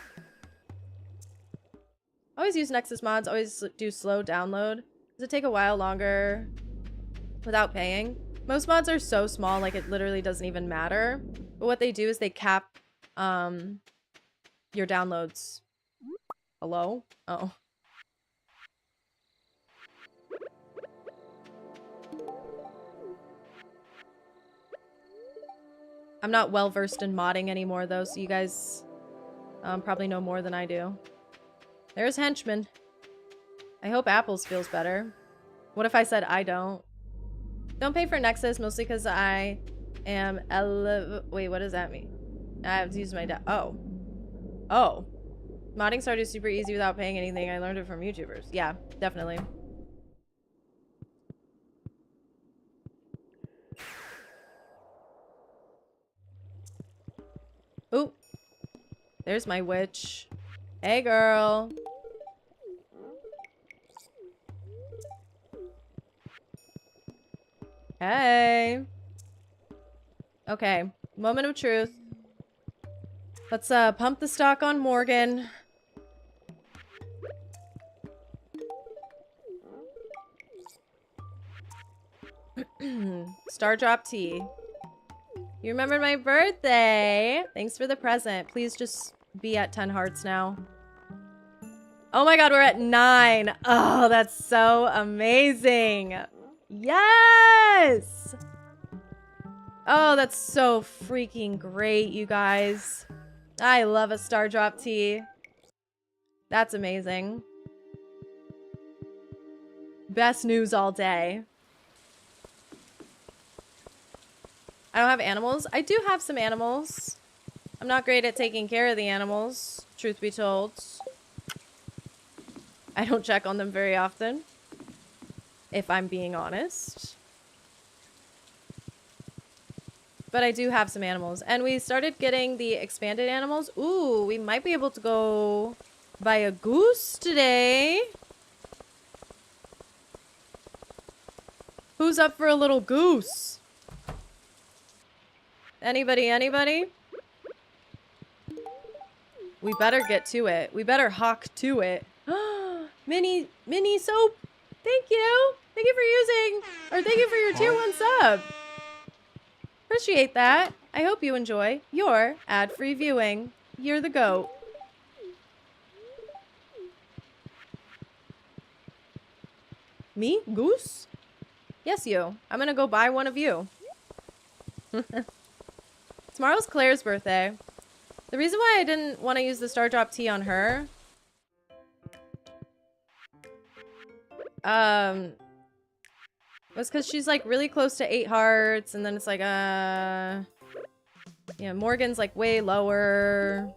Always use Nexus mods. Always do slow download. Does it take a while longer without paying? Most mods are so small, like it literally doesn't even matter. But what they do is they cap your downloads. Hello? Oh. I'm not well versed in modding anymore though, so you guys probably know more than I do. There's Henchman. I hope Apples feels better. What if I said I don't? Don't pay for Nexus, mostly because I am wait, what does that mean? I have to use my oh. Oh. Modding started super easy without paying anything. I learned it from YouTubers. Yeah, definitely. Ooh. There's my witch. Hey, girl. Hey. Okay. Moment of truth. Let's pump the stock on Morgan. Star drop tea. You remembered my birthday. Thanks for the present. Please just be at 10 hearts now. Oh my god, we're at 9. Oh, that's so amazing. Yes! Oh, that's so freaking great, you guys. I love a star drop tea. That's amazing. Best news all day. I don't have animals. I do have some animals. I'm not great at taking care of the animals, truth be told. I don't check on them very often, if I'm being honest. But I do have some animals. And we started getting the expanded animals. Ooh, we might be able to go buy a goose today. Who's up for a little goose? Anybody, anybody? We better get to it. We better hawk to it. Mini soap. Thank you. Thank you for using, or thank you for your tier 1 sub. Appreciate that. I hope you enjoy your ad-free viewing. You're the GOAT. Me? Goose? Yes, you. I'm gonna go buy one of you. Tomorrow's Claire's birthday. The reason why I didn't want to use the Star Drop Tea on her was because she's like really close to 8 hearts, and then it's like yeah, Morgan's like way lower.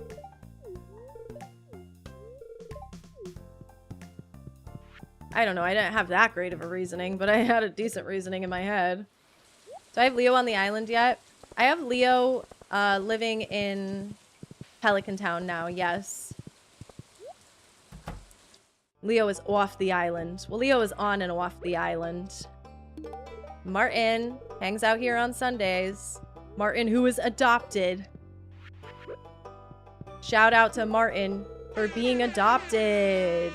I don't know, I didn't have that great of a reasoning, but I had a decent reasoning in my head. Do I have Leo on the island yet? I have Leo living in Pelican Town now, yes. Leo is off the island. Well, Leo is on and off the island. Martin hangs out here on Sundays. Martin, who is adopted. Shout out to Martin for being adopted.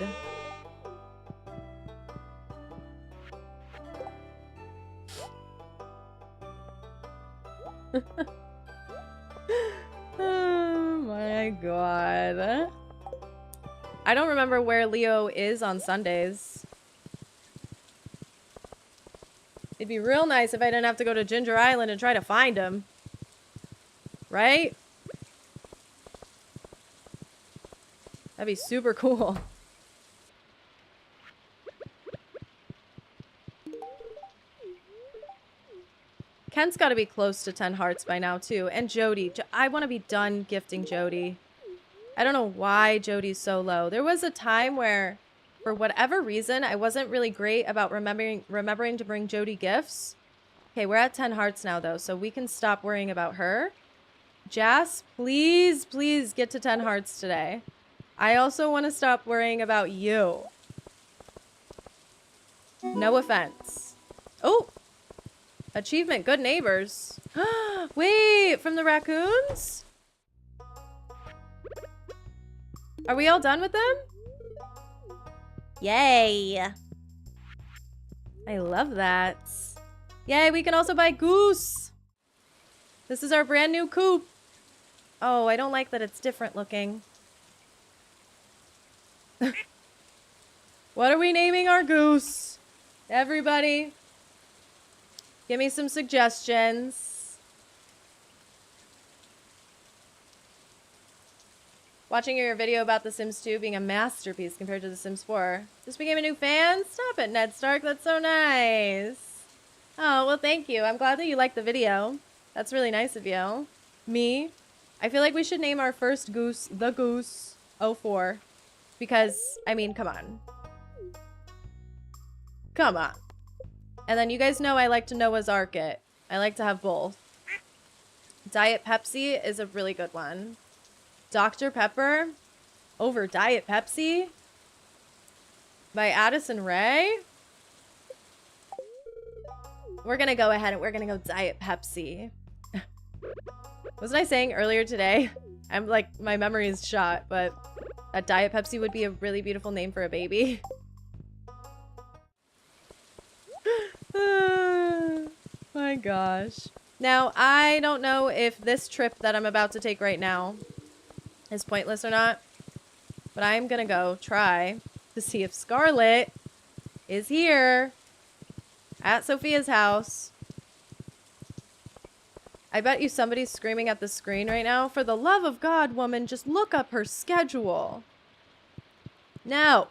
Oh my god. I don't remember where Leo is on Sundays. It'd be real nice if I didn't have to go to Ginger Island and try to find him. Right? That'd be super cool. Ken's got to be close to 10 hearts by now, too. And Jody. I want to be done gifting Jody. I don't know why Jody's so low. There was a time where, for whatever reason, I wasn't really great about remembering to bring Jody gifts. Okay, we're at 10 hearts now, though, so we can stop worrying about her. Jas, please, please get to 10 hearts today. I also want to stop worrying about you. No offense. Oh! Achievement, good neighbors. Wait, from the raccoons? Are we all done with them? Yay! I love that. Yay, we can also buy goose. This is our brand new coop. Oh, I don't like that it's different looking. What are we naming our goose? Everybody, give me some suggestions. Watching your video about The Sims 2 being a masterpiece compared to The Sims 4. Just became a new fan? Stop it, Ned Stark. That's so nice. Oh, well, thank you. I'm glad that you liked the video. That's really nice of you. Me? I feel like we should name our first goose the Goose 04. Because, I mean, come on. Come on. And then you guys know I like to Noah's Ark it. I like to have both. Diet Pepsi is a really good one. Dr. Pepper over Diet Pepsi by Addison Rae. We're gonna go ahead and we're gonna go Diet Pepsi. Wasn't I saying earlier today? I'm like, my memory is shot, but that Diet Pepsi would be a really beautiful name for a baby. My gosh. Now, I don't know if this trip that I'm about to take right now is pointless or not, but I'm gonna go try to see if Scarlett is here at Sophia's house. I bet you somebody's screaming at the screen right now. For the love of God, woman, just look up her schedule. No.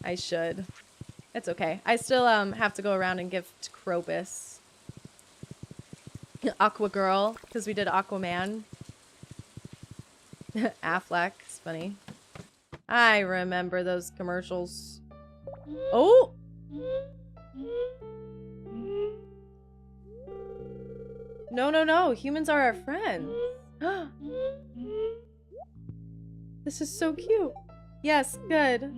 I should. It's okay. I still have to go around and give to Krobus. Aqua Girl, because we did Aquaman. Affleck, it's funny. I remember those commercials. Oh! No, no, no. Humans are our friends. This is so cute. Yes, good.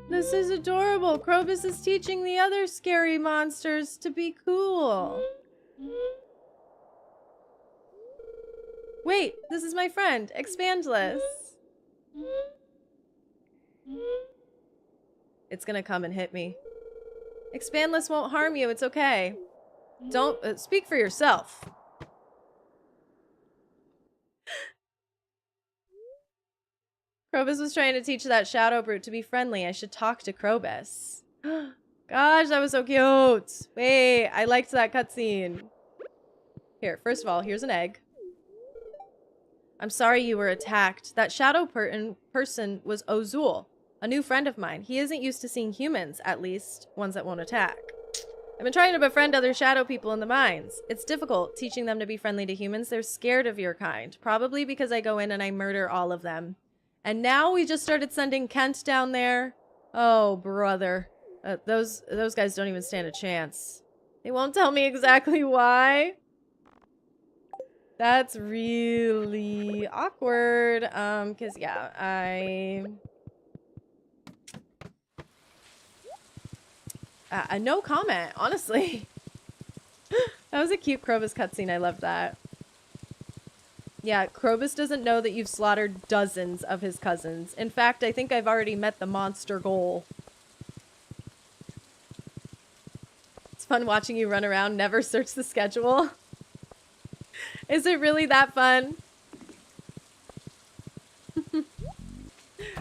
This is adorable. Krobus is teaching the other scary monsters to be cool. Wait, this is my friend, Expandless. It's gonna come and hit me. Expandless won't harm you, it's okay. Don't, speak for yourself. Krobus was trying to teach that shadow brute to be friendly. I should talk to Krobus. Gosh, that was so cute. Wait, I liked that cutscene. Here, first of all, here's an egg. I'm sorry you were attacked. That shadow person was Ozul, a new friend of mine. He isn't used to seeing humans, at least ones that won't attack. I've been trying to befriend other shadow people in the mines. It's difficult teaching them to be friendly to humans. They're scared of your kind, probably because I go in and I murder all of them. And now we just started sending Kent down there. Oh, brother. Those guys don't even stand a chance. They won't tell me exactly why. That's really awkward. Cause yeah, no comment, honestly. That was a cute Krobus cutscene. I love that. Yeah, Krobus doesn't know that you've slaughtered dozens of his cousins. In fact, I think I've already met the monster goal. It's fun watching you run around, never search the schedule. Is it really that fun?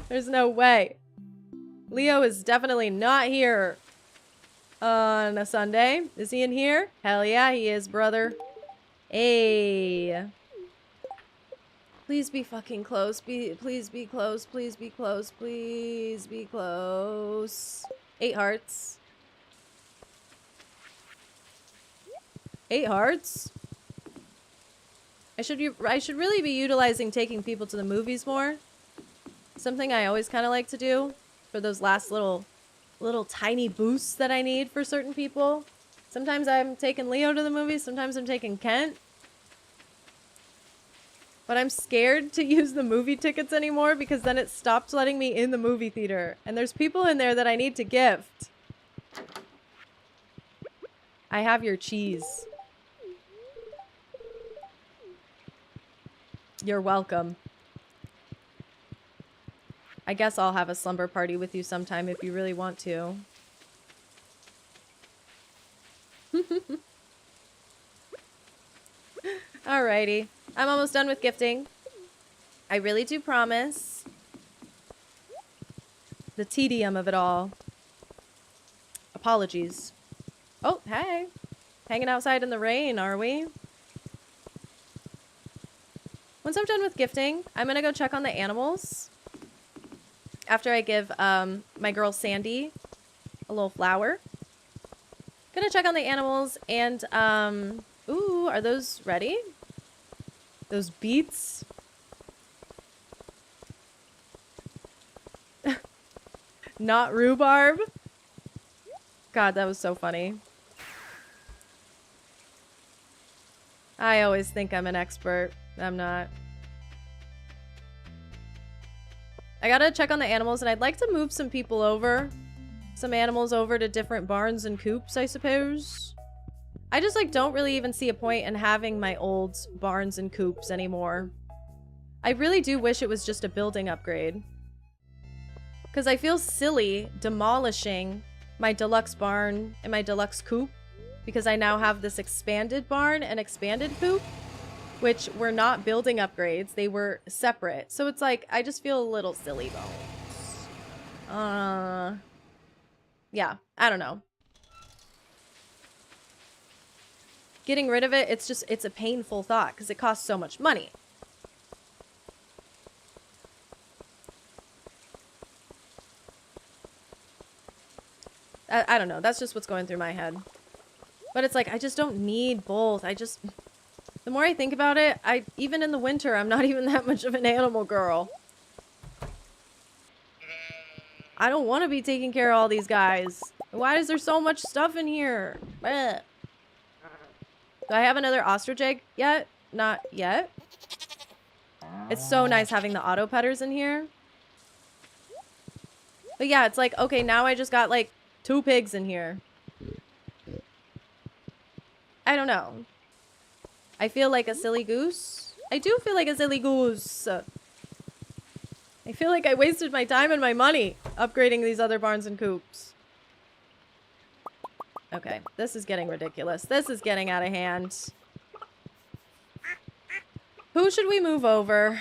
There's no way. Leo is definitely not here on a Sunday. Is he in here? Hell yeah, he is, brother. Hey. Please be fucking close. Please be close. Please be close. Please be close. 8 hearts. 8 hearts? I should really be utilizing taking people to the movies more. Something I always kind of like to do for those last little tiny boosts that I need for certain people. Sometimes I'm taking Leo to the movies, sometimes I'm taking Kent. But I'm scared to use the movie tickets anymore because then it stopped letting me in the movie theater. And there's people in there that I need to gift. I have your cheese. You're welcome. I guess I'll have a slumber party with you sometime if you really want to. Alrighty. I'm almost done with gifting. I really do promise. The tedium of it all. Apologies. Oh, hey. Hanging outside in the rain, are we? Once I'm done with gifting, I'm gonna go check on the animals. After I give my girl Sandy a little flower. Gonna check on the animals and, ooh, are those ready? Those beets? Not rhubarb? God, that was so funny. I always think I'm an expert. I'm not. I gotta check on the animals, and I'd like to move some people over. Some animals over to different barns and coops, I suppose. I just, like, don't really even see a point in having my old barns and coops anymore. I really do wish it was just a building upgrade. Because I feel silly demolishing my deluxe barn and my deluxe coop. Because I now have this expanded barn and expanded coop. Which were not building upgrades. They were separate. So it's like, I just feel a little silly bones. Yeah, I don't know. Getting rid of it, it's a painful thought because it costs so much money. I don't know. That's just what's going through my head. But it's like, I just don't need both. The more I think about it, even in the winter, I'm not even that much of an animal girl. I don't want to be taking care of all these guys. Why is there so much stuff in here? Blech. Do I have another ostrich egg yet? Not yet. It's so nice having the auto petters in here. But yeah, it's like, okay, now I just got like 2 pigs in here. I don't know. I feel like a silly goose. I do feel like a silly goose. I feel like I wasted my time and my money upgrading these other barns and coops. Okay, this is getting ridiculous. This is getting out of hand. Who should we move over?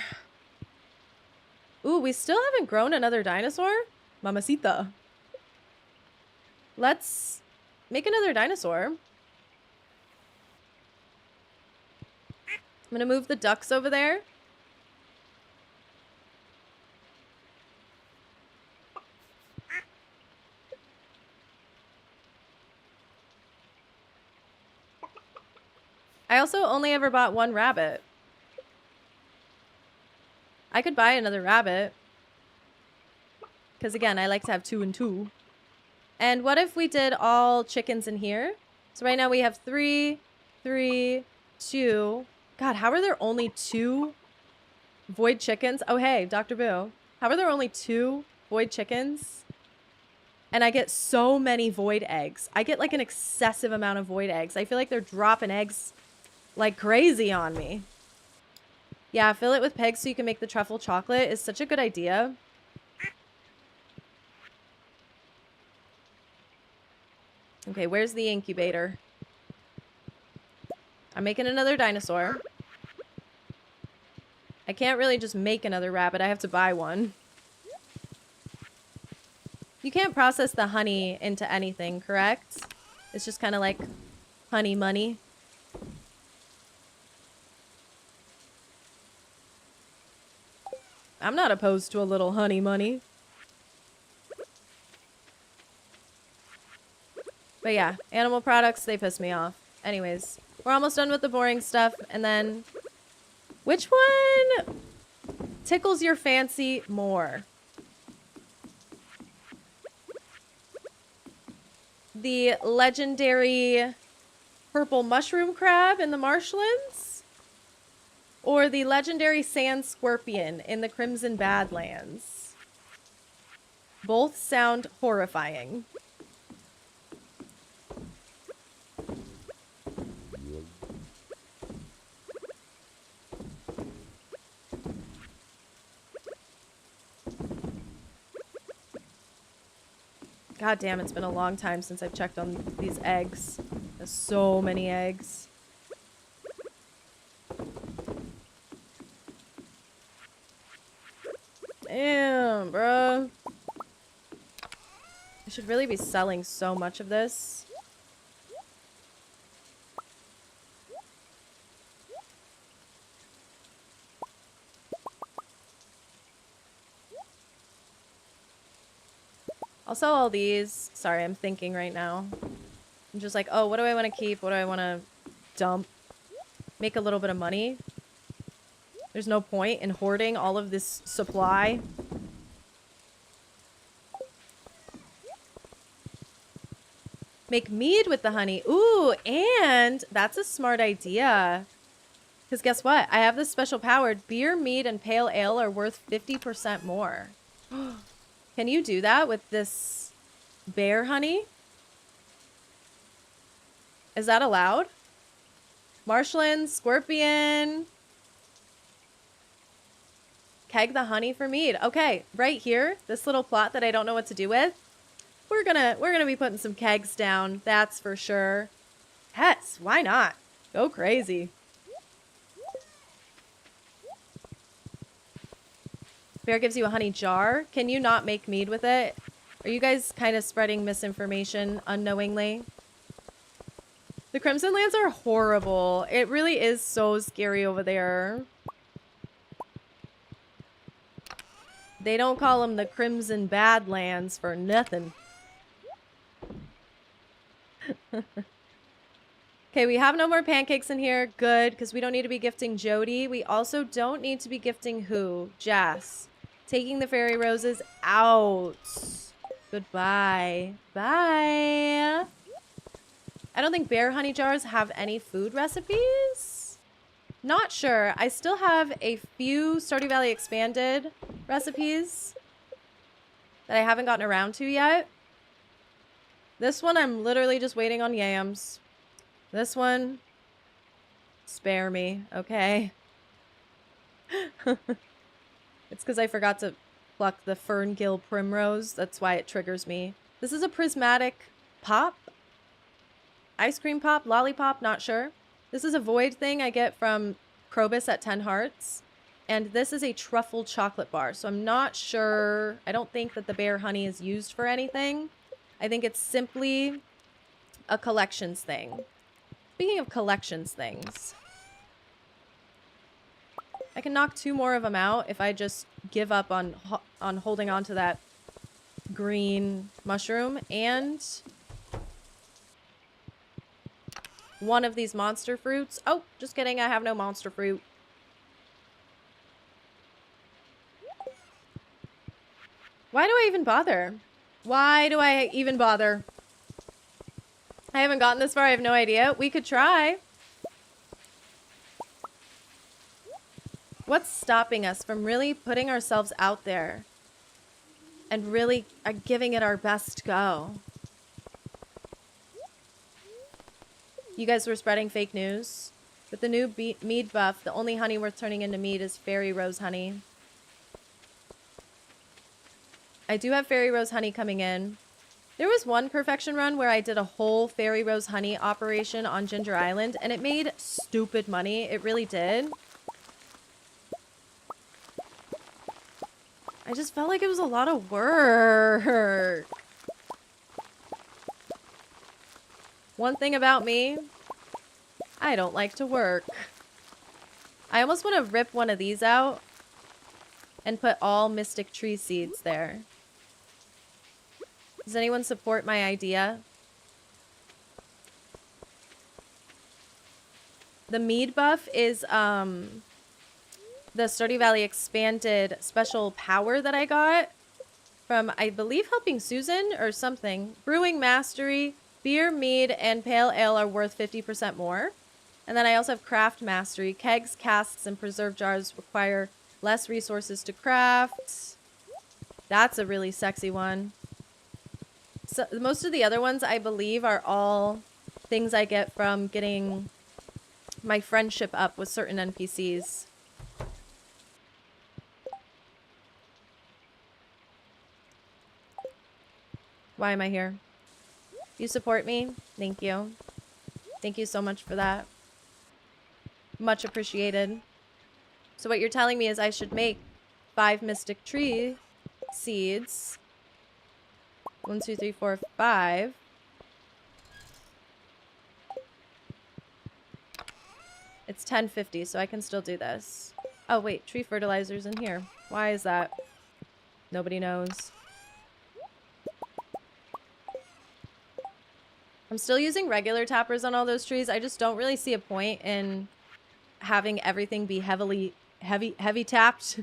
Ooh, we still haven't grown another dinosaur? Mamacita. Let's make another dinosaur. I'm gonna move the ducks over there. I also only ever bought 1 rabbit. I could buy another rabbit. Because again, I like to have 2 and 2. And what if we did all chickens in here? So right now we have 3, 3, 2. God, how are there only 2 void chickens? Oh, hey, Dr. Boo. How are there only 2 void chickens? And I get so many void eggs. I get like an excessive amount of void eggs. I feel like they're dropping eggs like crazy on me. Yeah, fill it with pegs so you can make the truffle chocolate is such a good idea. Okay, where's the incubator? I'm making another dinosaur. I can't really just make another rabbit. I have to buy one. You can't process the honey into anything, correct? It's just kind of like honey money. I'm not opposed to a little honey money. But yeah, animal products, they piss me off. Anyways, We're almost done with the boring stuff. And then, which one tickles your fancy more? The legendary purple mushroom crab in the marshlands? Or the legendary sand scorpion in the crimson badlands? Both sound horrifying. God damn, it's been a long time since I've checked on these eggs. There's so many eggs. Damn, bro. I should really be selling so much of this. I'll sell all these. Sorry, I'm thinking right now. I'm just like, oh, what do I want to keep? What do I want to dump? Make a little bit of money. There's no point in hoarding all of this supply. Make mead with the honey. Ooh, and that's a smart idea. Because guess what? I have this special power. Beer, mead, and pale ale are worth 50% more. Can you do that with this bear honey? Is that allowed? Marshlands, scorpion. Keg the honey for mead. Okay, right here, this little plot that I don't know what to do with. We're gonna be putting some kegs down, that's for sure. Yes, why not? Go crazy. Bear gives you a honey jar. Can you not make mead with it? Are you guys kind of spreading misinformation unknowingly? The Crimson Lands are horrible. It really is so scary over there. They don't call them the Crimson Badlands for nothing. Okay, we have no more pancakes in here. Good, because we don't need to be gifting Jody. We also don't need to be gifting who? Jas. Taking the fairy roses out. Goodbye. Bye. I don't think bear honey jars have any food recipes. Not sure. I still have a few Stardew Valley Expanded recipes that I haven't gotten around to yet. This one, I'm literally just waiting on yams. This one, spare me, okay? It's because I forgot to pluck the Ferngill Primrose. That's why it triggers me. This is a prismatic pop. Ice cream pop, lollipop, not sure. This is a void thing I get from Krobus at 10 Hearts. And this is a truffle chocolate bar. So I'm not sure. I don't think that the bear honey is used for anything. I think it's simply a collections thing. Speaking of collections things, I can knock 2 more of them out if I just give up on holding on to that green mushroom and one of these monster fruits. Oh, just kidding. I have no monster fruit. Why do I even bother? Why do I even bother? I haven't gotten this far. I have no idea. We could try. What's stopping us from really putting ourselves out there and really giving it our best go? You guys were spreading fake news. With the new mead buff, the only honey worth turning into mead is fairy rose honey. I do have fairy rose honey coming in. There was one perfection run where I did a whole fairy rose honey operation on Ginger Island, and it made stupid money. It really did. I just felt like it was a lot of work. One thing about me, I don't like to work. I almost want to rip one of these out and put all Mystic Tree seeds there. Does anyone support my idea? The mead buff is the Stardew Valley Expanded special power that I got from, I believe, helping Susan or something. Brewing Mastery, beer, mead, and pale ale are worth 50% more. And then I also have Craft Mastery. Kegs, casks, and preserve jars require less resources to craft. That's a really sexy one. So most of the other ones, I believe, are all things I get from getting my friendship up with certain NPCs. Why am I here? You support me? Thank you. Thank you so much for that. Much appreciated. So what you're telling me is I should make 5 mystic tree seeds. 1, 2, 3, 4, 5. It's 10:50, so I can still do this. Oh wait, tree fertilizer's in here. Why is that? Nobody knows. I'm still using regular tappers on all those trees. I just don't really see a point in having everything be heavy tapped.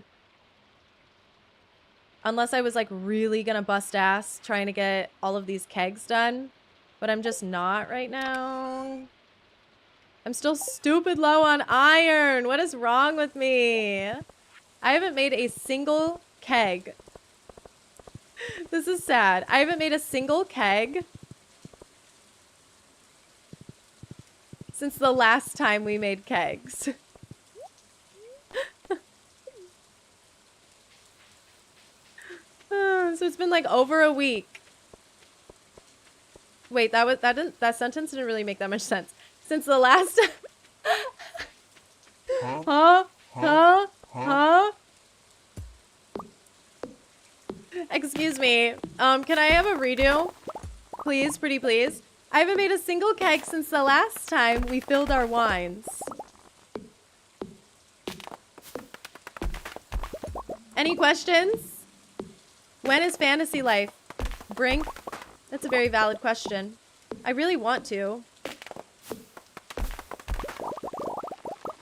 Unless I was like really gonna bust ass trying to get all of these kegs done. But I'm just not right now. I'm still stupid low on iron. What is wrong with me? I haven't made a single keg. This is sad. I haven't made a single keg since the last time we made kegs. So it's been like over a week. Wait, that sentence didn't really make that much sense. Since the last Huh? Excuse me. Can I have a redo? Please, pretty please. I haven't made a single keg since the last time we filled our wines. Any questions? When is Fantasy Life? Brink? That's a very valid question. I really want to.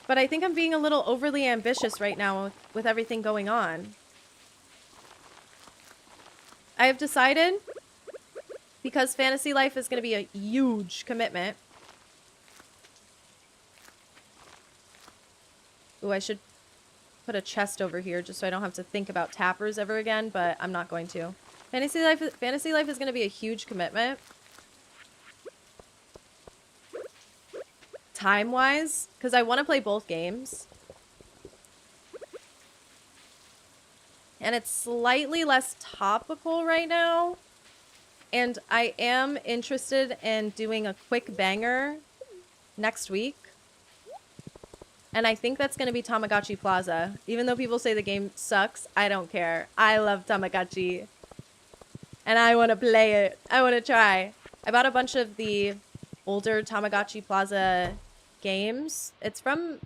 But I think I'm being a little overly ambitious right now with everything going on. I have decided, because Fantasy Life is going to be a huge commitment. Ooh, I should put a chest over here just so I don't have to think about tappers ever again, but I'm not going to. Fantasy Life is going to be a huge commitment. Time-wise, because I want to play both games. And it's slightly less topical right now. And I am interested in doing a quick banger next week. And I think that's going to be Tamagotchi Plaza. Even though people say the game sucks, I don't care. I love Tamagotchi. And I want to play it. I want to try. I bought a bunch of the older Tamagotchi Plaza games. It's from,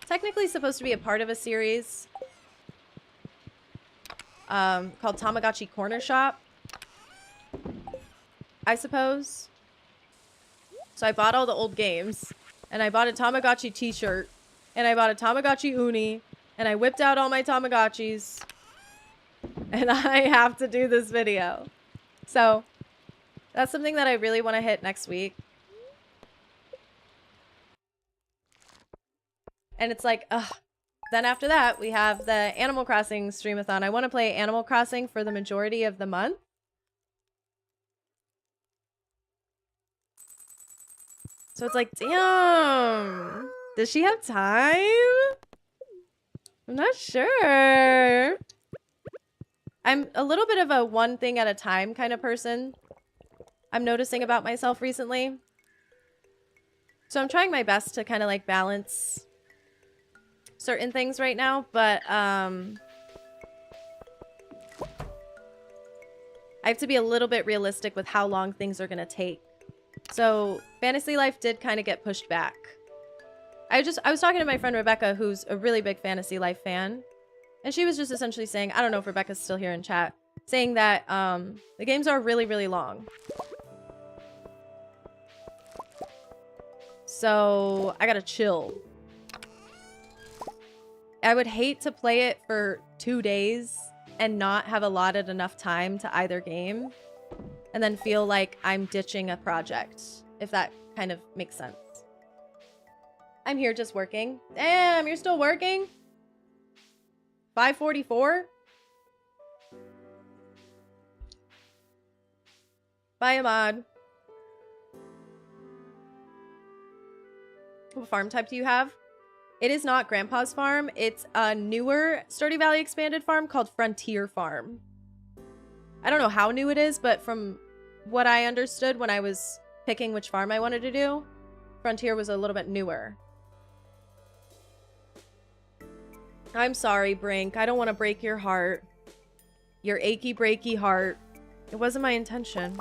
technically supposed to be a part of a series called Tamagotchi Corner Shop, I suppose. So I bought all the old games, and I bought a Tamagotchi t-shirt, and I bought a Tamagotchi uni, and I whipped out all my Tamagotchis, and I have to do this video. So that's something that I really want to hit next week. And it's like, ugh. Then after that, we have the Animal Crossing streamathon. I want to play Animal Crossing for the majority of the month. So it's like, damn. Does she have time? I'm not sure. I'm a little bit of a one thing at a time kind of person. I'm noticing about myself recently. So I'm trying my best to kind of like balance certain things right now, but I have to be a little bit realistic with how long things are going to take. So Fantasy Life did kind of get pushed back. I was talking to my friend Rebecca, who's a really big Fantasy Life fan, and she was just essentially saying, I don't know if Rebecca's still here in chat, saying that the games are really, really long. So I gotta chill. I would hate to play it for 2 days and not have allotted enough time to either game and then feel like I'm ditching a project, if that kind of makes sense. I'm here just working. Damn, you're still working? 5:44? Bye, Ahmad. What farm type do you have? It is not Grandpa's farm. It's a newer Stardew Valley expanded farm called Frontier Farm. I don't know how new it is, but from what I understood when I was picking which farm I wanted to do, Frontier was a little bit newer. I'm sorry, Brink. I don't want to break your heart. Your achy breaky heart. It wasn't my intention.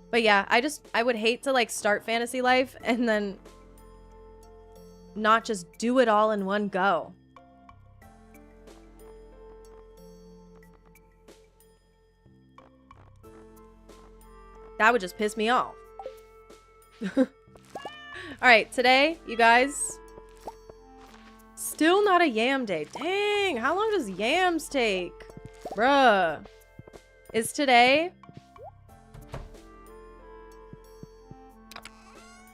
But yeah, I would hate to like start Fantasy Life and then not just do it all in one go. That would just piss me off. All right, today, you guys, still not a yam day. Dang, how long does yams take? Bruh. Is today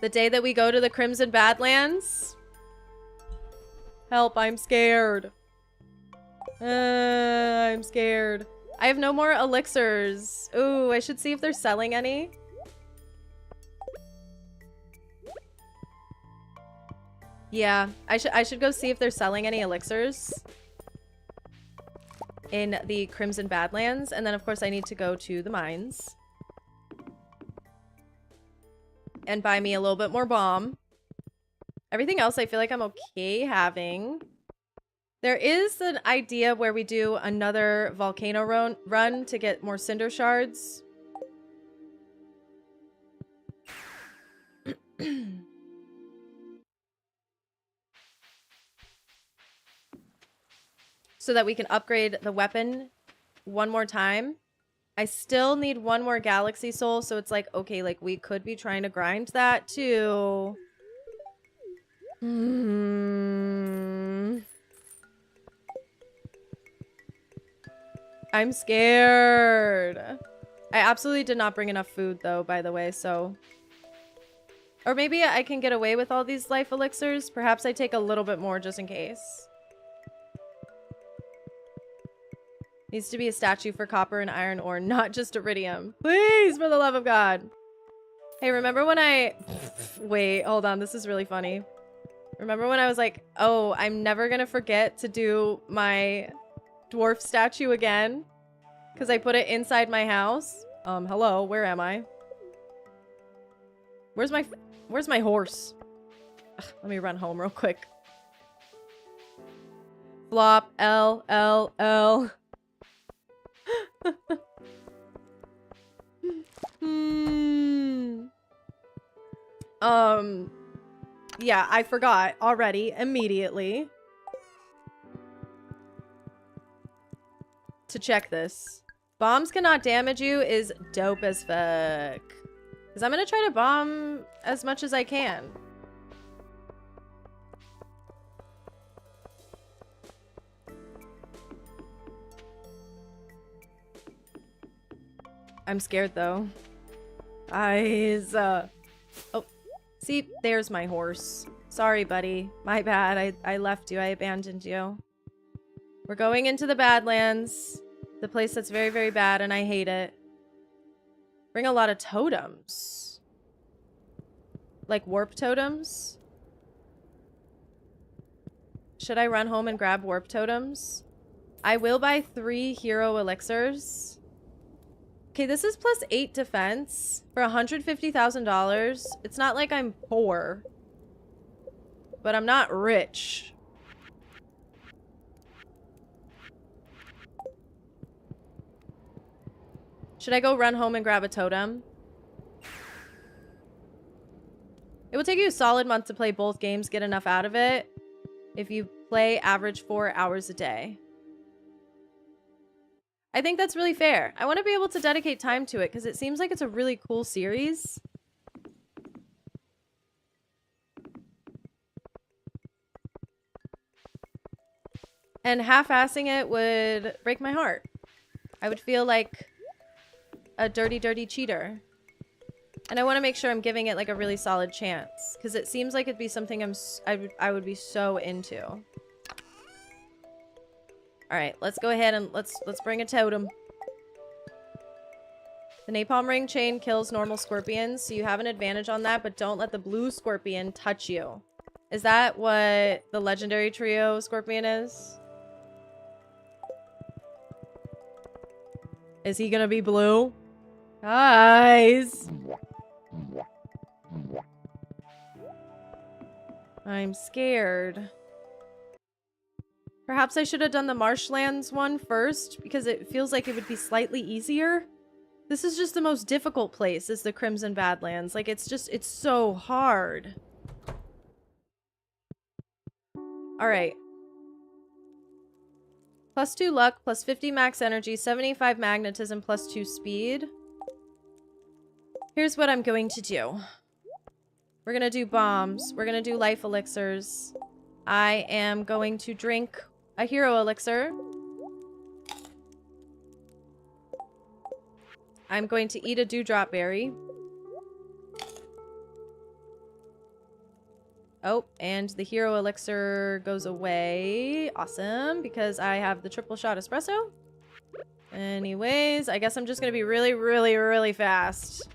the day that we go to the Crimson Badlands? Help, I'm scared. I'm scared. I have no more elixirs. Ooh, I should see if they're selling any. Yeah, I should go see if they're selling any elixirs in the Crimson Badlands. And then, of course, I need to go to the mines and buy me a little bit more bomb. Everything else I feel like I'm okay having. There is an idea where we do another volcano run to get more cinder shards. So that we can upgrade the weapon one more time. I still need one more galaxy soul, so it's like, okay, like we could be trying to grind that too. I'm scared. I absolutely did not bring enough food though, by the way, so. Or maybe I can get away with all these life elixirs. Perhaps I take a little bit more just in case. Needs to be a statue for copper and iron ore, not just iridium. Please, for the love of God. Hey, remember when I... Wait, hold on. This is really funny. Remember when I was like, oh, I'm never going to forget to do my dwarf statue again? Because I put it inside my house. Hello, where am I? Where's my horse? Ugh, let me run home real quick. Flop, L, L, L. Yeah, I forgot already immediately to check this. Bombs cannot damage you is dope as fuck. Because I'm going to try to bomb as much as I can. I'm scared though. Eyes. Oh, see, there's my horse. Sorry, buddy. My bad. I left you. I abandoned you. We're going into the Badlands. The place that's very, very bad, and I hate it. Bring a lot of totems. Like warp totems. Should I run home and grab warp totems? I will buy 3 hero elixirs. Okay, this is plus 8 defense for $150,000. It's not like I'm poor, but I'm not rich. Should I go run home and grab a totem? It will take you a solid month to play both games, get enough out of it. If you play average 4 hours a day. I think that's really fair. I want to be able to dedicate time to it because it seems like it's a really cool series. And half-assing it would break my heart. I would feel like a dirty, dirty cheater. And I want to make sure I'm giving it like a really solid chance, because it seems like it'd be something I would be so into. All right, let's go ahead and let's bring a totem. The napalm ring chain kills normal scorpions, so you have an advantage on that, but don't let the blue scorpion touch you. Is that what the legendary trio scorpion is? Is he gonna be blue? Guys! I'm scared. Perhaps I should have done the Marshlands one first, because it feels like it would be slightly easier. This is just the most difficult place, is the Crimson Badlands. Like, it's so hard. Alright. +2 luck, +50 max energy, 75 magnetism, +2 speed. Here's what I'm going to do. We're gonna do bombs. We're gonna do life elixirs. I am going to drink a hero elixir. I'm going to eat a dewdrop berry. Oh, and the hero elixir goes away. Awesome, because I have the triple shot espresso. Anyways, I guess I'm just gonna be really, really, really fast.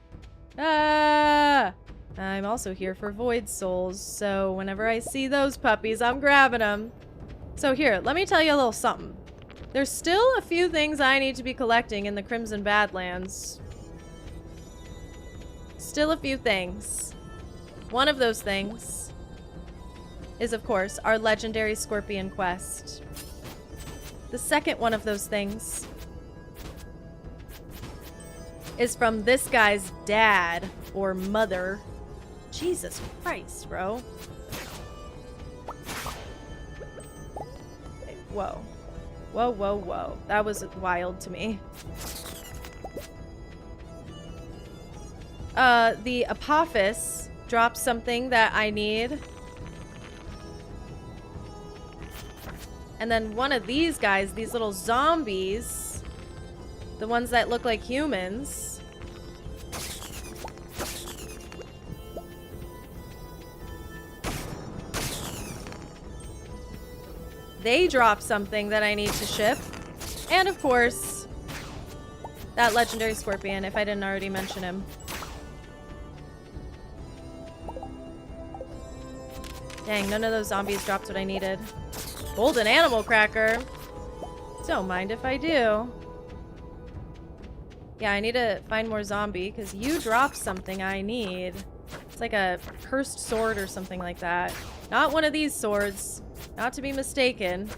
Ah! I'm also here for void souls, so whenever I see those puppies, I'm grabbing them. So here, let me tell you a little something. There's still a few things I need to be collecting in the Crimson Badlands. Still a few things. One of those things is, of course, our legendary scorpion quest. The second one of those things is from this guy's dad or mother. Jesus Christ, bro. Okay, whoa. Whoa, whoa, whoa. That was wild to me. The Apophis dropped something that I need. And then one of these guys, these little zombies, the ones that look like humans, they drop something that I need to ship. And of course, that legendary scorpion, if I didn't already mention him. Dang, none of those zombies dropped what I needed. Golden animal cracker. Don't mind if I do. Yeah, I need to find more zombie, because you dropped something I need. It's like a cursed sword or something like that. Not one of these swords. Not to be mistaken.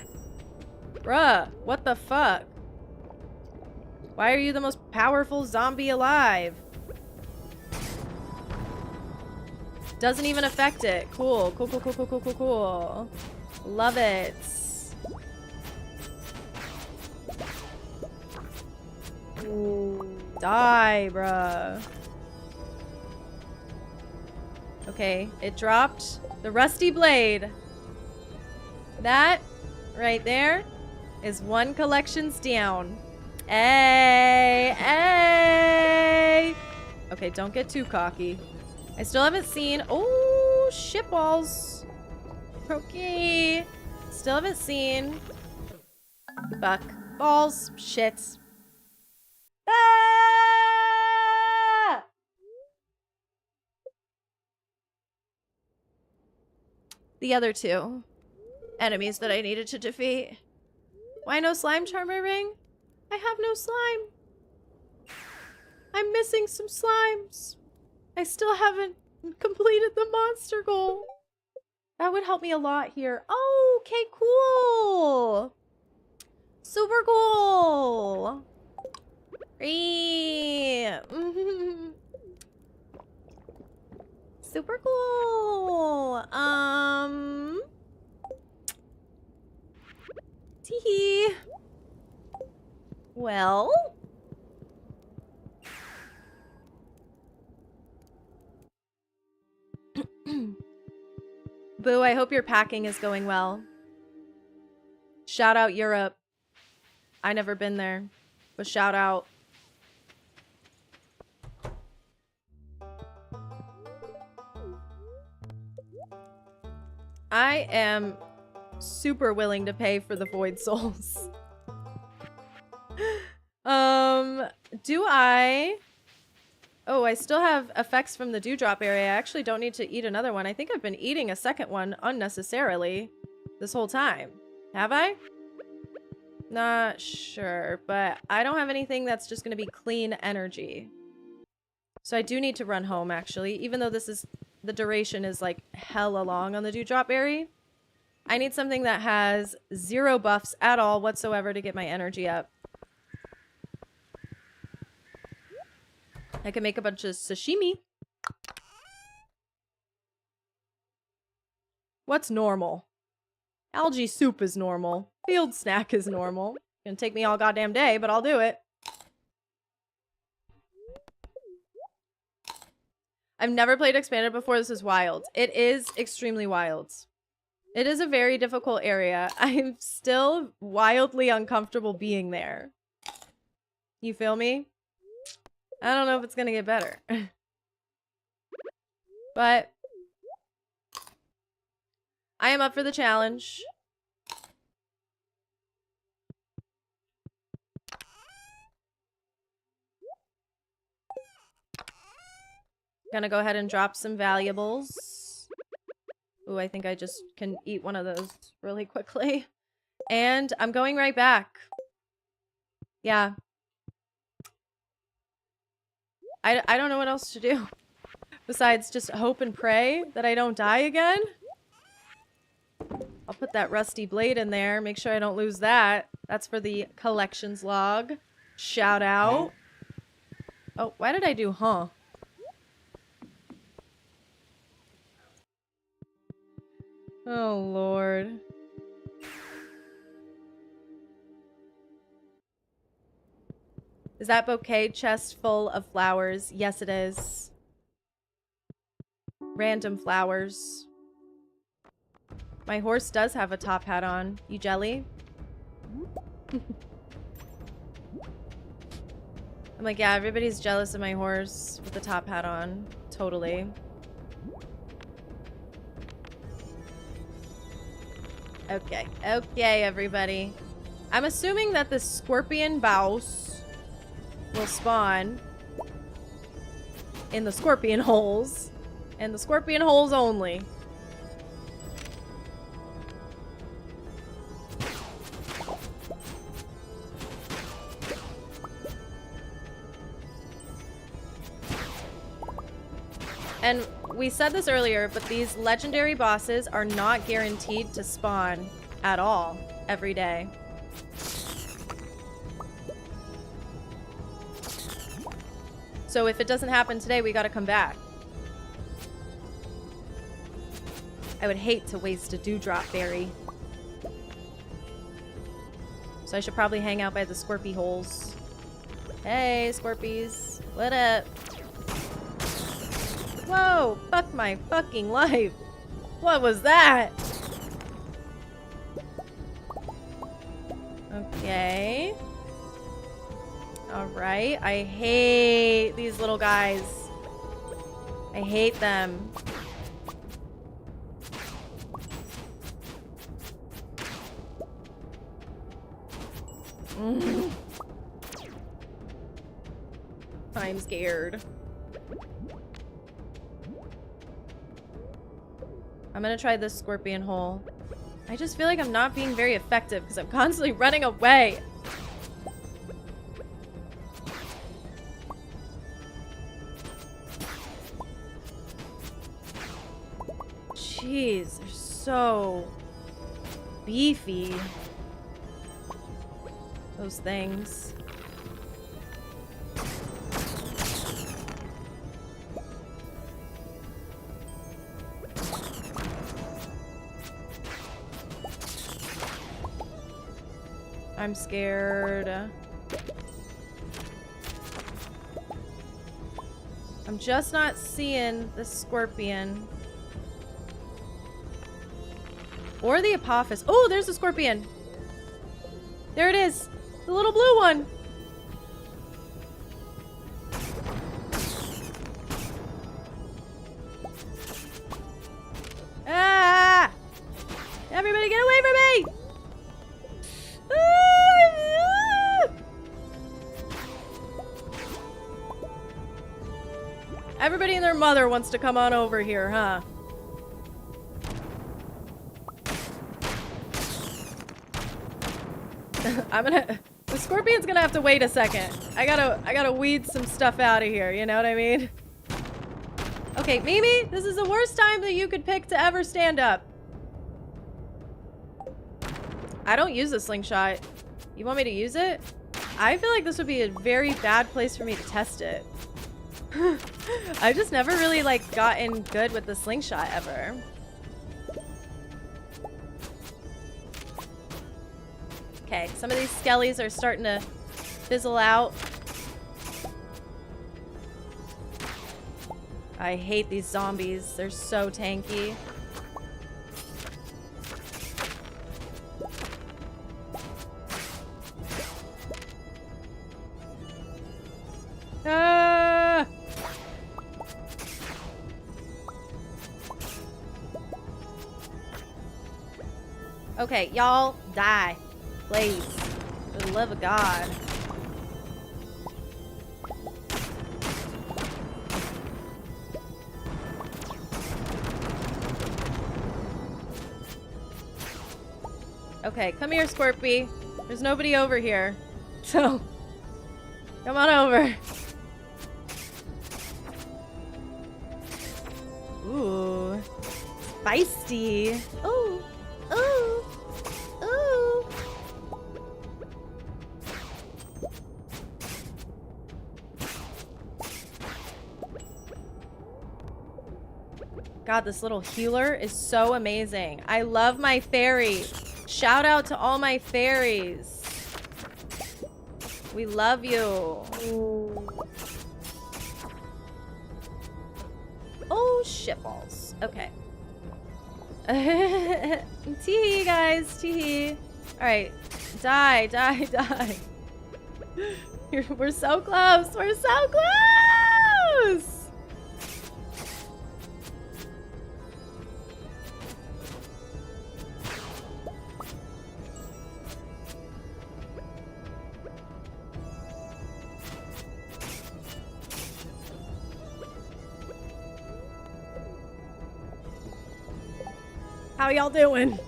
Bruh, what the fuck? Why are you the most powerful zombie alive? Doesn't even affect it. Cool. Cool, cool, cool, cool, cool, cool, cool. Love it. Ooh, die, bruh. Okay, it dropped the rusty blade. That right there is one collections down. Hey, hey. Okay, don't get too cocky. I still haven't seen... Oh, shit balls. Okay. Still haven't seen... Buck. Balls. Shit. Ah! The other two enemies that I needed to defeat. Why no slime charmer ring? I have no slime. I'm missing some slimes. I still haven't completed the monster goal. That would help me a lot here. Oh, okay, cool. Super cool. Super cool. Teehee. Well. Boo, I hope your packing is going well. Shout out Europe. I never been there, but shout out. I am super willing to pay for the void souls. Do I... Oh, I still have effects from the dewdrop area. I actually don't need to eat another one. I think I've been eating a second one unnecessarily this whole time. Have I? Not sure, but I don't have anything that's just going to be clean energy. So I do need to run home, actually, even though this is... The duration is like hella long on the dewdrop berry. I need something that has 0 buffs at all whatsoever to get my energy up. I can make a bunch of sashimi. What's normal? Algae soup is normal. Field snack is normal. Gonna take me all goddamn day, but I'll do it. I've never played Expanded before. This is wild. It is extremely wild. It is a very difficult area. I'm still wildly uncomfortable being there. You feel me? I don't know if it's gonna get better. But I am up for the challenge. Gonna go ahead and drop some valuables. Ooh, I think I just can eat one of those really quickly. And I'm going right back. Yeah. I don't know what else to do. Besides just hope and pray that I don't die again. I'll put that rusty blade in there. Make sure I don't lose that. That's for the collections log. Shout out. Oh, why did I do huh? Oh, Lord. Is that bouquet chest full of flowers? Yes, it is. Random flowers. My horse does have a top hat on. You jelly? I'm like, yeah, everybody's jealous of my horse with the top hat on. Totally. Okay. Okay, everybody. I'm assuming that the scorpion bouse will spawn in the scorpion holes. And the scorpion holes only. And we said this earlier, but these legendary bosses are not guaranteed to spawn at all every day. So if it doesn't happen today, we gotta come back. I would hate to waste a dewdrop berry. So I should probably hang out by the scorpy holes. Hey, scorpies. What up? Whoa! Fuck my fucking life! What was that? Okay. Alright. I hate these little guys. I hate them. I'm scared. I'm gonna try this scorpion hole. I just feel like I'm not being very effective because I'm constantly running away. Jeez, they're so beefy. Those things. I'm scared. I'm just not seeing the scorpion. Or the Apophis. Oh, there's a scorpion. There it is. The little blue one. Ah! Everybody get away from me! Ah! Everybody and their mother wants to come on over here, huh? The scorpion's gonna have to wait a second. I gotta weed some stuff out of here, you know what I mean? Okay, Mimi, this is the worst time that you could pick to ever stand up. I don't use a slingshot. You want me to use it? I feel like this would be a very bad place for me to test it. I've just never really, like, gotten good with the slingshot ever. Okay, some of these skellies are starting to fizzle out. I hate these zombies. They're so tanky. Ah! Okay, y'all die. Please. For the love of God. Okay, come here, Scorpy. There's nobody over here. So, come on over. Ooh. Feisty. Ooh. Ooh. Ooh. God, this little healer is so amazing. I love my fairy. Shout out to all my fairies. We love you. Oh, shitballs. Okay. Tee-hee, guys. Tee-hee. Alright. Die, die, die. We're so close. We're so close! How y'all doing?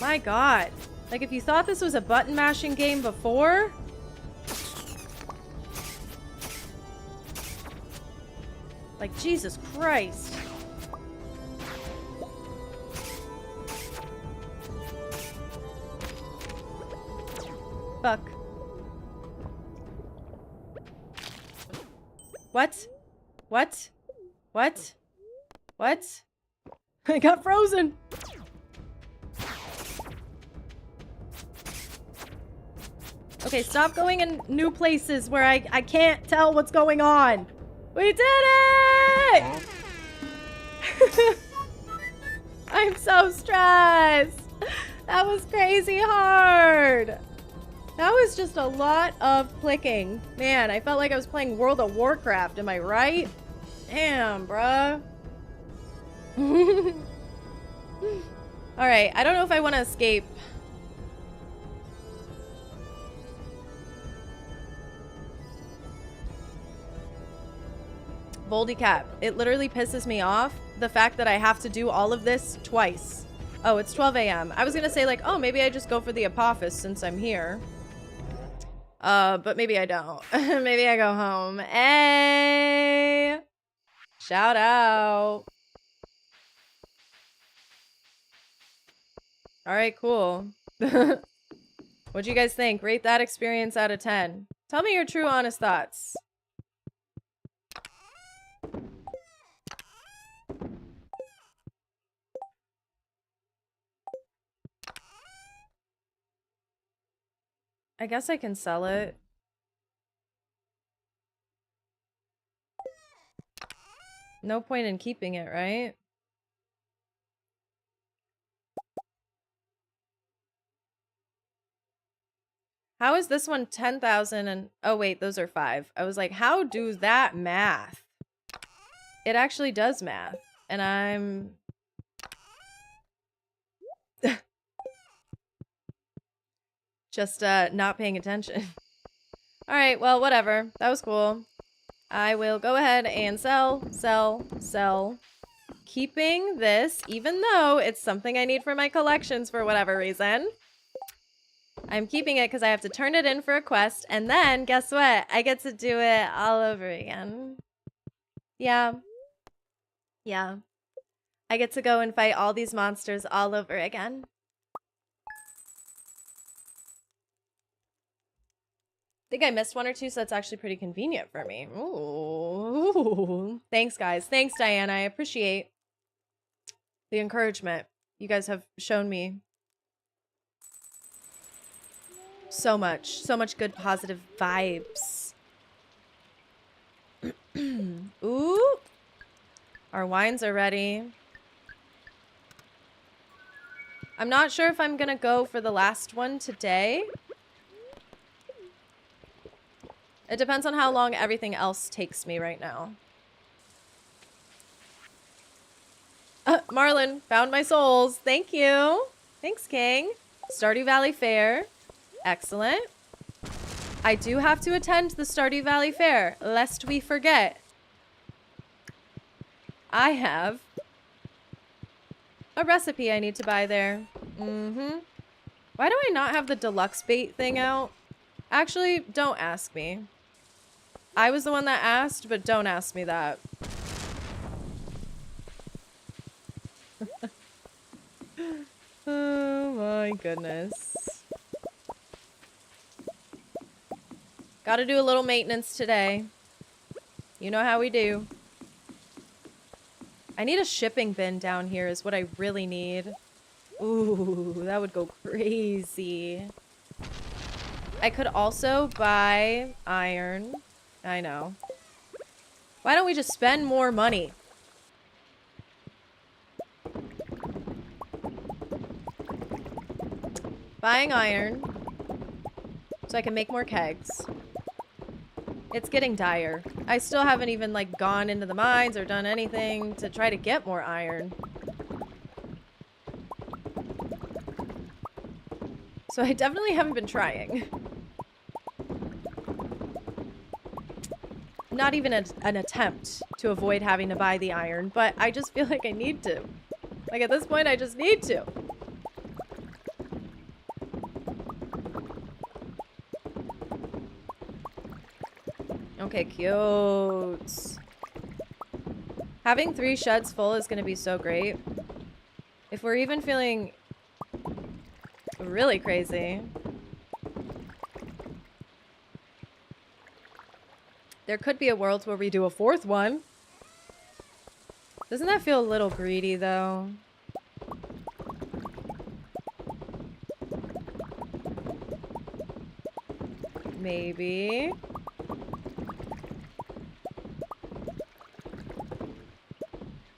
My God. Like, if you thought this was a button mashing game before... Like, Jesus Christ. Fuck. What? What? What? What? I got frozen. Okay, stop going in new places where I can't tell what's going on. We did it! I'm so stressed. That was crazy hard. That was just a lot of clicking. Man, I felt like I was playing World of Warcraft. Am I right? Damn, bruh. Alright, I don't know if I want to escape. Voldy Cap. It literally pisses me off, the fact that I have to do all of this twice. Oh, it's 12 a.m. I was gonna say, like, oh, maybe I just go for the Apophis since I'm here. But maybe I don't. Maybe I go home. Hey! Shout out. Alright, cool. What'd you guys think? Rate that experience out of 10. Tell me your true, honest thoughts. I guess I can sell it. No point in keeping it, right? How is this one 10,000 and... Oh, wait, those are 5. I was like, how do that math? It actually does math. And I'm... just not paying attention. All right, well, whatever. That was cool. I will go ahead and sell. Keeping this, even though it's something I need for my collections for whatever reason. I'm keeping it because I have to turn it in for a quest. And then, guess what? I get to do it all over again. Yeah. Yeah. I get to go and fight all these monsters all over again. I think I missed 1 or 2, so that's actually pretty convenient for me. Ooh. Thanks, guys. Thanks, Diana. I appreciate the encouragement you guys have shown me. So much good positive vibes. Ooh. Our wines are ready. I'm not sure if I'm gonna go for the last one today. It depends on how long everything else takes me right now. Marlon, found my souls. Thank you. Thanks, King. Stardew Valley Fair. Excellent. I do have to attend the Stardew Valley Fair, lest we forget. I have a recipe I need to buy there. Why do I not have the deluxe bait thing out? Actually, don't ask me. I was the one that asked, but don't ask me that. Oh my goodness. Gotta do a little maintenance today. You know how we do. I need a shipping bin down here is what I really need. Ooh, that would go crazy. I could also buy iron. I know. Why don't we just spend more money? Buying iron so I can make more kegs. It's getting dire. I still haven't even like gone into the mines or done anything to try to get more iron. So I definitely haven't been trying. Not even an attempt to avoid having to buy the iron, but I just feel like I need to. Like at this point, I just need to. Okay, cute. Having 3 sheds full is going to be so great. If we're even feeling really crazy, there could be a world where we do a 4th one. Doesn't that feel a little greedy, though? Maybe.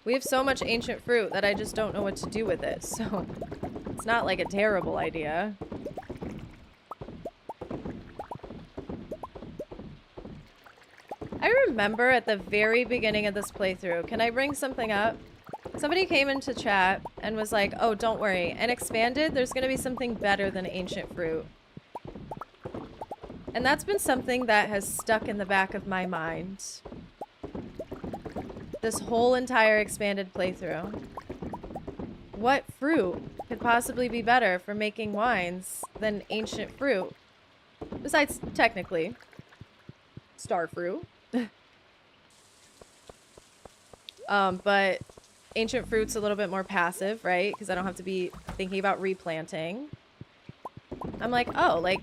We have so much ancient fruit that I just don't know what to do with it, so it's not like a terrible idea. I remember at the very beginning of this playthrough, can I bring something up? Somebody came into chat and was like, oh, don't worry. In Expanded, there's going to be something better than ancient fruit. And that's been something that has stuck in the back of my mind. This whole entire Expanded playthrough. What fruit could possibly be better for making wines than ancient fruit? Besides, technically, star fruit. But ancient fruit's a little bit more passive, right? Because I don't have to be thinking about replanting. I'm like, oh, like,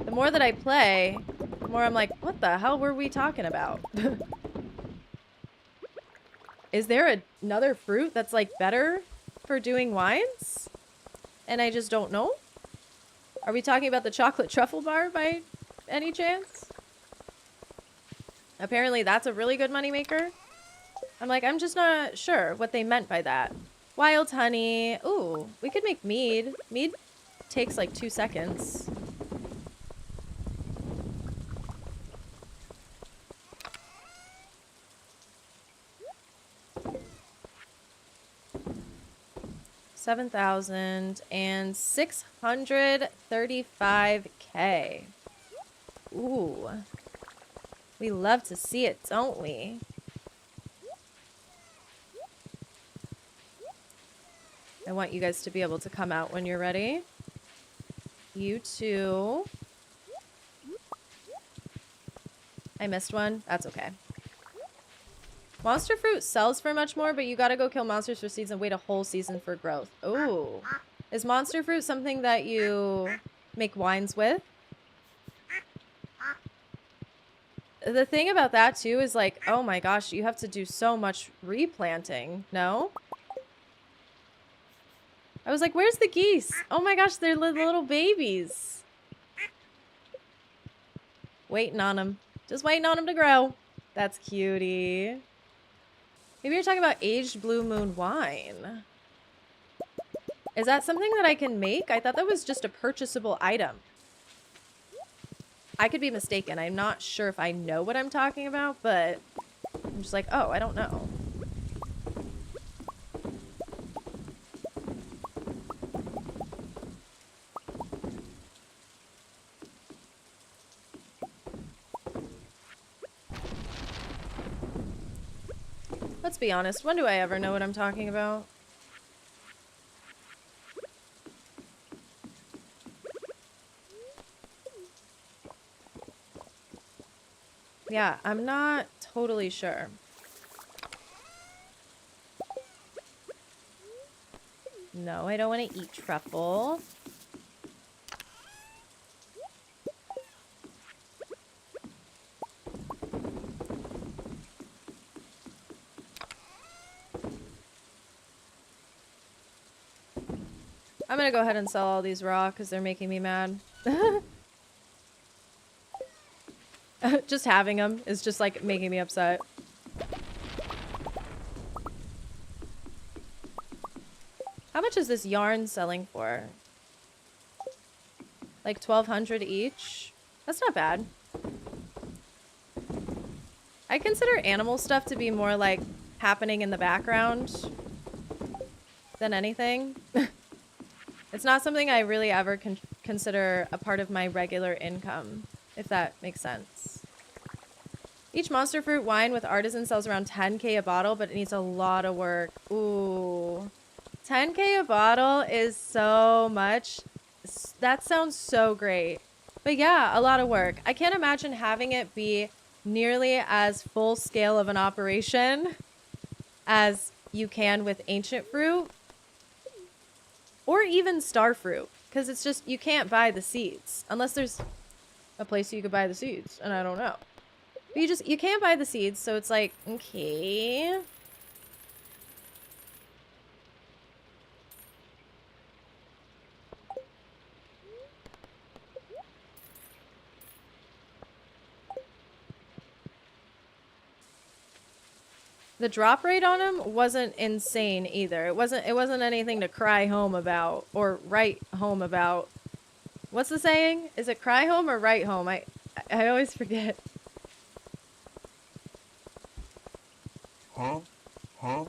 the more that I play, the more I'm like, what the hell were we talking about? Is there another fruit that's, like, better for doing wines? And I just don't know? Are we talking about the chocolate truffle bar by any chance? Apparently that's a really good moneymaker. I'm like, I'm just not sure what they meant by that. Wild honey. Ooh, we could make mead. Mead takes like 2 seconds. $7,635K. Ooh. We love to see it, don't we? I want you guys to be able to come out when you're ready. You too. I missed one. That's okay. Monster fruit sells for much more, but you gotta go kill monsters for seeds and wait a whole season for growth. Ooh. Is monster fruit something that you make wines with? The thing about that too is like, oh my gosh, you have to do so much replanting, no? I was like, where's the geese? Oh my gosh, they're little babies. Waiting on them. Just waiting on them to grow. That's cutie. Maybe you're talking about aged blue moon wine. Is that something that I can make? I thought that was just a purchasable item. I could be mistaken. I'm not sure if I know what I'm talking about, but I'm just like, oh, I don't know. Let's be honest. When do I ever know what I'm talking about? Yeah, I'm not totally sure. No, I don't want to eat truffle. I'm gonna go ahead and sell all these raw because they're making me mad. Just having them is just like making me upset. How much is this yarn selling for? Like 1,200 each? That's not bad. I consider animal stuff to be more like happening in the background than anything. It's not something I really ever consider a part of my regular income, if that makes sense. Each monster fruit wine with artisan sells around 10K a bottle, but it needs a lot of work. Ooh. 10K a bottle is so much. That sounds so great. But yeah, a lot of work. I can't imagine having it be nearly as full scale of an operation as you can with ancient fruit. Or even star fruit. Because it's just, you can't buy the seeds. Unless there's a place you could buy the seeds. And I don't know. But you can't buy the seeds, so it's like, okay. The drop rate on him wasn't insane either. It wasn't anything to cry home about or write home about. What's the saying? Is it cry home or write home? I always forget. Huh? Huh?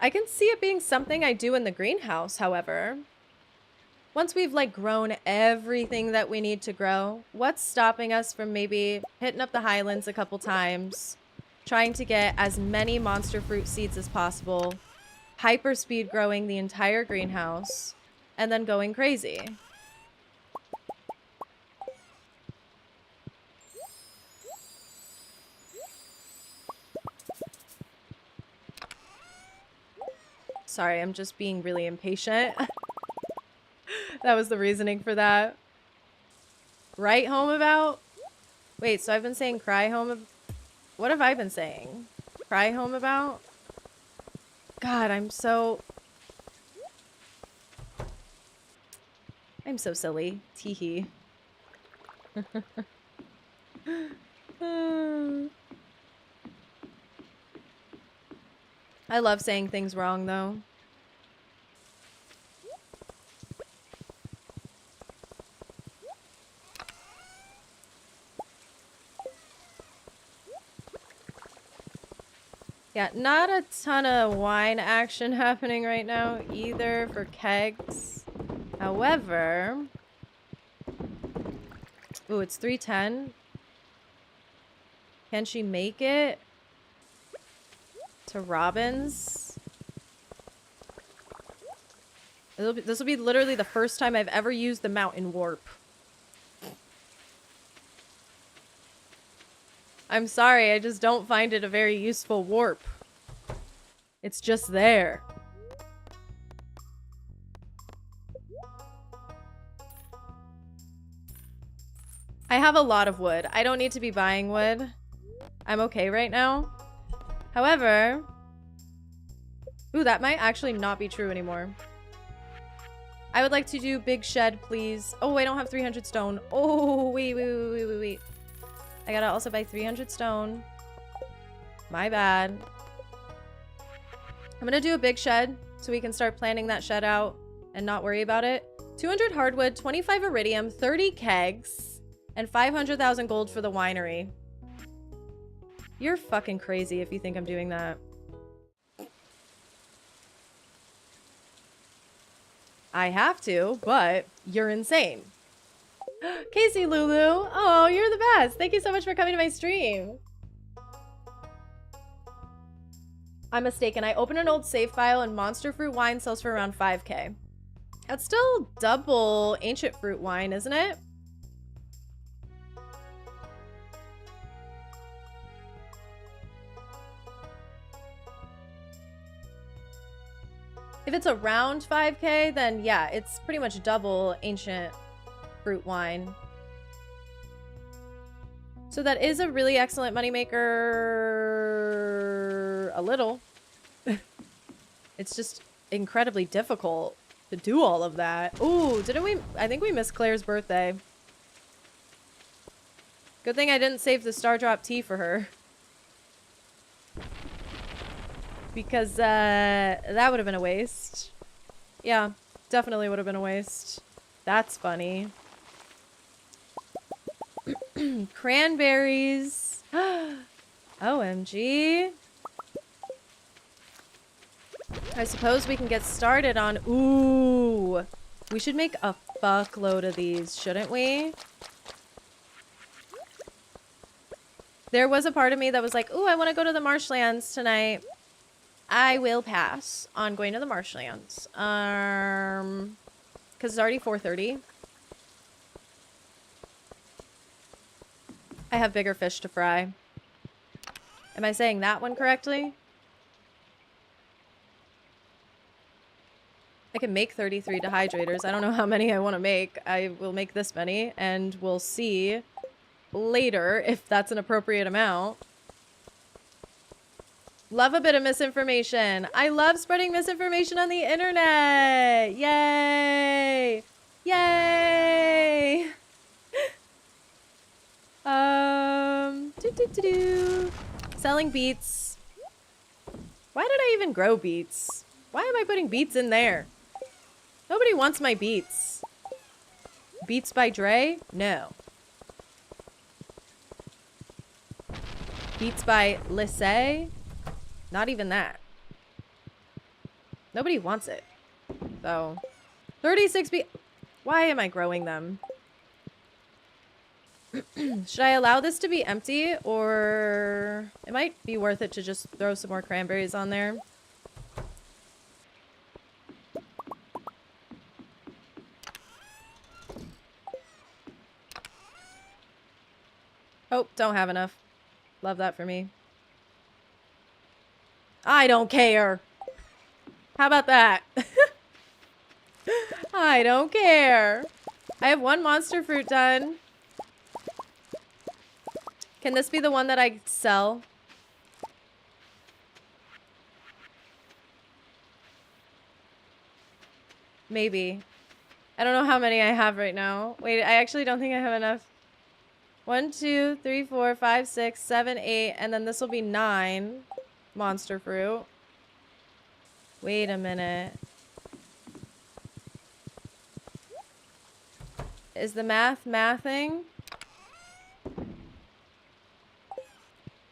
I can see it being something I do in the greenhouse, however. Once we've like grown everything that we need to grow, what's stopping us from maybe hitting up the Highlands a couple times, trying to get as many monster fruit seeds as possible, hyper speed growing the entire greenhouse, and then going crazy? Sorry, I'm just being really impatient. That was the reasoning for that. Write home about? Wait, so I've been saying cry home. What have I been saying? cry home about? God, I'm so silly. Teehee. I love saying things wrong, though. Yeah, not a ton of wine action happening right now either for kegs. However... Ooh, it's 3:10. Can she make it to Robin's? This will be literally the first time I've ever used the mountain warp. I'm sorry, I just don't find it a very useful warp. It's just there. I have a lot of wood. I don't need to be buying wood. I'm okay right now. However... Ooh, that might actually not be true anymore. I would like to do big shed, please. Oh, I don't have 300 stone. Oh, wait. I gotta also buy 300 stone. My bad. I'm gonna do a big shed so we can start planning that shed out and not worry about it. 200 hardwood, 25 iridium, 30 kegs, and 500,000 gold for the winery. You're fucking crazy if you think I'm doing that. I have to, but you're insane. Casey Lulu, oh, you're the best. Thank you so much for coming to my stream. I'm mistaken. I opened an old save file and monster fruit wine sells for around 5k. That's still double ancient fruit wine, isn't it? If it's around 5k, then yeah, it's pretty much double ancient fruit wine. So that is a really excellent moneymaker. A little. It's just incredibly difficult to do all of that. Ooh, didn't we? I think we missed Claire's birthday. Good thing I didn't save the Star Drop tea for her. Because that would have been a waste. Yeah, definitely would have been a waste. That's funny. Cranberries. OMG. I suppose we can get started on... Ooh. We should make a fuckload of these, shouldn't we? There was a part of me that was like, ooh, I want to go to the Marshlands tonight. I will pass on going to the Marshlands. Because it's already 4:30. I have bigger fish to fry. Am I saying that one correctly? I can make 33 dehydrators. I don't know how many I want to make. I will make this many, and we'll see later if that's an appropriate amount. Love a bit of misinformation. I love spreading misinformation on the internet. Yay! Yay! Selling beets. Why did I even grow beets? Why am I putting beets in there? Nobody wants my beets. Beets by Dre? No. Beets by Liss? Not even that. Nobody wants it. So, 36 beets. Why am I growing them? Should I allow this to be empty, or it might be worth it to just throw some more cranberries on there? Oh, don't have enough. Love that for me. I don't care. How about that? I don't care. I have one monster fruit done. Can this be the one that I sell? Maybe. I don't know how many I have right now. Wait, I actually don't think I have enough. 1, 2, 3, 4, 5, 6, 7, 8, and then this will be 9 monster fruit. Wait a minute. Is the mathing?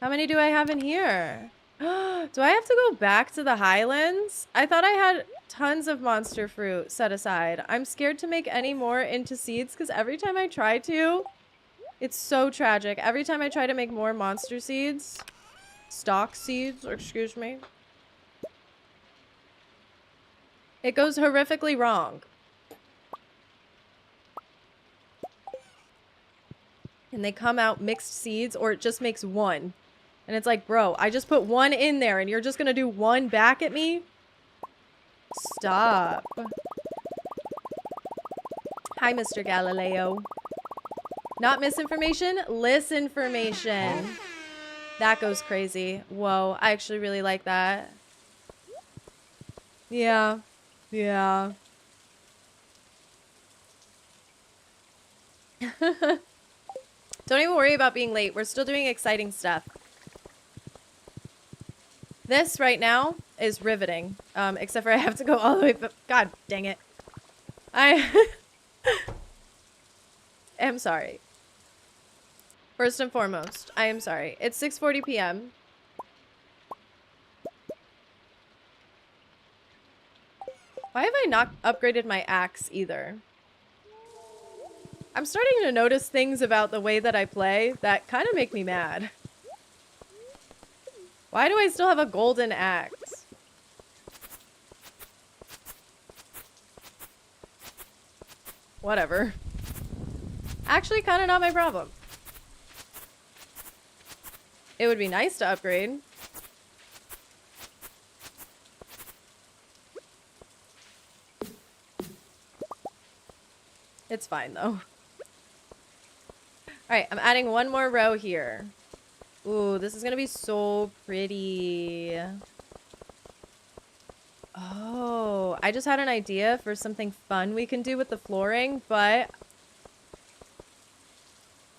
How many do I have in here? Do I have to go back to the Highlands? I thought I had tons of monster fruit set aside. I'm scared to make any more into seeds because every time I try to, it's so tragic. Every time I try to make more monster seeds, stock seeds, or excuse me, it goes horrifically wrong. And they come out mixed seeds, or it just makes one. And it's like, bro, I just put one in there and you're just gonna do one back at me? Stop. Hi, Mr. Galileo. Not misinformation, liss information. That goes crazy. Whoa, I actually really like that. Yeah. Yeah. Don't even worry about being late. We're still doing exciting stuff. This right now is riveting. Except for I have to go all the way, but God dang it. I am sorry. First and foremost, I am sorry. It's 6:40 p.m. Why have I not upgraded my axe either? I'm starting to notice things about the way that I play that kind of make me mad. Why do I still have a golden axe? Whatever. Actually, kind of not my problem. It would be nice to upgrade. It's fine, though. Alright, I'm adding one more row here. Ooh, this is gonna be so pretty. Oh, I just had an idea for something fun we can do with the flooring, but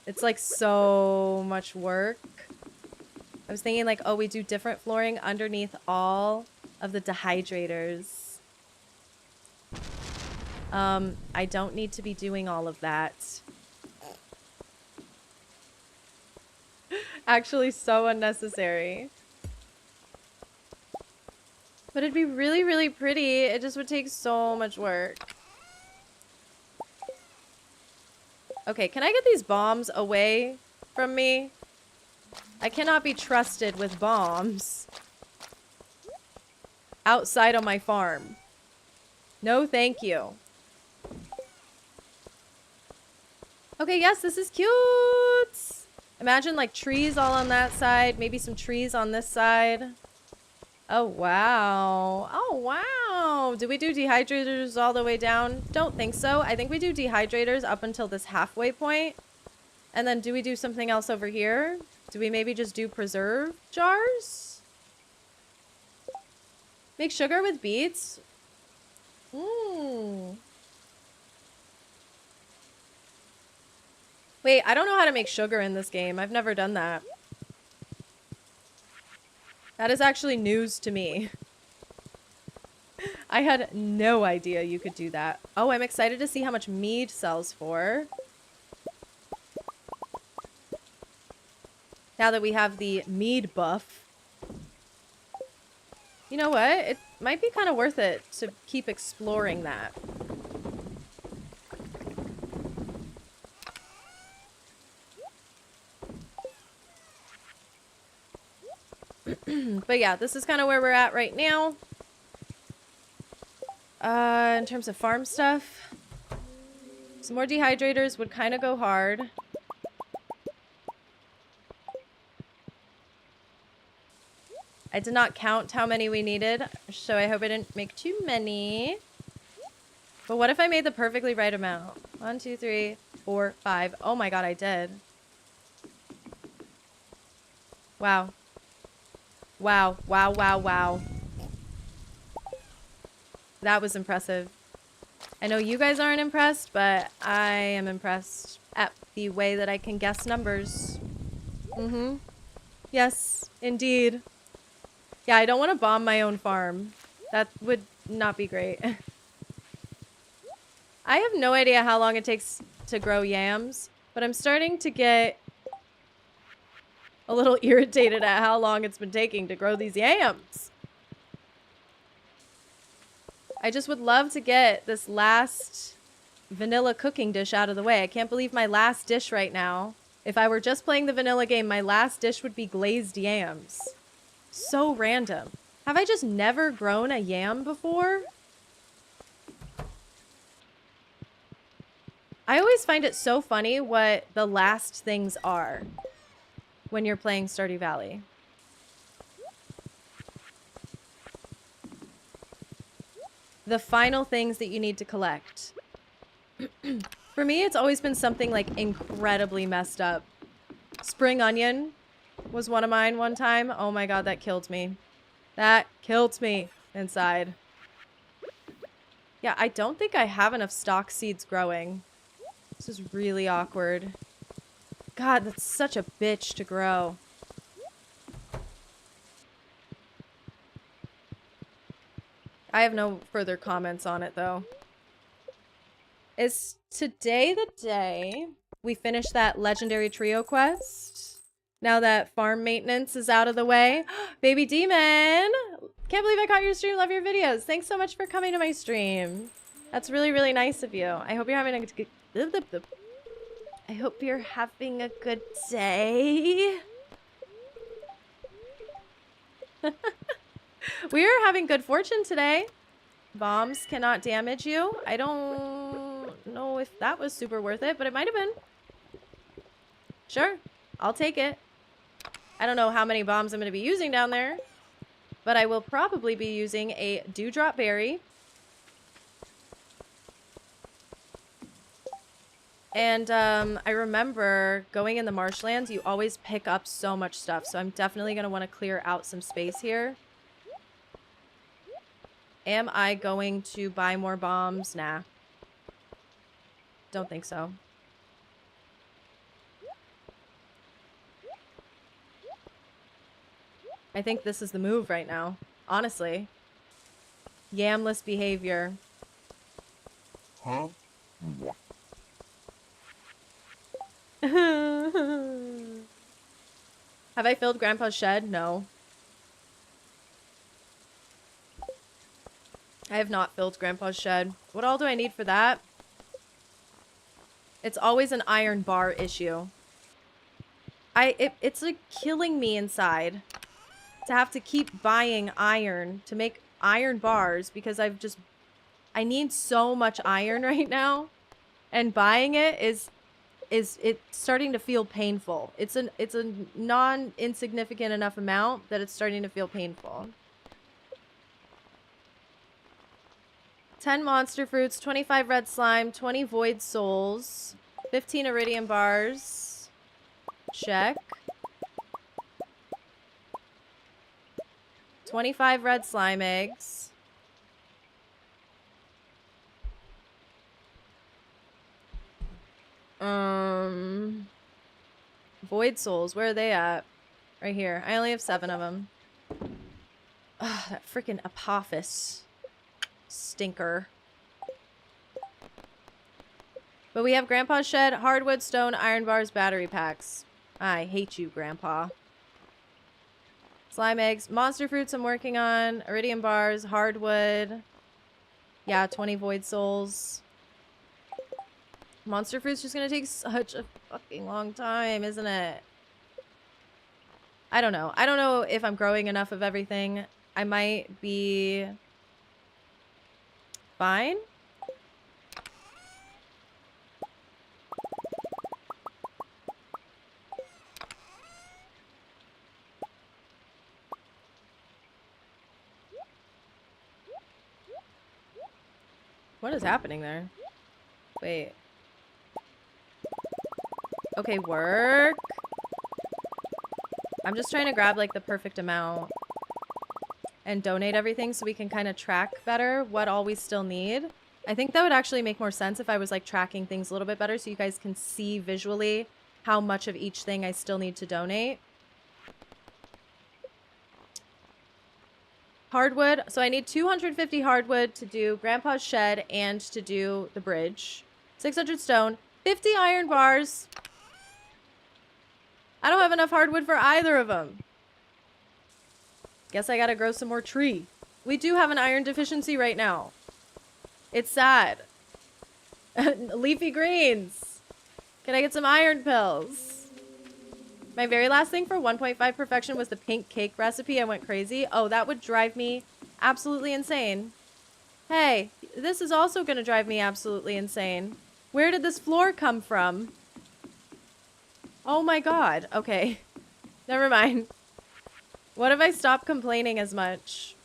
it's like so much work. I was thinking like, oh, we do different flooring underneath all of the dehydrators. I don't need to be doing all of that. Actually, so unnecessary. But it'd be really, really pretty. It just would take so much work. Okay, can I get these bombs away from me? I cannot be trusted with bombs outside of my farm. No, thank you. Okay, yes, this is cute. Imagine like trees all on that side, maybe some trees on this side. Oh, wow. Oh, wow. Do we do dehydrators all the way down? Don't think so. I think we do dehydrators up until this halfway point. And then do we do something else over here? Do we maybe just do preserve jars? Make sugar with beets? Mmm. Wait, I don't know how to make sugar in this game. I've never done that. That is actually news to me. I had no idea you could do that. Oh, I'm excited to see how much mead sells for. Now that we have the mead buff. You know what? It might be kind of worth it to keep exploring that. But yeah, this is kind of where we're at right now. In terms of farm stuff. Some more dehydrators would kind of go hard. I did not count how many we needed, so I hope I didn't make too many. But what if I made the perfectly right amount? 1, 2, 3, 4, 5. Oh my god, I did. Wow. Wow, wow, wow, wow. That was impressive. I know you guys aren't impressed, but I am impressed at the way that I can guess numbers. Mm-hmm. Yes, indeed. Yeah, I don't want to bomb my own farm. That would not be great. I have no idea how long it takes to grow yams, but I'm starting to get a little irritated at how long it's been taking to grow these yams. I just would love to get this last vanilla cooking dish out of the way. I can't believe my last dish right now. If I were just playing the vanilla game, my last dish would be glazed yams. So random. Have I just never grown a yam before? I always find it so funny what the last things are when you're playing Stardew Valley. The final things that you need to collect. For me, it's always been something like incredibly messed up. Spring onion was one of mine one time. Oh my god, that killed me. That killed me inside. Yeah, I don't think I have enough stock seeds growing. This is really awkward. God, that's such a bitch to grow. I have no further comments on it, though. Is today the day we finish that legendary trio quest? Now that farm maintenance is out of the way. Baby Demon! Can't believe I caught your stream. Love your videos. Thanks so much for coming to my stream. That's really, really nice of you. I hope you're having a good... I hope you're having a good day. We are having good fortune today. Bombs cannot damage you. I don't know if that was super worth it, but it might have been. Sure, I'll take it. I don't know how many bombs I'm going to be using down there, but I will probably be using a dewdrop berry. And I remember going in the marshlands, you always pick up so much stuff. So I'm definitely going to want to clear out some space here. Am I going to buy more bombs? Nah. Don't think so. I think this is the move right now. Honestly. Yamless behavior. Huh? Have I filled Grandpa's shed? No. I have not filled Grandpa's shed. What all do I need for that? It's always an iron bar issue. It's like killing me inside to have to keep buying iron to make iron bars because I need so much iron right now, and buying it is it's starting to feel painful. It's a non-insignificant enough amount that it's starting to feel painful. 10 monster fruits, 25 red slime, 20 void souls, 15 iridium bars. Check. 25 red slime eggs. Void souls, where are they at? Right here. I only have 7 of them. Ugh, that freaking Apophis stinker. But we have Grandpa's shed, hardwood, stone, iron bars, battery packs. I hate you, Grandpa. Slime eggs, monster fruits I'm working on, iridium bars, hardwood. Yeah, 20 void souls. Monster fruit's just gonna take such a fucking long time, isn't it? I don't know. I don't know if I'm growing enough of everything. I might be fine. What is happening there? Wait. Okay, work. I'm just trying to grab like the perfect amount and donate everything so we can kind of track better what all we still need. I think that would actually make more sense if I was like tracking things a little bit better so you guys can see visually how much of each thing I still need to donate. Hardwood. So I need 250 hardwood to do Grandpa's shed and to do the bridge. 600 stone. 50 iron bars. I don't have enough hardwood for either of them. Guess I gotta grow some more tree. We do have an iron deficiency right now. It's sad. Leafy greens. Can I get some iron pills? My very last thing for 1.5 perfection was the pink cake recipe. I went crazy. Oh, that would drive me absolutely insane. Hey, this is also going to drive me absolutely insane. Where did this floor come from? Oh my god. Okay. Never mind. What if I stop complaining as much?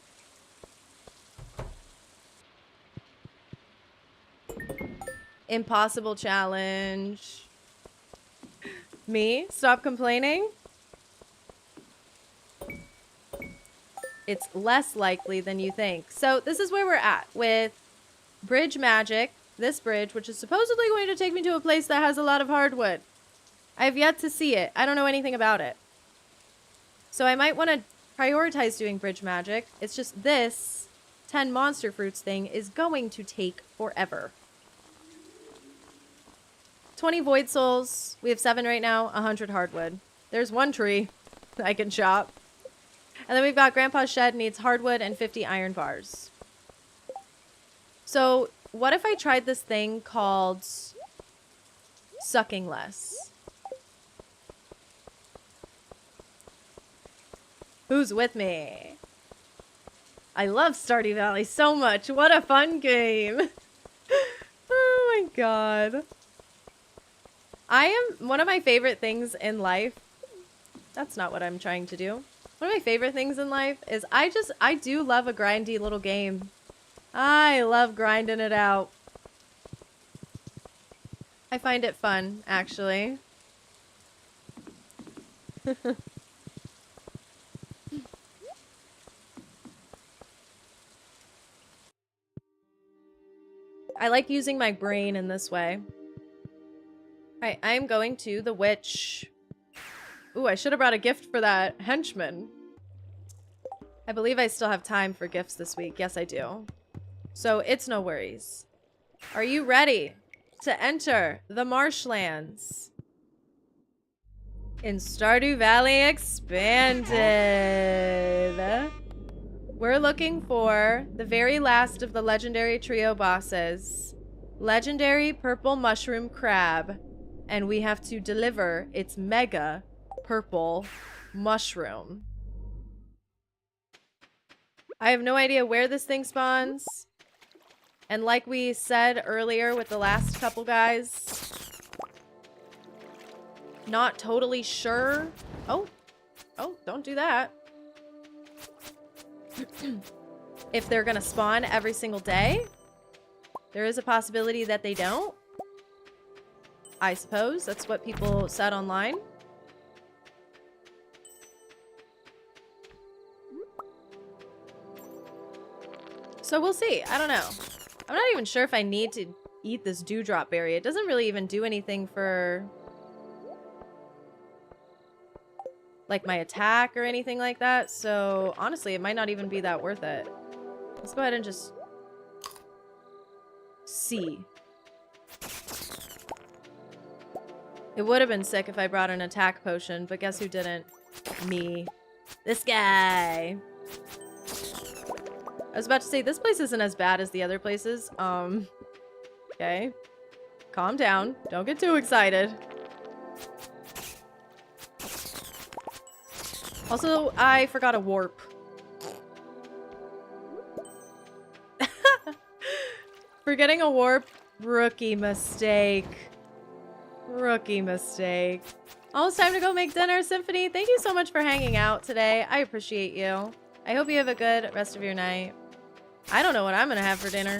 Impossible challenge. Me? Stop complaining? It's less likely than you think. So this is where we're at with bridge magic. This bridge, which is supposedly going to take me to a place that has a lot of hardwood. I have yet to see it. I don't know anything about it. So I might want to prioritize doing bridge magic. It's just this 10 monster fruits thing is going to take forever. 20 void souls. We have 7 right now. 100 hardwood. There's one tree I can chop. And then we've got Grandpa's shed needs hardwood and 50 iron bars. So what if I tried this thing called sucking less? Who's with me? I love Stardew Valley so much. What a fun game. Oh my god. One of my favorite things in life. That's not what I'm trying to do. One of my favorite things in life is I do love a grindy little game. I love grinding it out. I find it fun, actually. I like using my brain in this way. Alright, I'm going to the witch. Ooh, I should have brought a gift for that henchman. I believe I still have time for gifts this week. Yes, I do. So, it's no worries. Are you ready to enter the Marshlands? In Stardew Valley Expanded. We're looking for the very last of the legendary trio bosses. Legendary purple mushroom crab. And we have to deliver its mega purple mushroom. I have no idea where this thing spawns. And like we said earlier with the last couple guys, not totally sure. Oh, don't do that. If they're gonna spawn every single day, there is a possibility that they don't. I suppose that's what people said online. So we'll see. I don't know. I'm not even sure if I need to eat this dewdrop berry. It doesn't really even do anything for like my attack or anything like that. So honestly, it might not even be that worth it. Let's go ahead and just see. It would have been sick if I brought an attack potion, but guess who didn't? Me. This guy. I was about to say, this place isn't as bad as the other places. Okay. Calm down. Don't get too excited. Also, I forgot a warp. Forgetting a warp. Rookie mistake. Rookie mistake. Almost time to go make dinner. Symphony, thank you so much for hanging out today. I appreciate you. I hope you have a good rest of your night. I don't know what I'm gonna have for dinner.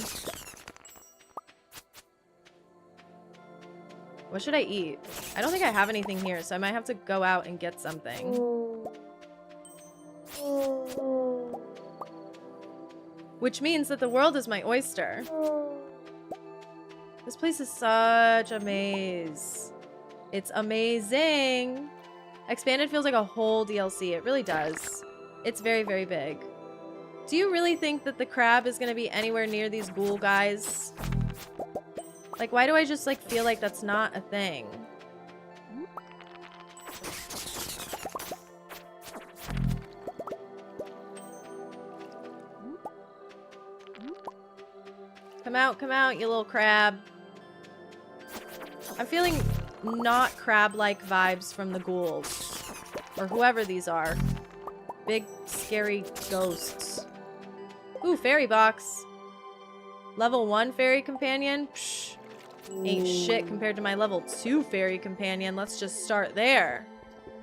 What should I eat? I don't think I have anything here, so I might have to go out and get something. Which means that the world is my oyster. This place is such a maze. It's amazing. Expanded feels like a whole DLC. It really does. It's very, very big. Do you really think that the crab is going to be anywhere near these ghoul guys? Like, why do I just, like, feel like that's not a thing? Come out, you little crab. I'm feeling not crab-like vibes from the ghouls. Or whoever these are. Big, scary ghosts. Ooh, fairy box. Level 1 fairy companion? Psh, ain't shit compared to my level 2 fairy companion. Let's just start there.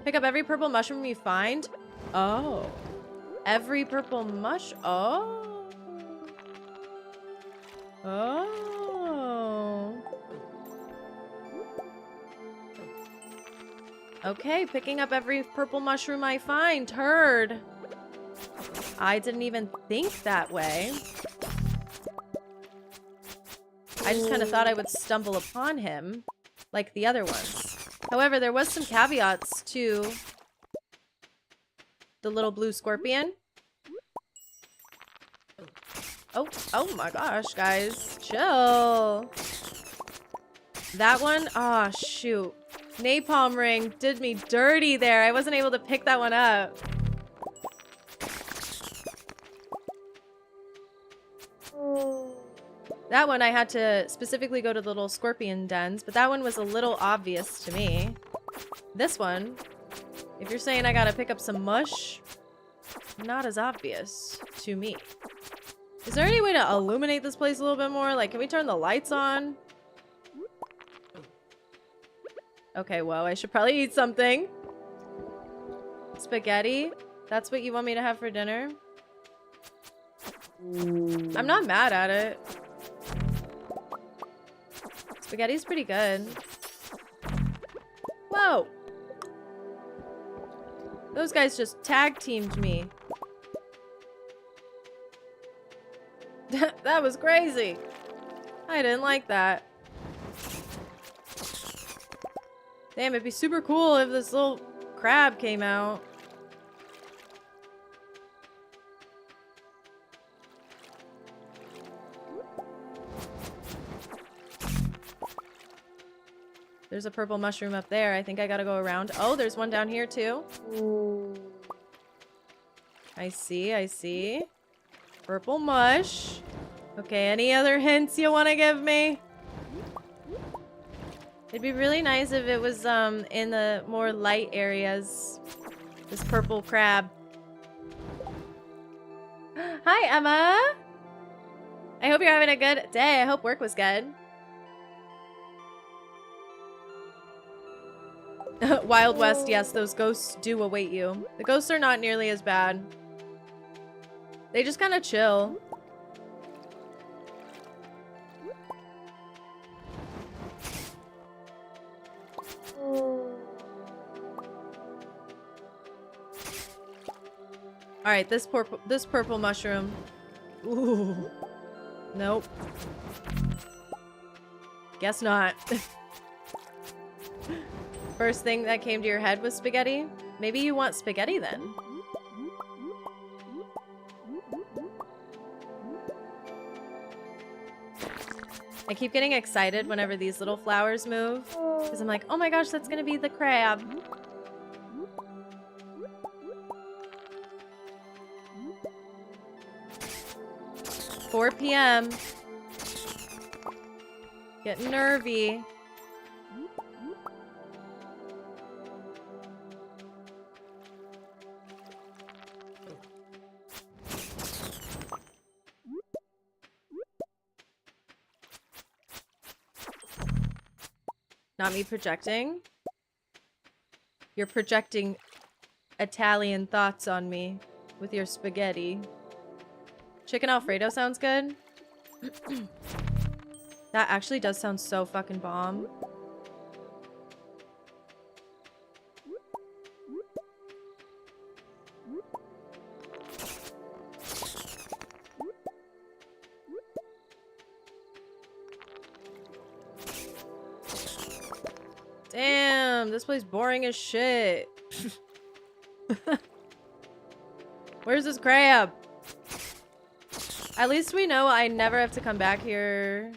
Pick up every purple mushroom you find. Oh. Every purple oh. Oh. Okay, picking up every purple mushroom I find. Heard. I didn't even think that way. I just kind of thought I would stumble upon him, like the other ones. However, there was some caveats to the little blue scorpion. Oh my gosh, guys. Chill. That one? Aw, shoot. Napalm ring did me dirty there. I wasn't able to pick that one up. That one I had to specifically go to the little scorpion dens, but that one was a little obvious to me. This one, if you're saying I gotta pick up some mush, not as obvious to me. Is there any way to illuminate this place a little bit more? Like, can we turn the lights on? Okay, well, I should probably eat something. Spaghetti? That's what you want me to have for dinner? I'm not mad at it. Spaghetti's pretty good. Whoa! Those guys just tag teamed me. That was crazy. I didn't like that. Damn, it'd be super cool if this little crab came out. There's a purple mushroom up there. I think I gotta go around. Oh, there's one down here too. I see, I see. Purple mush. Okay, any other hints you want to give me? It'd be really nice if it was in the more light areas. This purple crab. Hi, Emma. I hope you're having a good day. I hope work was good. Wild West, yes, those ghosts do await you. The ghosts are not nearly as bad. They just kind of chill. Alright, this purple mushroom. Ooh. Nope. Guess not. First thing that came to your head was spaghetti? Maybe you want spaghetti then. I keep getting excited whenever these little flowers move. Because I'm like, oh my gosh, that's gonna be the crab. 4 p.m. Getting nervy. Not me projecting. You're projecting Italian thoughts on me with your spaghetti. Chicken Alfredo sounds good. That actually does sound so fucking bomb. Damn, this place boring as shit. Where's this crab? At least we know I never have to come back here.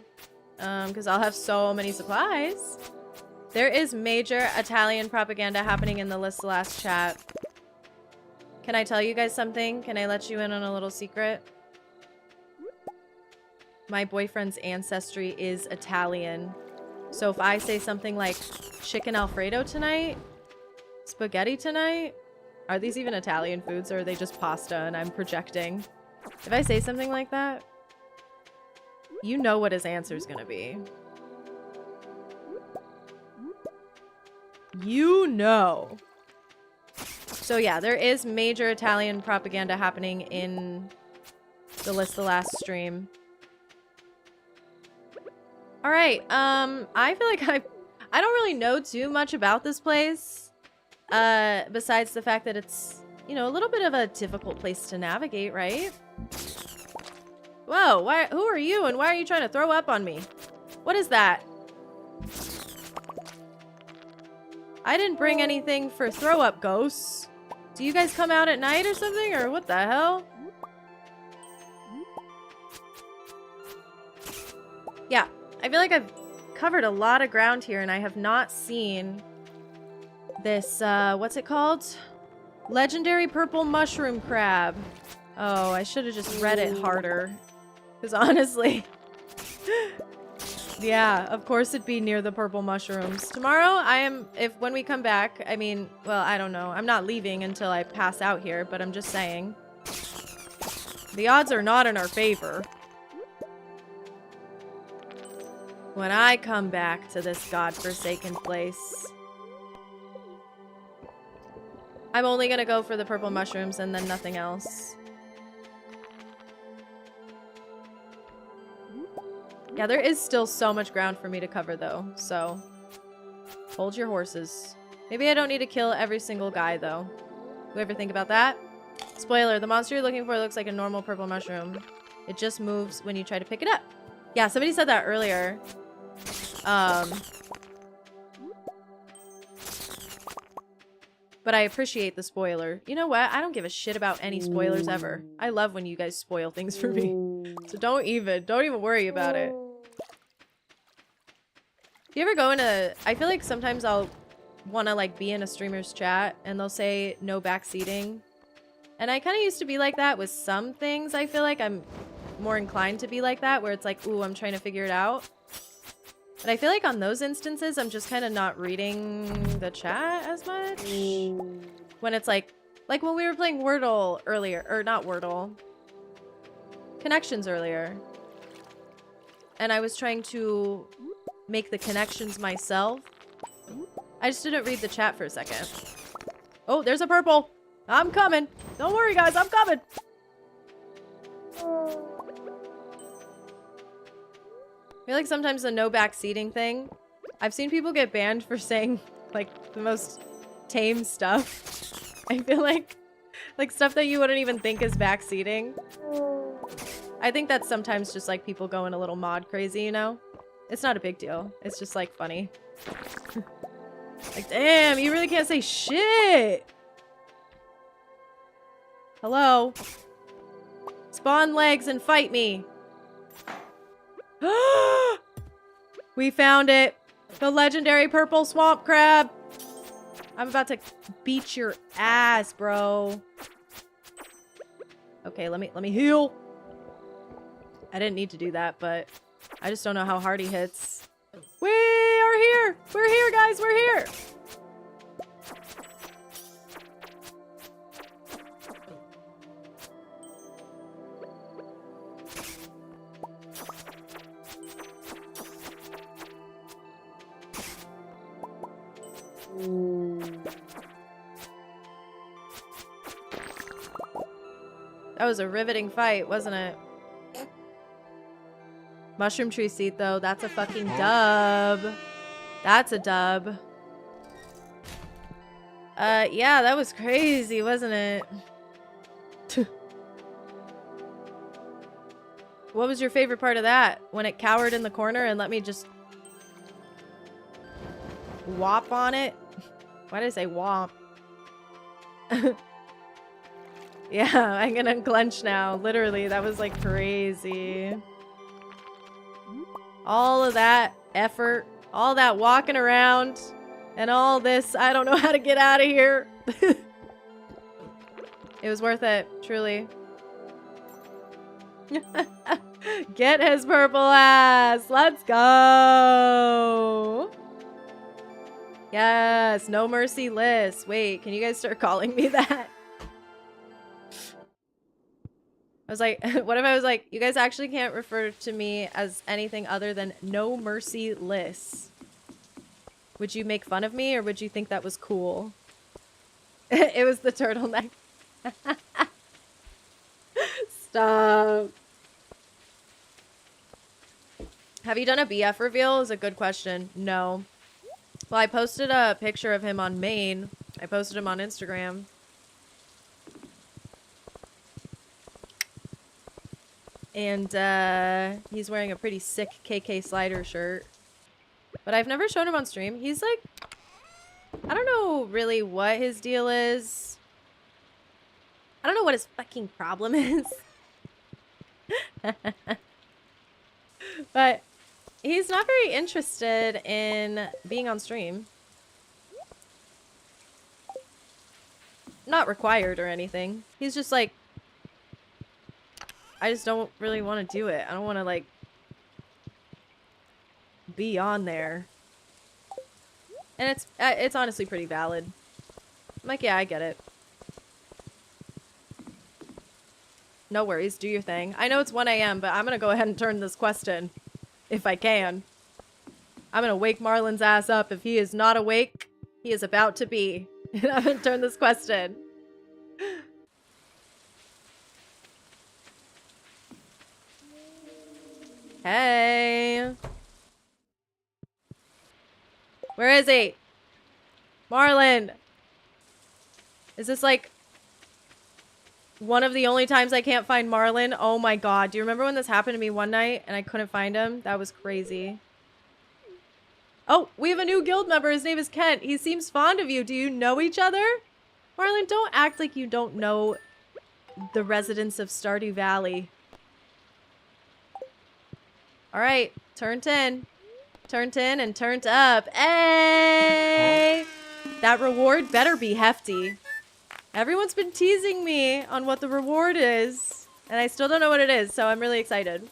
Because I'll have so many supplies. There is major Italian propaganda happening in the last chat. Can I tell you guys something? Can I let you in on a little secret? My boyfriend's ancestry is Italian. So if I say something like chicken Alfredo tonight, spaghetti tonight, are these even Italian foods or are they just pasta and I'm projecting? If I say something like that, you know what his answer is gonna be. You know. So yeah, there is major Italian propaganda happening in the last stream. All right, I feel like I don't really know too much about this place, besides the fact that it's, you know, a little bit of a difficult place to navigate, right? Whoa, who are you and why are you trying to throw up on me? What is that? I didn't bring anything for throw up, ghosts. Do you guys come out at night or something, or what the hell? Yeah, I feel like I've covered a lot of ground here and I have not seen this, what's it called? Legendary purple mushroom crab. Oh, I should have just read it harder. Because honestly, yeah, of course it'd be near the purple mushrooms. Tomorrow, when we come back, I mean, well, I don't know. I'm not leaving until I pass out here, but I'm just saying. The odds are not in our favor. When I come back to this godforsaken place, I'm only gonna go for the purple mushrooms and then nothing else. Yeah, there is still so much ground for me to cover though, so hold your horses. Maybe I don't need to kill every single guy though. You ever think about that? Spoiler, the monster you're looking for looks like a normal purple mushroom. It just moves when you try to pick it up. Yeah, somebody said that earlier. But I appreciate the spoiler. You know what? I don't give a shit about any spoilers ever. I love when you guys spoil things for me. So don't even worry about it. Do you ever go into... I feel like sometimes I'll want to like be in a streamer's chat and they'll say no backseating. And I kind of used to be like that with some things. I feel like I'm more inclined to be like that where it's like, ooh, I'm trying to figure it out. But I feel like on those instances, I'm just kind of not reading the chat as much. When it's like when we were playing Wordle earlier, or not Wordle, Connections earlier. And I was trying to make the connections myself. I just didn't read the chat for a second. Oh, there's a purple. I'm coming. Don't worry, guys. I'm coming. I feel like sometimes the no backseating thing, I've seen people get banned for saying like the most tame stuff. I feel like stuff that you wouldn't even think is backseating. I think that's sometimes just like people going a little mod crazy, you know? It's not a big deal. It's just like funny. Like, damn, you really can't say shit. Hello? Spawn legs and fight me. We found it. The legendary purple swamp crab. I'm about to beat your ass, bro. Okay, let me heal. I didn't need to do that, but I just don't know how hard he hits. We are here. We're here, guys. We're here. That was a riveting fight, wasn't it? Mushroom tree seed, though. That's a fucking dub. That's a dub. Yeah, that was crazy, wasn't it? What was your favorite part of that? When it cowered in the corner and let me just... whop on it. Why did I say whop? Yeah, I'm gonna unclench now. Literally, that was like crazy. All of that effort, all that walking around, and all this, I don't know how to get out of here. It was worth it, truly. Get his purple ass. Let's go. Yes, no mercy liss. Wait, can you guys start calling me that? I was like, what if I was like, you guys actually can't refer to me as anything other than no mercy liss? Would you make fun of me or would you think that was cool? It was the turtleneck. Stop. Have you done a BF reveal? Is a good question. No. Well, I posted a picture of him on Maine. I posted him on Instagram. And he's wearing a pretty sick KK slider shirt. But I've never shown him on stream. He's like, I don't know really what his deal is. I don't know what his fucking problem is. But he's not very interested in being on stream. Not required or anything. He's just like, I just don't really want to do it. I don't want to, like, be on there. And it's honestly pretty valid. I'm like, yeah, I get it. No worries, do your thing. I know it's 1 a.m., but I'm gonna go ahead and turn this quest in. If I can. I'm gonna wake Marlin's ass up. If he is not awake, he is about to be. And I'm gonna turn this quest in. Hey. Where is he? Marlin. Is this like one of the only times I can't find Marlin? Oh my god. Do you remember when this happened to me one night and I couldn't find him? That was crazy. Oh, we have a new guild member. His name is Kent. He seems fond of you. Do you know each other? Marlin, don't act like you don't know the residents of Stardew Valley. Alright, turned in. Turned in and turned up. Hey! That reward better be hefty. Everyone's been teasing me on what the reward is. And I still don't know what it is, so I'm really excited.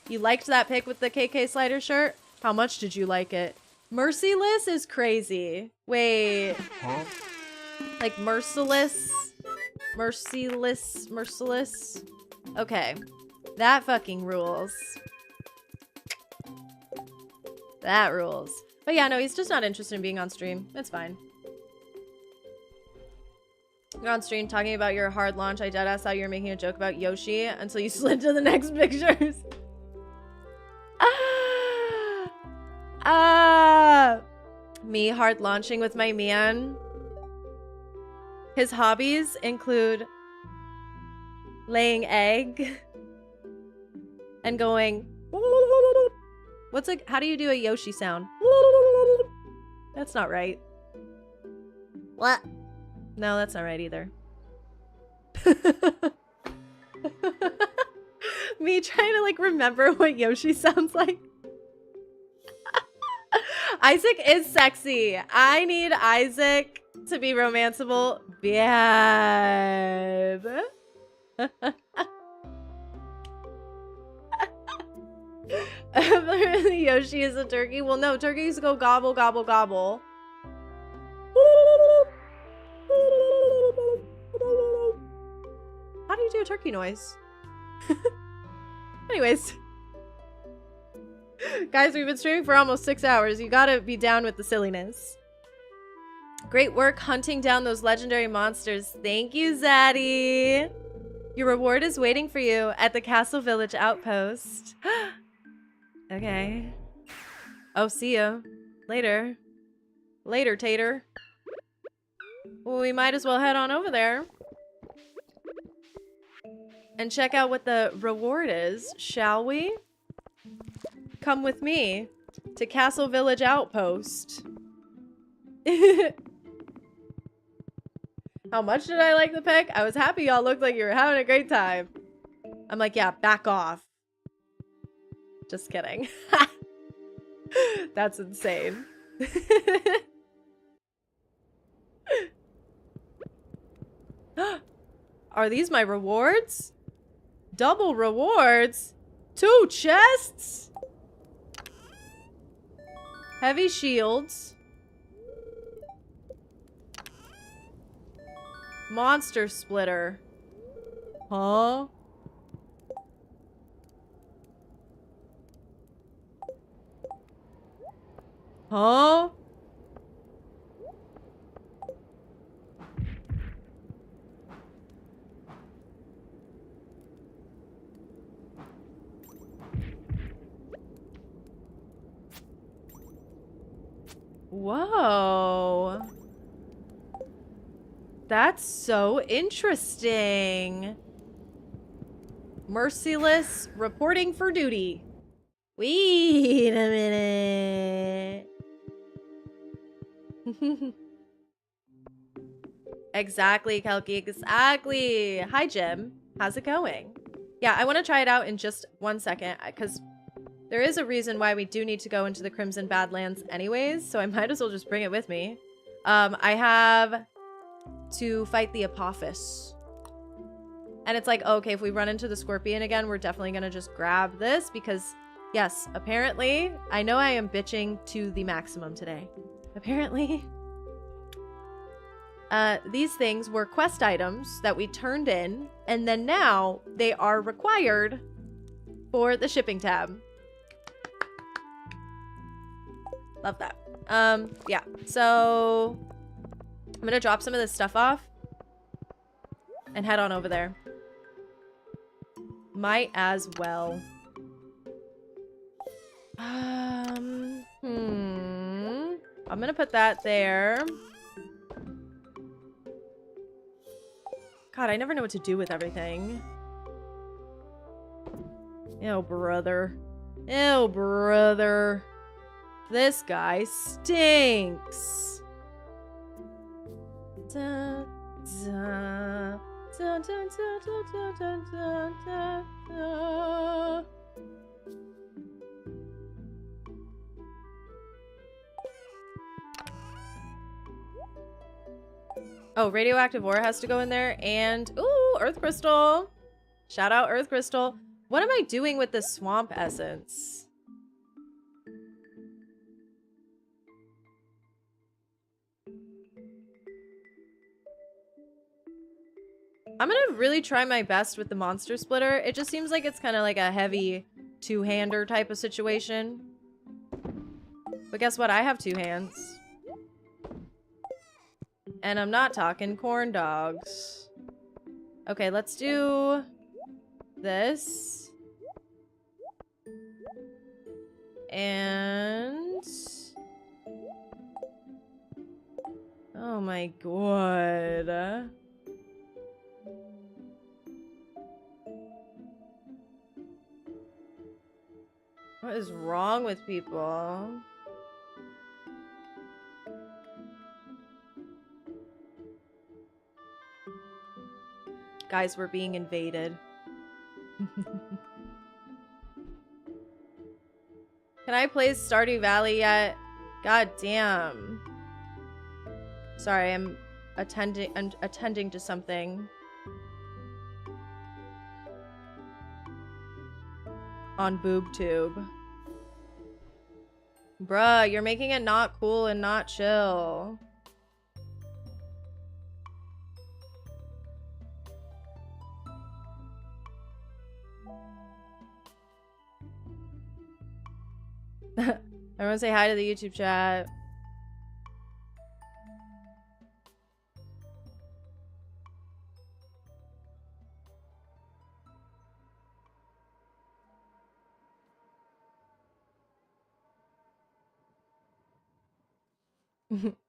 You liked that pic with the KK slider shirt? How much did you like it? Merciless is crazy. Wait. Huh? Like merciless? Merciless? Okay. That fucking rules. That rules. But yeah, no, he's just not interested in being on stream. It's fine. You're on stream talking about your hard launch. I deadass thought you were making a joke about Yoshi until you slid to the next pictures. Me hard launching with my man. His hobbies include laying egg and going. What's like? How do you do a Yoshi sound? That's not right. What? No, that's not right either. Me trying to like remember what Yoshi sounds like. Isaac is sexy. I need Isaac to be romanceable. Bad. Yoshi is a turkey. Well, no, turkeys go gobble, gobble, gobble. How do you do a turkey noise? Anyways. Guys, we've been streaming for almost 6 hours. You gotta be down with the silliness. Great work hunting down those legendary monsters. Thank you, Zaddy. Your reward is waiting for you at the Castle Village outpost. Okay. Oh, see ya. Later. Later, Tater. Well, we might as well head on over there. And check out what the reward is, shall we? Come with me to Castle Village Outpost. How much did I like the pic? I was happy y'all looked like you were having a great time. I'm like, yeah, back off. Just kidding. That's insane. Are these my rewards? Double rewards? 2 chests? Heavy shields. Monster splitter. Huh? Huh? Whoa. That's so interesting. Merciless reporting for duty. Wait a minute. Exactly, Kelky, exactly. Hi, Jim. How's it going? Yeah, I want to try it out in just 1 second because there is a reason why we do need to go into the Crimson Badlands anyways, so I might as well just bring it with me. I have to fight the Apophis. And it's like, okay, if we run into the scorpion again, we're definitely going to just grab this because, yes, apparently, I know I am bitching to the maximum today. Apparently, these things were quest items that we turned in, and then now they are required for the shipping tab. Love that. Yeah, so I'm gonna drop some of this stuff off and head on over there. Might as well. I'm gonna put that there. God, I never know what to do with everything. Ew, brother. Ew, brother. This guy stinks. Da, da, da, da, da, da, da, da, da, da. Oh, radioactive ore has to go in there, and ooh, earth crystal. Shout out earth crystal. What am I doing with this swamp essence? I'm gonna really try my best with the monster splitter. It just seems like it's kind of like a heavy two-hander type of situation. But guess what? I have 2 hands. And I'm not talking corn dogs. Okay, let's do this. And... oh my god. What is wrong with people? Guys, we're being invaded. Can I play Stardew Valley yet? God damn. Sorry, I'm attending to something. On BoobTube. Bruh, you're making it not cool and not chill. Everyone say hi to the YouTube chat.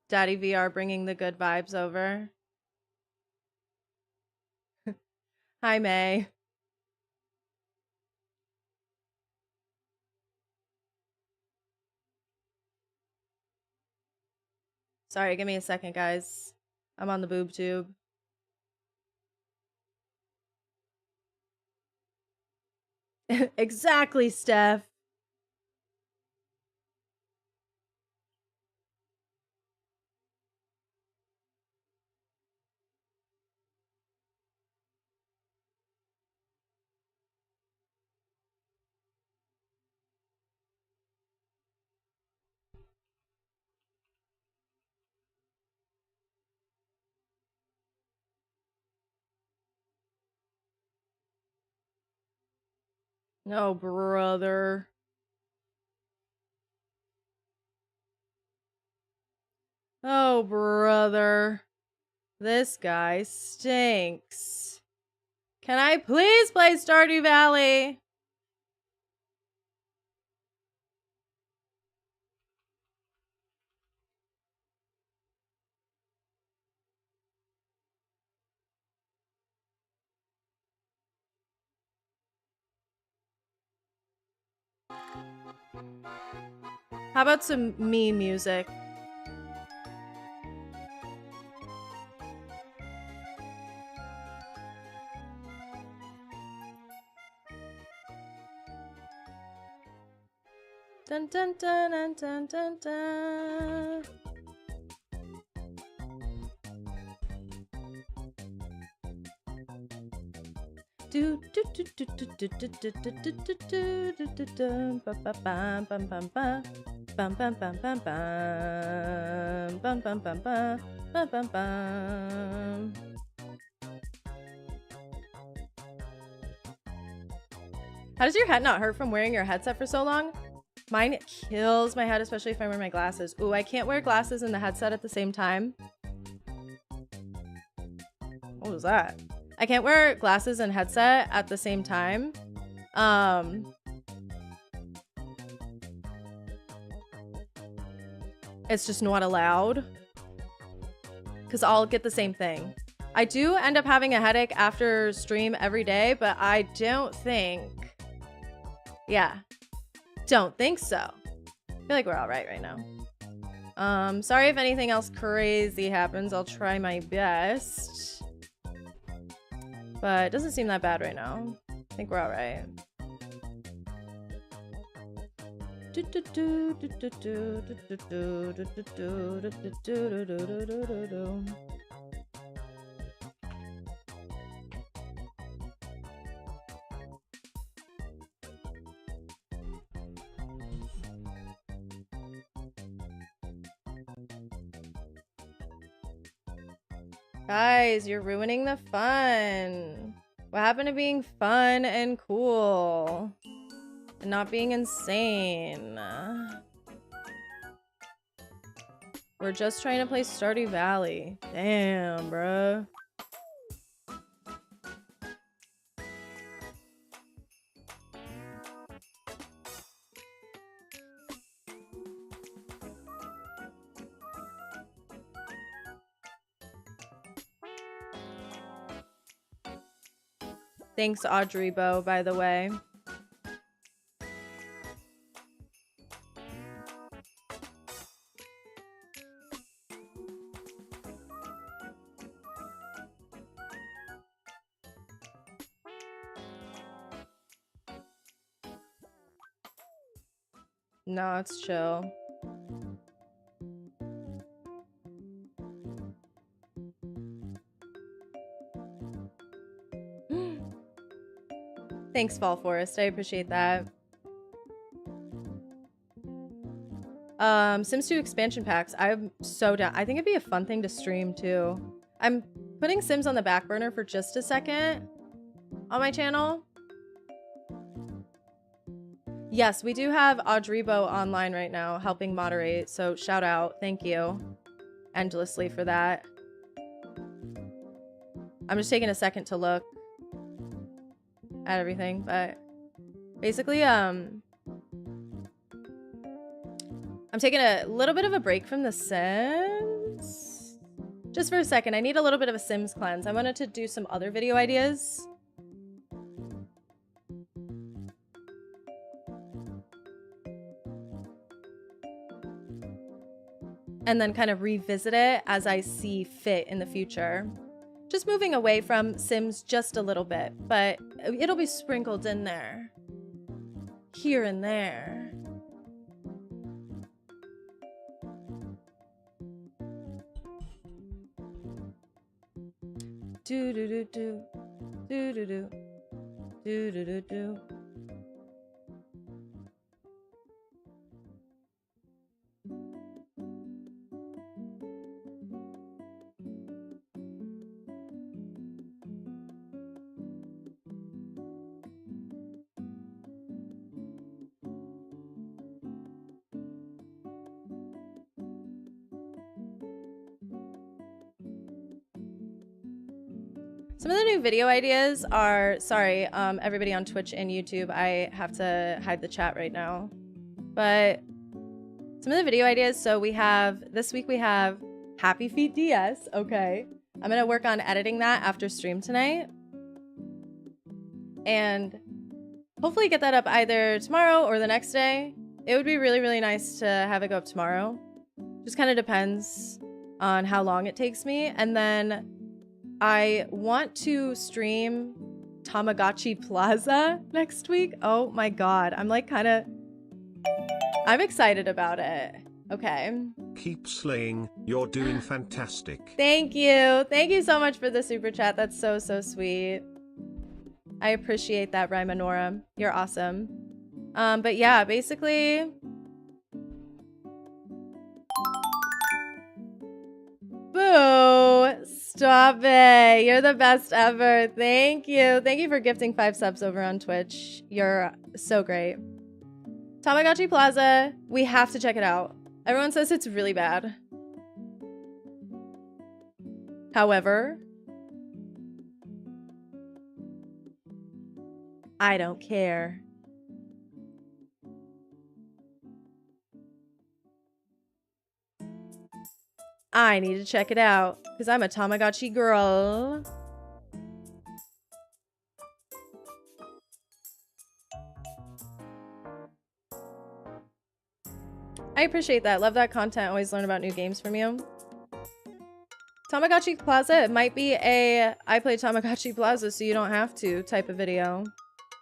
Daddy VR bringing the good vibes over. Hi, May. Sorry, give me a second, guys. I'm on the boob tube. Exactly, Steph. No, brother. Oh, brother. This guy stinks. Can I please play Stardew Valley? How about some me music? Dun dun dun dun dun dun dun. Do do do do do do do do do do do do do do do bum bum bum bum bum bum bum bum bum bum bum bum bum bum bum bum. How does your head not hurt from wearing your headset for so long? Mine kills my head, especially if I wear my glasses. Ooh, I can't wear glasses and the headset at the same time. What was that? I can't wear glasses and headset at the same time. It's just not allowed. Because I'll get the same thing. I do end up having a headache after stream every day, but I don't think... Yeah. Don't think so. I feel like we're all right now. Sorry if anything else crazy happens. I'll try my best. But it doesn't seem that bad right now. I think we're all right. Guys, you're ruining the fun. What happened to being fun and cool? And not being insane? We're just trying to play Stardew Valley. Damn, bro. Thanks, Audrey Bo, by the way. No, it's chill. Thanks, Fall Forest. I appreciate that. Sims 2 expansion packs. I'm so down. I think it'd be a fun thing to stream too. I'm putting Sims on the back burner for just a second on my channel. Yes, we do have Audribo online right now helping moderate, so shout out. Thank you endlessly for that. I'm just taking a second to look at everything, but basically, I'm taking a little bit of a break from the Sims. Just for a second, I need a little bit of a Sims cleanse. I wanted to do some other video ideas. and then kind of revisit it as I see fit in the future. Just moving away from Sims just a little bit, but it'll be sprinkled in there. Here and there. Do do do do. Do do do. Do do do do. Some of the new video ideas are, sorry, everybody on Twitch and YouTube, I have to hide the chat right now. But some of the video ideas, so we have, this week we have Happy Feet DS, okay. I'm gonna work on editing that after stream tonight. And hopefully get that up either tomorrow or the next day. It would be really, really nice to have it go up tomorrow. Just kind of depends on how long it takes me. And then I want to stream Tamagotchi Plaza next week. Oh my god. I'm like I'm excited about it. Okay. Keep slaying. You're doing fantastic. Thank you. Thank you so much for the super chat. That's so, so sweet. I appreciate that, Raimanora. You're awesome. But yeah, basically... Boo! Stop it. You're the best ever. Thank you. Thank you for gifting 5 subs over on Twitch. You're so great. Tamagotchi Plaza. We have to check it out. Everyone says it's really bad. However, I don't care. I need to check it out because I'm a Tamagotchi girl. I appreciate that. Love that content. Always learn about new games from you. Tamagotchi Plaza. It might be a I play Tamagotchi Plaza so you don't have to type of video.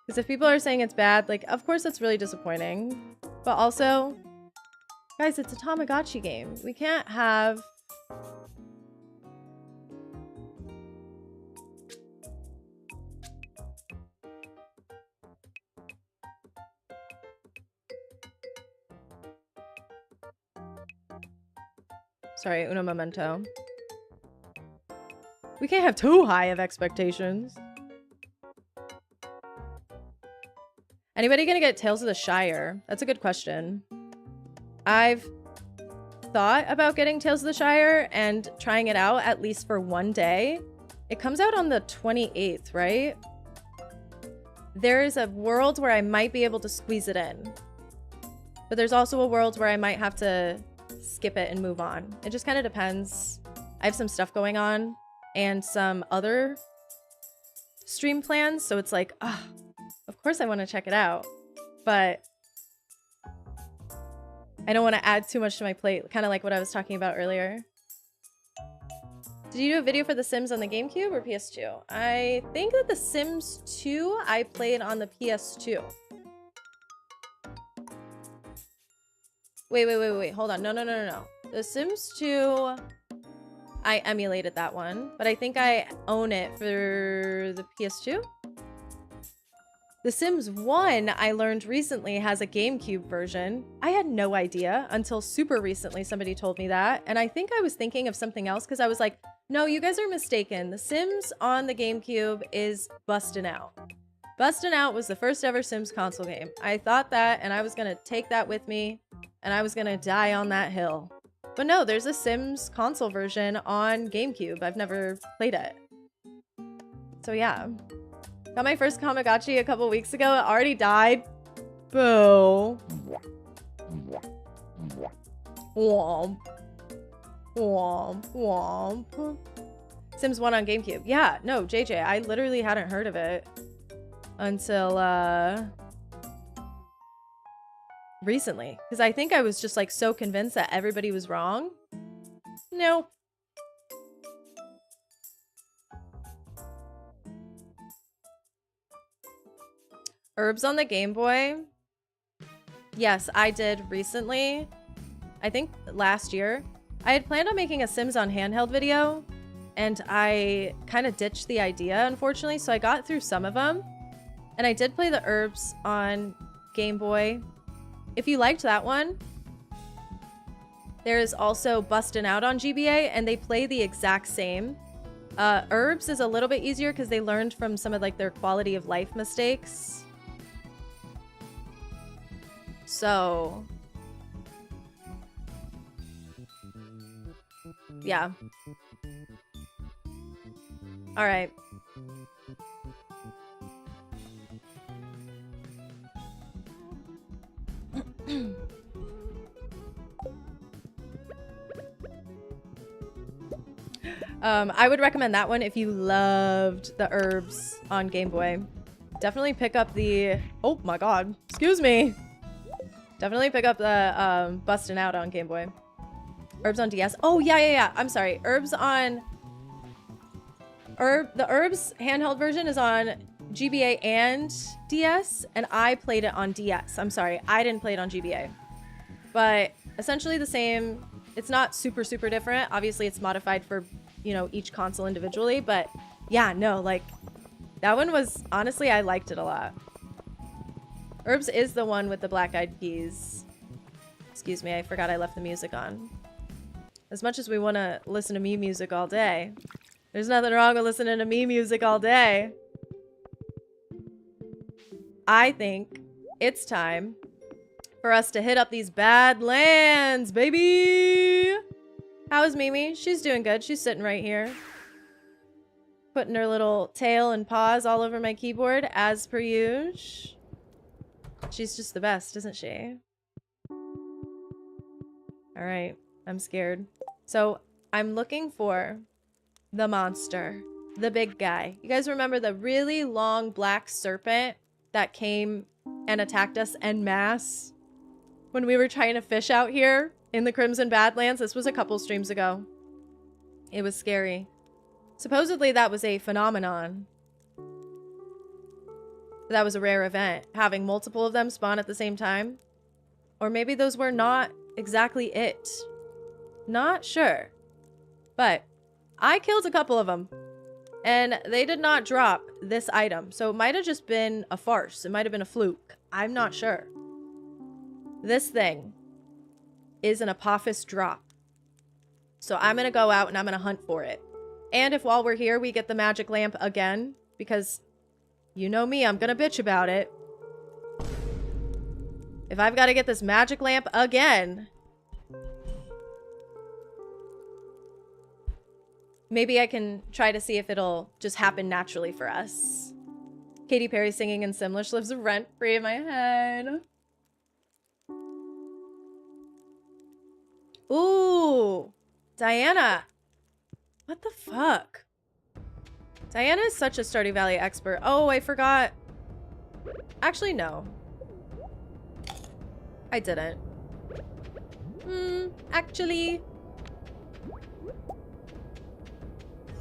Because if people are saying it's bad, like, of course that's really disappointing. But also, guys, it's a Tamagotchi game. We can't have... Sorry, uno momento. We can't have too high of expectations. Anybody gonna get Tales of the Shire? That's a good question. I've thought about getting Tales of the Shire and trying it out at least for one day. It comes out on the 28th, right? There is a world where I might be able to squeeze it in. But there's also a world where I might have to skip it and move on. It just kind of depends. I have some stuff going on and some other stream plans, so it's like, ah, of course I want to check it out, but I don't want to add too much to my plate, kind of like what I was talking about earlier. Did you do a video for The Sims on the GameCube or PS2? I think that The Sims 2 I played on the PS2. Wait, hold on. No. The Sims 2, I emulated that one, but I think I own it for the PS2. The Sims 1, I learned recently, has a GameCube version. I had no idea until super recently somebody told me that, and I think I was thinking of something else because I was like, no, you guys are mistaken. The Sims on the GameCube is Bustin' Out. Bustin' Out was the first ever Sims console game. I thought that, and I was gonna take that with me, and I was gonna die on that hill. But no, there's a Sims console version on GameCube. I've never played it. So yeah. Got my first Tamagotchi a couple weeks ago. It already died. Boo. Womp. Womp. Womp. Sims 1 on GameCube. Yeah, no, JJ, I literally hadn't heard of it until recently. Because I think I was just like so convinced that everybody was wrong. Nope. Herbs on the Game Boy. Yes, I did recently. I think last year. I had planned on making a Sims on handheld video, and I kind of ditched the idea, unfortunately, so I got through some of them. And I did play the herbs on Game Boy. If you liked that one, there is also Bustin' Out on GBA, and they play the exact same. Herbs is a little bit easier because they learned from some of like their quality of life mistakes. So, yeah. All right. I would recommend that one if you loved the herbs on Game Boy. Definitely pick up the... Oh my god. Excuse me. Definitely pick up the Bustin' Out on Game Boy. Herbs on DS. Oh, yeah. I'm sorry. Herbs on... The herbs handheld version is on GBA and DS, and I played it on DS. I'm sorry. I didn't play it on GBA. But essentially the same. It's not super, super different. Obviously, it's modified for, you know, each console individually. But yeah, no, like, that one was... Honestly, I liked it a lot. Herbs is the one with the black-eyed peas. Excuse me, I forgot I left the music on. As much as we want to listen to me music all day, there's nothing wrong with listening to me music all day. I think it's time for us to hit up these Badlands, baby! How is Mimi? She's doing good. She's sitting right here, putting her little tail and paws all over my keyboard, as per usual. She's just the best, isn't she? Alright, I'm scared. So, I'm looking for the monster. The big guy. You guys remember the really long black serpent that came and attacked us en masse when we were trying to fish out here in the Crimson Badlands? This was a couple streams ago. It was scary. Supposedly that was a phenomenon. That was a rare event, having multiple of them spawn at the same time. Or maybe those were not exactly it. Not sure. But I killed a couple of them, and they did not drop this item. So it might have just been a farce. It might have been a fluke. I'm not sure. This thing is an Apophis drop. So I'm going to go out and I'm going to hunt for it. And if while we're here we get the magic lamp again, because... You know me, I'm gonna bitch about it. If I've got to get this magic lamp again, maybe I can try to see if it'll just happen naturally for us. Katy Perry singing in Simlish lives rent-free in my head. Ooh, Diana. What the fuck? Diana is such a Stardew Valley expert. Oh, I forgot. Actually, no. I didn't. Actually.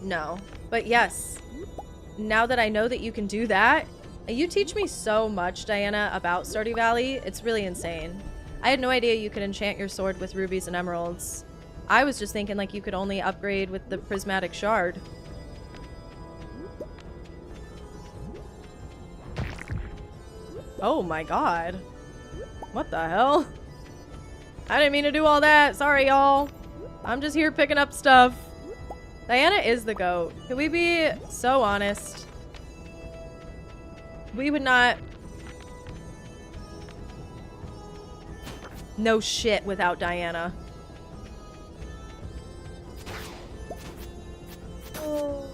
No. But yes. Now that I know that you can do that, you teach me so much, Diana, about Stardew Valley. It's really insane. I had no idea you could enchant your sword with rubies and emeralds. I was just thinking like you could only upgrade with the prismatic shard. Oh my god. What the hell? I didn't mean to do all that. Sorry, y'all. I'm just here picking up stuff. Diana is the goat. Can we be so honest? We would not... No shit without Diana. Oh.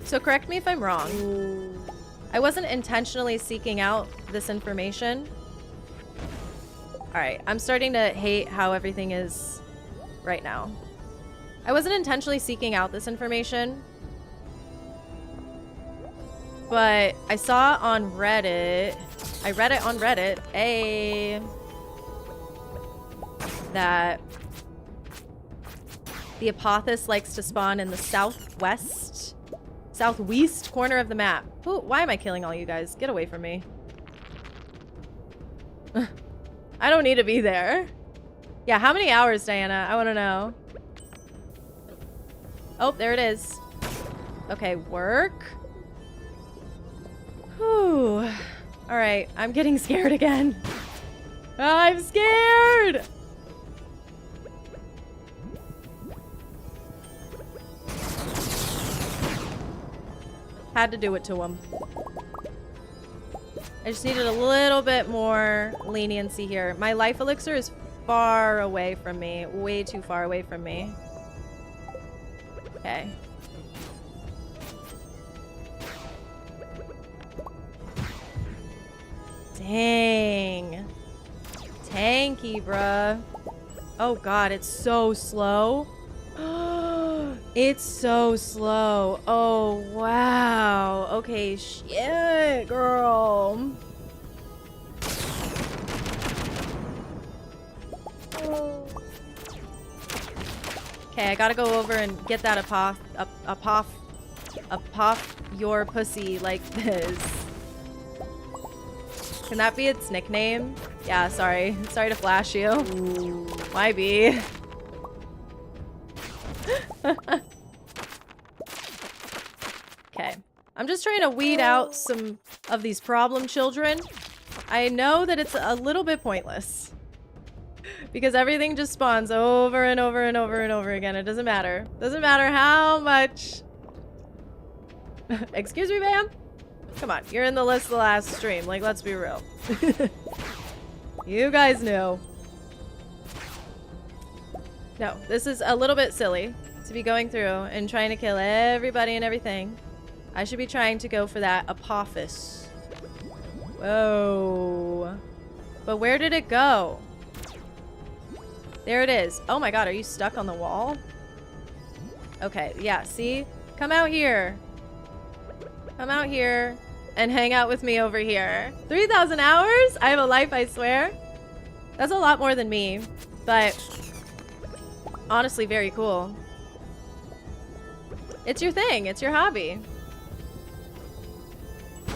So correct me if I'm wrong. I wasn't intentionally seeking out this information. Alright, I'm starting to hate how everything is right now. I wasn't intentionally seeking out this information, but I saw on Reddit I read it on Reddit. That the Apophis likes to spawn in the southwest corner of the map. Ooh, why am I killing all you guys? Get away from me. I don't need to be there. Yeah, how many hours, Diana? I want to know. Oh, there it is. Okay, work. Whew. All right, I'm getting scared again. I'm scared. Had to do it to him. I just needed a little bit more leniency here. My life elixir is far away from me. Way too far away from me. Okay. Dang. Tanky, bruh. Oh god, it's so slow. It's so slow. Oh, wow. Okay, shit, girl. Okay, I gotta go over and get that Apoph your pussy like this. Can that be its nickname? Yeah, sorry. Sorry to flash you. Ooh, might be. Okay. I'm just trying to weed out some of these problem children. I know that it's a little bit pointless. Because everything just spawns over and over and over and over again. It doesn't matter. Doesn't matter how much... Excuse me, ma'am? Come on, you're in the list the last stream. Like, let's be real. You guys knew. No, this is a little bit silly to be going through and trying to kill everybody and everything. I should be trying to go for that Apophis. Whoa. But where did it go? There it is. Oh my god, are you stuck on the wall? Okay, yeah, see? Come out here. Come out here and hang out with me over here. 3,000 hours? I have a life, I swear. That's a lot more than me, but honestly, very cool. It's your thing. It's your hobby.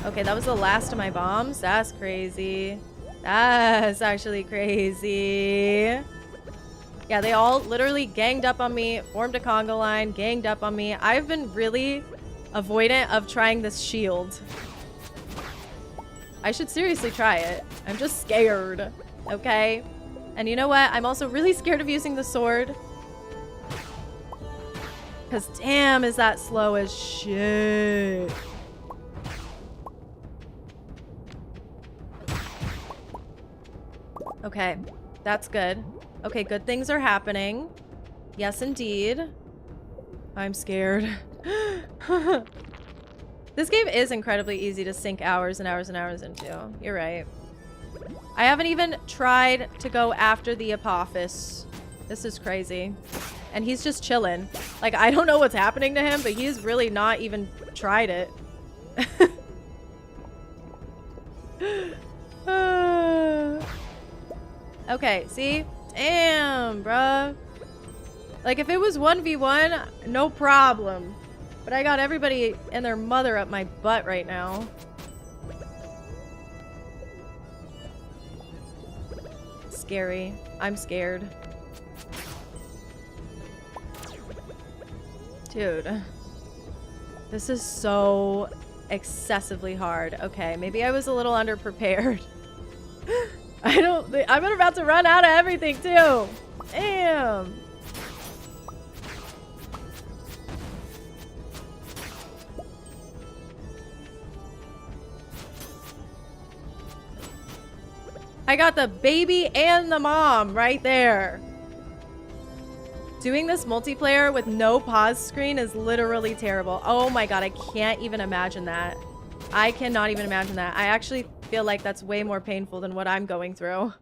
Okay, that was the last of my bombs. That's crazy. That's actually crazy. Yeah, they all literally ganged up on me, formed a conga line, ganged up on me. I've been really avoidant of trying this shield. I should seriously try it. I'm just scared, okay? And you know what? I'm also really scared of using the sword. Because damn, is that slow as shit. Okay, that's good. Okay, good things are happening. Yes, indeed. I'm scared. This game is incredibly easy to sink hours and hours and hours into. You're right. I haven't even tried to go after the Apophis. This is crazy. And he's just chilling. Like, I don't know what's happening to him, but he's really not even tried it. Okay, see? Damn, bruh. Like, if it was 1v1, no problem. But I got everybody and their mother up my butt right now. Scary. I'm scared. Dude. This is so excessively hard. Okay, maybe I was a little underprepared. I'm about to run out of everything too. Damn. I got the baby and the mom right there. Doing this multiplayer with no pause screen is literally terrible. Oh my god, I can't even imagine that. I cannot even imagine that. I actually feel like that's way more painful than what I'm going through.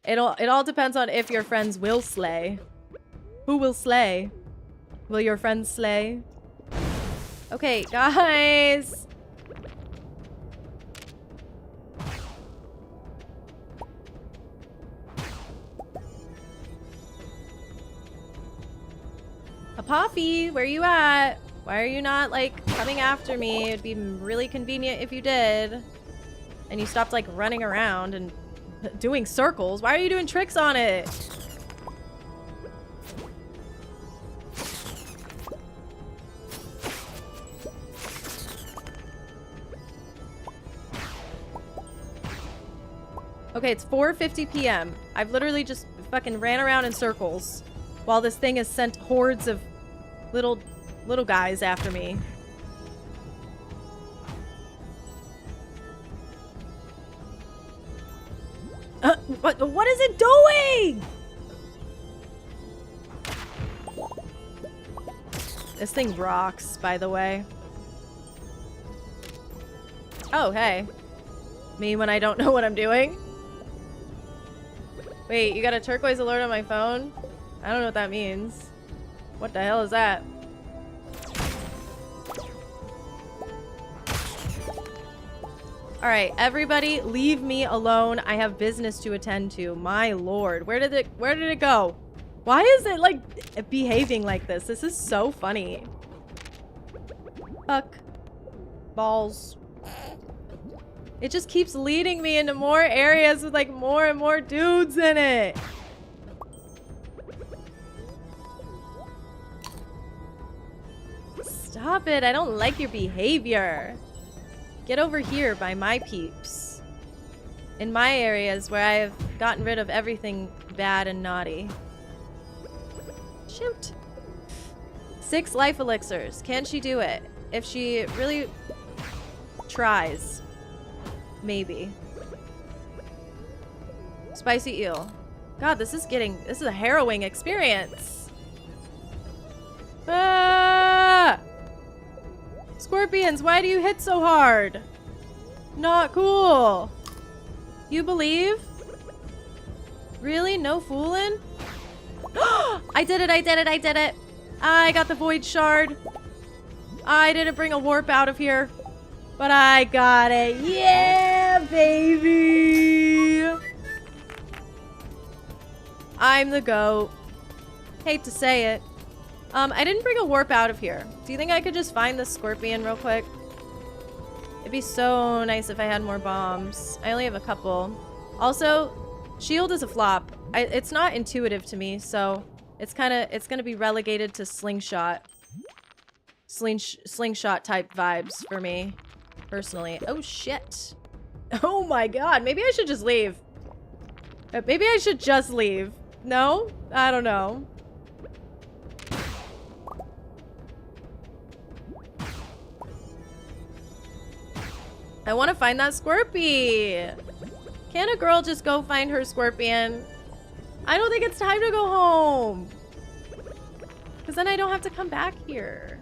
It all depends on if your friends will slay. Who will slay? Will your friends slay? Okay, guys. Apophis, where you at? Why are you not, like, coming after me? It'd be really convenient if you did. And you stopped, like, running around and doing circles. Why are you doing tricks on it? Okay, it's 4:50 p.m. I've literally just fucking ran around in circles while this thing has sent hordes of little guys after me. What is it doing? This thing rocks, by the way. Oh, hey. Me when I don't know what I'm doing? Wait, you got a turquoise alert on my phone? I don't know what that means. What the hell is that? Alright, everybody leave me alone. I have business to attend to. My lord. Where did it go? Why is it like behaving like this? This is so funny. Fuck. Balls. It just keeps leading me into more areas with like more and more dudes in it. Stop it. I don't like your behavior. Get over here by my peeps. In my areas where I have gotten rid of everything bad and naughty. Shoot. 6 life elixirs. Can she do it? If she really tries. Maybe. Spicy eel. God, this is a harrowing experience. Ah! Scorpions, why do you hit so hard? Not cool. You believe? Really? No fooling? I did it, I did it, I did it. I got the void shard. I didn't bring a warp out of here. But I got it. Yeah, baby. I'm the GOAT. Hate to say it. I didn't bring a warp out of here. Do you think I could just find this scorpion real quick? It'd be so nice if I had more bombs. I only have a couple. Also, shield is a flop. It's not intuitive to me, so it's gonna be relegated to slingshot. Slingshot type vibes for me. Personally. Oh shit. Oh my god. Maybe I should just leave. Maybe I should just leave. No? I don't know. I want to find that Scorpy. Can a girl just go find her scorpion? I don't think it's time to go home. Because then I don't have to come back here.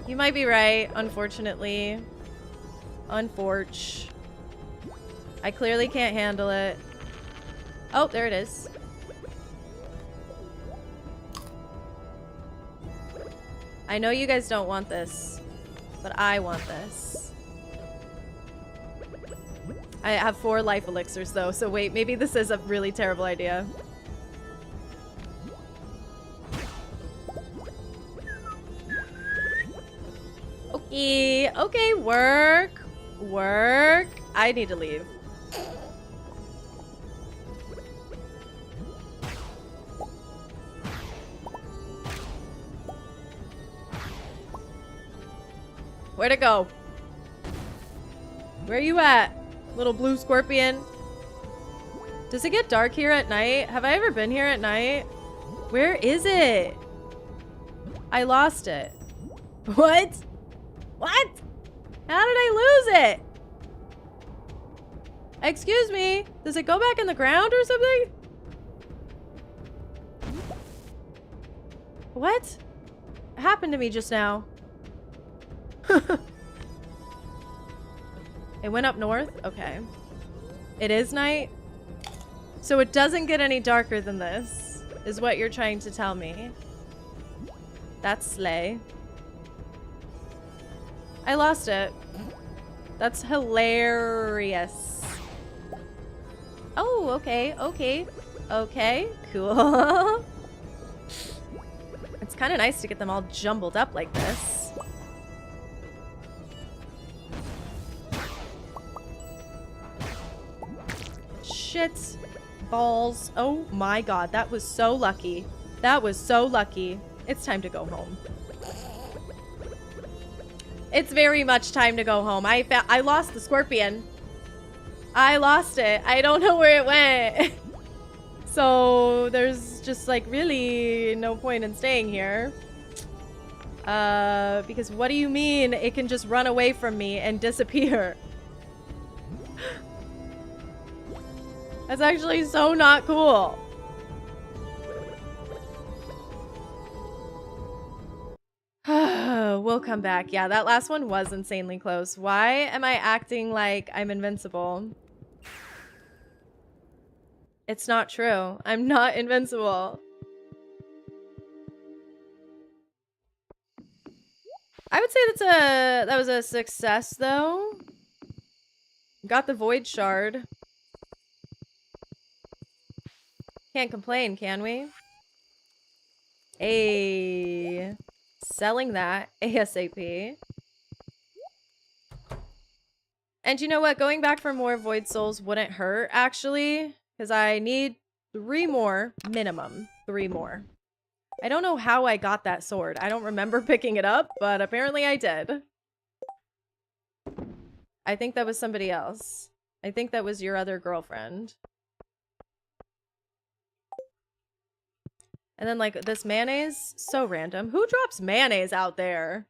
You might be right, unfortunately. Unfortunately. I clearly can't handle it. Oh, there it is. I know you guys don't want this, but I want this. I have 4 life elixirs though, so wait, maybe this is a really terrible idea. Okay, okay, work. Work. I need to leave. Where'd it go? Where are you at, little blue scorpion? Does it get dark here at night? Have I ever been here at night? Where is it? I lost it. What? What? How did I lose it? Excuse me? Does it go back in the ground or something? What happened to me just now? It went up north? Okay. It is night? So it doesn't get any darker than this, is what you're trying to tell me. That's slay. I lost it. That's hilarious. Oh, okay, okay. Okay, cool. kind of nice to get them all jumbled up like this. Shit. Balls. Oh my god, that was so lucky. That was so lucky. It's time to go home. It's very much time to go home. I lost the scorpion. I lost it. I don't know where it went. So there's just like really no point in staying here. Because what do you mean it can just run away from me and disappear? That's actually so not cool. We'll come back. Yeah, that last one was insanely close. Why am I acting like I'm invincible? It's not true. I'm not invincible. I would say that was a success though. Got the void shard. Can't complain, can we? Hey, selling that ASAP. And you know what? Going back for more void souls wouldn't hurt actually, because I need 3 more minimum. 3 more. I don't know how I got that sword. I don't remember picking it up, but apparently I did. I think that was somebody else. I think that was your other girlfriend. And then like this mayonnaise, so random. Who drops mayonnaise out there?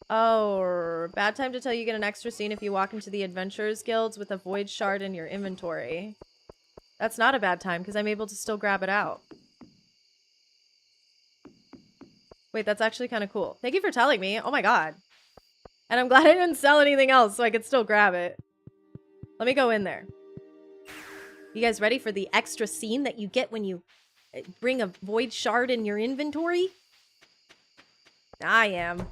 Oh, bad time to tell you get an extra scene if you walk into the Adventurers Guilds with a void shard in your inventory. That's not a bad time because I'm able to still grab it out. Wait, that's actually kind of cool. Thank you for telling me. Oh my god. And I'm glad I didn't sell anything else so I could still grab it. Let me go in there. You guys ready for the extra scene that you get when you bring a void shard in your inventory? I am.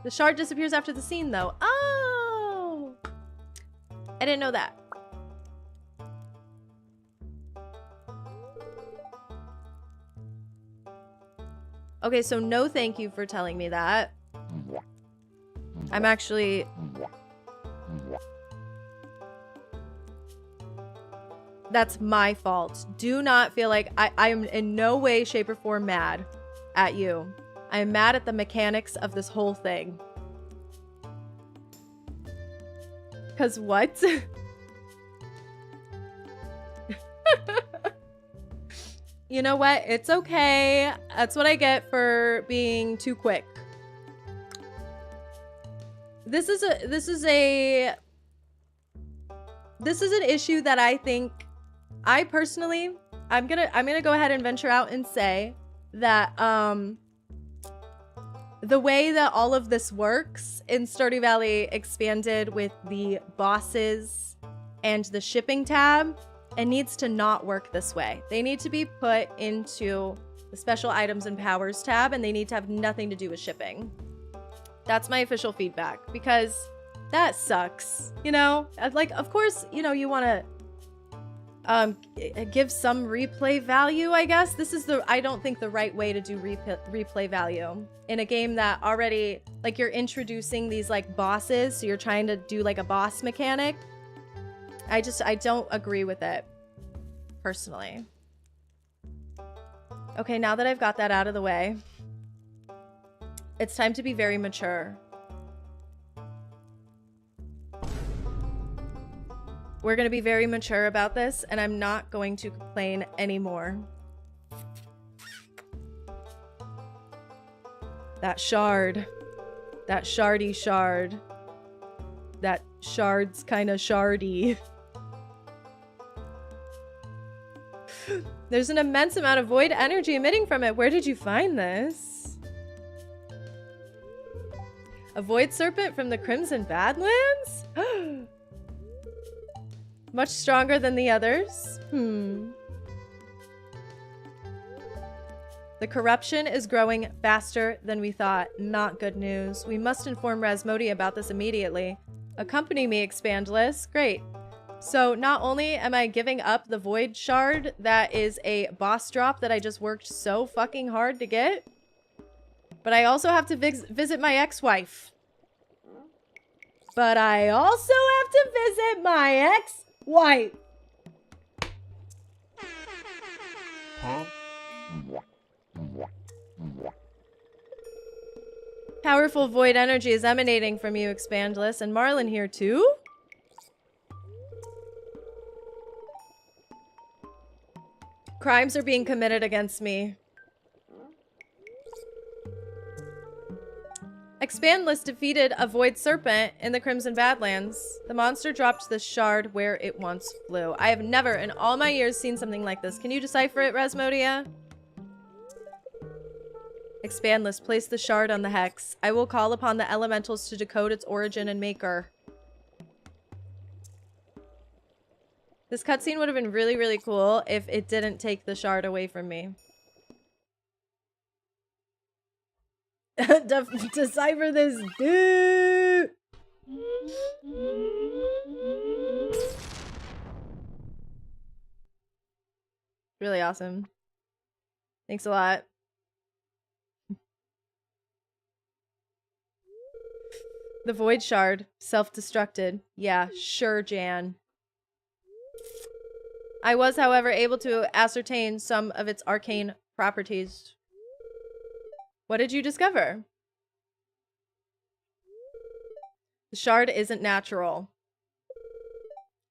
The shard disappears after the scene, though. Oh! I didn't know that. Okay, so no thank you for telling me that. I'm actually... That's my fault. Do not feel like I am in no way, shape, or form mad at you. I am mad at the mechanics of this whole thing. Cause what? You know what? It's okay. That's what I get for being too quick. This is an issue that I think I personally, I'm gonna go ahead and venture out and say that the way that all of this works in Stardew Valley Expanded with the bosses and the shipping tab, it needs to not work this way. They need to be put into the special items and powers tab, and they need to have nothing to do with shipping. That's my official feedback, because that sucks, you know? Like, of course, you know, you want to give some replay value, I guess. This is I don't think the right way to do replay value in a game that already, like, you're introducing these like bosses, so you're trying to do like a boss mechanic. I don't agree with it personally. Okay, now that I've got that out of the way, it's time to be very mature. We're going to be very mature about this, and I'm not going to complain anymore. That shard. That shardy shard. That shard's kind of shardy. There's an immense amount of void energy emitting from it. Where did you find this? A void serpent from the Crimson Badlands? Much stronger than the others? The corruption is growing faster than we thought. Not good news. We must inform Rasmodi about this immediately. Accompany me, Expand Liss. Great. So not only am I giving up the void shard that is a boss drop that I just worked so fucking hard to get, but I also have to visit my ex-wife. But I also have to visit my ex-wife. Huh? Powerful void energy is emanating from you, Expandless, and Marlin here too? Crimes are being committed against me. Expandless defeated a void serpent in the Crimson Badlands. The monster dropped the shard where it once flew. I have never in all my years seen something like this. Can you decipher it, Resmodia? Expandless, place the shard on the hex. I will call upon the elementals to decode its origin and maker. This cutscene would have been really, really cool if it didn't take the shard away from me. Decipher this, dude! Really awesome. Thanks a lot. The void shard. Self-destructed. Yeah, sure, Jan. I was, however, able to ascertain some of its arcane properties. What did you discover? The shard isn't natural.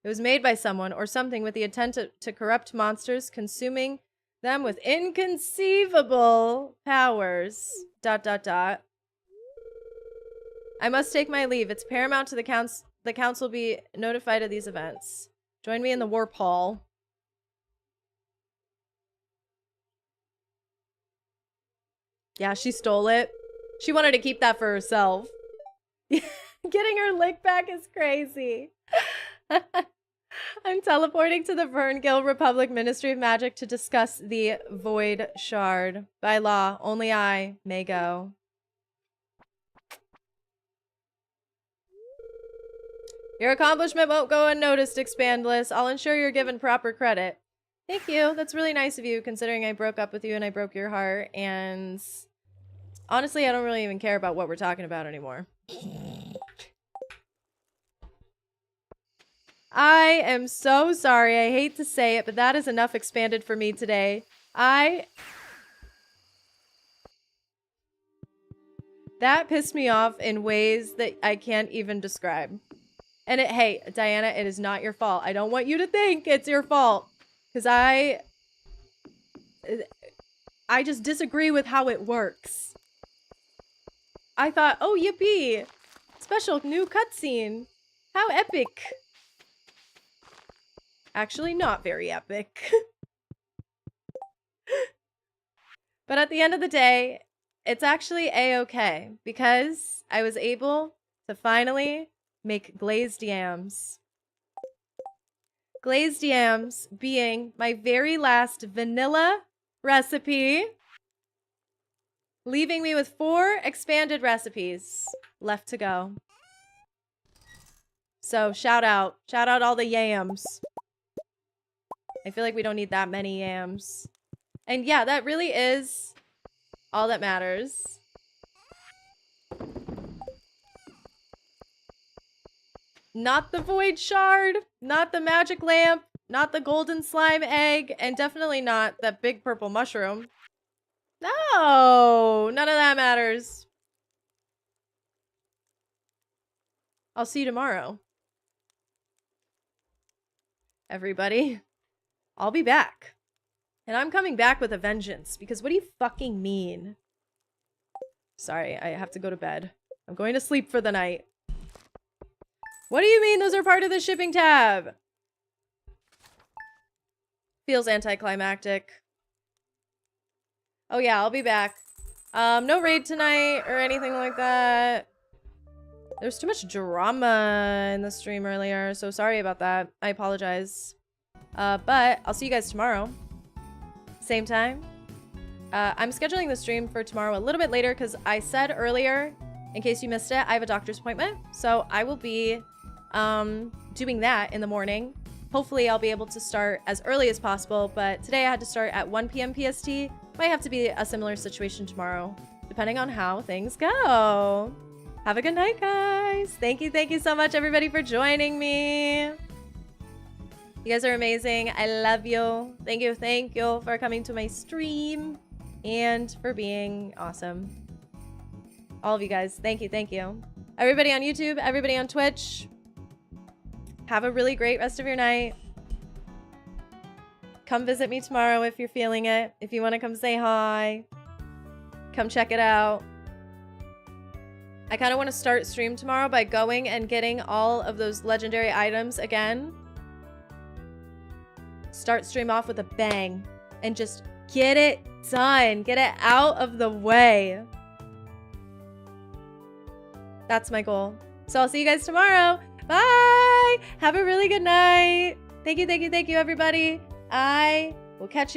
It was made by someone or something with the intent to corrupt monsters, consuming them with inconceivable powers. ... I must take my leave. It's paramount to the council be notified of these events. Join me in the warp hall. Yeah, she stole it. She wanted to keep that for herself. Getting her lick back is crazy. I'm teleporting to the Verngill Republic Ministry of Magic to discuss the Void Shard. By law, only I may go. Your accomplishment won't go unnoticed, Expandless. I'll ensure you're given proper credit. Thank you. That's really nice of you, considering I broke up with you and I broke your heart. And honestly, I don't really even care about what we're talking about anymore. I am so sorry. I hate to say it, but that is enough expanded for me today. That pissed me off in ways that I can't even describe. And hey, Diana, it is not your fault. I don't want you to think it's your fault. Because I just disagree with how it works. I thought, oh, yippee. Special new cutscene. How epic. Actually, not very epic. But at the end of the day, it's actually a-okay. Because I was able to finally make glazed yams. Glazed yams being my very last vanilla recipe, leaving me with 4 expanded recipes left to go. So shout out all the yams. I feel like we don't need that many yams. And yeah, that really is all that matters. Not the void shard, not the magic lamp, not the golden slime egg, and definitely not that big purple mushroom. No, none of that matters. I'll see you tomorrow. Everybody, I'll be back. And I'm coming back with a vengeance, because what do you fucking mean? Sorry, I have to go to bed. I'm going to sleep for the night. What do you mean those are part of the shipping tab? Feels anticlimactic. Oh yeah, I'll be back. No raid tonight or anything like that. There's too much drama in the stream earlier, so sorry about that. I apologize. But I'll see you guys tomorrow. Same time. I'm scheduling the stream for tomorrow a little bit later because I said earlier, in case you missed it, I have a doctor's appointment. So I will be doing that in the morning. Hopefully I'll be able to start as early as possible, but today I had to start at 1 p.m. PST. Might have to be a similar situation tomorrow, depending on how things go. Have a good night, guys. Thank you so much, everybody, for joining me. You guys are amazing. I love you. Thank you for coming to my stream and for being awesome. All of you guys, thank you. Everybody on YouTube, everybody on Twitch, have a really great rest of your night. Come visit me tomorrow if you're feeling it. If you want to come say hi, come check it out. I kind of want to start stream tomorrow by going and getting all of those legendary items again. Start stream off with a bang and just get it done. Get it out of the way. That's my goal. So I'll see you guys tomorrow. Bye. Have a really good night. Thank you, everybody. I will catch you.